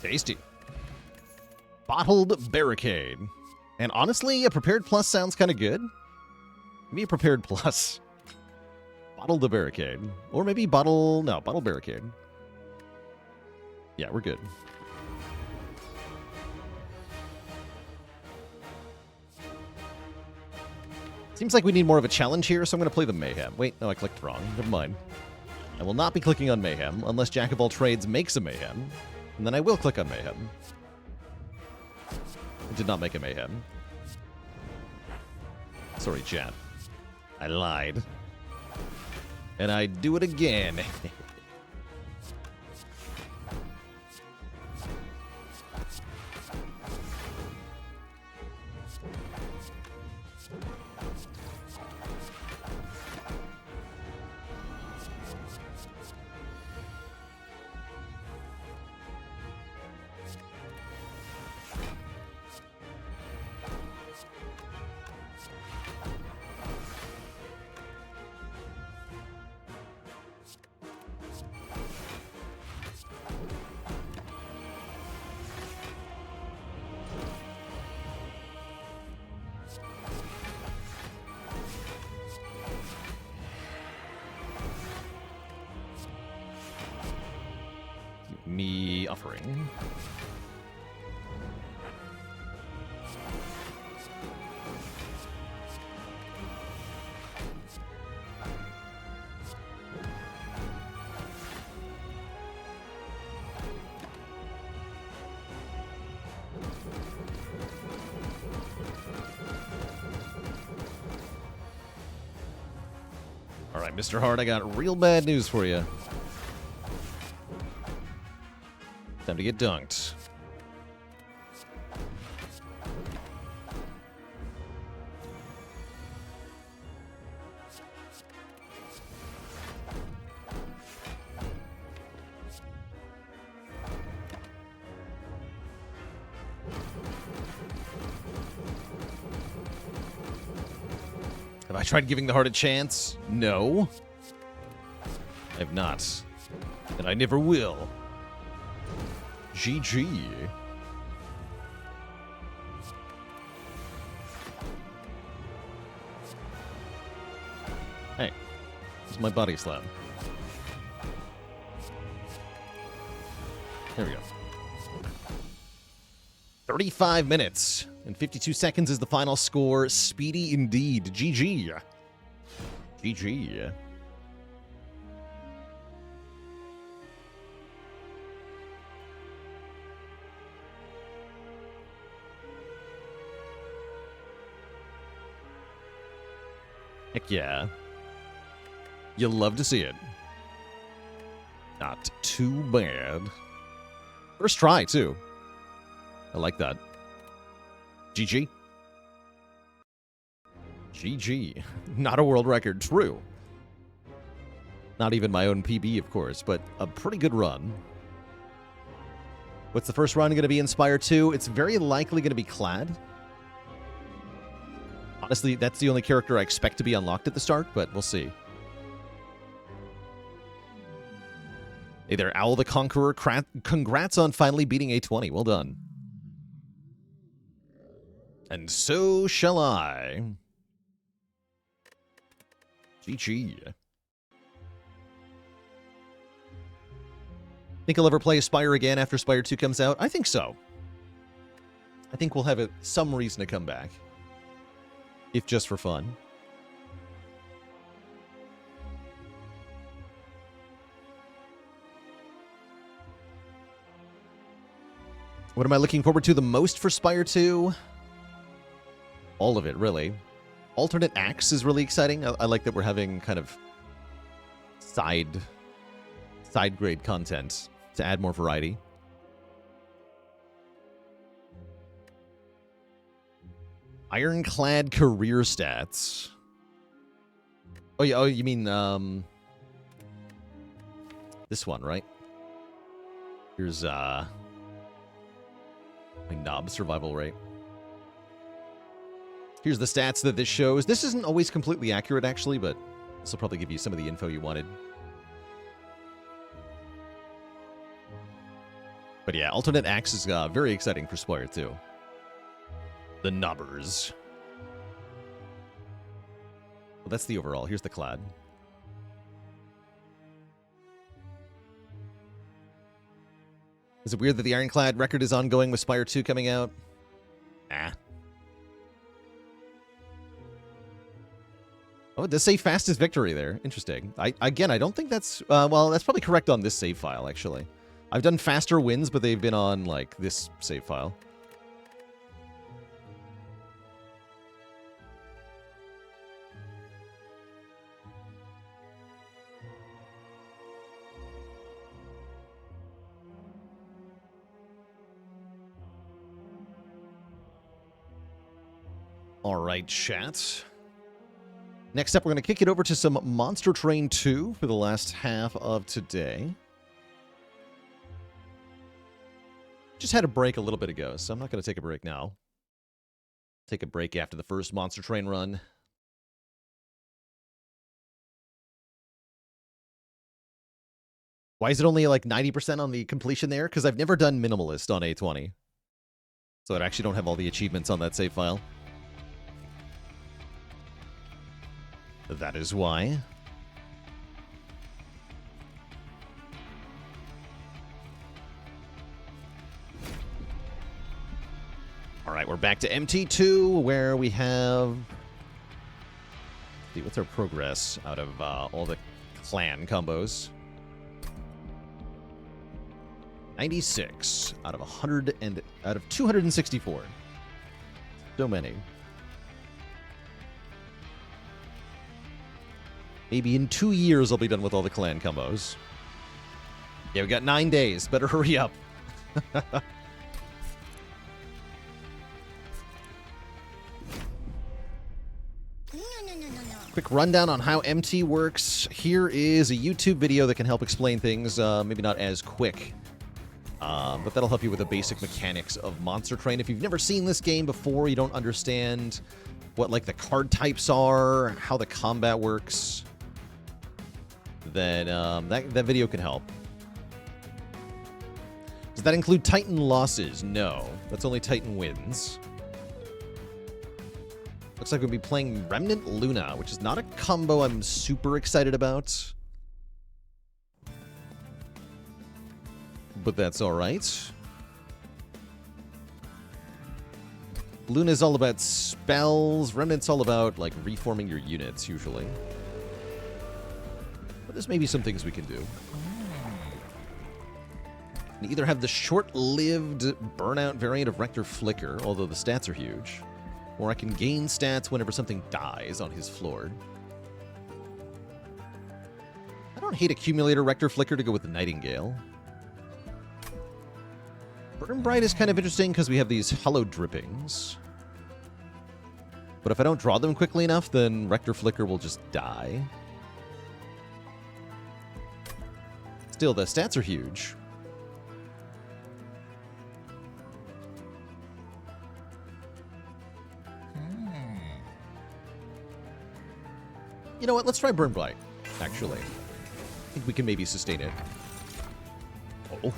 Tasty. Bottled Barricade. And honestly, a Prepared Plus sounds kind of good. Maybe a Prepared Plus. Bottled the Barricade. Or maybe Bottle Barricade. Yeah, we're good. Seems like we need more of a challenge here, so I'm going to play the Mayhem. Wait, no, I clicked wrong. Never mind. I will not be clicking on Mayhem unless Jack of all trades makes a Mayhem. And then I will click on Mayhem. I did not make a Mayhem. Sorry, chat. I lied. And I do it again. Me offering. Alright, Mr. Hart, I got real bad news for you. Time to get dunked. Have I tried giving the heart a chance? No. I have not. And I never will. GG. Hey, this is my body slam. There we go. 35 minutes and 52 seconds is the final score. Speedy indeed. GG. GG. Heck yeah. You'll love to see it. Not too bad. First try, too. I like that. GG. GG. Not a world record. True. Not even my own PB, of course, but a pretty good run. What's the first run going to be in Spire 2? It's very likely going to be Clad. Honestly, that's the only character I expect to be unlocked at the start, but we'll see. Hey there, Owl the Conqueror. Congrats on finally beating A20. Well done. And so shall I. GG. Think I'll ever play Spire again after Spire 2 comes out? I think so. I think we'll have some reason to come back. If just for fun. What am I looking forward to the most for Spire 2? All of it, really. Alternate acts is really exciting. I like that we're having kind of side grade content to add more variety. Ironclad career stats. Oh yeah, you mean this one, right? Here's my knob survival rate. Here's the stats that this shows. This isn't always completely accurate, actually, but this will probably give you some of the info you wanted. But yeah, alternate acts is very exciting for Spire 2. The knobbers. Well, that's the overall. Here's the clad. Is it weird that the Ironclad record is ongoing with Spire 2 coming out? Nah. Oh, it does say fastest victory there. Interesting. Again, I don't think that's... well, that's probably correct on this save file, actually. I've done faster wins, but they've been on, like, this save file. All right, chat. Next up, we're going to kick it over to some Monster Train 2 for the last half of today. Just had a break a little bit ago, so I'm not going to take a break now. Take a break after the first Monster Train run. Why is it only like 90% on the completion there? Because I've never done Minimalist on A20. So I actually don't have all the achievements on that save file. That is why. All right, we're back to MT2, where we have... Let's see, what's our progress out of all the clan combos? 96 out of 100 and out of 264. So many. Maybe in 2 years I'll be done with all the clan combos. Yeah, we got 9 days. Better hurry up. Quick rundown on how MT works. Here is a YouTube video that can help explain things, maybe not as quick. But that'll help you with the basic mechanics of Monster Train. If you've never seen this game before, you don't understand what like the card types are, how the combat works, then that video can help. Does that include Titan losses? No. That's only Titan wins. Looks like we'll be playing Remnant Luna, which is not a combo I'm super excited about. But that's alright. Luna's all about spells. Remnant's all about, like, reforming your units, usually. But there's maybe some things we can do. We either have the short-lived burnout variant of Rector Flicker, although the stats are huge, or I can gain stats whenever something dies on his floor. I don't hate Accumulator Rector Flicker to go with the Nightingale. Burn Bright is kind of interesting because we have these hollow drippings. But if I don't draw them quickly enough, then Rector Flicker will just die. Still, the stats are huge. You know what? Let's try Burn Blight, actually. I think we can maybe sustain it. Oh.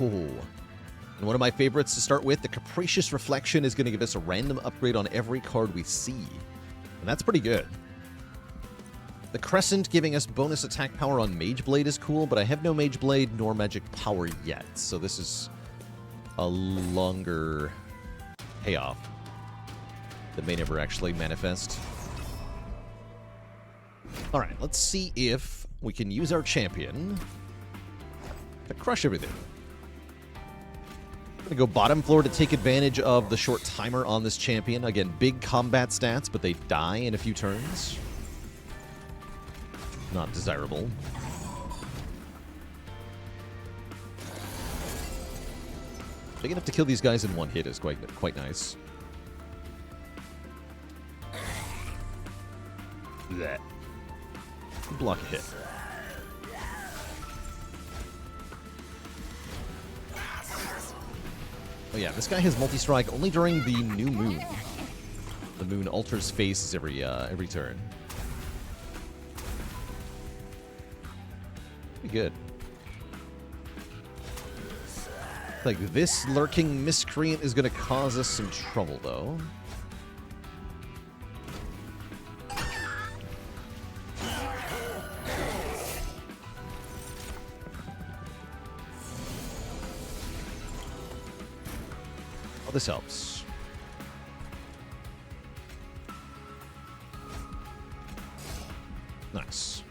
And one of my favorites to start with, the Capricious Reflection, is going to give us a random upgrade on every card we see. And that's pretty good. The Crescent giving us bonus attack power on Mage Blade is cool, but I have no Mage Blade nor magic power yet. So this is a longer payoff that may never actually manifest. Alright, let's see if we can use our champion to crush everything. I'm going to go bottom floor to take advantage of the short timer on this champion. Again, big combat stats, but they die in a few turns. Not desirable. Big enough to kill these guys in one hit is quite nice. Blech. Block a hit. Oh yeah, this guy has multi-strike only during the new moon. The moon alters faces every turn. Pretty good. Like, this lurking miscreant is going to cause us some trouble, though. Oh, this helps. Nice.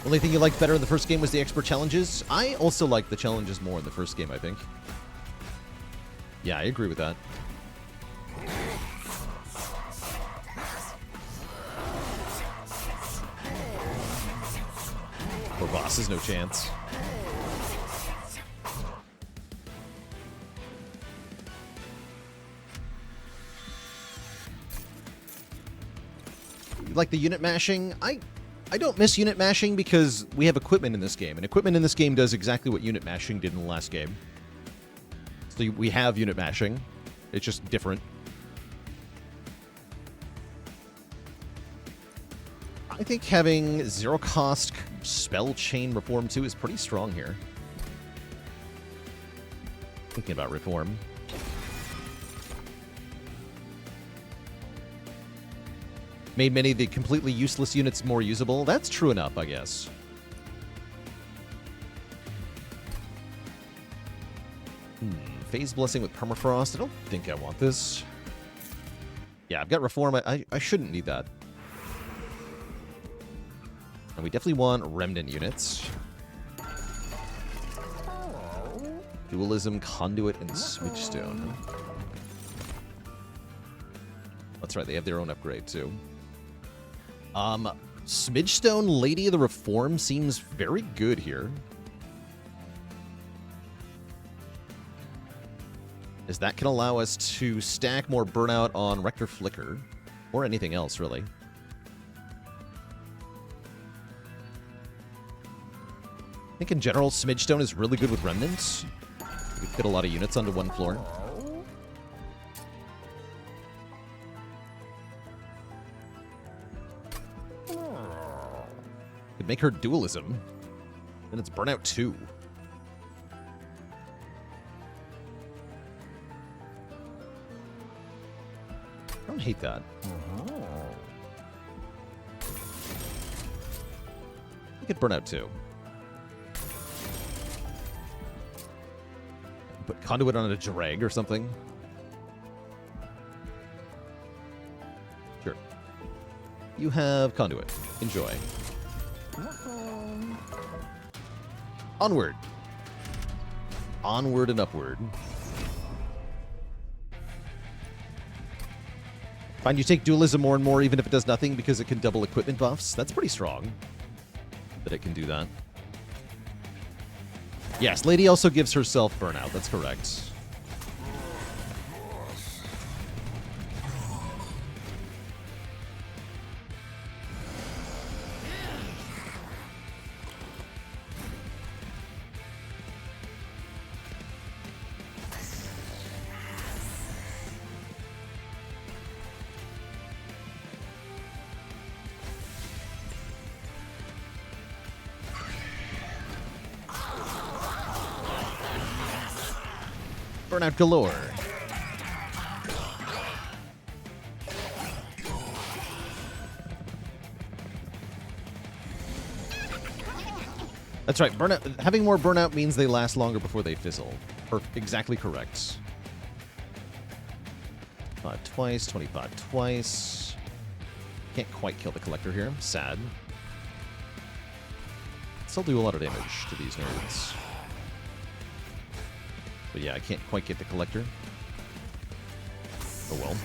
Only thing you liked better in the first game was the expert challenges? I also liked the challenges more in the first game, I think. Yeah, I agree with that. Poor boss has no chance. You like the unit mashing? I don't miss unit mashing because we have equipment in this game, and equipment in this game does exactly what unit mashing did in the last game. So we have unit mashing. It's just different. I think having zero-cost Spell Chain Reform 2 is pretty strong here. Thinking about Reform. Made many of the completely useless units more usable. That's true enough, I guess. Phase Blessing with Permafrost. I don't think I want this. Yeah, I've got Reform. I shouldn't need that. And we definitely want Remnant units. Dualism, Conduit, and Smidgestone. That's right, they have their own upgrade, too. Smidgestone, Lady of the Reform seems very good here. As that can allow us to stack more Burnout on Rector Flicker. Or anything else, really. I think in general, Smidgestone is really good with Remnants. You can fit a lot of units onto one floor. Could make her Dualism. Then it's Burnout 2. I don't hate that. You could Burnout 2. Put Conduit on a drag or something. Sure. You have Conduit. Enjoy. Onward. Onward and upward. Find you take Dualism more and more even if it does nothing because it can double equipment buffs. That's pretty strong that it can do that. Yes, Lady also gives herself Burnout. That's correct. Burnout galore. That's right. Burnout. Having more Burnout means they last longer before they fizzle. Exactly correct. 5 twice, 25 twice. Can't quite kill the Collector here. Sad. Still do a lot of damage to these nerds. But yeah, I can't quite get the Collector. Oh well.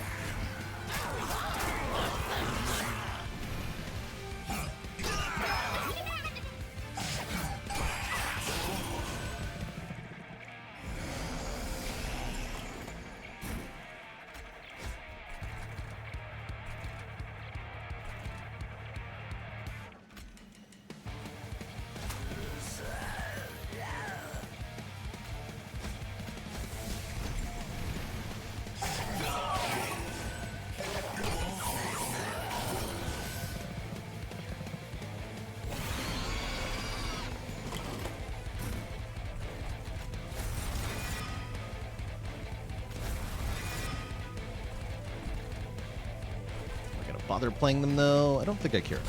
Bother playing them though? I don't think I care.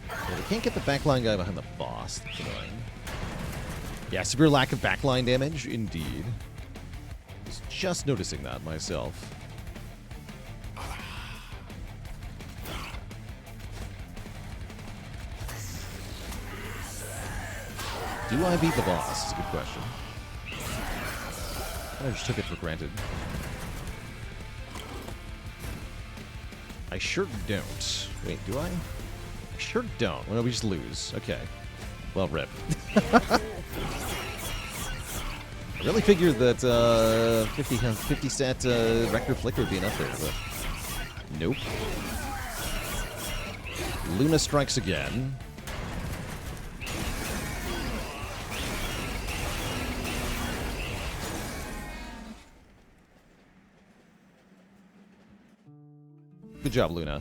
Yeah, we can't get the backline guy behind the boss. That's annoying. Yeah, severe lack of backline damage, indeed. Was just noticing that myself. Do I beat the boss? Is a good question. I just took it for granted. I sure don't. Wait, do I? I sure don't. Well, no, we just lose. Okay. Well, rip. I really figured that 50 stat Rector Flicker would be enough there, but nope. Luna strikes again. Good job, Luna.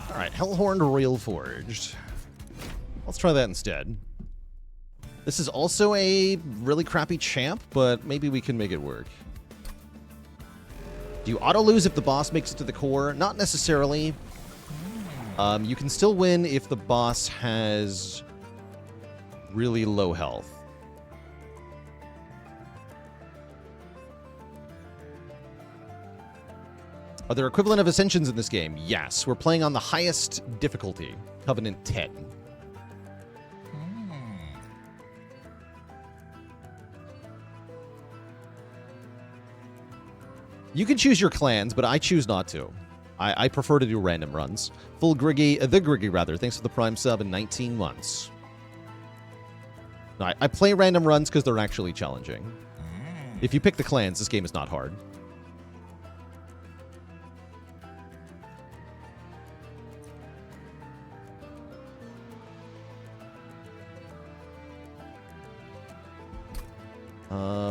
Alright, Hellhorned Royal Forged. Let's try that instead. This is also a really crappy champ, but maybe we can make it work. Do you auto-lose if the boss makes it to the core? Not necessarily. You can still win if the boss has really low health. Are there equivalent of Ascensions in this game? Yes. We're playing on the highest difficulty, Covenant 10. You can choose your clans, but I choose not to. I prefer to do random runs. The Griggy rather. Thanks for the Prime sub in 19 months. I play random runs because they're actually challenging. If you pick the clans, this game is not hard.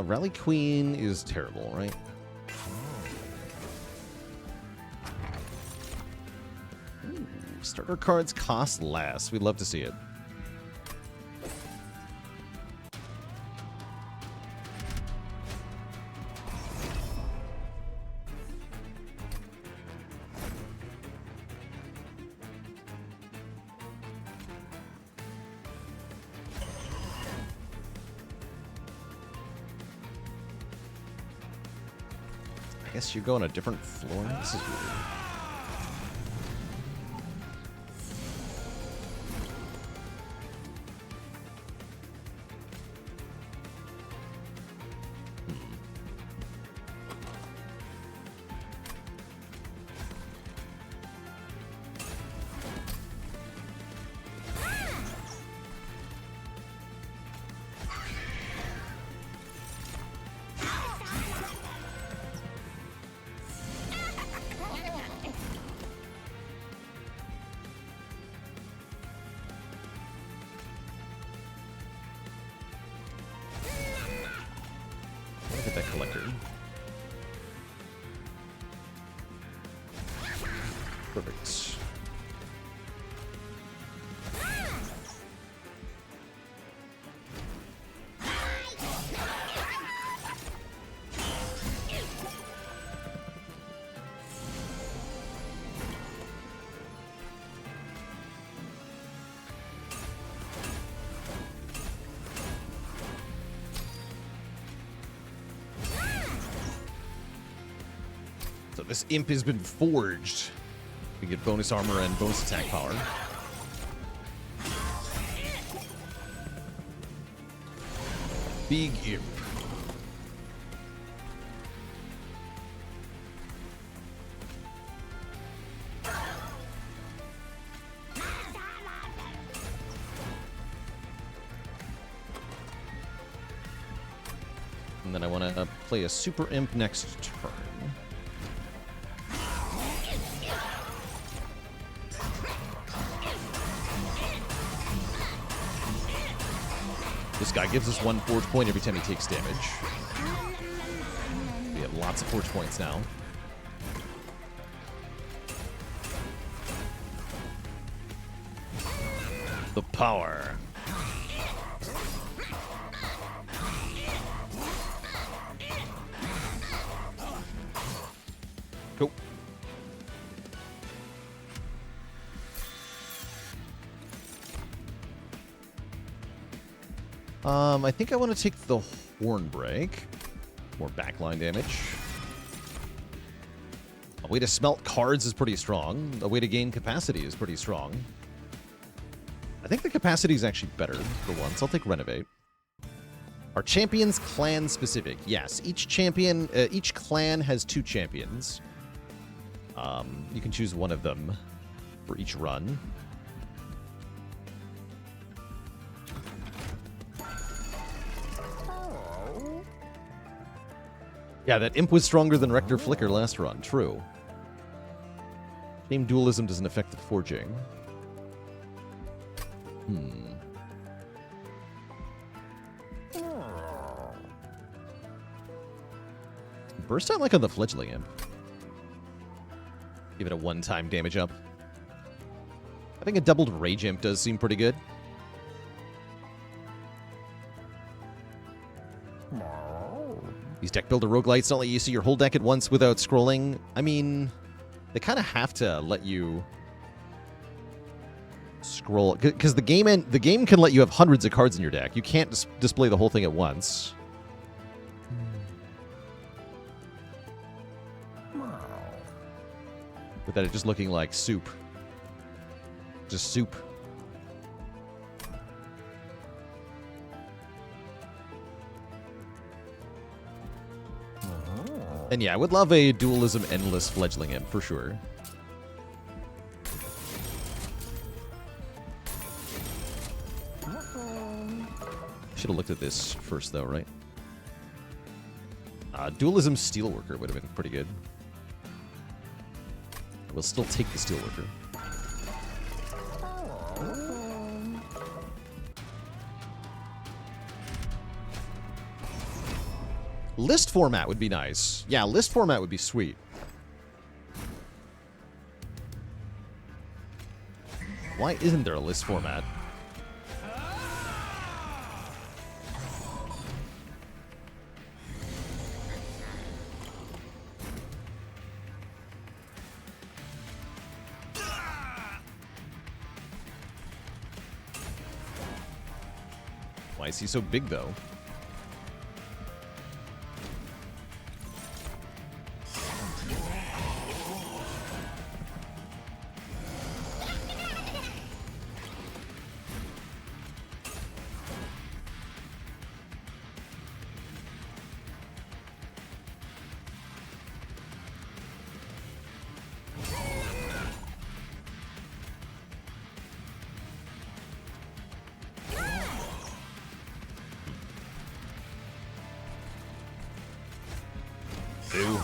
Rally Queen is terrible, right? Ooh, starter cards cost less. We'd love to see it. I guess you go on a different floor. This is weird. Get that collector. Perfect. So this imp has been forged. We get bonus armor and bonus attack power. Big imp. And then I want to play a super imp next turn. This guy gives us 1 forge point every time he takes damage. We have lots of forge points now. The power. Cool. I think I want to take the Horn Break. More backline damage. A way to smelt cards is pretty strong. A way to gain capacity is pretty strong. I think the capacity is actually better for once. I'll take Renovate. Are champions clan specific? Yes. Each champion, each clan has 2 champions. You can choose one of them for each run. Yeah, that imp was stronger than Rector Flicker last run. True. Name dualism doesn't affect the forging. Burst out like on the Fledgling Imp. Give it a one-time damage up. I think a doubled Rage Imp does seem pretty good. These deck builder roguelites don't let you see your whole deck at once without scrolling. I mean, they kind of have to let you scroll, because the game can let you have hundreds of cards in your deck. You can't display the whole thing at once. without it just looking like soup. Just soup. And yeah, I would love a Dualism Endless Fledgling Imp, for sure. Should have looked at this first, though, right? Dualism Steelworker would have been pretty good. We'll still take the Steelworker. List format would be nice. Yeah, list format would be sweet. Why isn't there a list format? Why is he so big, though? Ew.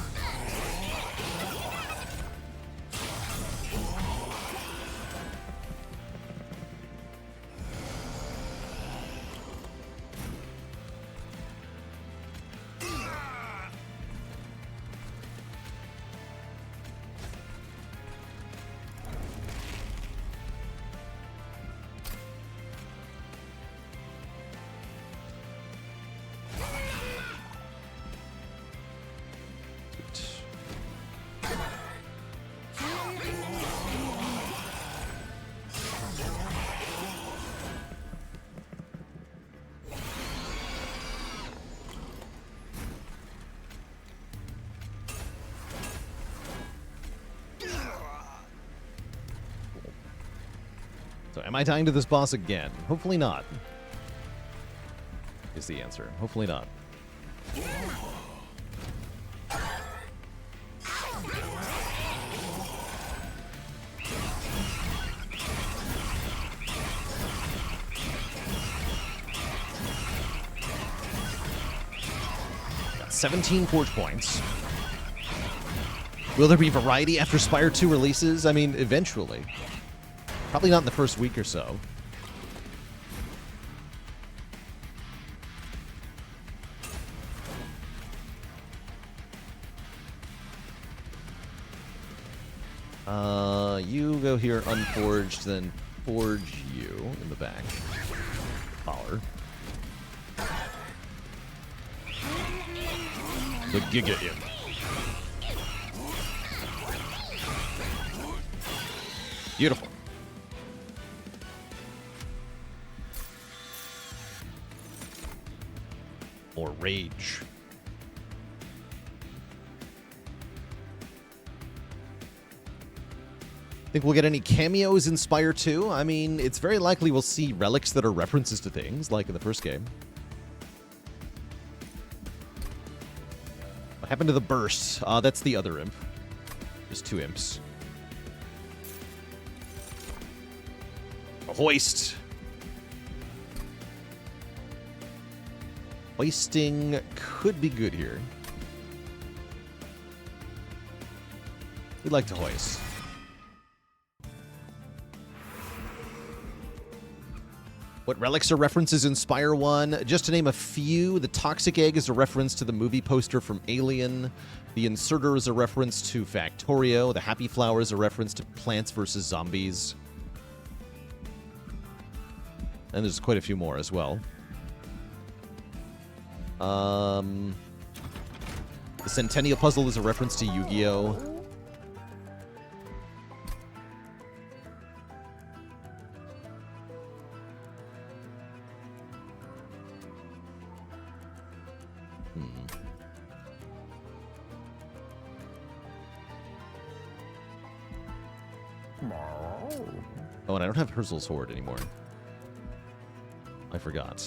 So am I dying to this boss again? Hopefully not. Is the answer. Hopefully not. Got 17 forge points. Will there be variety after Spire 2 releases? I mean, eventually. Probably not in the first week or so. You go here unforged, then forge you in the back. Baller. The Giga Imp. Beautiful. Or rage. Think we'll get any cameos in Spire 2? I mean, it's very likely we'll see relics that are references to things, like in the first game. What happened to the burst? That's the other imp. There's two imps. A hoist. Hoisting could be good here. We'd like to hoist. What relics are references in Spire 1? Just to name a few, the Toxic Egg is a reference to the movie poster from Alien. The Inserter is a reference to Factorio. The Happy Flower is a reference to Plants vs. Zombies. And there's quite a few more as well. The Centennial Puzzle is a reference to Yu-Gi-Oh! Oh, and I don't have Herzl's Horde anymore. I forgot.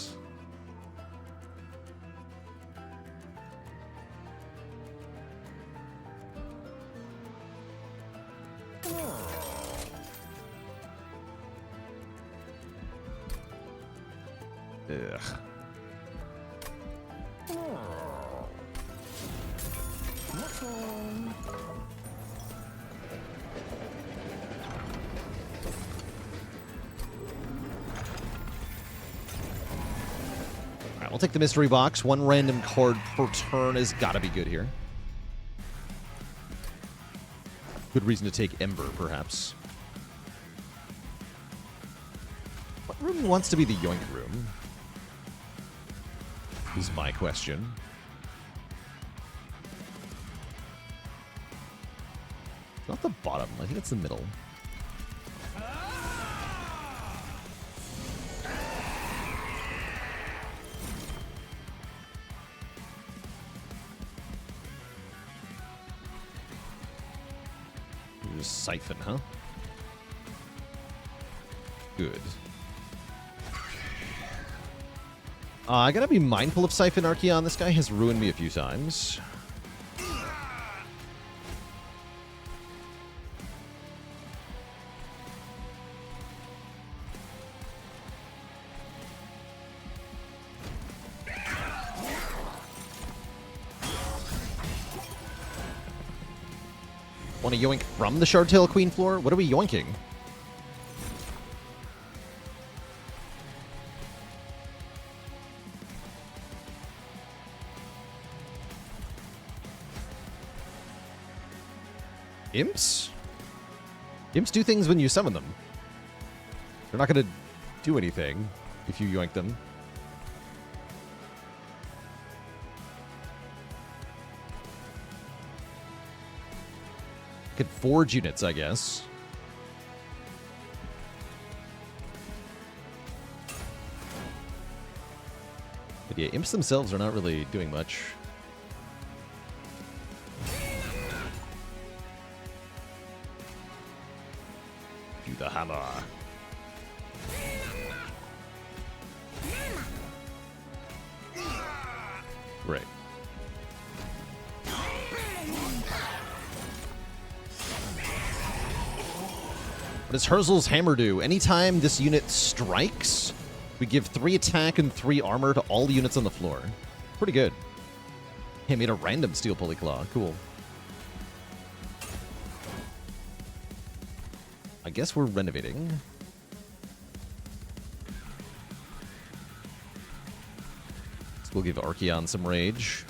Ugh. Alright, we'll take the mystery box. One random card per turn has got to be good here. Good reason to take Ember, perhaps. What room wants to be the Yoink room? Is my question. Not the bottom. I think it's the middle. Just Siphon, huh? Good. I gotta be mindful of Siphon Archeon. This guy has ruined me a few times. Want to yoink from the Shardtail Queen floor? What are we yoinking? Imps? Imps do things when you summon them. They're not going to do anything if you yoink them. Could forge units, I guess. But yeah, imps themselves are not really doing much. Do the hammer. Great. What does Herzl's Hammer do? Anytime this unit strikes, we give 3 attack and 3 armor to all the units on the floor. Pretty good. He made a random Steel Pulley Claw. Cool. I guess we're renovating. So we'll give Archeon some rage.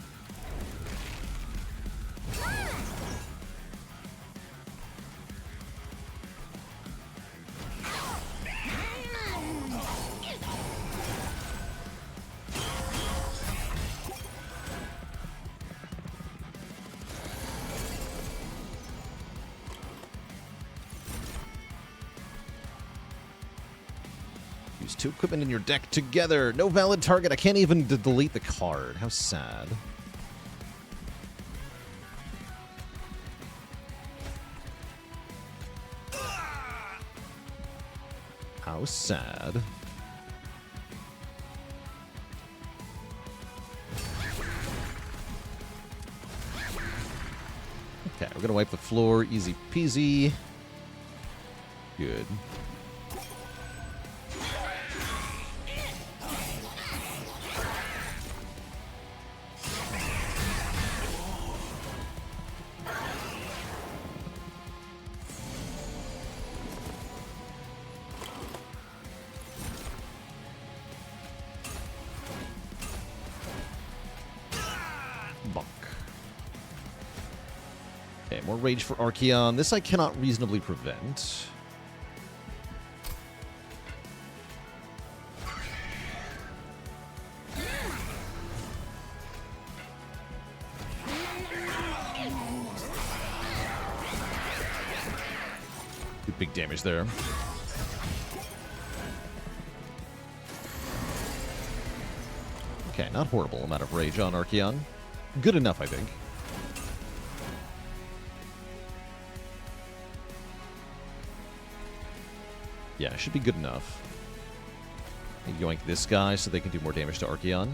Use 2 equipment in your deck together. No valid target. I can't even delete the card. How sad. How sad. Okay, we're gonna wipe the floor. Easy peasy. Good. Bonk. Okay, more rage for Archeon. This I cannot reasonably prevent. Do big damage there. Okay, not horrible amount of rage on Archeon. Good enough, I think. Yeah, should be good enough. And yoink this guy so they can do more damage to Archeon.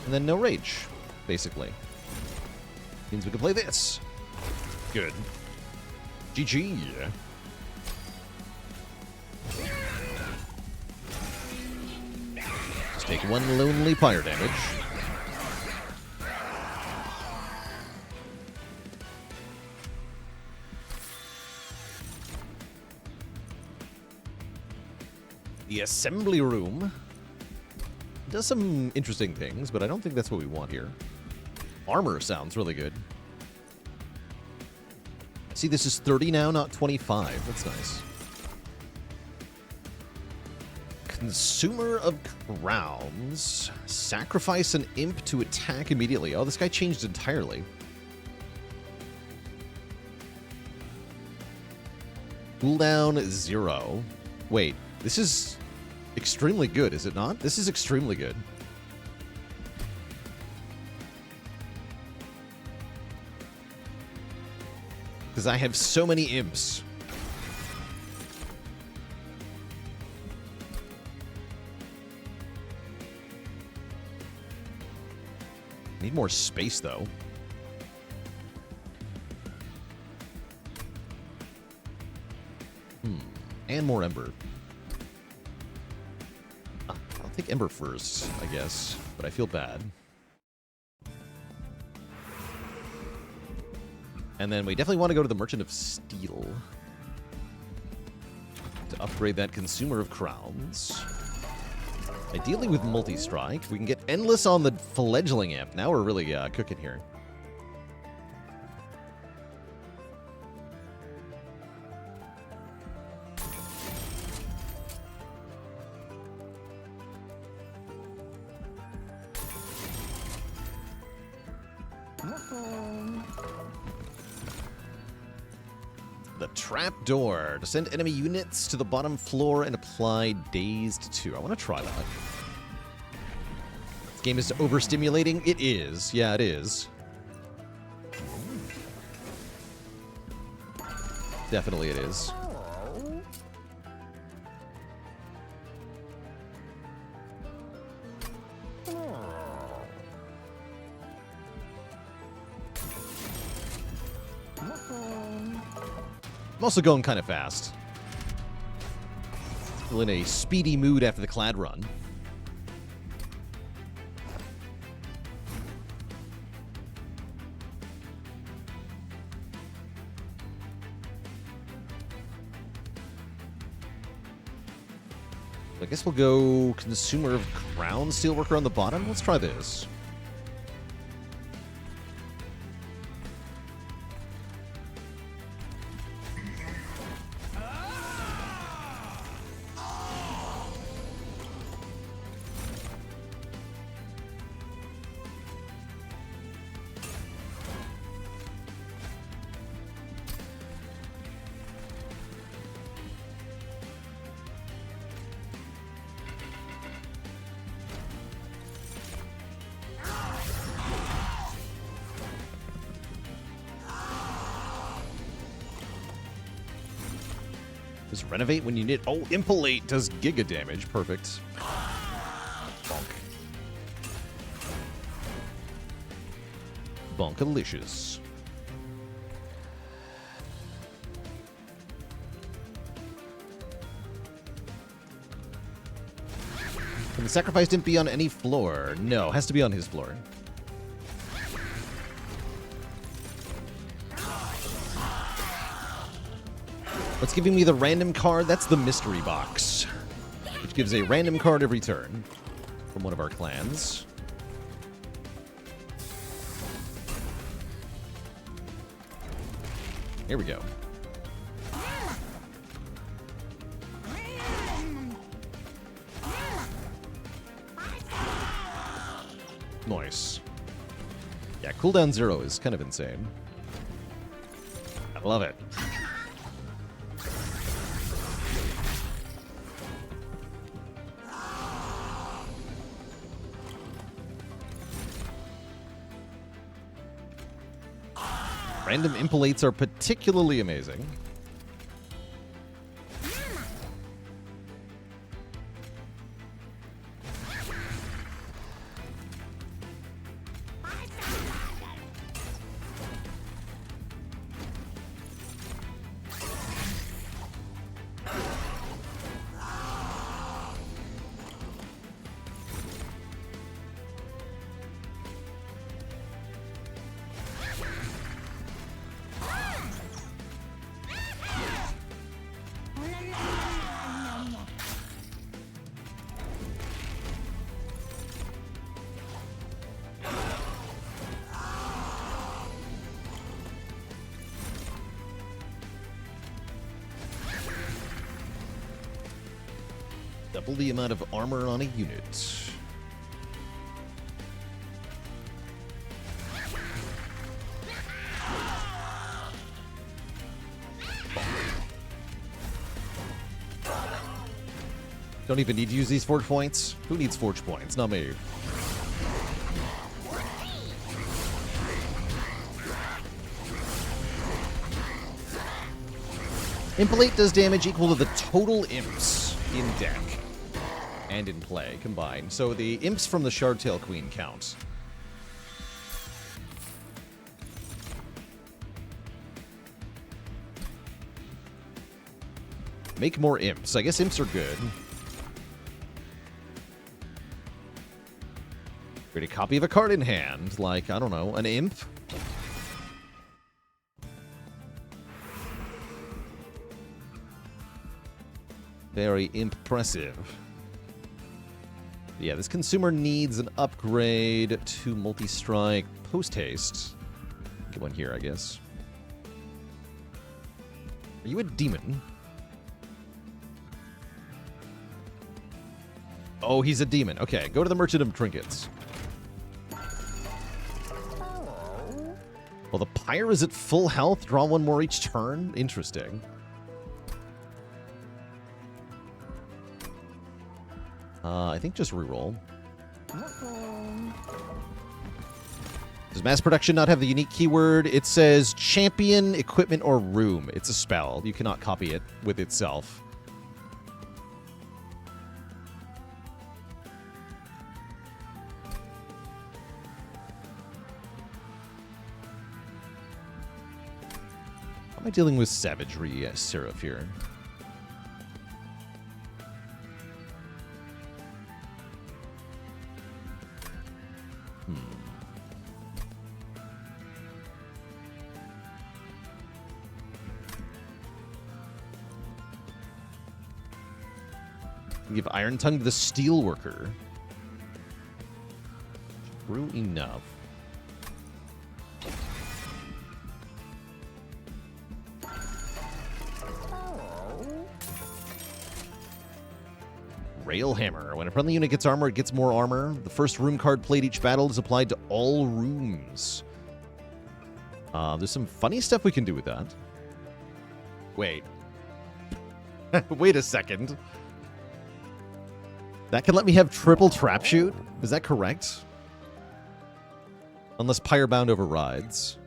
And then no rage, basically. Means we can play this. Good. GG. Just take one lonely fire damage. The assembly room does some interesting things, but I don't think that's what we want here. Armor sounds really good. See, this is 30 now, not 25. That's nice. Consumer of Crowns. Sacrifice an imp to attack immediately. Oh, this guy changed entirely. Cooldown 0. Wait, this is extremely good, is it not? This is extremely good. Because I have so many imps. Need more space, though. And more Ember. I'll take Ember first, I guess, but I feel bad. And then we definitely want to go to the Merchant of Steel to upgrade that Consumer of Crowns. Ideally with multi-strike. We can get Endless on the Fledgling Imp. Now we're really cooking here. The Trapdoor. To send enemy units to the bottom floor and apply Dazed 2. I want to try that. This game is overstimulating. It is. Yeah, it is. Definitely it is. I'm also going kind of fast. Still in a speedy mood after the Clad run. I guess we'll go Consumer of Crown Steelworker on the bottom. Let's try this. Just renovate when you need. Oh, Impalate does giga damage. Perfect. Bonk. Bonkalicious. Can the sacrifice imp be on any floor? No, has to be on his floor. What's giving me the random card? That's the mystery box, which gives a random card every turn from one of our clans. Here we go. Nice. Yeah, cooldown 0 is kind of insane. I love it. Random Impalates are particularly amazing. Double the amount of armor on a unit. Don't even need to use these forge points. Who needs forge points? Not me. Impalate does damage equal to the total imps in deck and in play combined. So the imps from the Shardtail Queen count. Make more imps. I guess imps are good. Create a copy of a card in hand, like, I don't know, an imp. Very impressive. Yeah, this consumer needs an upgrade to multi-strike post-haste. Get one here, I guess. Are you a demon? Oh, he's a demon. Okay, go to the Merchant of Trinkets. Well, the Pyre is at full health. Draw one more each turn. Interesting. I think just reroll. Does mass production not have the unique keyword? It says champion, equipment, or room. It's a spell. You cannot copy it with itself. How am I dealing with savagery, Seraph here? Give Iron Tongue to the Steelworker. True enough. Railhammer. When a friendly unit gets armor, it gets more armor. The first room card played each battle is applied to all rooms. There's some funny stuff we can do with that. Wait. Wait a second. That can let me have triple trap shoot? Is that correct? Unless Pyrebound overrides.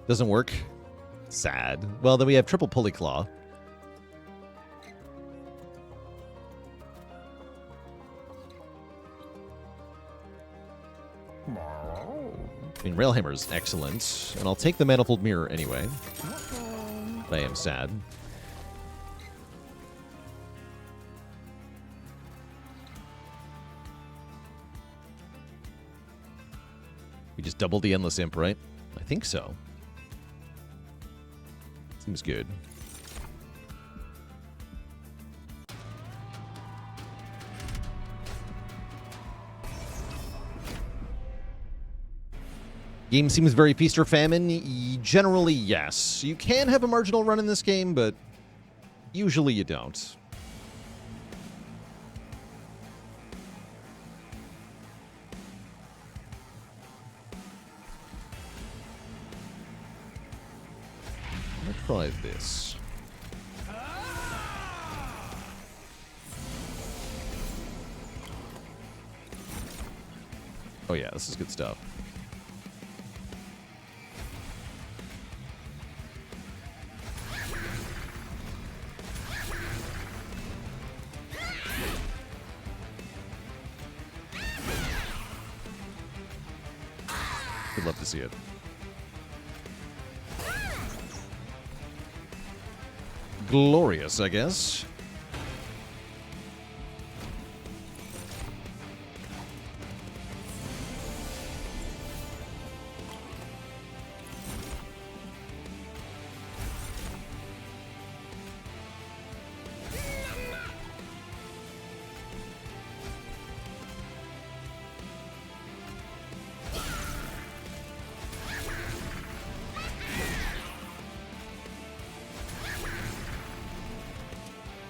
Doesn't work. Sad. Well, then we have triple Pulley Claw. I mean, Railhammer's excellent, and I'll take the Manifold Mirror anyway. But I am sad. We just double the Endless Imp, right? I think so. Seems good. Game seems very feast or famine. Generally, yes. You can have a marginal run in this game, but usually you don't. Let's try this. Oh yeah, this is good stuff. I'd love to see it. Glorious, I guess.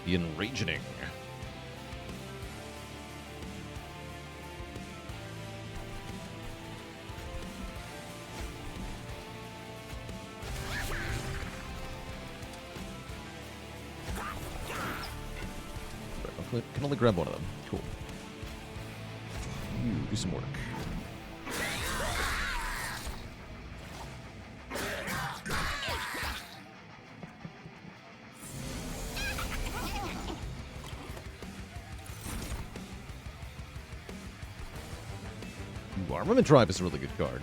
The Enragening. I can only grab one of them. Cool. You do some work. Armament Drive is a really good card.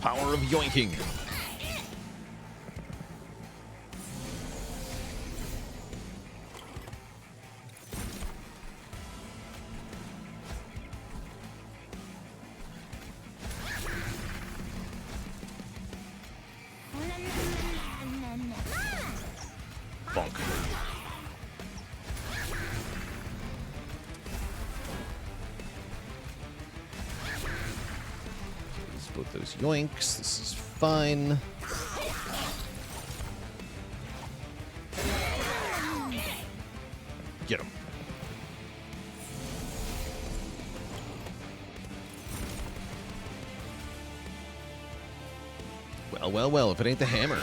Power of yoinking. Bonk. Both those yoinks. This is fine. Get him. Well, well, well, if it ain't the hammer.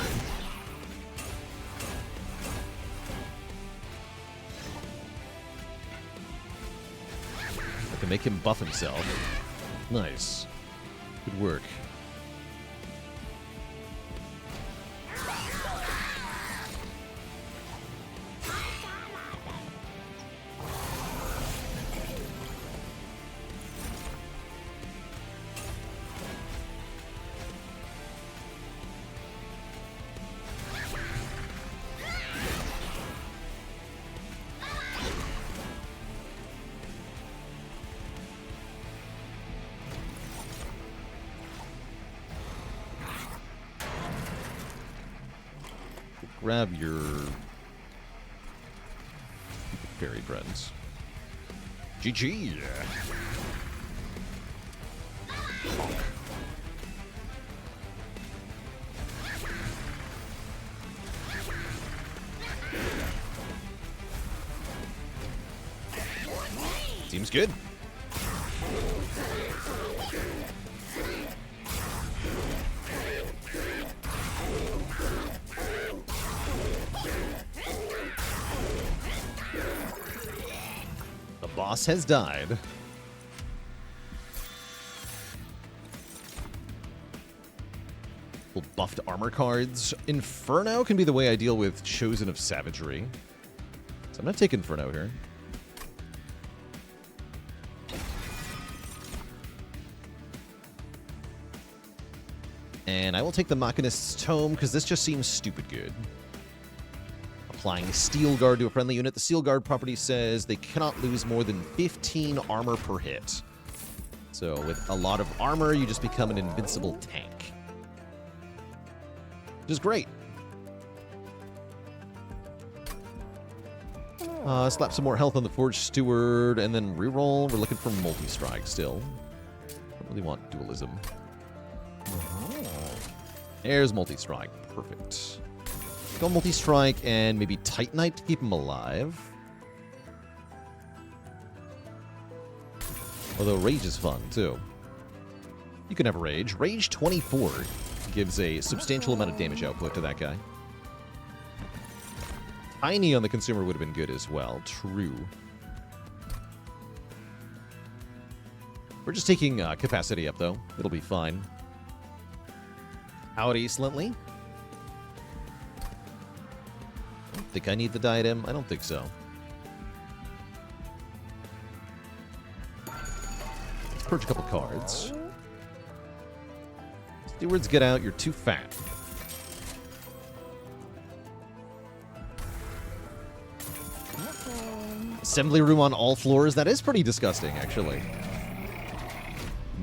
I can make him buff himself. Nice. Good work. Grab your fairy friends. GG. Seems good. Boss has died. Little buffed armor cards. Inferno can be the way I deal with Chosen of Savagery. So I'm going to take Inferno here. And I will take the Machinist's Tome, because this just seems stupid good. Applying Steel Guard to a friendly unit. The Steel Guard property says they cannot lose more than 15 armor per hit. So with a lot of armor, you just become an invincible tank. Which is great. Slap some more health on the Forged Steward, and then reroll. We're looking for multi-strike still. Don't really want dualism. There's multi-strike. Perfect. Go multi-strike and maybe Titanite to keep him alive. Although Rage is fun, too. You can have Rage. Rage 24 gives a substantial amount of damage output to that guy. Tiny on the consumer would have been good as well. True. We're just taking capacity up, though. It'll be fine. Howdy, Slintley. I don't think I need the diadem. I don't think so. Let's purge a couple cards. Stewards, get out. You're too fat. Assembly room on all floors? That is pretty disgusting, actually.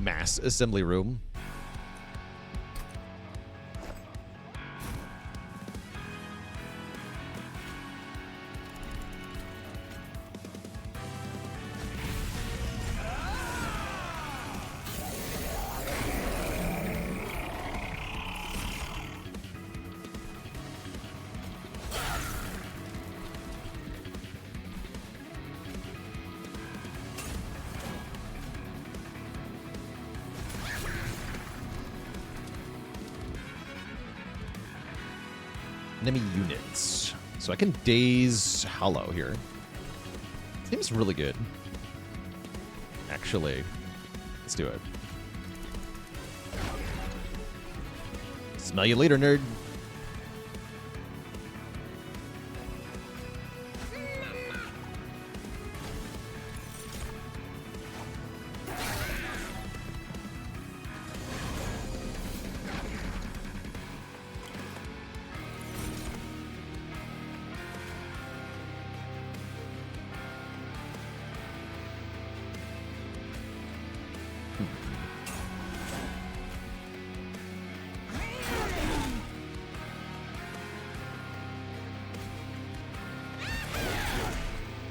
Mass assembly room. Enemy units. So I can daze Hollow here. Seems really good. Actually, let's do it. Smell you later, nerd.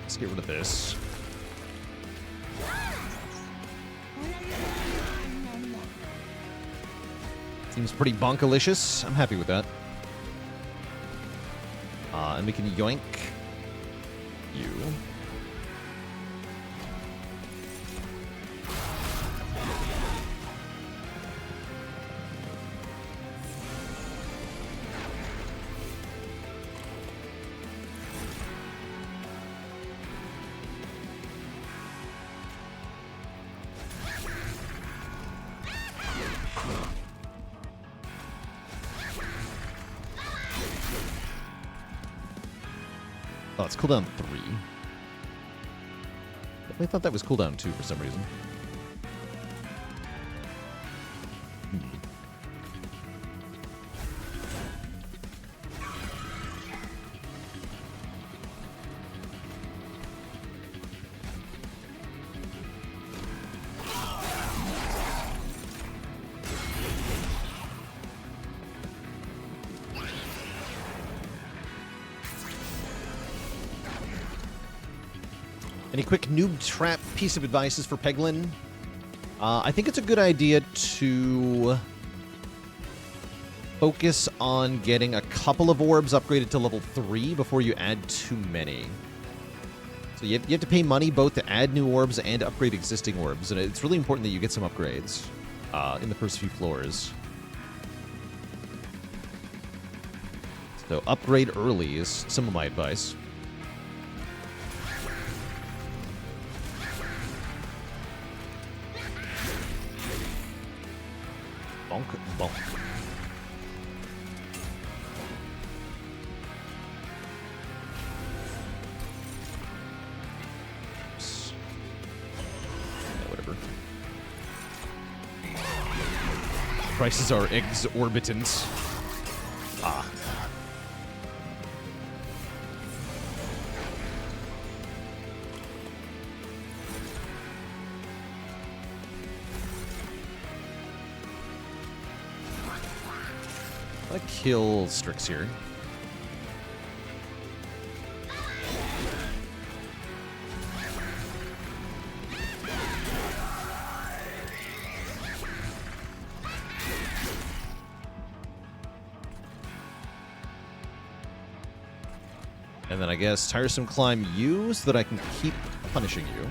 Let's get rid of this. Seems pretty bonkalicious. I'm happy with that. And we can yoink you. Oh, it's cooldown 3. I thought that was cooldown 2 for some reason. Any quick noob trap piece of advice for Peglin? I think it's a good idea to focus on getting a couple of orbs upgraded to level 3 before you add too many. So you have to pay money both to add new orbs and upgrade existing orbs, and it's really important that you get some upgrades in the first few floors. So upgrade early is some of my advice. Bonk, bonk. Yeah, whatever. Prices are exorbitant. Ah. I kill Strix here. And then I guess Tiresome Climb you so that I can keep punishing you.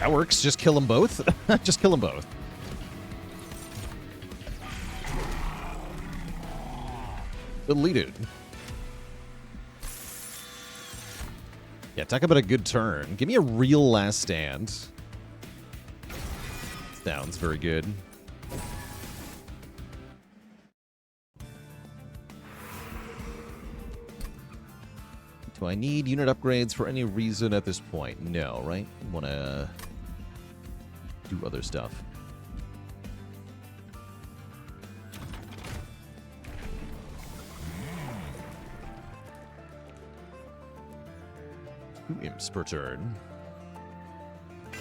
That works. Just kill them both. Just kill them both. Deleted. Yeah, talk about a good turn. Give me a real last stand. Sounds very good. Do I need unit upgrades for any reason at this point? No, right? Want to do other stuff. Two imps per turn. I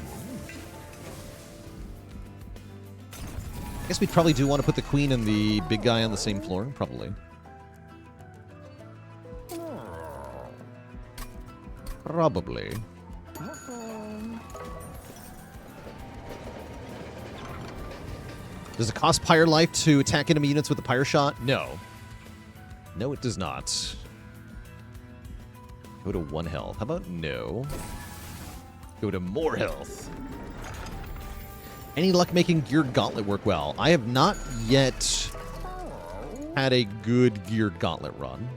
guess we'd probably do want to put the queen and the big guy on the same floor, probably. Probably. Does it cost Pyre Life to attack enemy units with the Pyre Shot? No. No, it does not. Go to 1 health. How about no? Go to more health. Any luck making Geared Gauntlet work well? I have not yet had a good Geared Gauntlet run.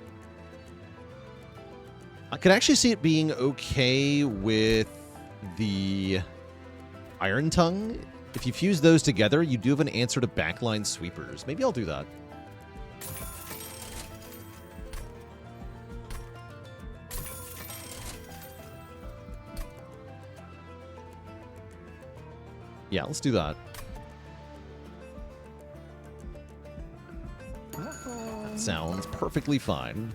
I could actually see it being okay with the Iron Tongue. If you fuse those together, you do have an answer to backline sweepers. Maybe I'll do that. Yeah, let's do that. That sounds perfectly fine.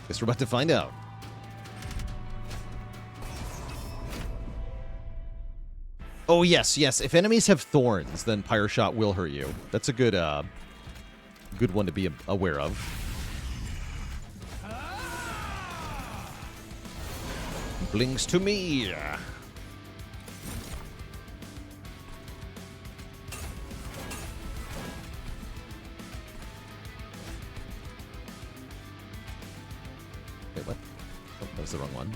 Guess we're about to find out. Oh, yes, yes. If enemies have thorns, then Pyre Shot will hurt you. That's a good, good one to be aware of. Blinks to me. Wait, what? Oh, that was the wrong one.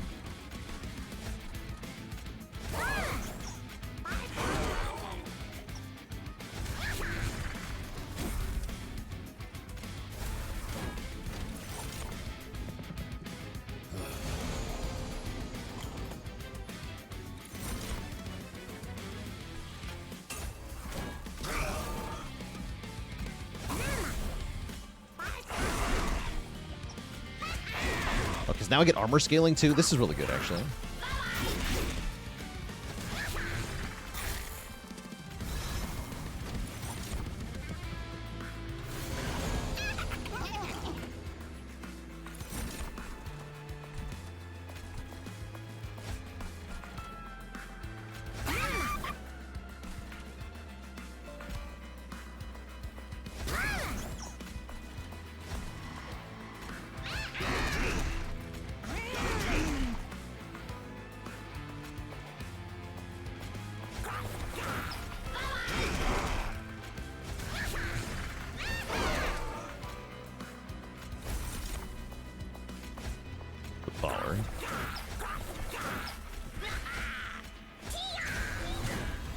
Because now I get armor scaling too. This is really good, actually.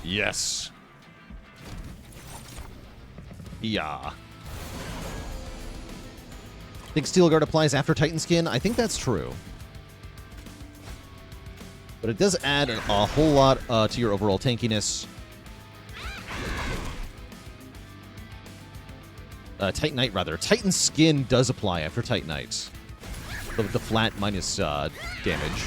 Yes. Yeah. Think Steel Guard applies after Titan Skin? I think that's true. But it does add a whole lot to your overall tankiness. Titanite, rather. Titan Skin does apply after Titanite. The flat minus damage.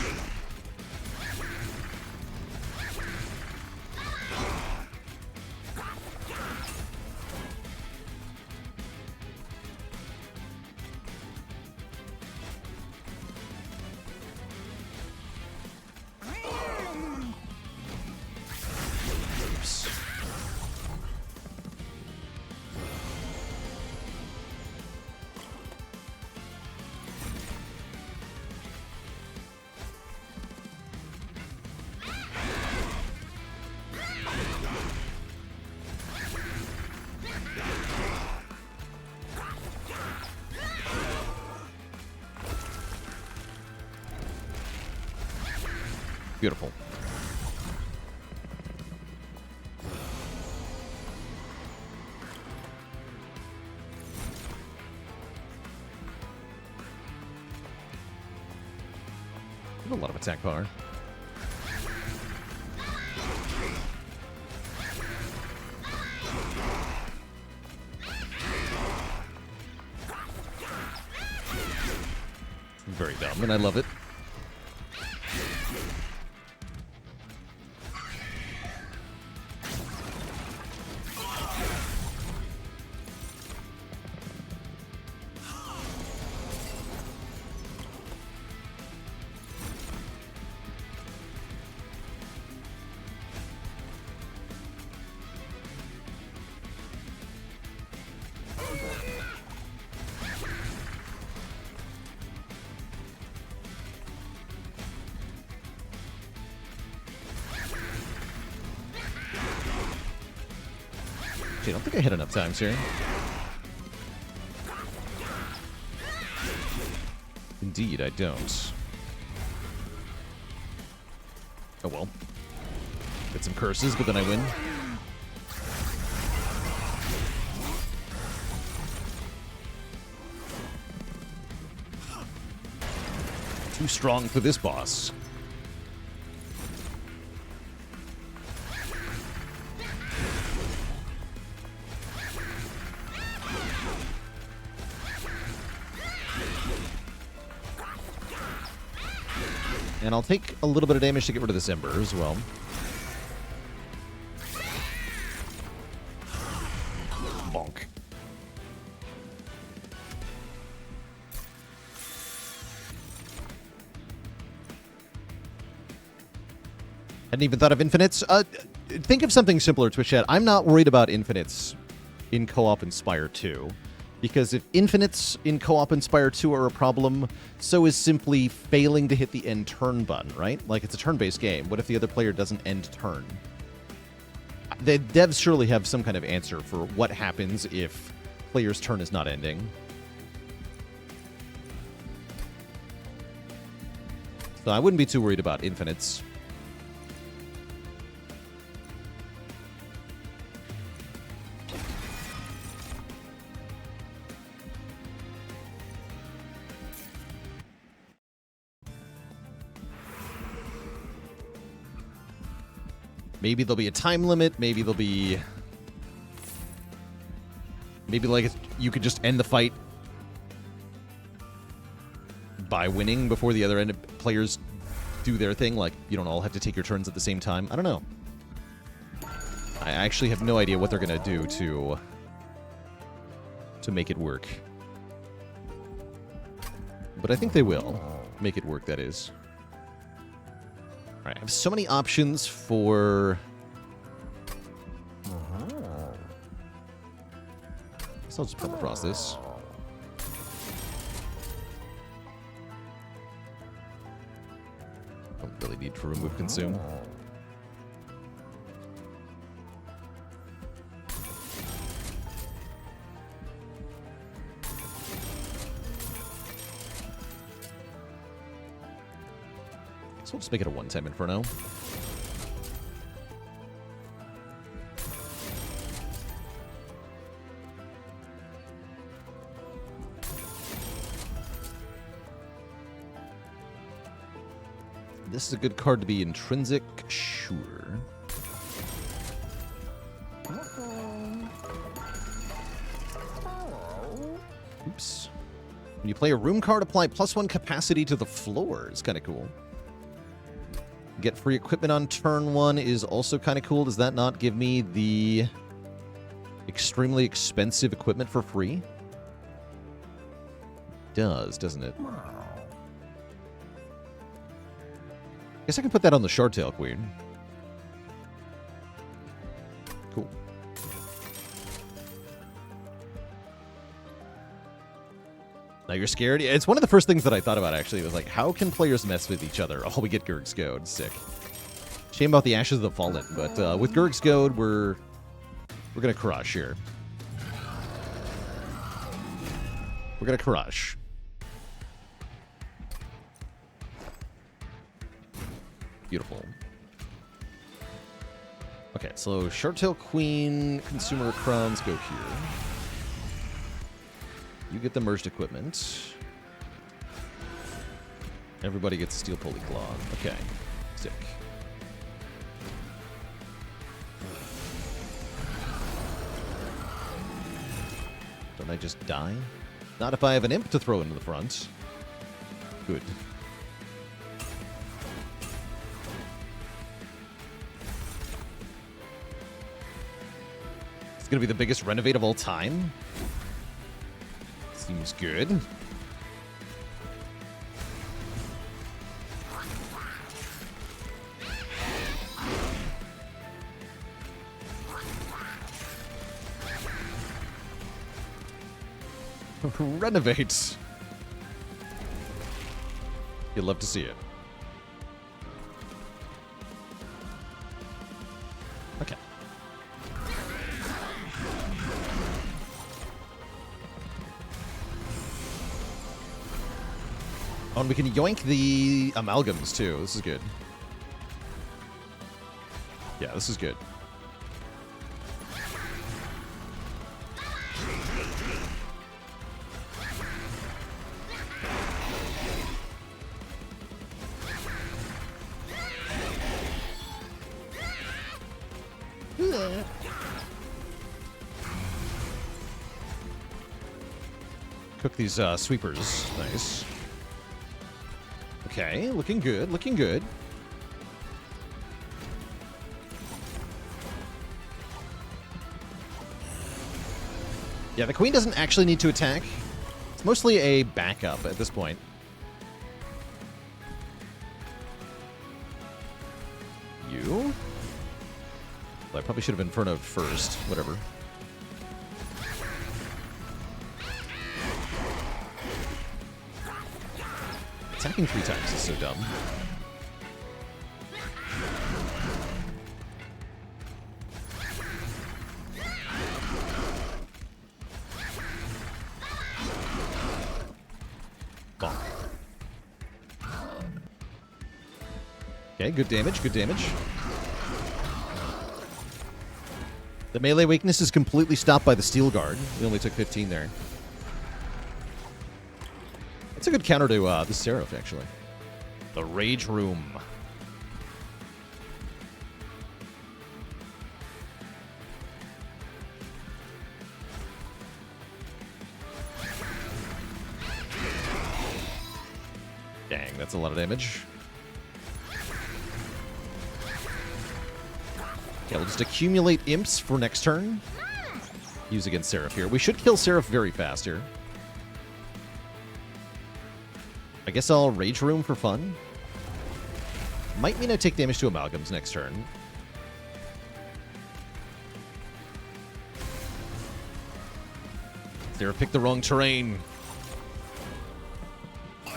Beautiful. A lot of attack power. Very dumb, and I love it. I don't think I hit enough times here. Indeed, I don't. Oh well. Get some curses, but then I win. Too strong for this boss. And I'll take a little bit of damage to get rid of this Ember as well. Bonk. Hadn't even thought of infinites. Think of something simpler, Twitch chat. I'm not worried about infinites in co-op in Spire 2. Because if infinites in co-op in Spire 2 are a problem, so is simply failing to hit the end turn button, right? Like, it's a turn-based game. What if the other player doesn't end turn? The devs surely have some kind of answer for what happens if player's turn is not ending. So I wouldn't be too worried about infinites. Maybe there'll be a time limit. Maybe there'll be... Maybe, like, you could just end the fight by winning before the other end players do their thing. Like, you don't all have to take your turns at the same time. I don't know. I actually have no idea what they're going to do to make it work. But I think they will make it work, that is. Alright, I have so many options for... So I'll just permafrost this. Don't really need to remove consume. So we'll just make it a one-time Inferno. This is a good card to be intrinsic, sure. Oops. When you play a room card, apply +1 capacity to the floor. It's kind of cool. Get free equipment on turn 1 is also kind of cool. Does that not give me the extremely expensive equipment for free? It does, doesn't it? Guess I can put that on the Shardtail Queen. Cool. Now you're scared? It's one of the first things that I thought about, actually. It was like, how can players mess with each other? Oh, we get Gurg's Goad. Sick. Shame about the Ashes of the Fallen, but with Gurg's Goad, we're gonna crush here. We're gonna crush. Beautiful. Okay, so Shardtail Queen, Consumer Crowns go here. You get the merged equipment. Everybody gets a steel pulley claw. Okay. Sick. Don't I just die? Not if I have an imp to throw into the front. Good. It's gonna be the biggest renovate of all time. Seems good. Renovate. You'd love to see it. Okay. Oh, and we can yoink the amalgams too. This is good. Yeah, this is good. Cook these sweepers. Nice. Okay, looking good, looking good. Yeah, the queen doesn't actually need to attack. It's mostly a backup at this point. You? Well, I probably should have Inferno'd first. Whatever. Attacking 3 times is so dumb. Bonk. Okay, good damage, good damage. The melee weakness is completely stopped by the Steel Guard. We only took 15 there. It's a good counter to the Seraph, actually. The Rage Room. Dang, that's a lot of damage. Okay, we'll just accumulate imps for next turn. Use against Seraph here. We should kill Seraph very fast here. I guess I'll Rage Room for fun. Might mean I take damage to Amalgams next turn. Seraph picked the wrong terrain. I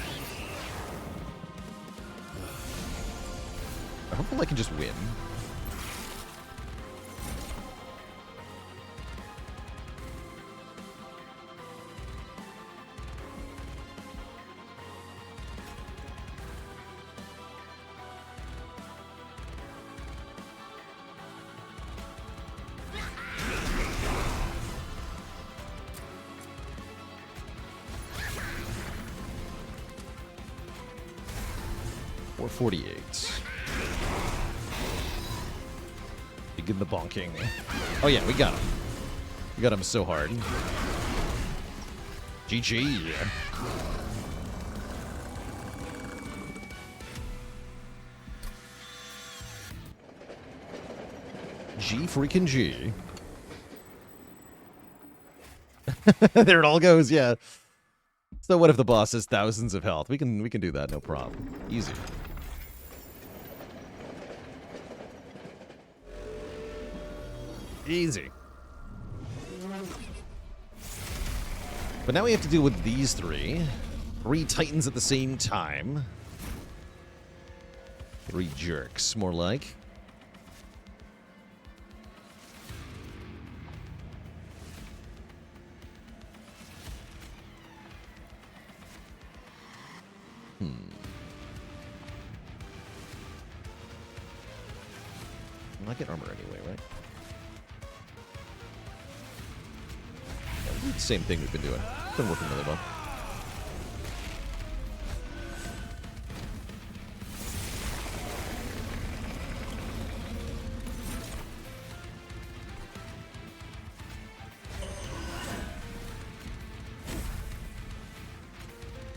hope I can just win. Or 48. Begin the bonking. Oh yeah, we got him. We got him so hard. GG. G freaking G. There it all goes, yeah. So what if the boss has thousands of health? We can do that, no problem. Easy. Easy. But now we have to deal with these three. 3 titans at the same time. 3 jerks, more like. I get armor anyway, right? Yeah, same thing we've been doing. It's been working really well.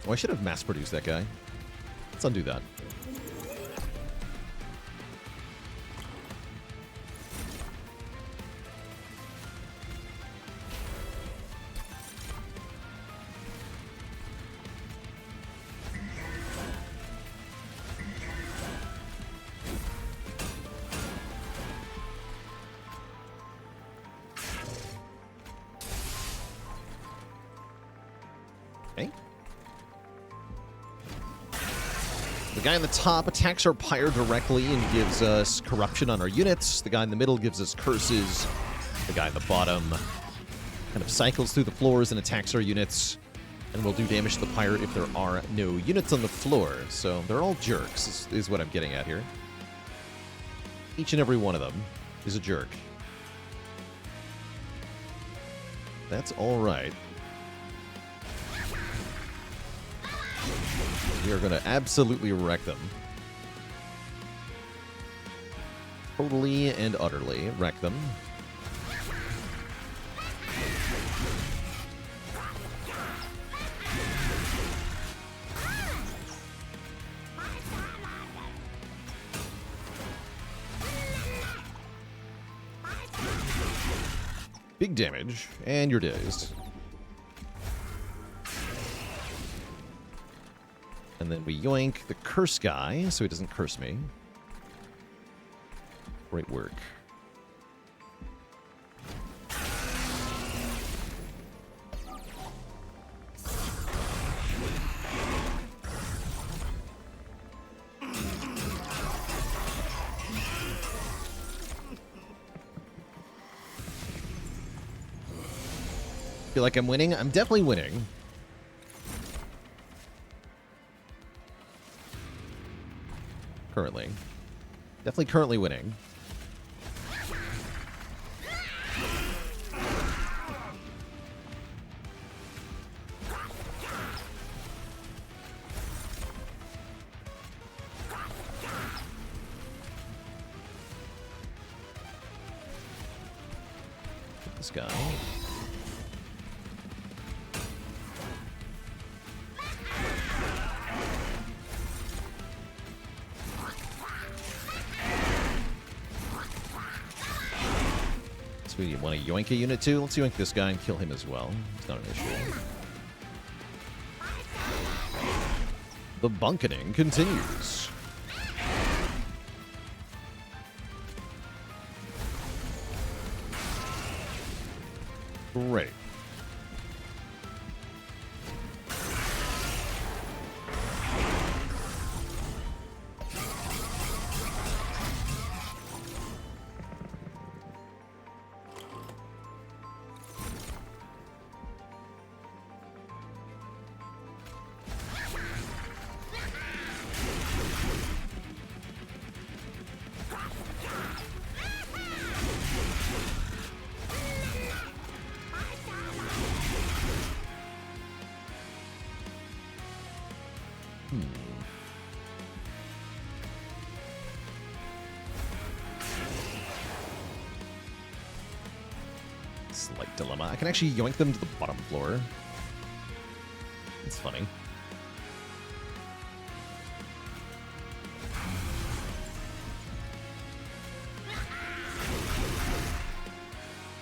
Oh, I should have mass-produced that guy. Let's undo that. Okay. The guy on the top attacks our pyre directly and gives us corruption on our units. The guy in the middle gives us curses. The guy at the bottom kind of cycles through the floors and attacks our units. And will do damage to the pyre if there are no units on the floor. So they're all jerks, is what I'm getting at here. Each and every one of them is a jerk. That's all right. We are going to absolutely wreck them. Totally and utterly wreck them. Big damage, and you're dazed. And then we yoink the curse guy, so he doesn't curse me. Great work. Feel like I'm winning? I'm definitely winning. Currently. Definitely currently winning. This guy. We want to yoink a unit too? Let's yoink this guy and kill him as well. It's not an issue. The bunketing continues. Great. Slight dilemma. I can actually yoink them to the bottom floor. It's funny.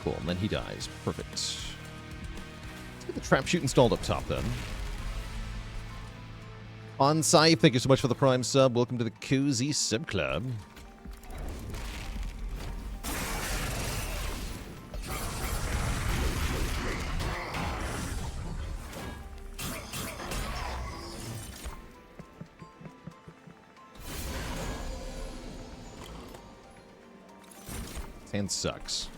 Cool, and then he dies. Perfect. Let's get the trap shoot installed up top then. On Scythe, thank you so much for the Prime sub. Welcome to the Cozy Sub Club. And sucks.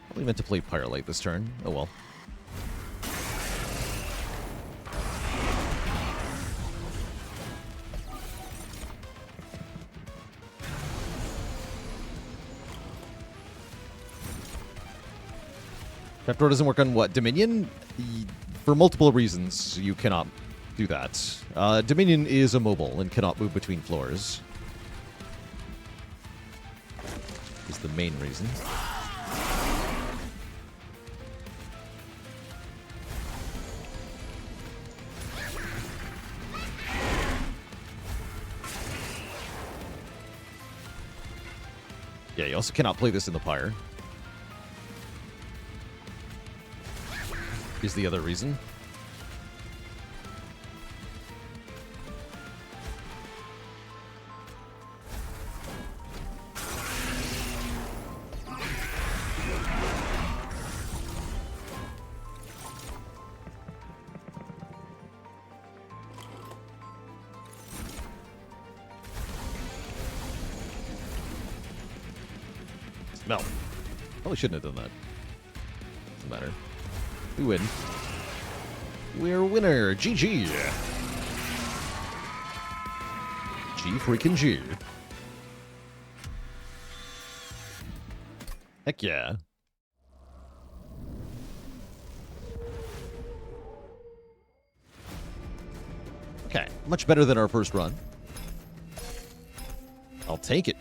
Probably meant to play Pyre late this turn. Oh well. Trapdoor doesn't work on what? Dominion? For multiple reasons, you cannot do that. Dominion is immobile and cannot move between floors. Is the main reason. Yeah, you also cannot play this in the Pyre. Is the other reason. No. Probably shouldn't have done that. Doesn't matter. We win. We're a winner. GG. G freaking G. Heck yeah. Okay, much better than our first run. I'll take it.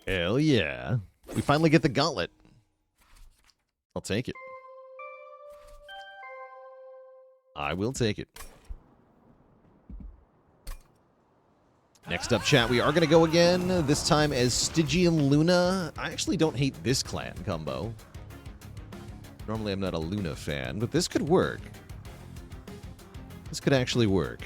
Hell yeah. We finally get the gauntlet. I'll take it. I will take it. Next up, chat, we are going to go again, this time as Stygian Luna. I actually don't hate this clan combo. Normally I'm not a Luna fan, but this could work. This could actually work.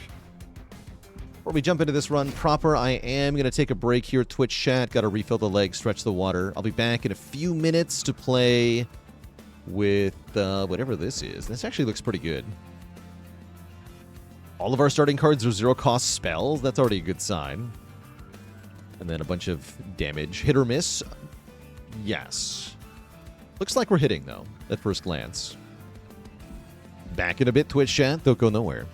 Before we jump into this run proper, I am going to take a break here at Twitch chat. Got to refill the legs, stretch the water. I'll be back in a few minutes to play with whatever this is. This actually looks pretty good. All of our starting cards are zero-cost spells. That's already a good sign. And then a bunch of damage. Hit or miss? Yes. Looks like we're hitting, though, at first glance. Back in a bit, Twitch chat. Don't go nowhere.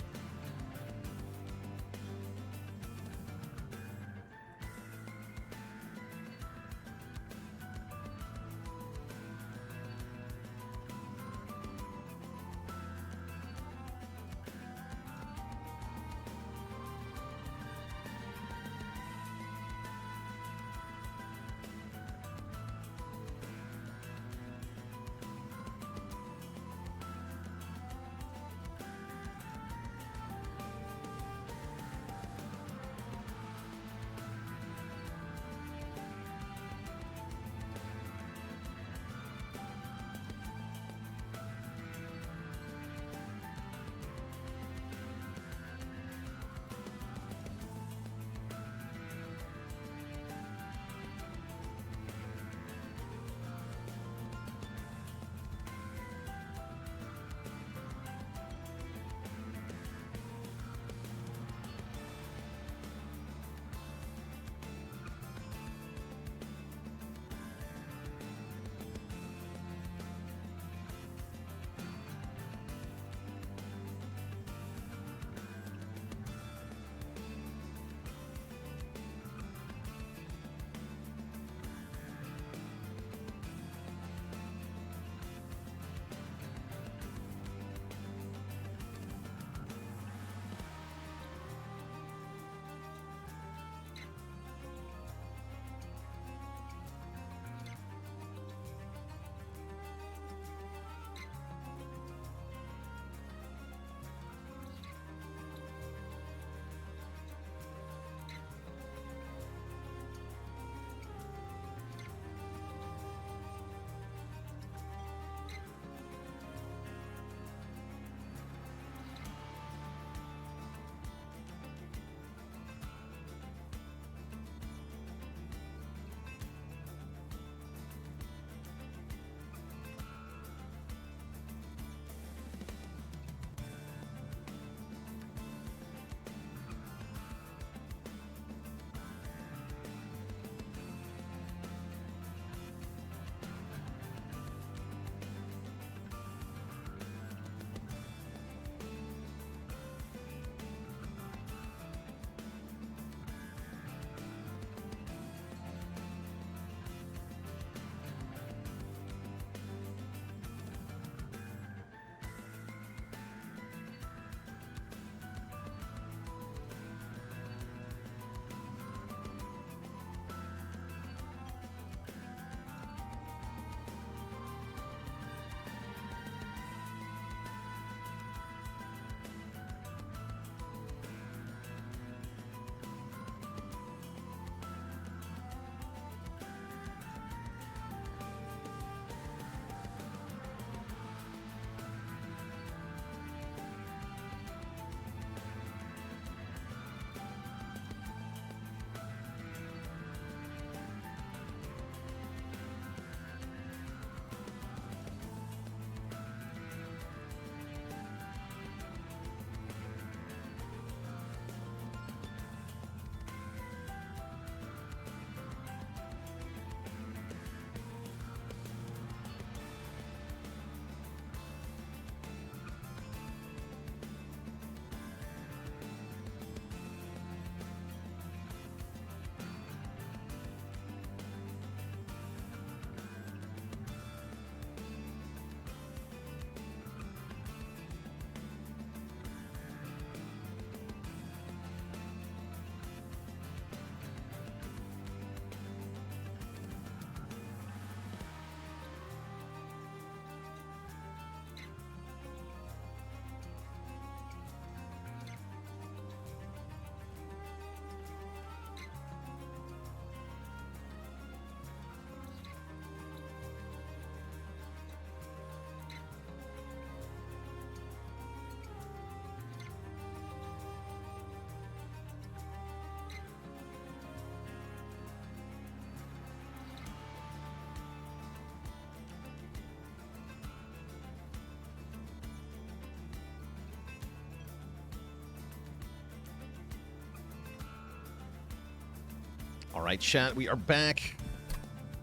All right, chat, we are back.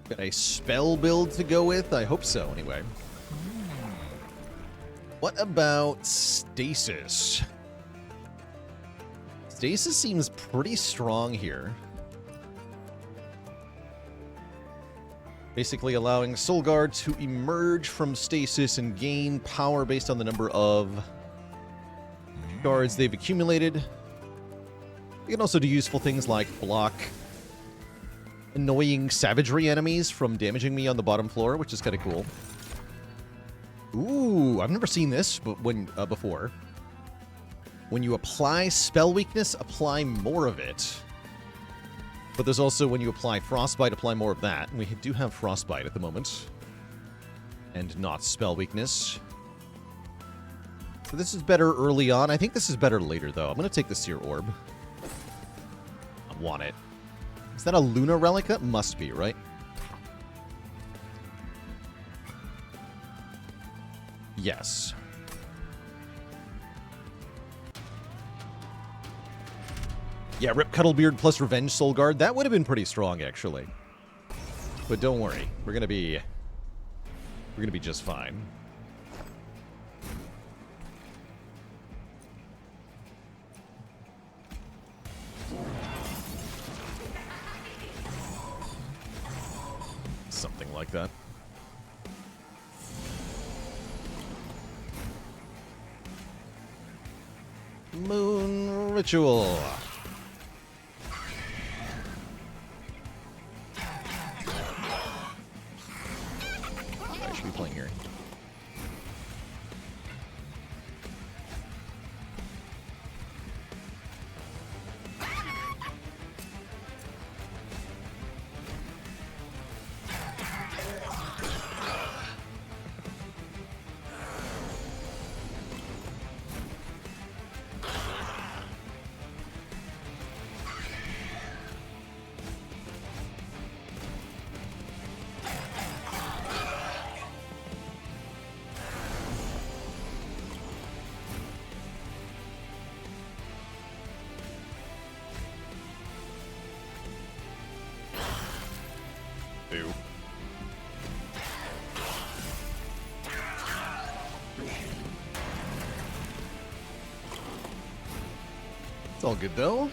Got a spell build to go with? I hope so, anyway. What about Stasis? Stasis seems pretty strong here. Basically allowing Solgard to emerge from stasis and gain power based on the number of shards they've accumulated. You can also do useful things like block annoying savagery enemies from damaging me on the bottom floor, which is kind of cool. Ooh, I've never seen this before. When you apply spell weakness, apply more of it. But there's also, when you apply Frostbite, apply more of that. And we do have Frostbite at the moment. And not spell weakness. So this is better early on. I think this is better later, though. I'm going to take the Seer Orb. I want it. Is that a Luna Relic? That must be, right? Yes. Yeah, Rip Cuddlebeard plus Revenge Solgard. That would have been pretty strong, actually. But don't worry. We're gonna be just fine. Something like that. Moon Ritual. I should be playing here. Ew. It's all good, though.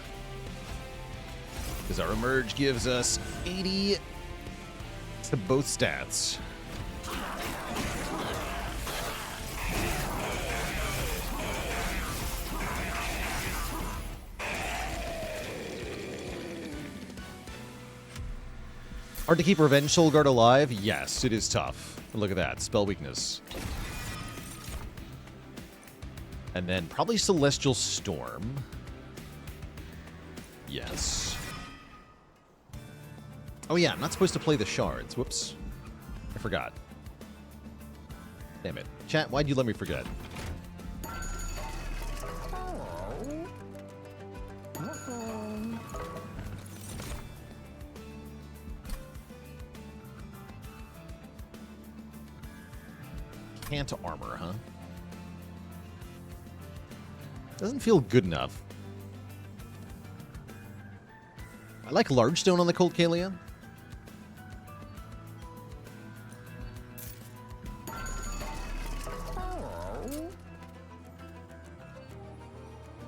Because our Emerge gives us 80 to both stats. Hard to keep Revenge Solgard alive? Yes, it is tough. Look at that. Spell weakness. And then probably Celestial Storm. Yes. Oh yeah, I'm not supposed to play the shards. Whoops. I forgot. Damn it. Chat, why'd you let me forget? Can't armor, huh? Doesn't feel good enough. I like Large Stone on the Colt Kalia.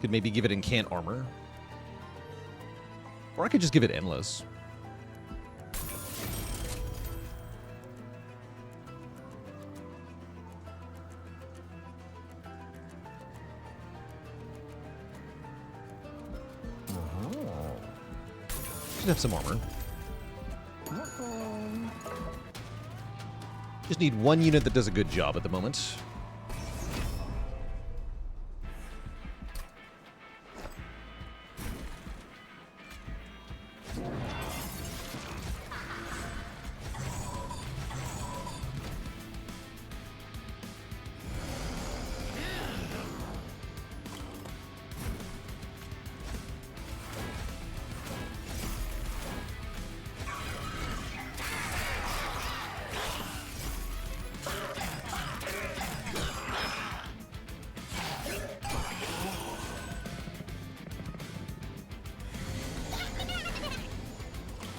Could maybe give it Incant Armor. Or I could just give it Endless. Should have some armor. Just need one unit that does a good job at the moment.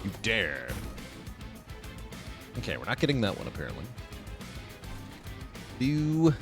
You dare. Okay, we're not getting that one, apparently. You...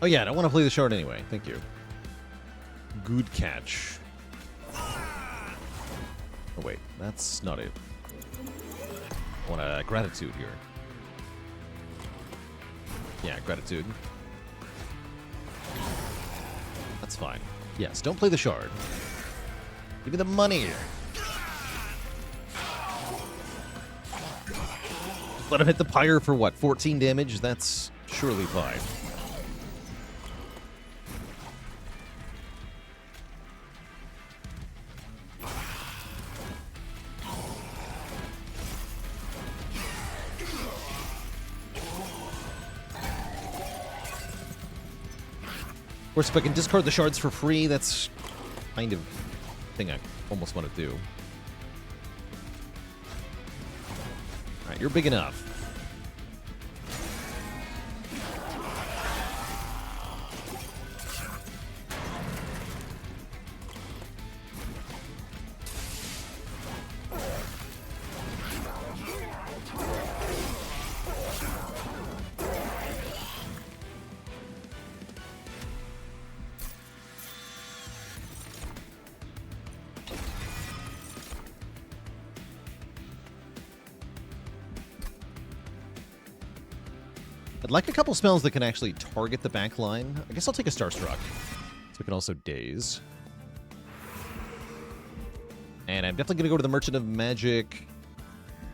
Oh yeah, I don't want to play the shard anyway. Thank you. Good catch. Oh wait, that's not it. I want a gratitude here. Yeah, gratitude. That's fine. Yes, don't play the shard. Give me the money. Let him hit the pyre for what, 14 damage? That's surely fine. Of course, if I can discard the shards for free, that's kind of thing I almost want to do. Alright, you're big enough. I'd like a couple spells that can actually target the back line. I guess I'll take a Starstruck. So we can also daze. And I'm definitely going to go to the Merchant of Magic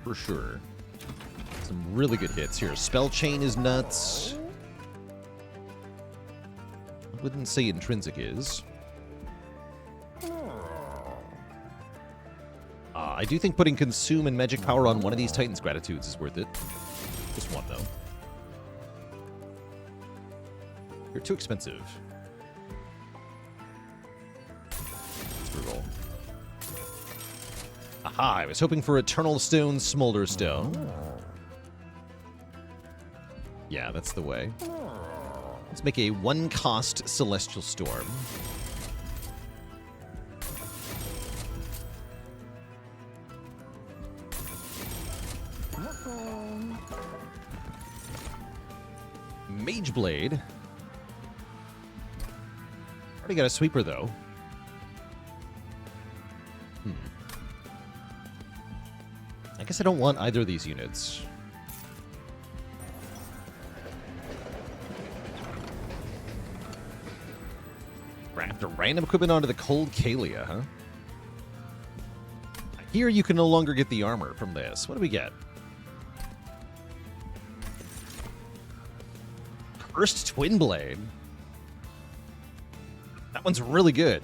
for sure. Some really good hits here. Spell Chain is nuts. I wouldn't say Intrinsic is. I do think putting Consume and Magic Power on one of these Titan's Gratitudes is worth it. Just one, though. You're too expensive. Let's reroll. Aha, I was hoping for Eternal Stone, Smolder Stone. Yeah, that's the way. Let's make a one-cost Celestial Storm. Mage Blade. Already got a sweeper, though. I guess I don't want either of these units. Craft a random equipment onto the Cold Kalia, huh? Here you can no longer get the armor from this. What do we get? Cursed Twin Blade. That one's really good.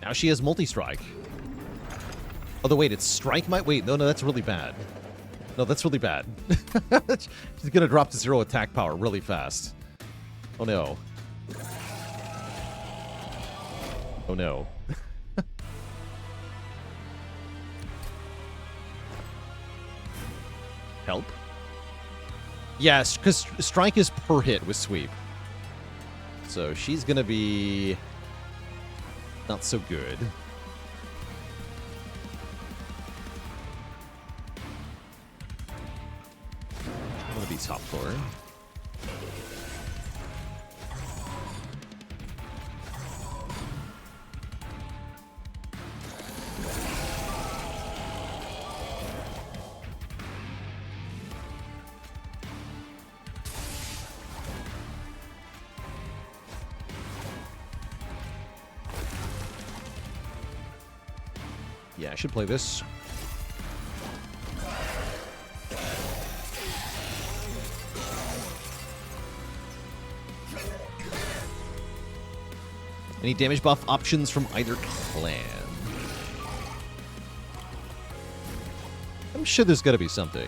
Now she has multi-strike. Although, wait, it's strike might... Wait, no, that's really bad. No, that's really bad. She's gonna drop to 0 attack power really fast. Oh, no. Oh, no. Help? Yes, because strike is per hit with sweep. So she's gonna be... not so good. I'm gonna be top floor. Yeah, I should play this. Any damage buff options from either clan? I'm sure there's got to be something.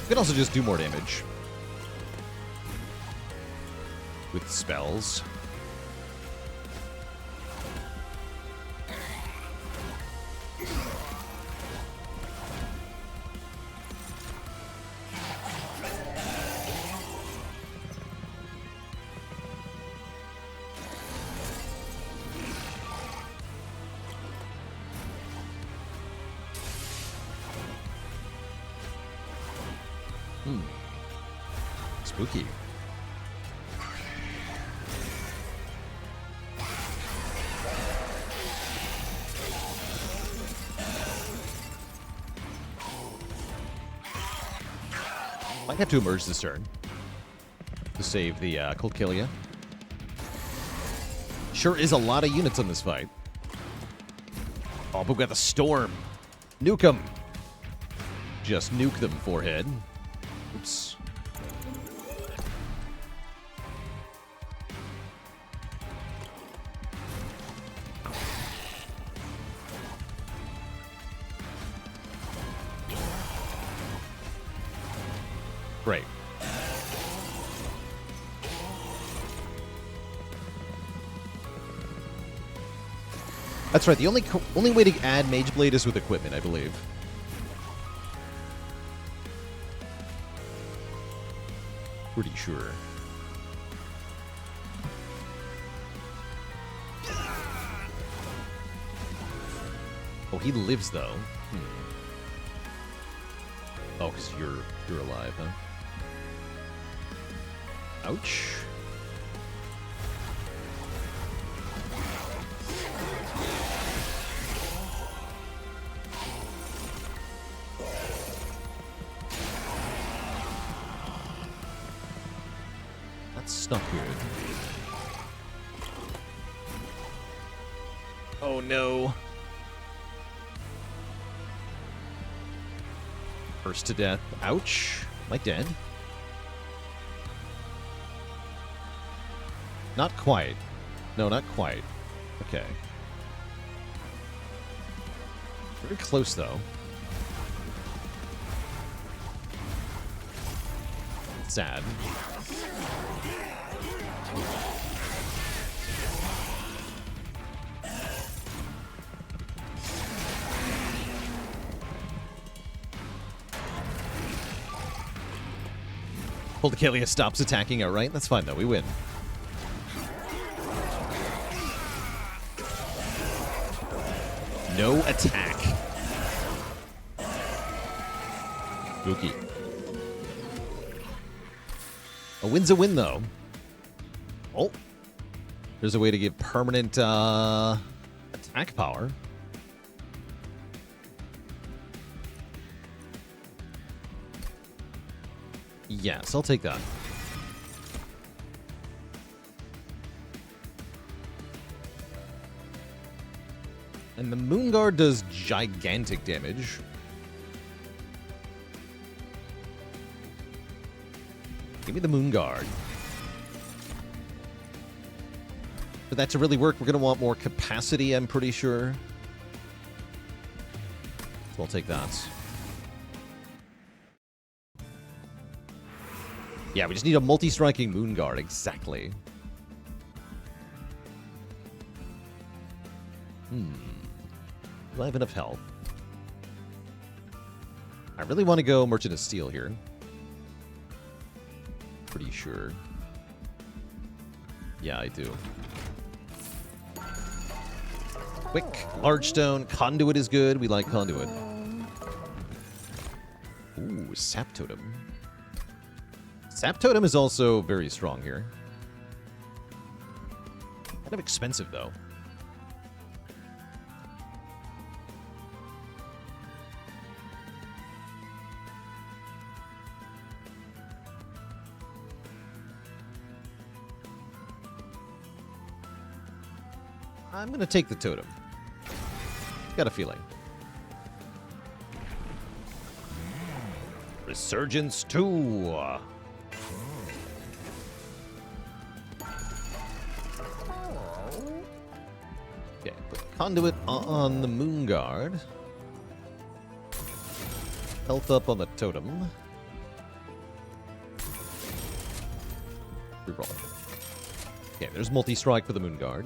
You can also just do more damage with spells. Spooky. Might have to emerge this turn to save the Colkelia. Sure is a lot of units on this fight. Oh, but we got the Storm. Nuke them. Just nuke them, forehead. Oops. Great. That's right. The only way to add Mage Blade is with equipment, I believe. Pretty sure. Oh, he lives though. Oh, because you're alive, huh? Ouch. That's not good. Oh no. First to death. Ouch. Am I dead? Not quite. No, not quite. Okay. Very close, though. Sad. Colkelia stops attacking outright. That's fine, though. We win. No attack. Spooky. A win's a win, though. Oh. There's a way to give permanent attack power. Yes, I'll take that. And the Moonguard does gigantic damage. Give me the Moonguard. For that to really work, we're going to want more capacity, I'm pretty sure. So I'll take that. Yeah, we just need a multi-striking Moonguard, exactly. Do I have enough health? I really want to go Merchant of Steel here. Pretty sure. Yeah, I do. Quick, Large Stone. Conduit is good. We like Conduit. Ooh, Sap Totem. Sap Totem is also very strong here. Kind of expensive, though. I'm going to take the totem. Got a feeling. Resurgence 2. Okay, put Conduit on the Moon Guard. Health up on the Totem. Reroll. Okay, there's multi-strike for the Moon Guard.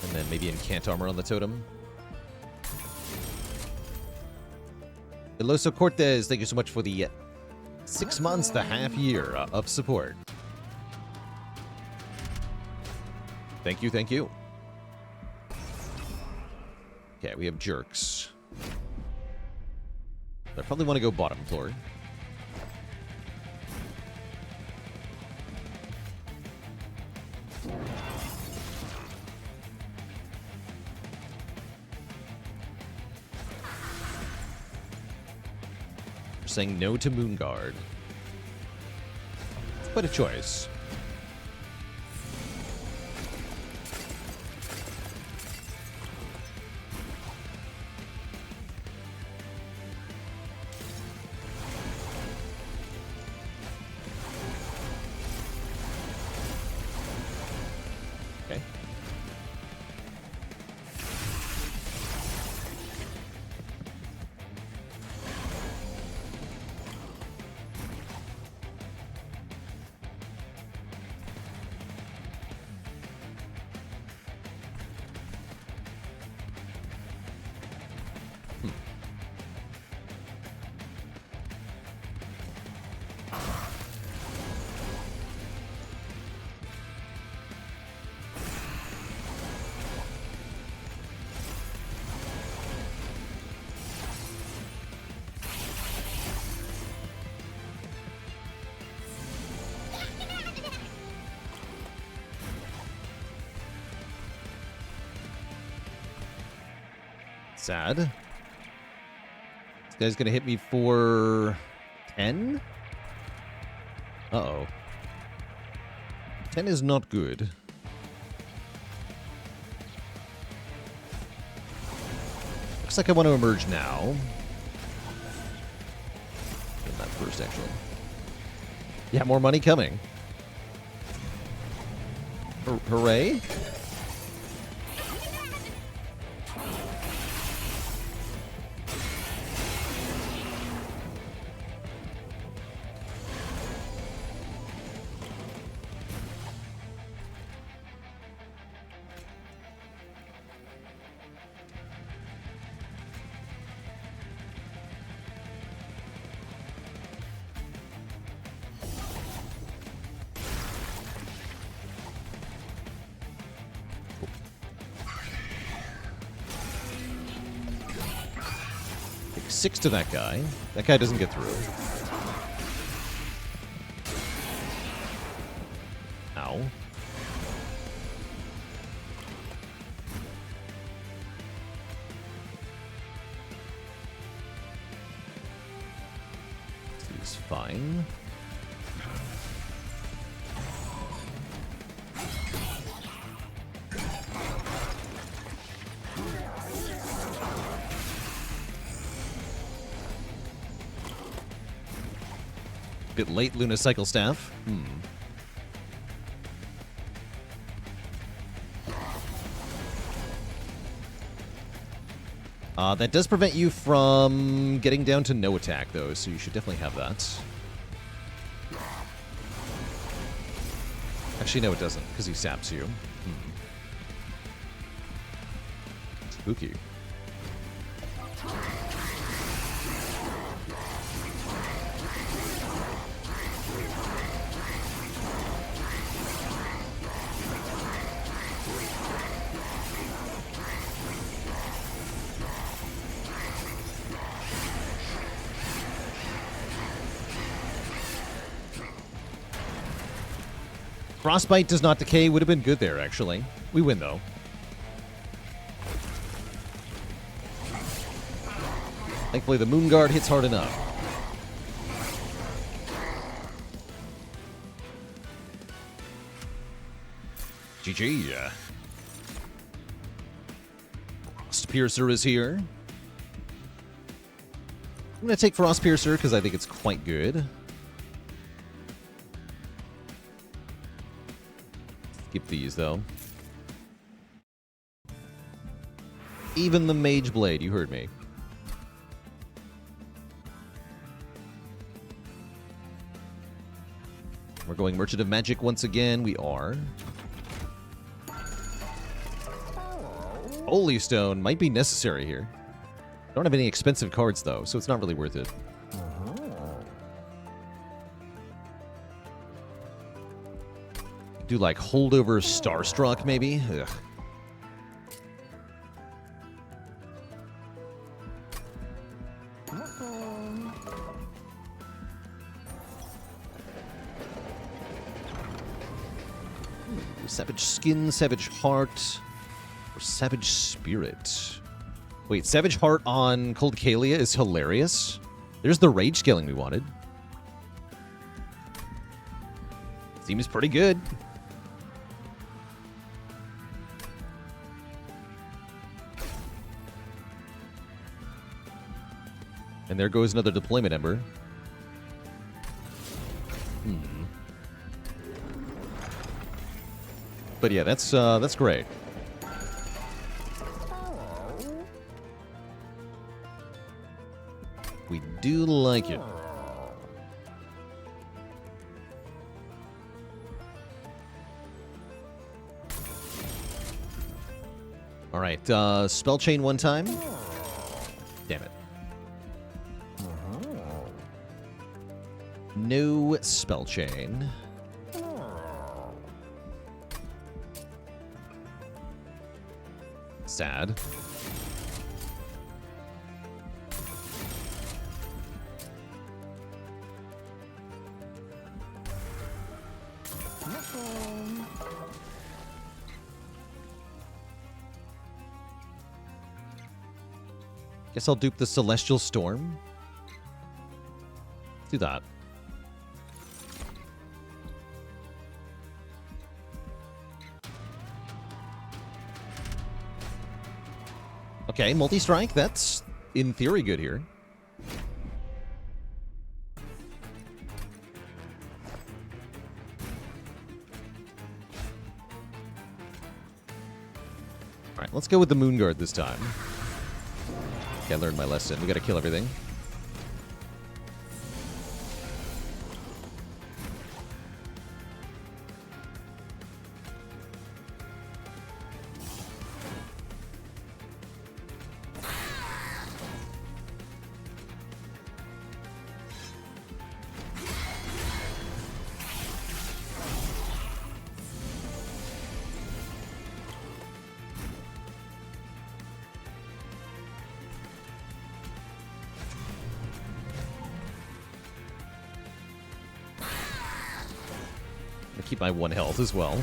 And then maybe Incant Armor on the Totem. Eloso Cortez, thank you so much for the 6 months to half year of support. Thank you, thank you. Okay, we have Jerks. I probably want to go bottom floor. We're saying no to Moon Guard. It's quite a choice. Okay. Sad. This guy's gonna hit me for 10? Uh-oh. 10 is not good. Looks like I want to emerge now. Get that first, actually. Yeah, more money coming. Hooray. Take 6 to that guy. That guy doesn't get through. Ow. He's fine. Bit late, Lunacycle Staff. That does prevent you from getting down to no attack, though, so you should definitely have that. Actually, no, it doesn't, because he saps you. Spooky. Frostbite does not decay. Would have been good there, actually. We win, though. Thankfully, the Moon Guard hits hard enough. GG. Piercer is here. I'm going to take Frost Piercer because I think it's quite good. Skip these, though. Even the Mage Blade, you heard me. We're going Merchant of Magic once again. We are. Holy Stone might be necessary here. Don't have any expensive cards, though, so it's not really worth it. Do, like, Holdover Starstruck, maybe? Ugh. Savage Skin, Savage Heart, or Savage Spirit. Wait, Savage Heart on Cold Kalia is hilarious. There's the rage scaling we wanted. Seems pretty good. And there goes another Deployment Ember. But yeah, that's great. We do like it. All right, spell chain one time. Damn it. No spell chain. Sad. Guess I'll dupe the Celestial Storm. Do that. Okay, multi-strike, that's in theory good here. Alright, let's go with the Moonguard this time. Okay, I learned my lesson. We gotta kill everything. Keep my 1 health as well.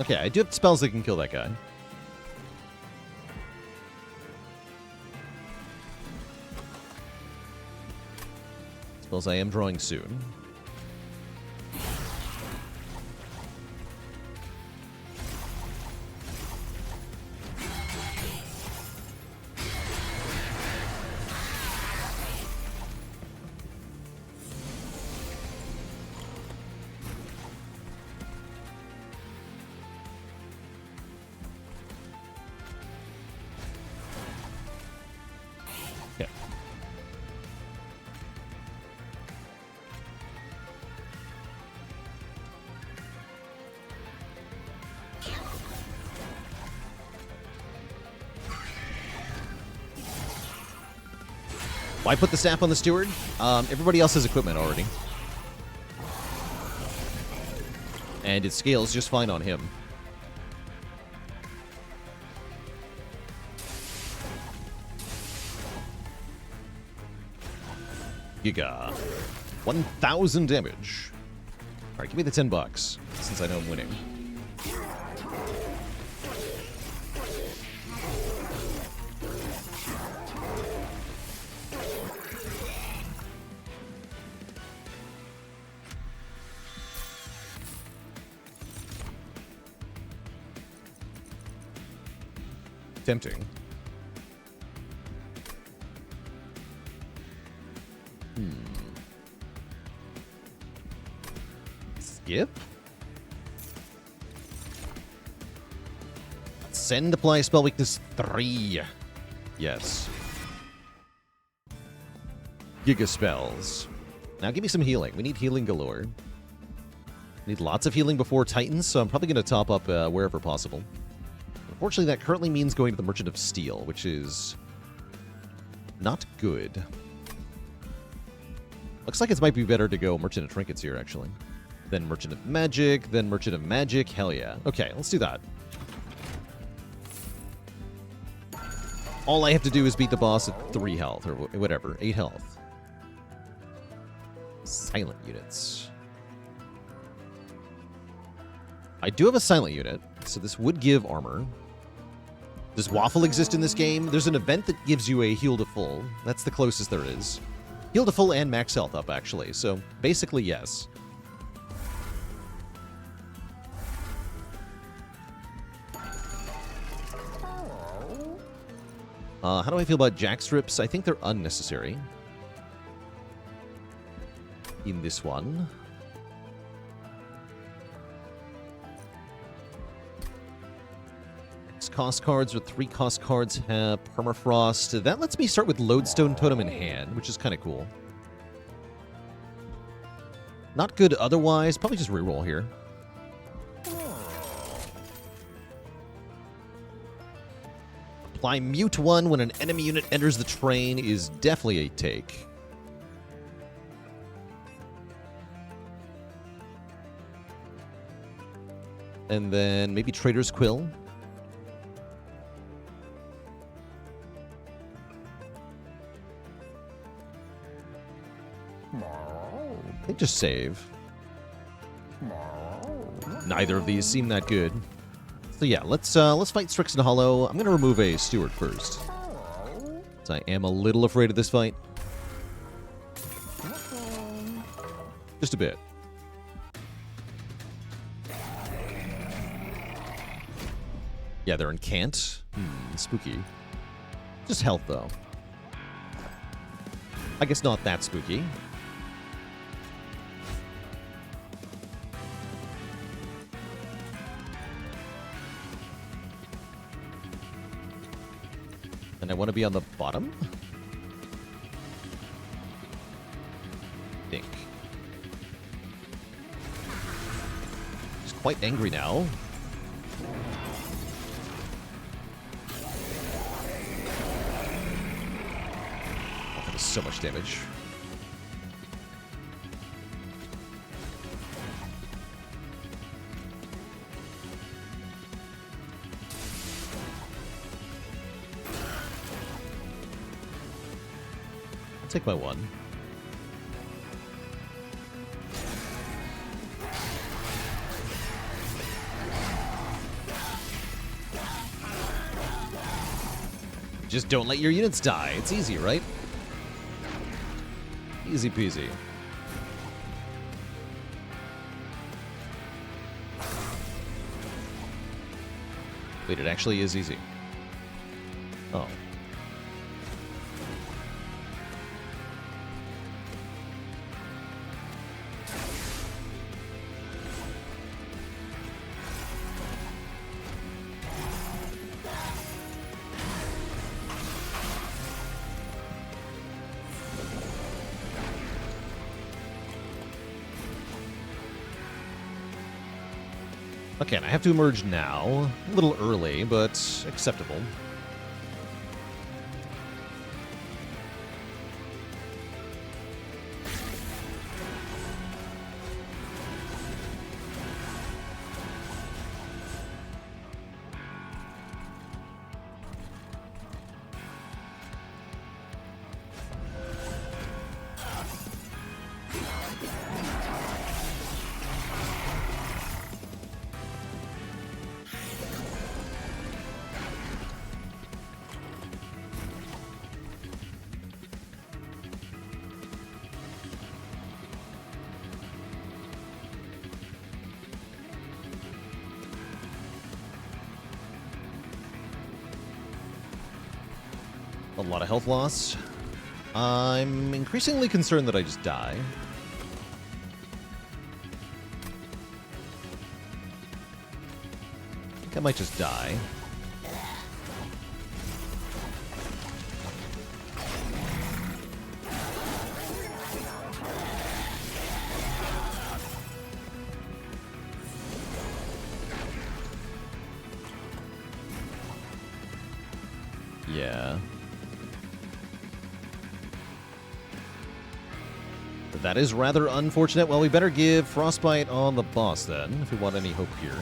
Okay, I do have spells that can kill that guy. Spells I am drawing soon. Okay. Why put the staff on the steward? Everybody else has equipment already. And it scales just fine on him. Giga. 1,000 damage. All right, give me the $10, since I know I'm winning. Tempting. Skip? Send, apply spell weakness 3. Yes. Giga spells. Now give me some healing. We need healing galore. Need lots of healing before Titans, so I'm probably going to top up wherever possible. Unfortunately, that currently means going to the Merchant of Steel, which is not good. Looks like it might be better to go Merchant of Trinkets here, actually. Then Merchant of Magic, then Merchant of Magic. Hell yeah. Okay, let's do that. All I have to do is beat the boss at 3 health, or whatever, 8 health. Silent units. I do have a silent unit, so this would give armor. Does Waffle exist in this game? There's an event that gives you a heal to full. That's the closest there is. Heal to full and max health up, actually. So, basically, yes. How do I feel about jack strips? I think they're unnecessary. In this one. Cost cards or 3 cost cards have permafrost. That lets me start with Lodestone Totem in hand, which is kind of cool. Not good otherwise. Probably just reroll here. Apply Mute 1 when an enemy unit enters the train is definitely a take. And then maybe Trader's Quill. I think just save. Neither of these seem that good. So yeah, let's fight Strixen Hollow. I'm gonna remove a Steward first. So I am a little afraid of this fight. Just a bit. Yeah, they're in Cant. Spooky. Just health though. I guess not that spooky. And I want to be on the bottom? I think. He's quite angry now. Oh, that is so much damage. Take my 1. Just don't let your units die. It's easy, right? Easy peasy. Wait, it actually is easy. Oh. Okay, and I have to emerge now. A little early, but acceptable. A lot of health loss. I'm increasingly concerned that I just die. I think I might just die. Yeah. That is rather unfortunate. Well, we better give Frostbite on the boss then, if we want any hope here.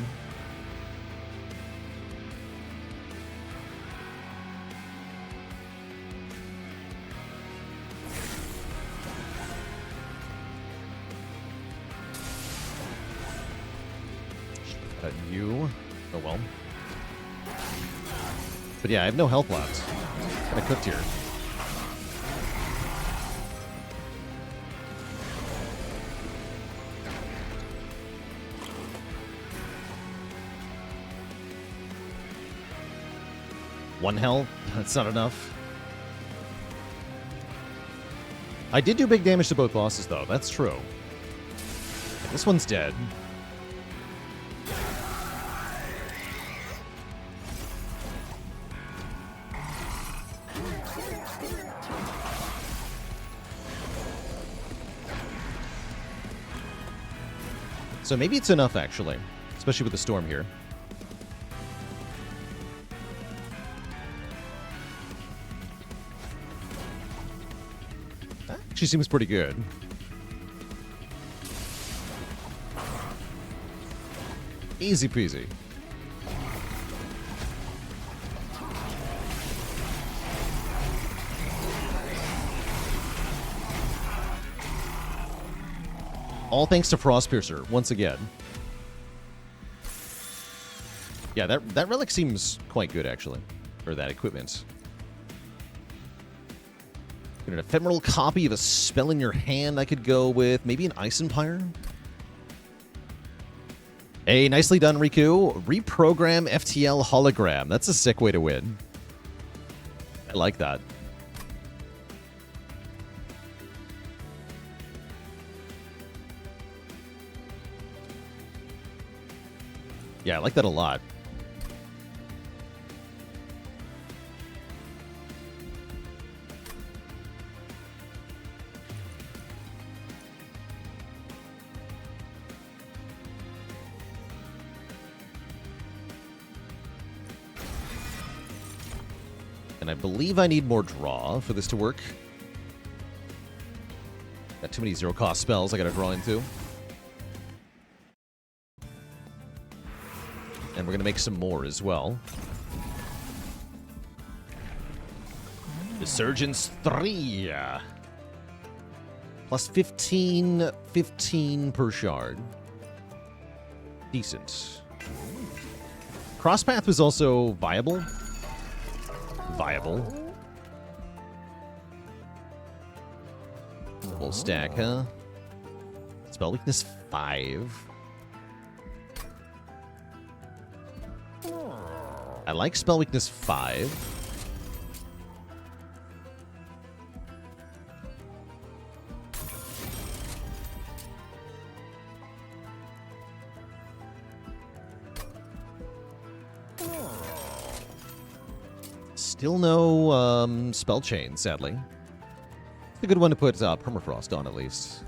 You. Oh well. But yeah, I have no health left. Kind of cooked here. One health? That's not enough. I did do big damage to both bosses, though. That's true. This one's dead. So maybe it's enough, actually. Especially with the storm here. That actually seems pretty good. Easy peasy. All thanks to Frostpiercer, once again. Yeah, that relic seems quite good, actually. Or that equipment. An ephemeral copy of a spell in your hand I could go with. Maybe an Ice Empire? Hey, nicely done, Riku. Reprogram FTL hologram. That's a sick way to win. I like that. Yeah, I like that a lot. And I believe I need more draw for this to work. Got too many zero-cost spells I gotta draw into. And we're going to make some more as well. Resurgence 3. Plus 15 per shard. Decent. Crosspath was also viable. Full stack, huh? Spell weakness 5. I like spell weakness 5. Still no spell chain, sadly. It's a good one to put permafrost on, at least.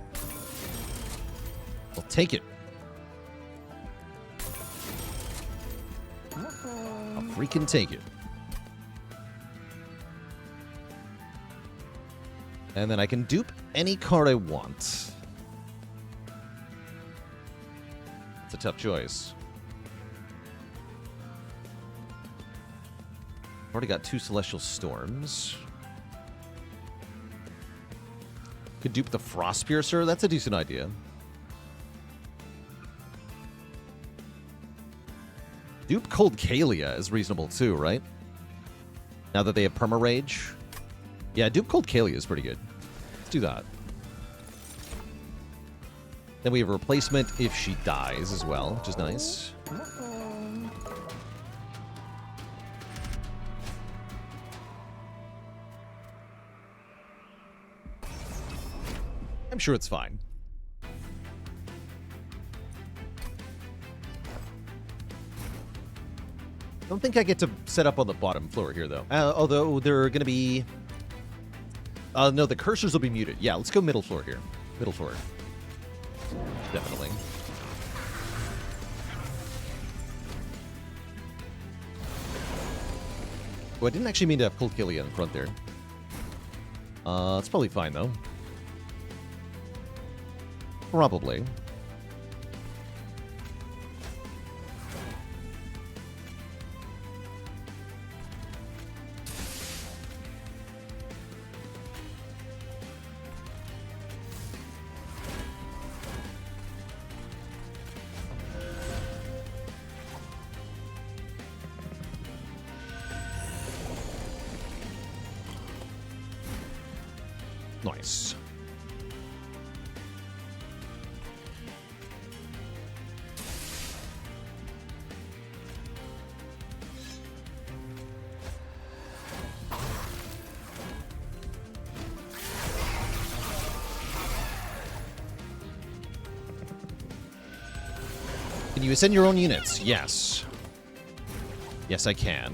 I'll take it. Freaking take it. And then I can dupe any card I want. It's a tough choice. Already got 2 Celestial Storms. Could dupe the Frostpiercer. That's a decent idea. Dupe Cold Kalia is reasonable too, right? Now that they have Perma Rage. Yeah, dupe Cold Kalia is pretty good. Let's do that. Then we have a replacement if she dies as well, which is nice. I'm sure it's fine. Don't think I get to set up on the bottom floor here, though. Although there are going to be... no, the cursors will be muted. Yeah, let's go middle floor here. Middle floor. Definitely. Oh, I didn't actually mean to have Cold Killia in front there. It's probably fine, though. Probably. Nice. Can you ascend your own units? Yes. Yes, I can.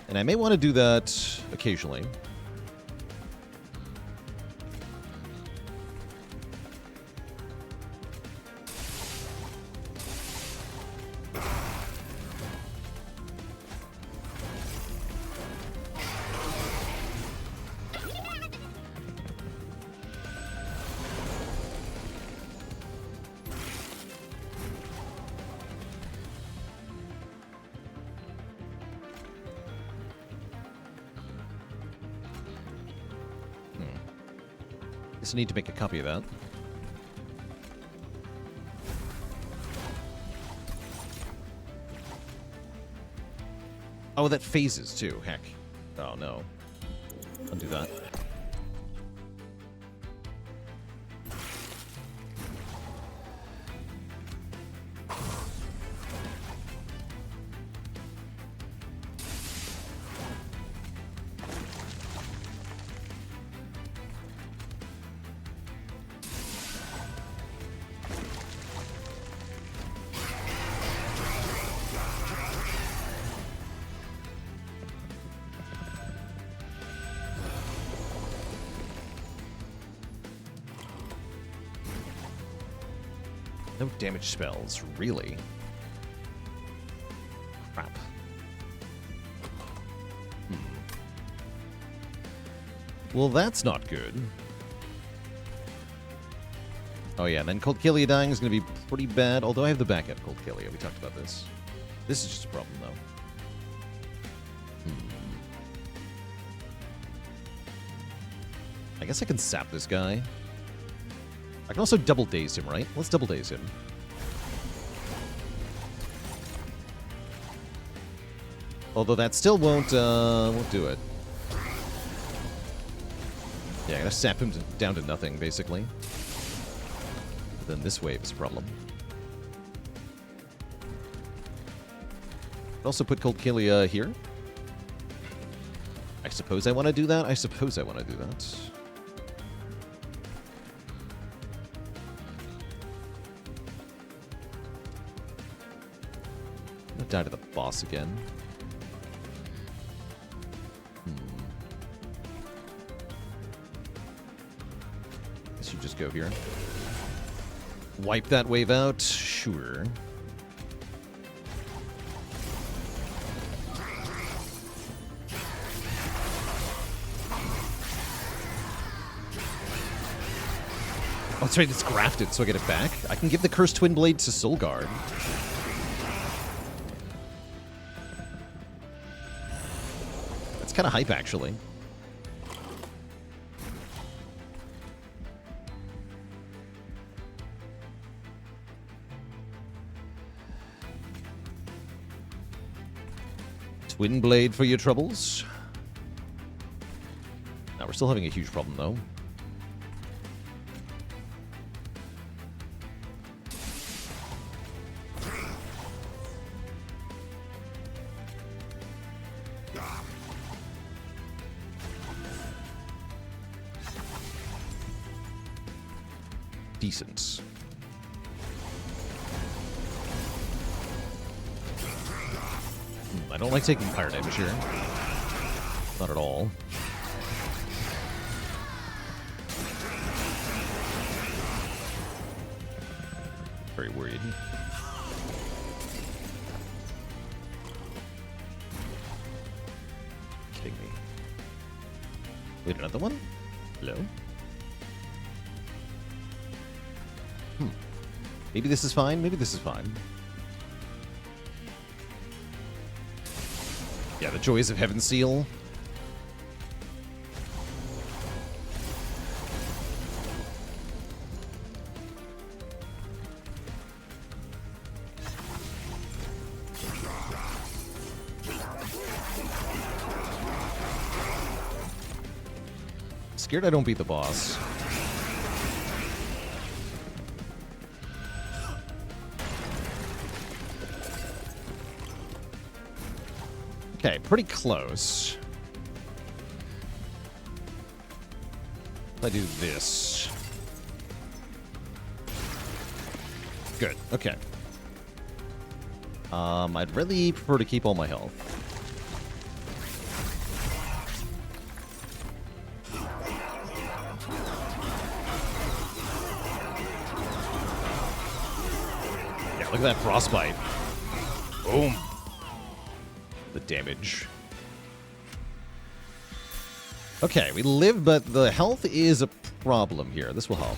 And I may want to do that occasionally. Just need to make a copy of that. Oh, that phases too. Heck. Oh no. Undo that. No damage spells, really? Crap. Well, that's not good. Oh yeah, and then Cold Killia dying is going to be pretty bad, although I have the backup Cold Killia. We talked about this. This is just a problem, though. I guess I can sap this guy. I can also double daze him, right? Let's double daze him. Although that still won't do it. Yeah, I'm gonna sap him down to nothing, basically. But then this wave is a problem. Also put Cold Killia here. I suppose I want to do that. I suppose I want to do that. Die to the boss again. Guess you just go here. Wipe that wave out? Sure. Oh, that's right, it's grafted, so I get it back. I can give the Cursed Twin Blade to Solgard. Kind of hype, actually. Twin Blade for your troubles. Now, we're still having a huge problem, though. decent. I don't like taking fire damage here. Not at all. Very worried. Kidding me. Wait, another one? Hello? Maybe this is fine. Maybe this is fine. Yeah, the joys of Heaven Seal. Scared I don't beat the boss. Okay, pretty close. If I do this. Good, okay. I'd really prefer to keep all my health. Yeah, look at that frostbite. Boom. The damage. Okay, we live, but the health is a problem here. This will help.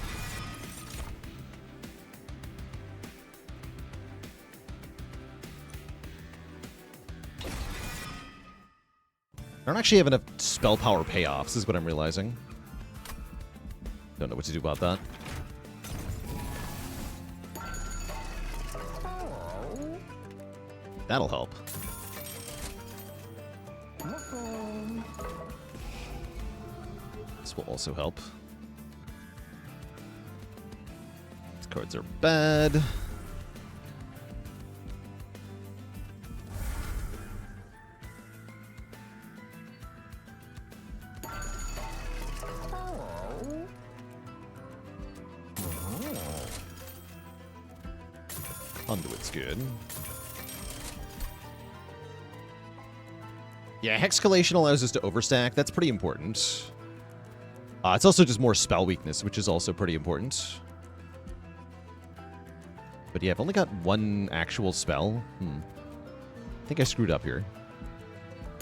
I don't actually have enough spell power payoffs, is what I'm realizing. Don't know what to do about that. That'll help. This will also help. These cards are bad. Conduit's good. Yeah, Hexcalation allows us to overstack. That's pretty important. It's also just more spell weakness, which is also pretty important. But yeah, I've only got one actual spell. I think I screwed up here.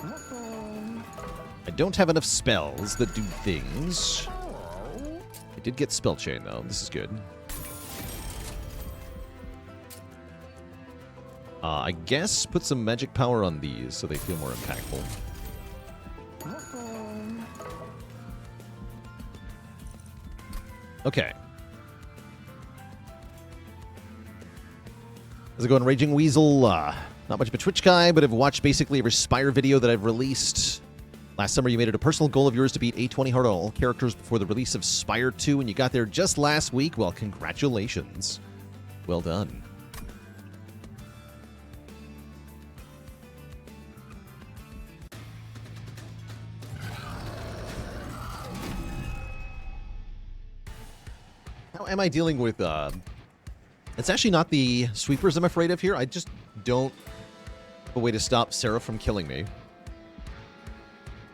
I don't have enough spells that do things. I did get Spell Chain, though. This is good. I guess put some magic power on these so they feel more impactful. Okay. How's it going, Raging Weasel? Not much of a Twitch guy, but I've watched basically every Spire video that I've released. Last summer, you made it a personal goal of yours to beat A20 hard on all characters before the release of Spire 2, and you got there just last week. Well, congratulations. Well done. How am I dealing with, it's actually not the sweepers I'm afraid of here. I just don't have a way to stop Seraph from killing me.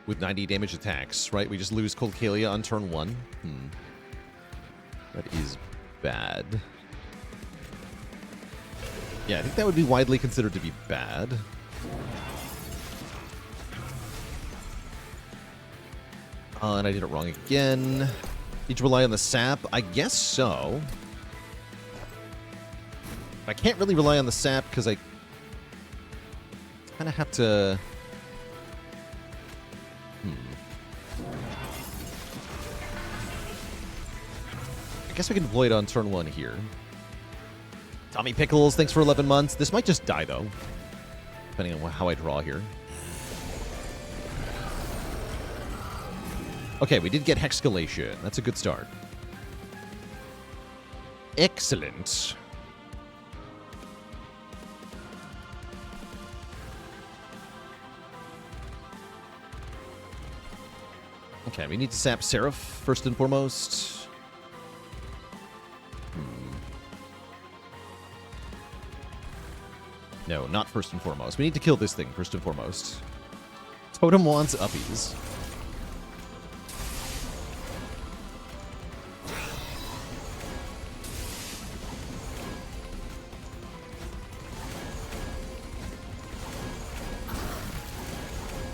With 90 damage attacks, right? We just lose Cold Kalia on turn 1. That is bad. Yeah, I think that would be widely considered to be bad. And I did it wrong again. Need to rely on the sap? I guess so. I can't really rely on the sap because I kind of have to... I guess we can deploy it on turn 1 here. Tommy Pickles, thanks for 11 months. This might just die, though, depending on how I draw here. Okay, we did get Hexcalation. That's a good start. Excellent. Okay, we need to sap Seraph first and foremost. No, not first and foremost. We need to kill this thing first and foremost. Totem wants uppies.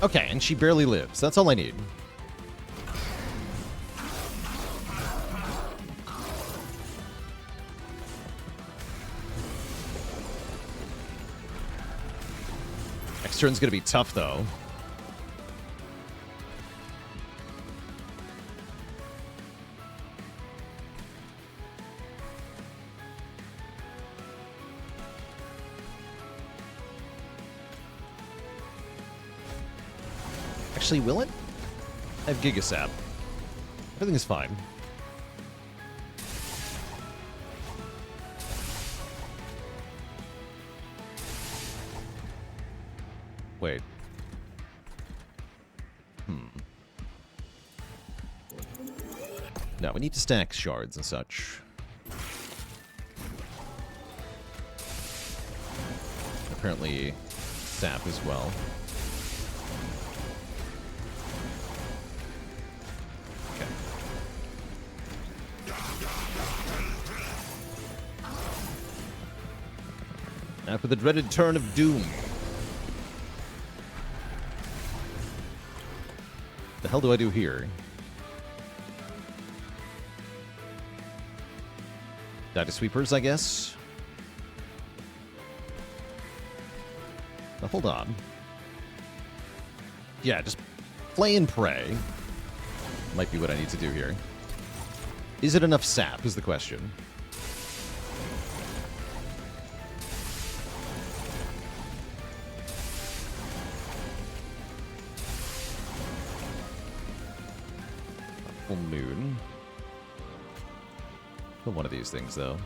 Okay, and she barely lives. That's all I need. Next turn's gonna be tough, though. Actually, will it? I have Gigasap. Everything is fine. Wait. No, we need to stack shards and such. Apparently, sap as well. Okay. Now for the dreaded turn of doom. The hell do I do here? Data sweepers, I guess. Now, hold on. Yeah, just play and pray. Might be what I need to do here. Is it enough sap, is the question. Full moon. Kill one of these things, though.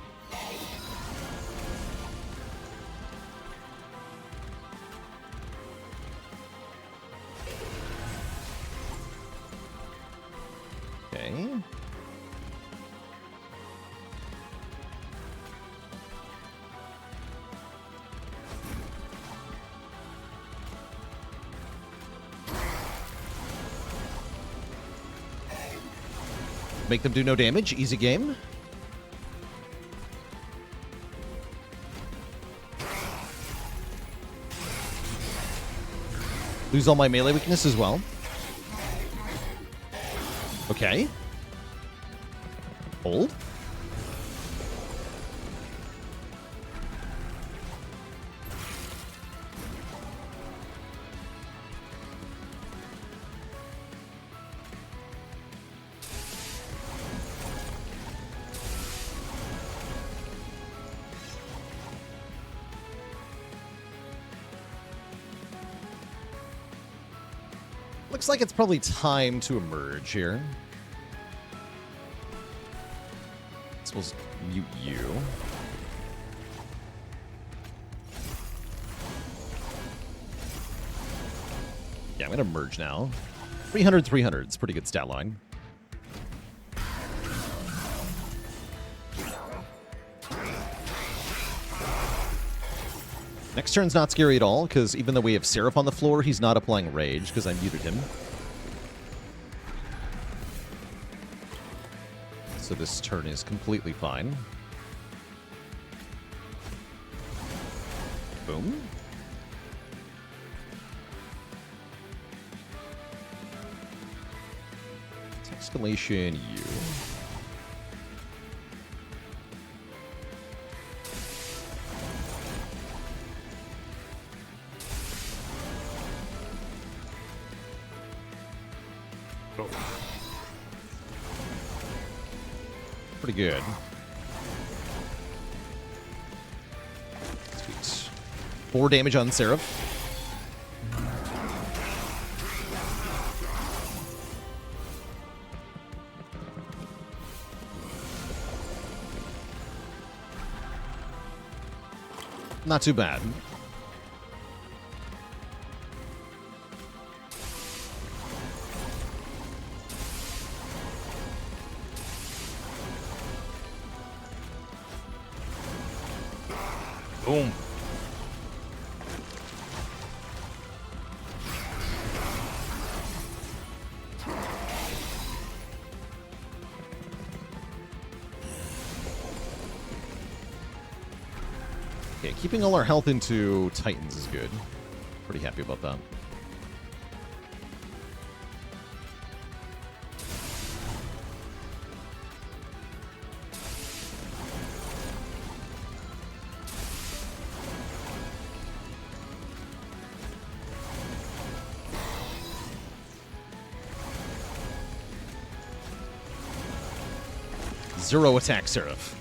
Okay. Make them do no damage. Easy game. Lose all my melee weakness as well. Okay. Hold. Looks like it's probably time to emerge here. I suppose mute you. Yeah, I'm gonna merge now. 300, 300. It's a pretty good stat line. Next turn's not scary at all, because even though we have Seraph on the floor, he's not applying Rage, because I muted him. So this turn is completely fine. Boom. Escalation U. Pretty good. Sweet. 4 damage on Seraph. Not too bad. Boom. Okay, keeping all our health into Titans is good. Pretty happy about that. Zero attack, Seraph.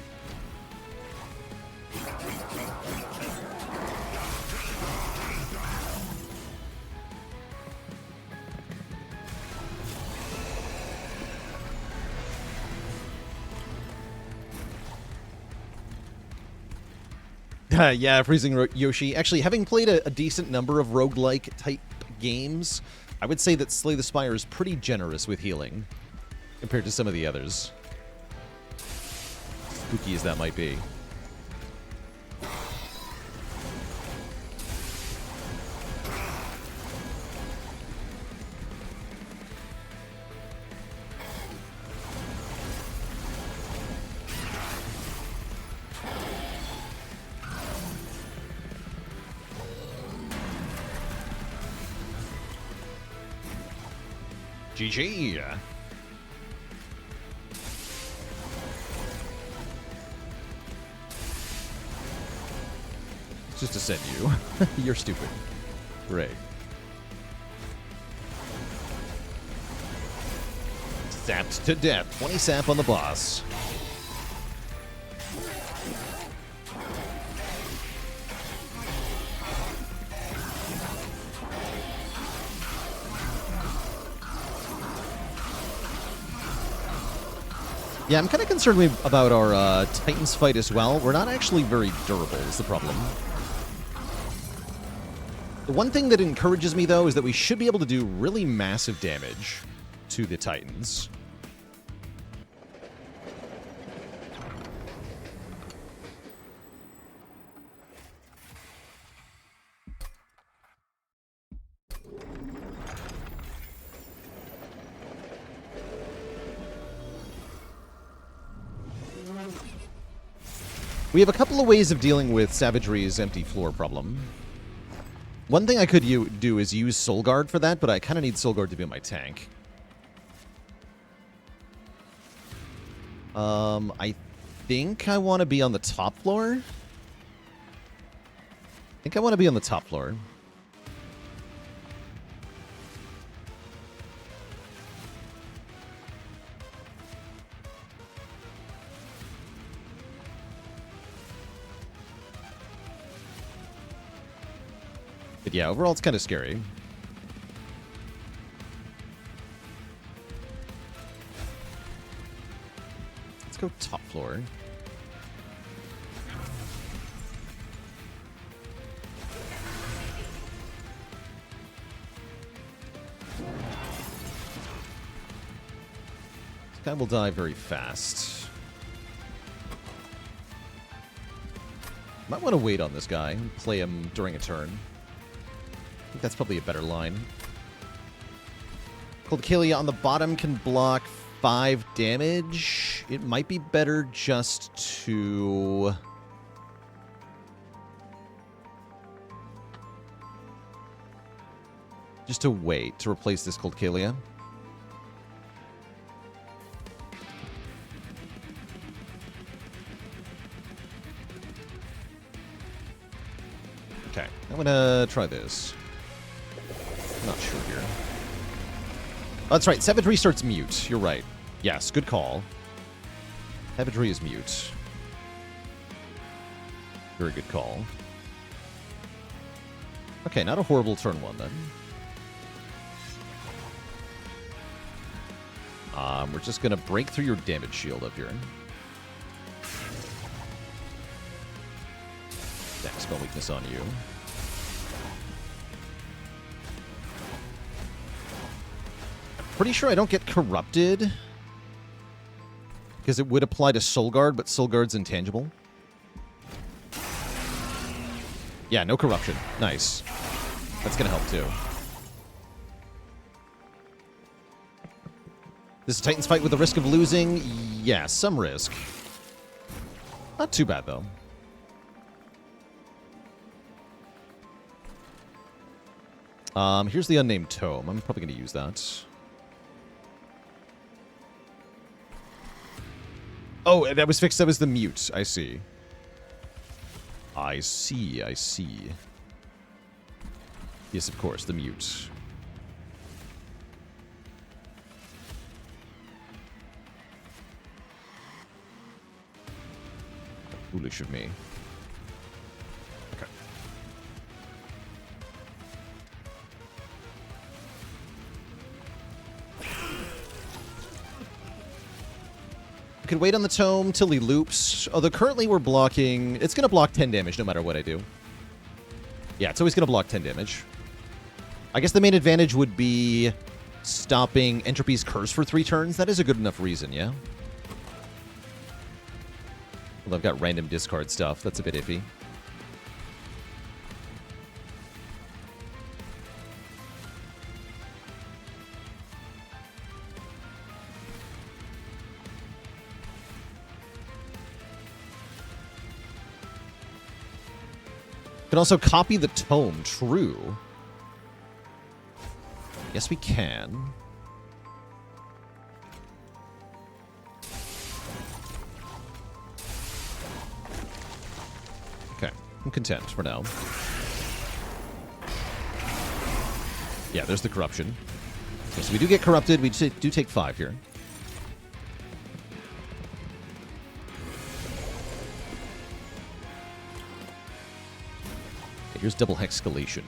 Yeah, Freezing Yoshi. Actually, having played a decent number of roguelike type games, I would say that Slay the Spire is pretty generous with healing compared to some of the others. Spooky as that might be. GG. Just to send you. You're stupid. Great. Sapped to death. 20 sap on the boss. Yeah, I'm kind of concerned about our Titans fight as well. We're not actually very durable is the problem. The one thing that encourages me, though, is that we should be able to do really massive damage to the Titans. We have a couple of ways of dealing with Savagery's empty floor problem. One thing I could do is use Soul Guard for that, but I kind of need Soul Guard to be on my tank. I think I want to be on the top floor. I think I want to be on the top floor. But yeah, overall it's kind of scary. Let's go top floor. This guy will die very fast. Might want to wait on this guy and play him during a turn. I think that's probably a better line. Cold Kalia on the bottom can block 5 damage. It might be better just to... wait to replace this Cold Kalia. Okay, I'm gonna try this. Not sure here. Oh, that's right. Savagery starts mute. You're right. Yes, good call. Savagery is mute. Very good call. Okay, not a horrible turn one then. We're just gonna break through your damage shield up here. Next spell weakness on you. Pretty sure I don't get corrupted because it would apply to Soul Guard, but Soul Guard's intangible. Yeah, no corruption. Nice. That's gonna help too. This is a Titans fight with the risk of losing. Yeah, some risk. Not too bad though. Here's the unnamed tome. I'm probably going to use that. Oh, that was fixed. That was the mute. I see. I see. I see. Yes, of course, the mute. Foolish of me. Okay. We could wait on the tome till he loops. Although currently we're blocking... It's going to block 10 damage no matter what I do. Yeah, it's always going to block 10 damage. I guess the main advantage would be stopping Entropy's Curse for 3 turns. That is a good enough reason, yeah? Well, I've got random discard stuff. That's a bit iffy. Can also copy the tome. True. Yes, we can. Okay, I'm content for now. Yeah, there's the corruption. Okay, so we do get corrupted. We do take 5 here. Okay, here's double hexcalation.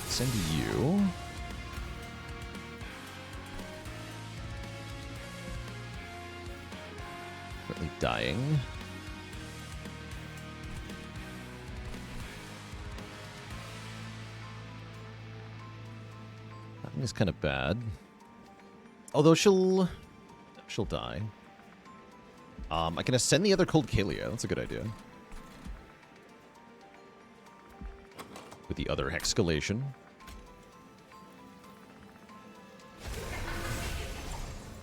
Send you. Currently dying. That thing is kind of bad. Although she'll die. I can ascend the other Cold Kalia. That's a good idea. With the other Hexcalation.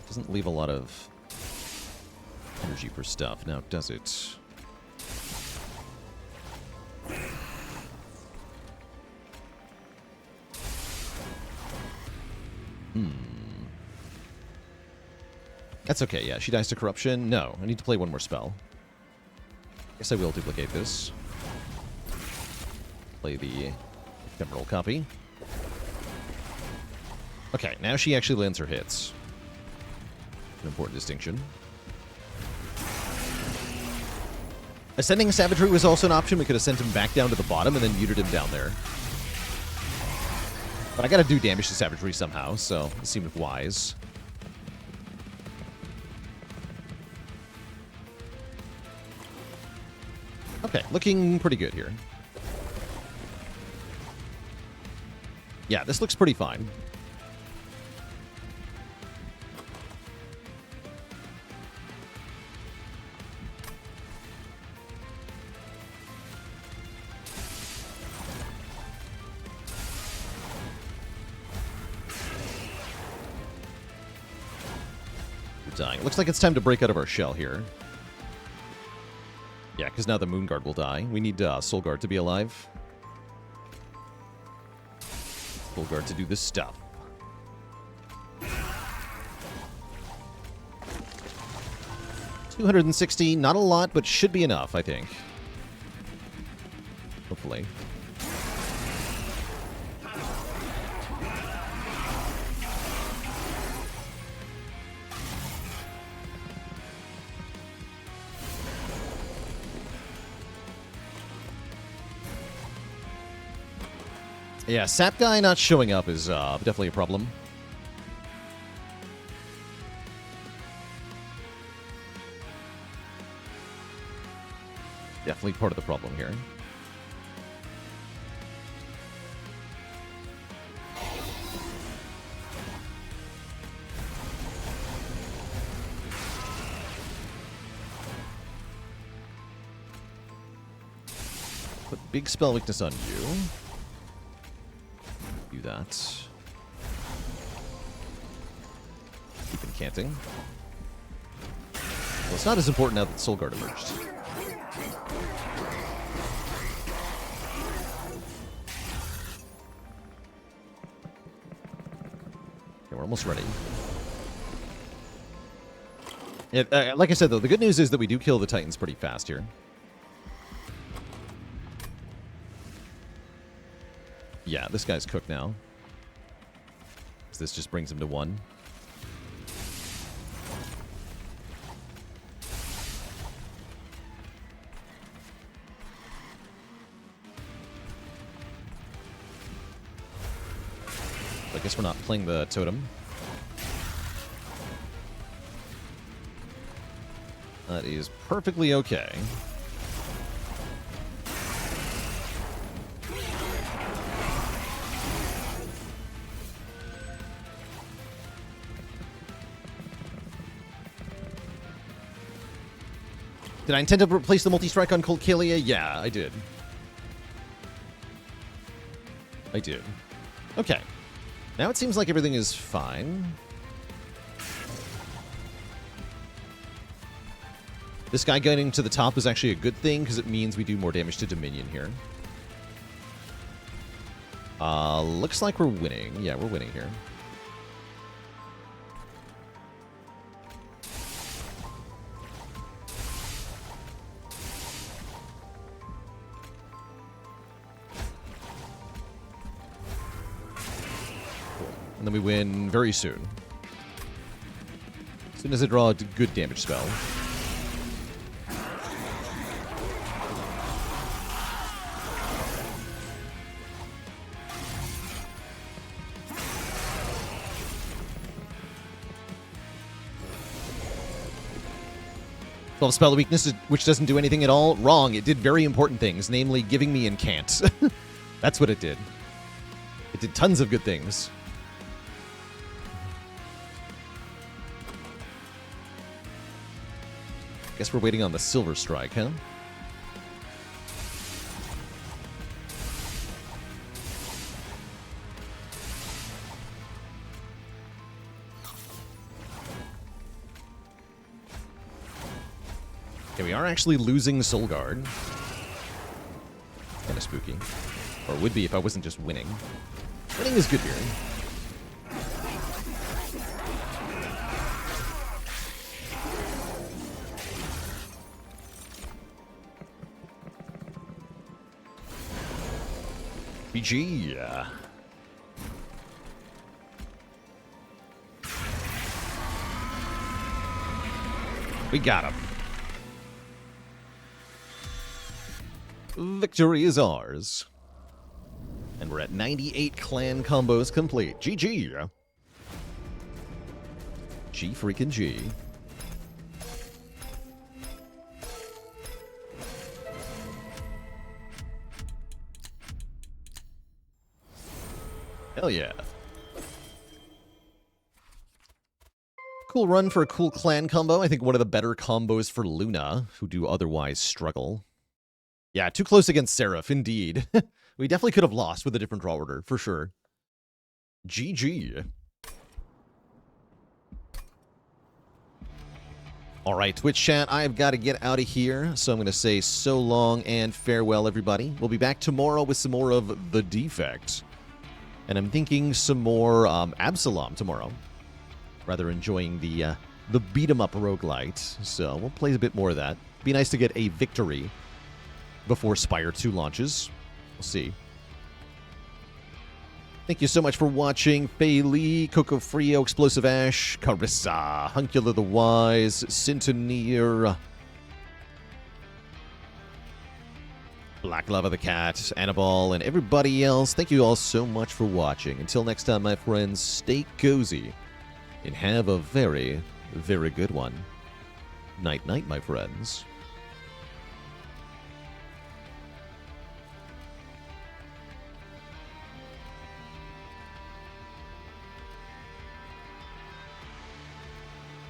Doesn't leave a lot of energy for stuff now, does it? That's okay, yeah. She dies to corruption. No, I need to play one more spell. Guess I will duplicate this. Play the ephemeral copy. Okay, now she actually lands her hits. An important distinction. Ascending Savagery was also an option. We could have sent him back down to the bottom and then muted him down there. But I gotta do damage to Savagery somehow, so it seemed wise. Okay, looking pretty good here. Yeah, this looks pretty fine. We're dying. Looks like it's time to break out of our shell here. Yeah, because now the Moonguard will die. We need Soulguard to be alive. Soulguard to do this stuff. $260, not a lot, but should be enough, I think. Hopefully. Yeah, Sap Guy not showing up is definitely a problem. Definitely part of the problem here. Put big spell weakness on you. Do that. decanting. Well, it's not as important now that Soul Guard emerged. Okay, we're almost ready. Like I said, though, the good news is that we do kill the Titans pretty fast here. Yeah, this guy's cooked now. So this just brings him to 1. I guess we're not playing the totem. That is perfectly okay. Did I intend to replace the multi-strike on Cold Kalia? Yeah, I did. I did. Okay. Now it seems like everything is fine. This guy getting to the top is actually a good thing because it means we do more damage to Dominion here. Looks like we're winning. Yeah, we're winning here. And then we win very soon. As soon as I draw a good damage spell. Well, spell of weakness, which doesn't do anything at all. Wrong. It did very important things, namely giving me incant. That's what it did. It did tons of good things. Guess we're waiting on the Silver Strike, huh? Okay, we are actually losing Soul Guard. Kind of spooky. Or would be if I wasn't just winning. Winning is good here. BG. We got him. Victory is ours. And we're at 98 clan combos complete. GG. G freaking G. Hell yeah. Cool run for a cool clan combo. I think one of the better combos for Luna, who do otherwise struggle. Yeah, too close against Seraph, indeed. We definitely could have lost with a different draw order, for sure. GG. All right, Twitch chat, I've got to get out of here, so I'm going to say so long and farewell, everybody. We'll be back tomorrow with some more of The Defect. And I'm thinking some more Absalom tomorrow. Rather enjoying the beat-em-up roguelite. So we'll play a bit more of that. Be nice to get a victory before Spire 2 launches. We'll see. Thank you so much for watching. Fei Lee, Coco Frio, Explosive Ash, Carissa, Huncula the Wise, Sintoneer, Black Lava the Cat, Annabelle, and everybody else. Thank you all so much for watching. Until next time, my friends, stay cozy and have a very, very good one. Night-night, my friends.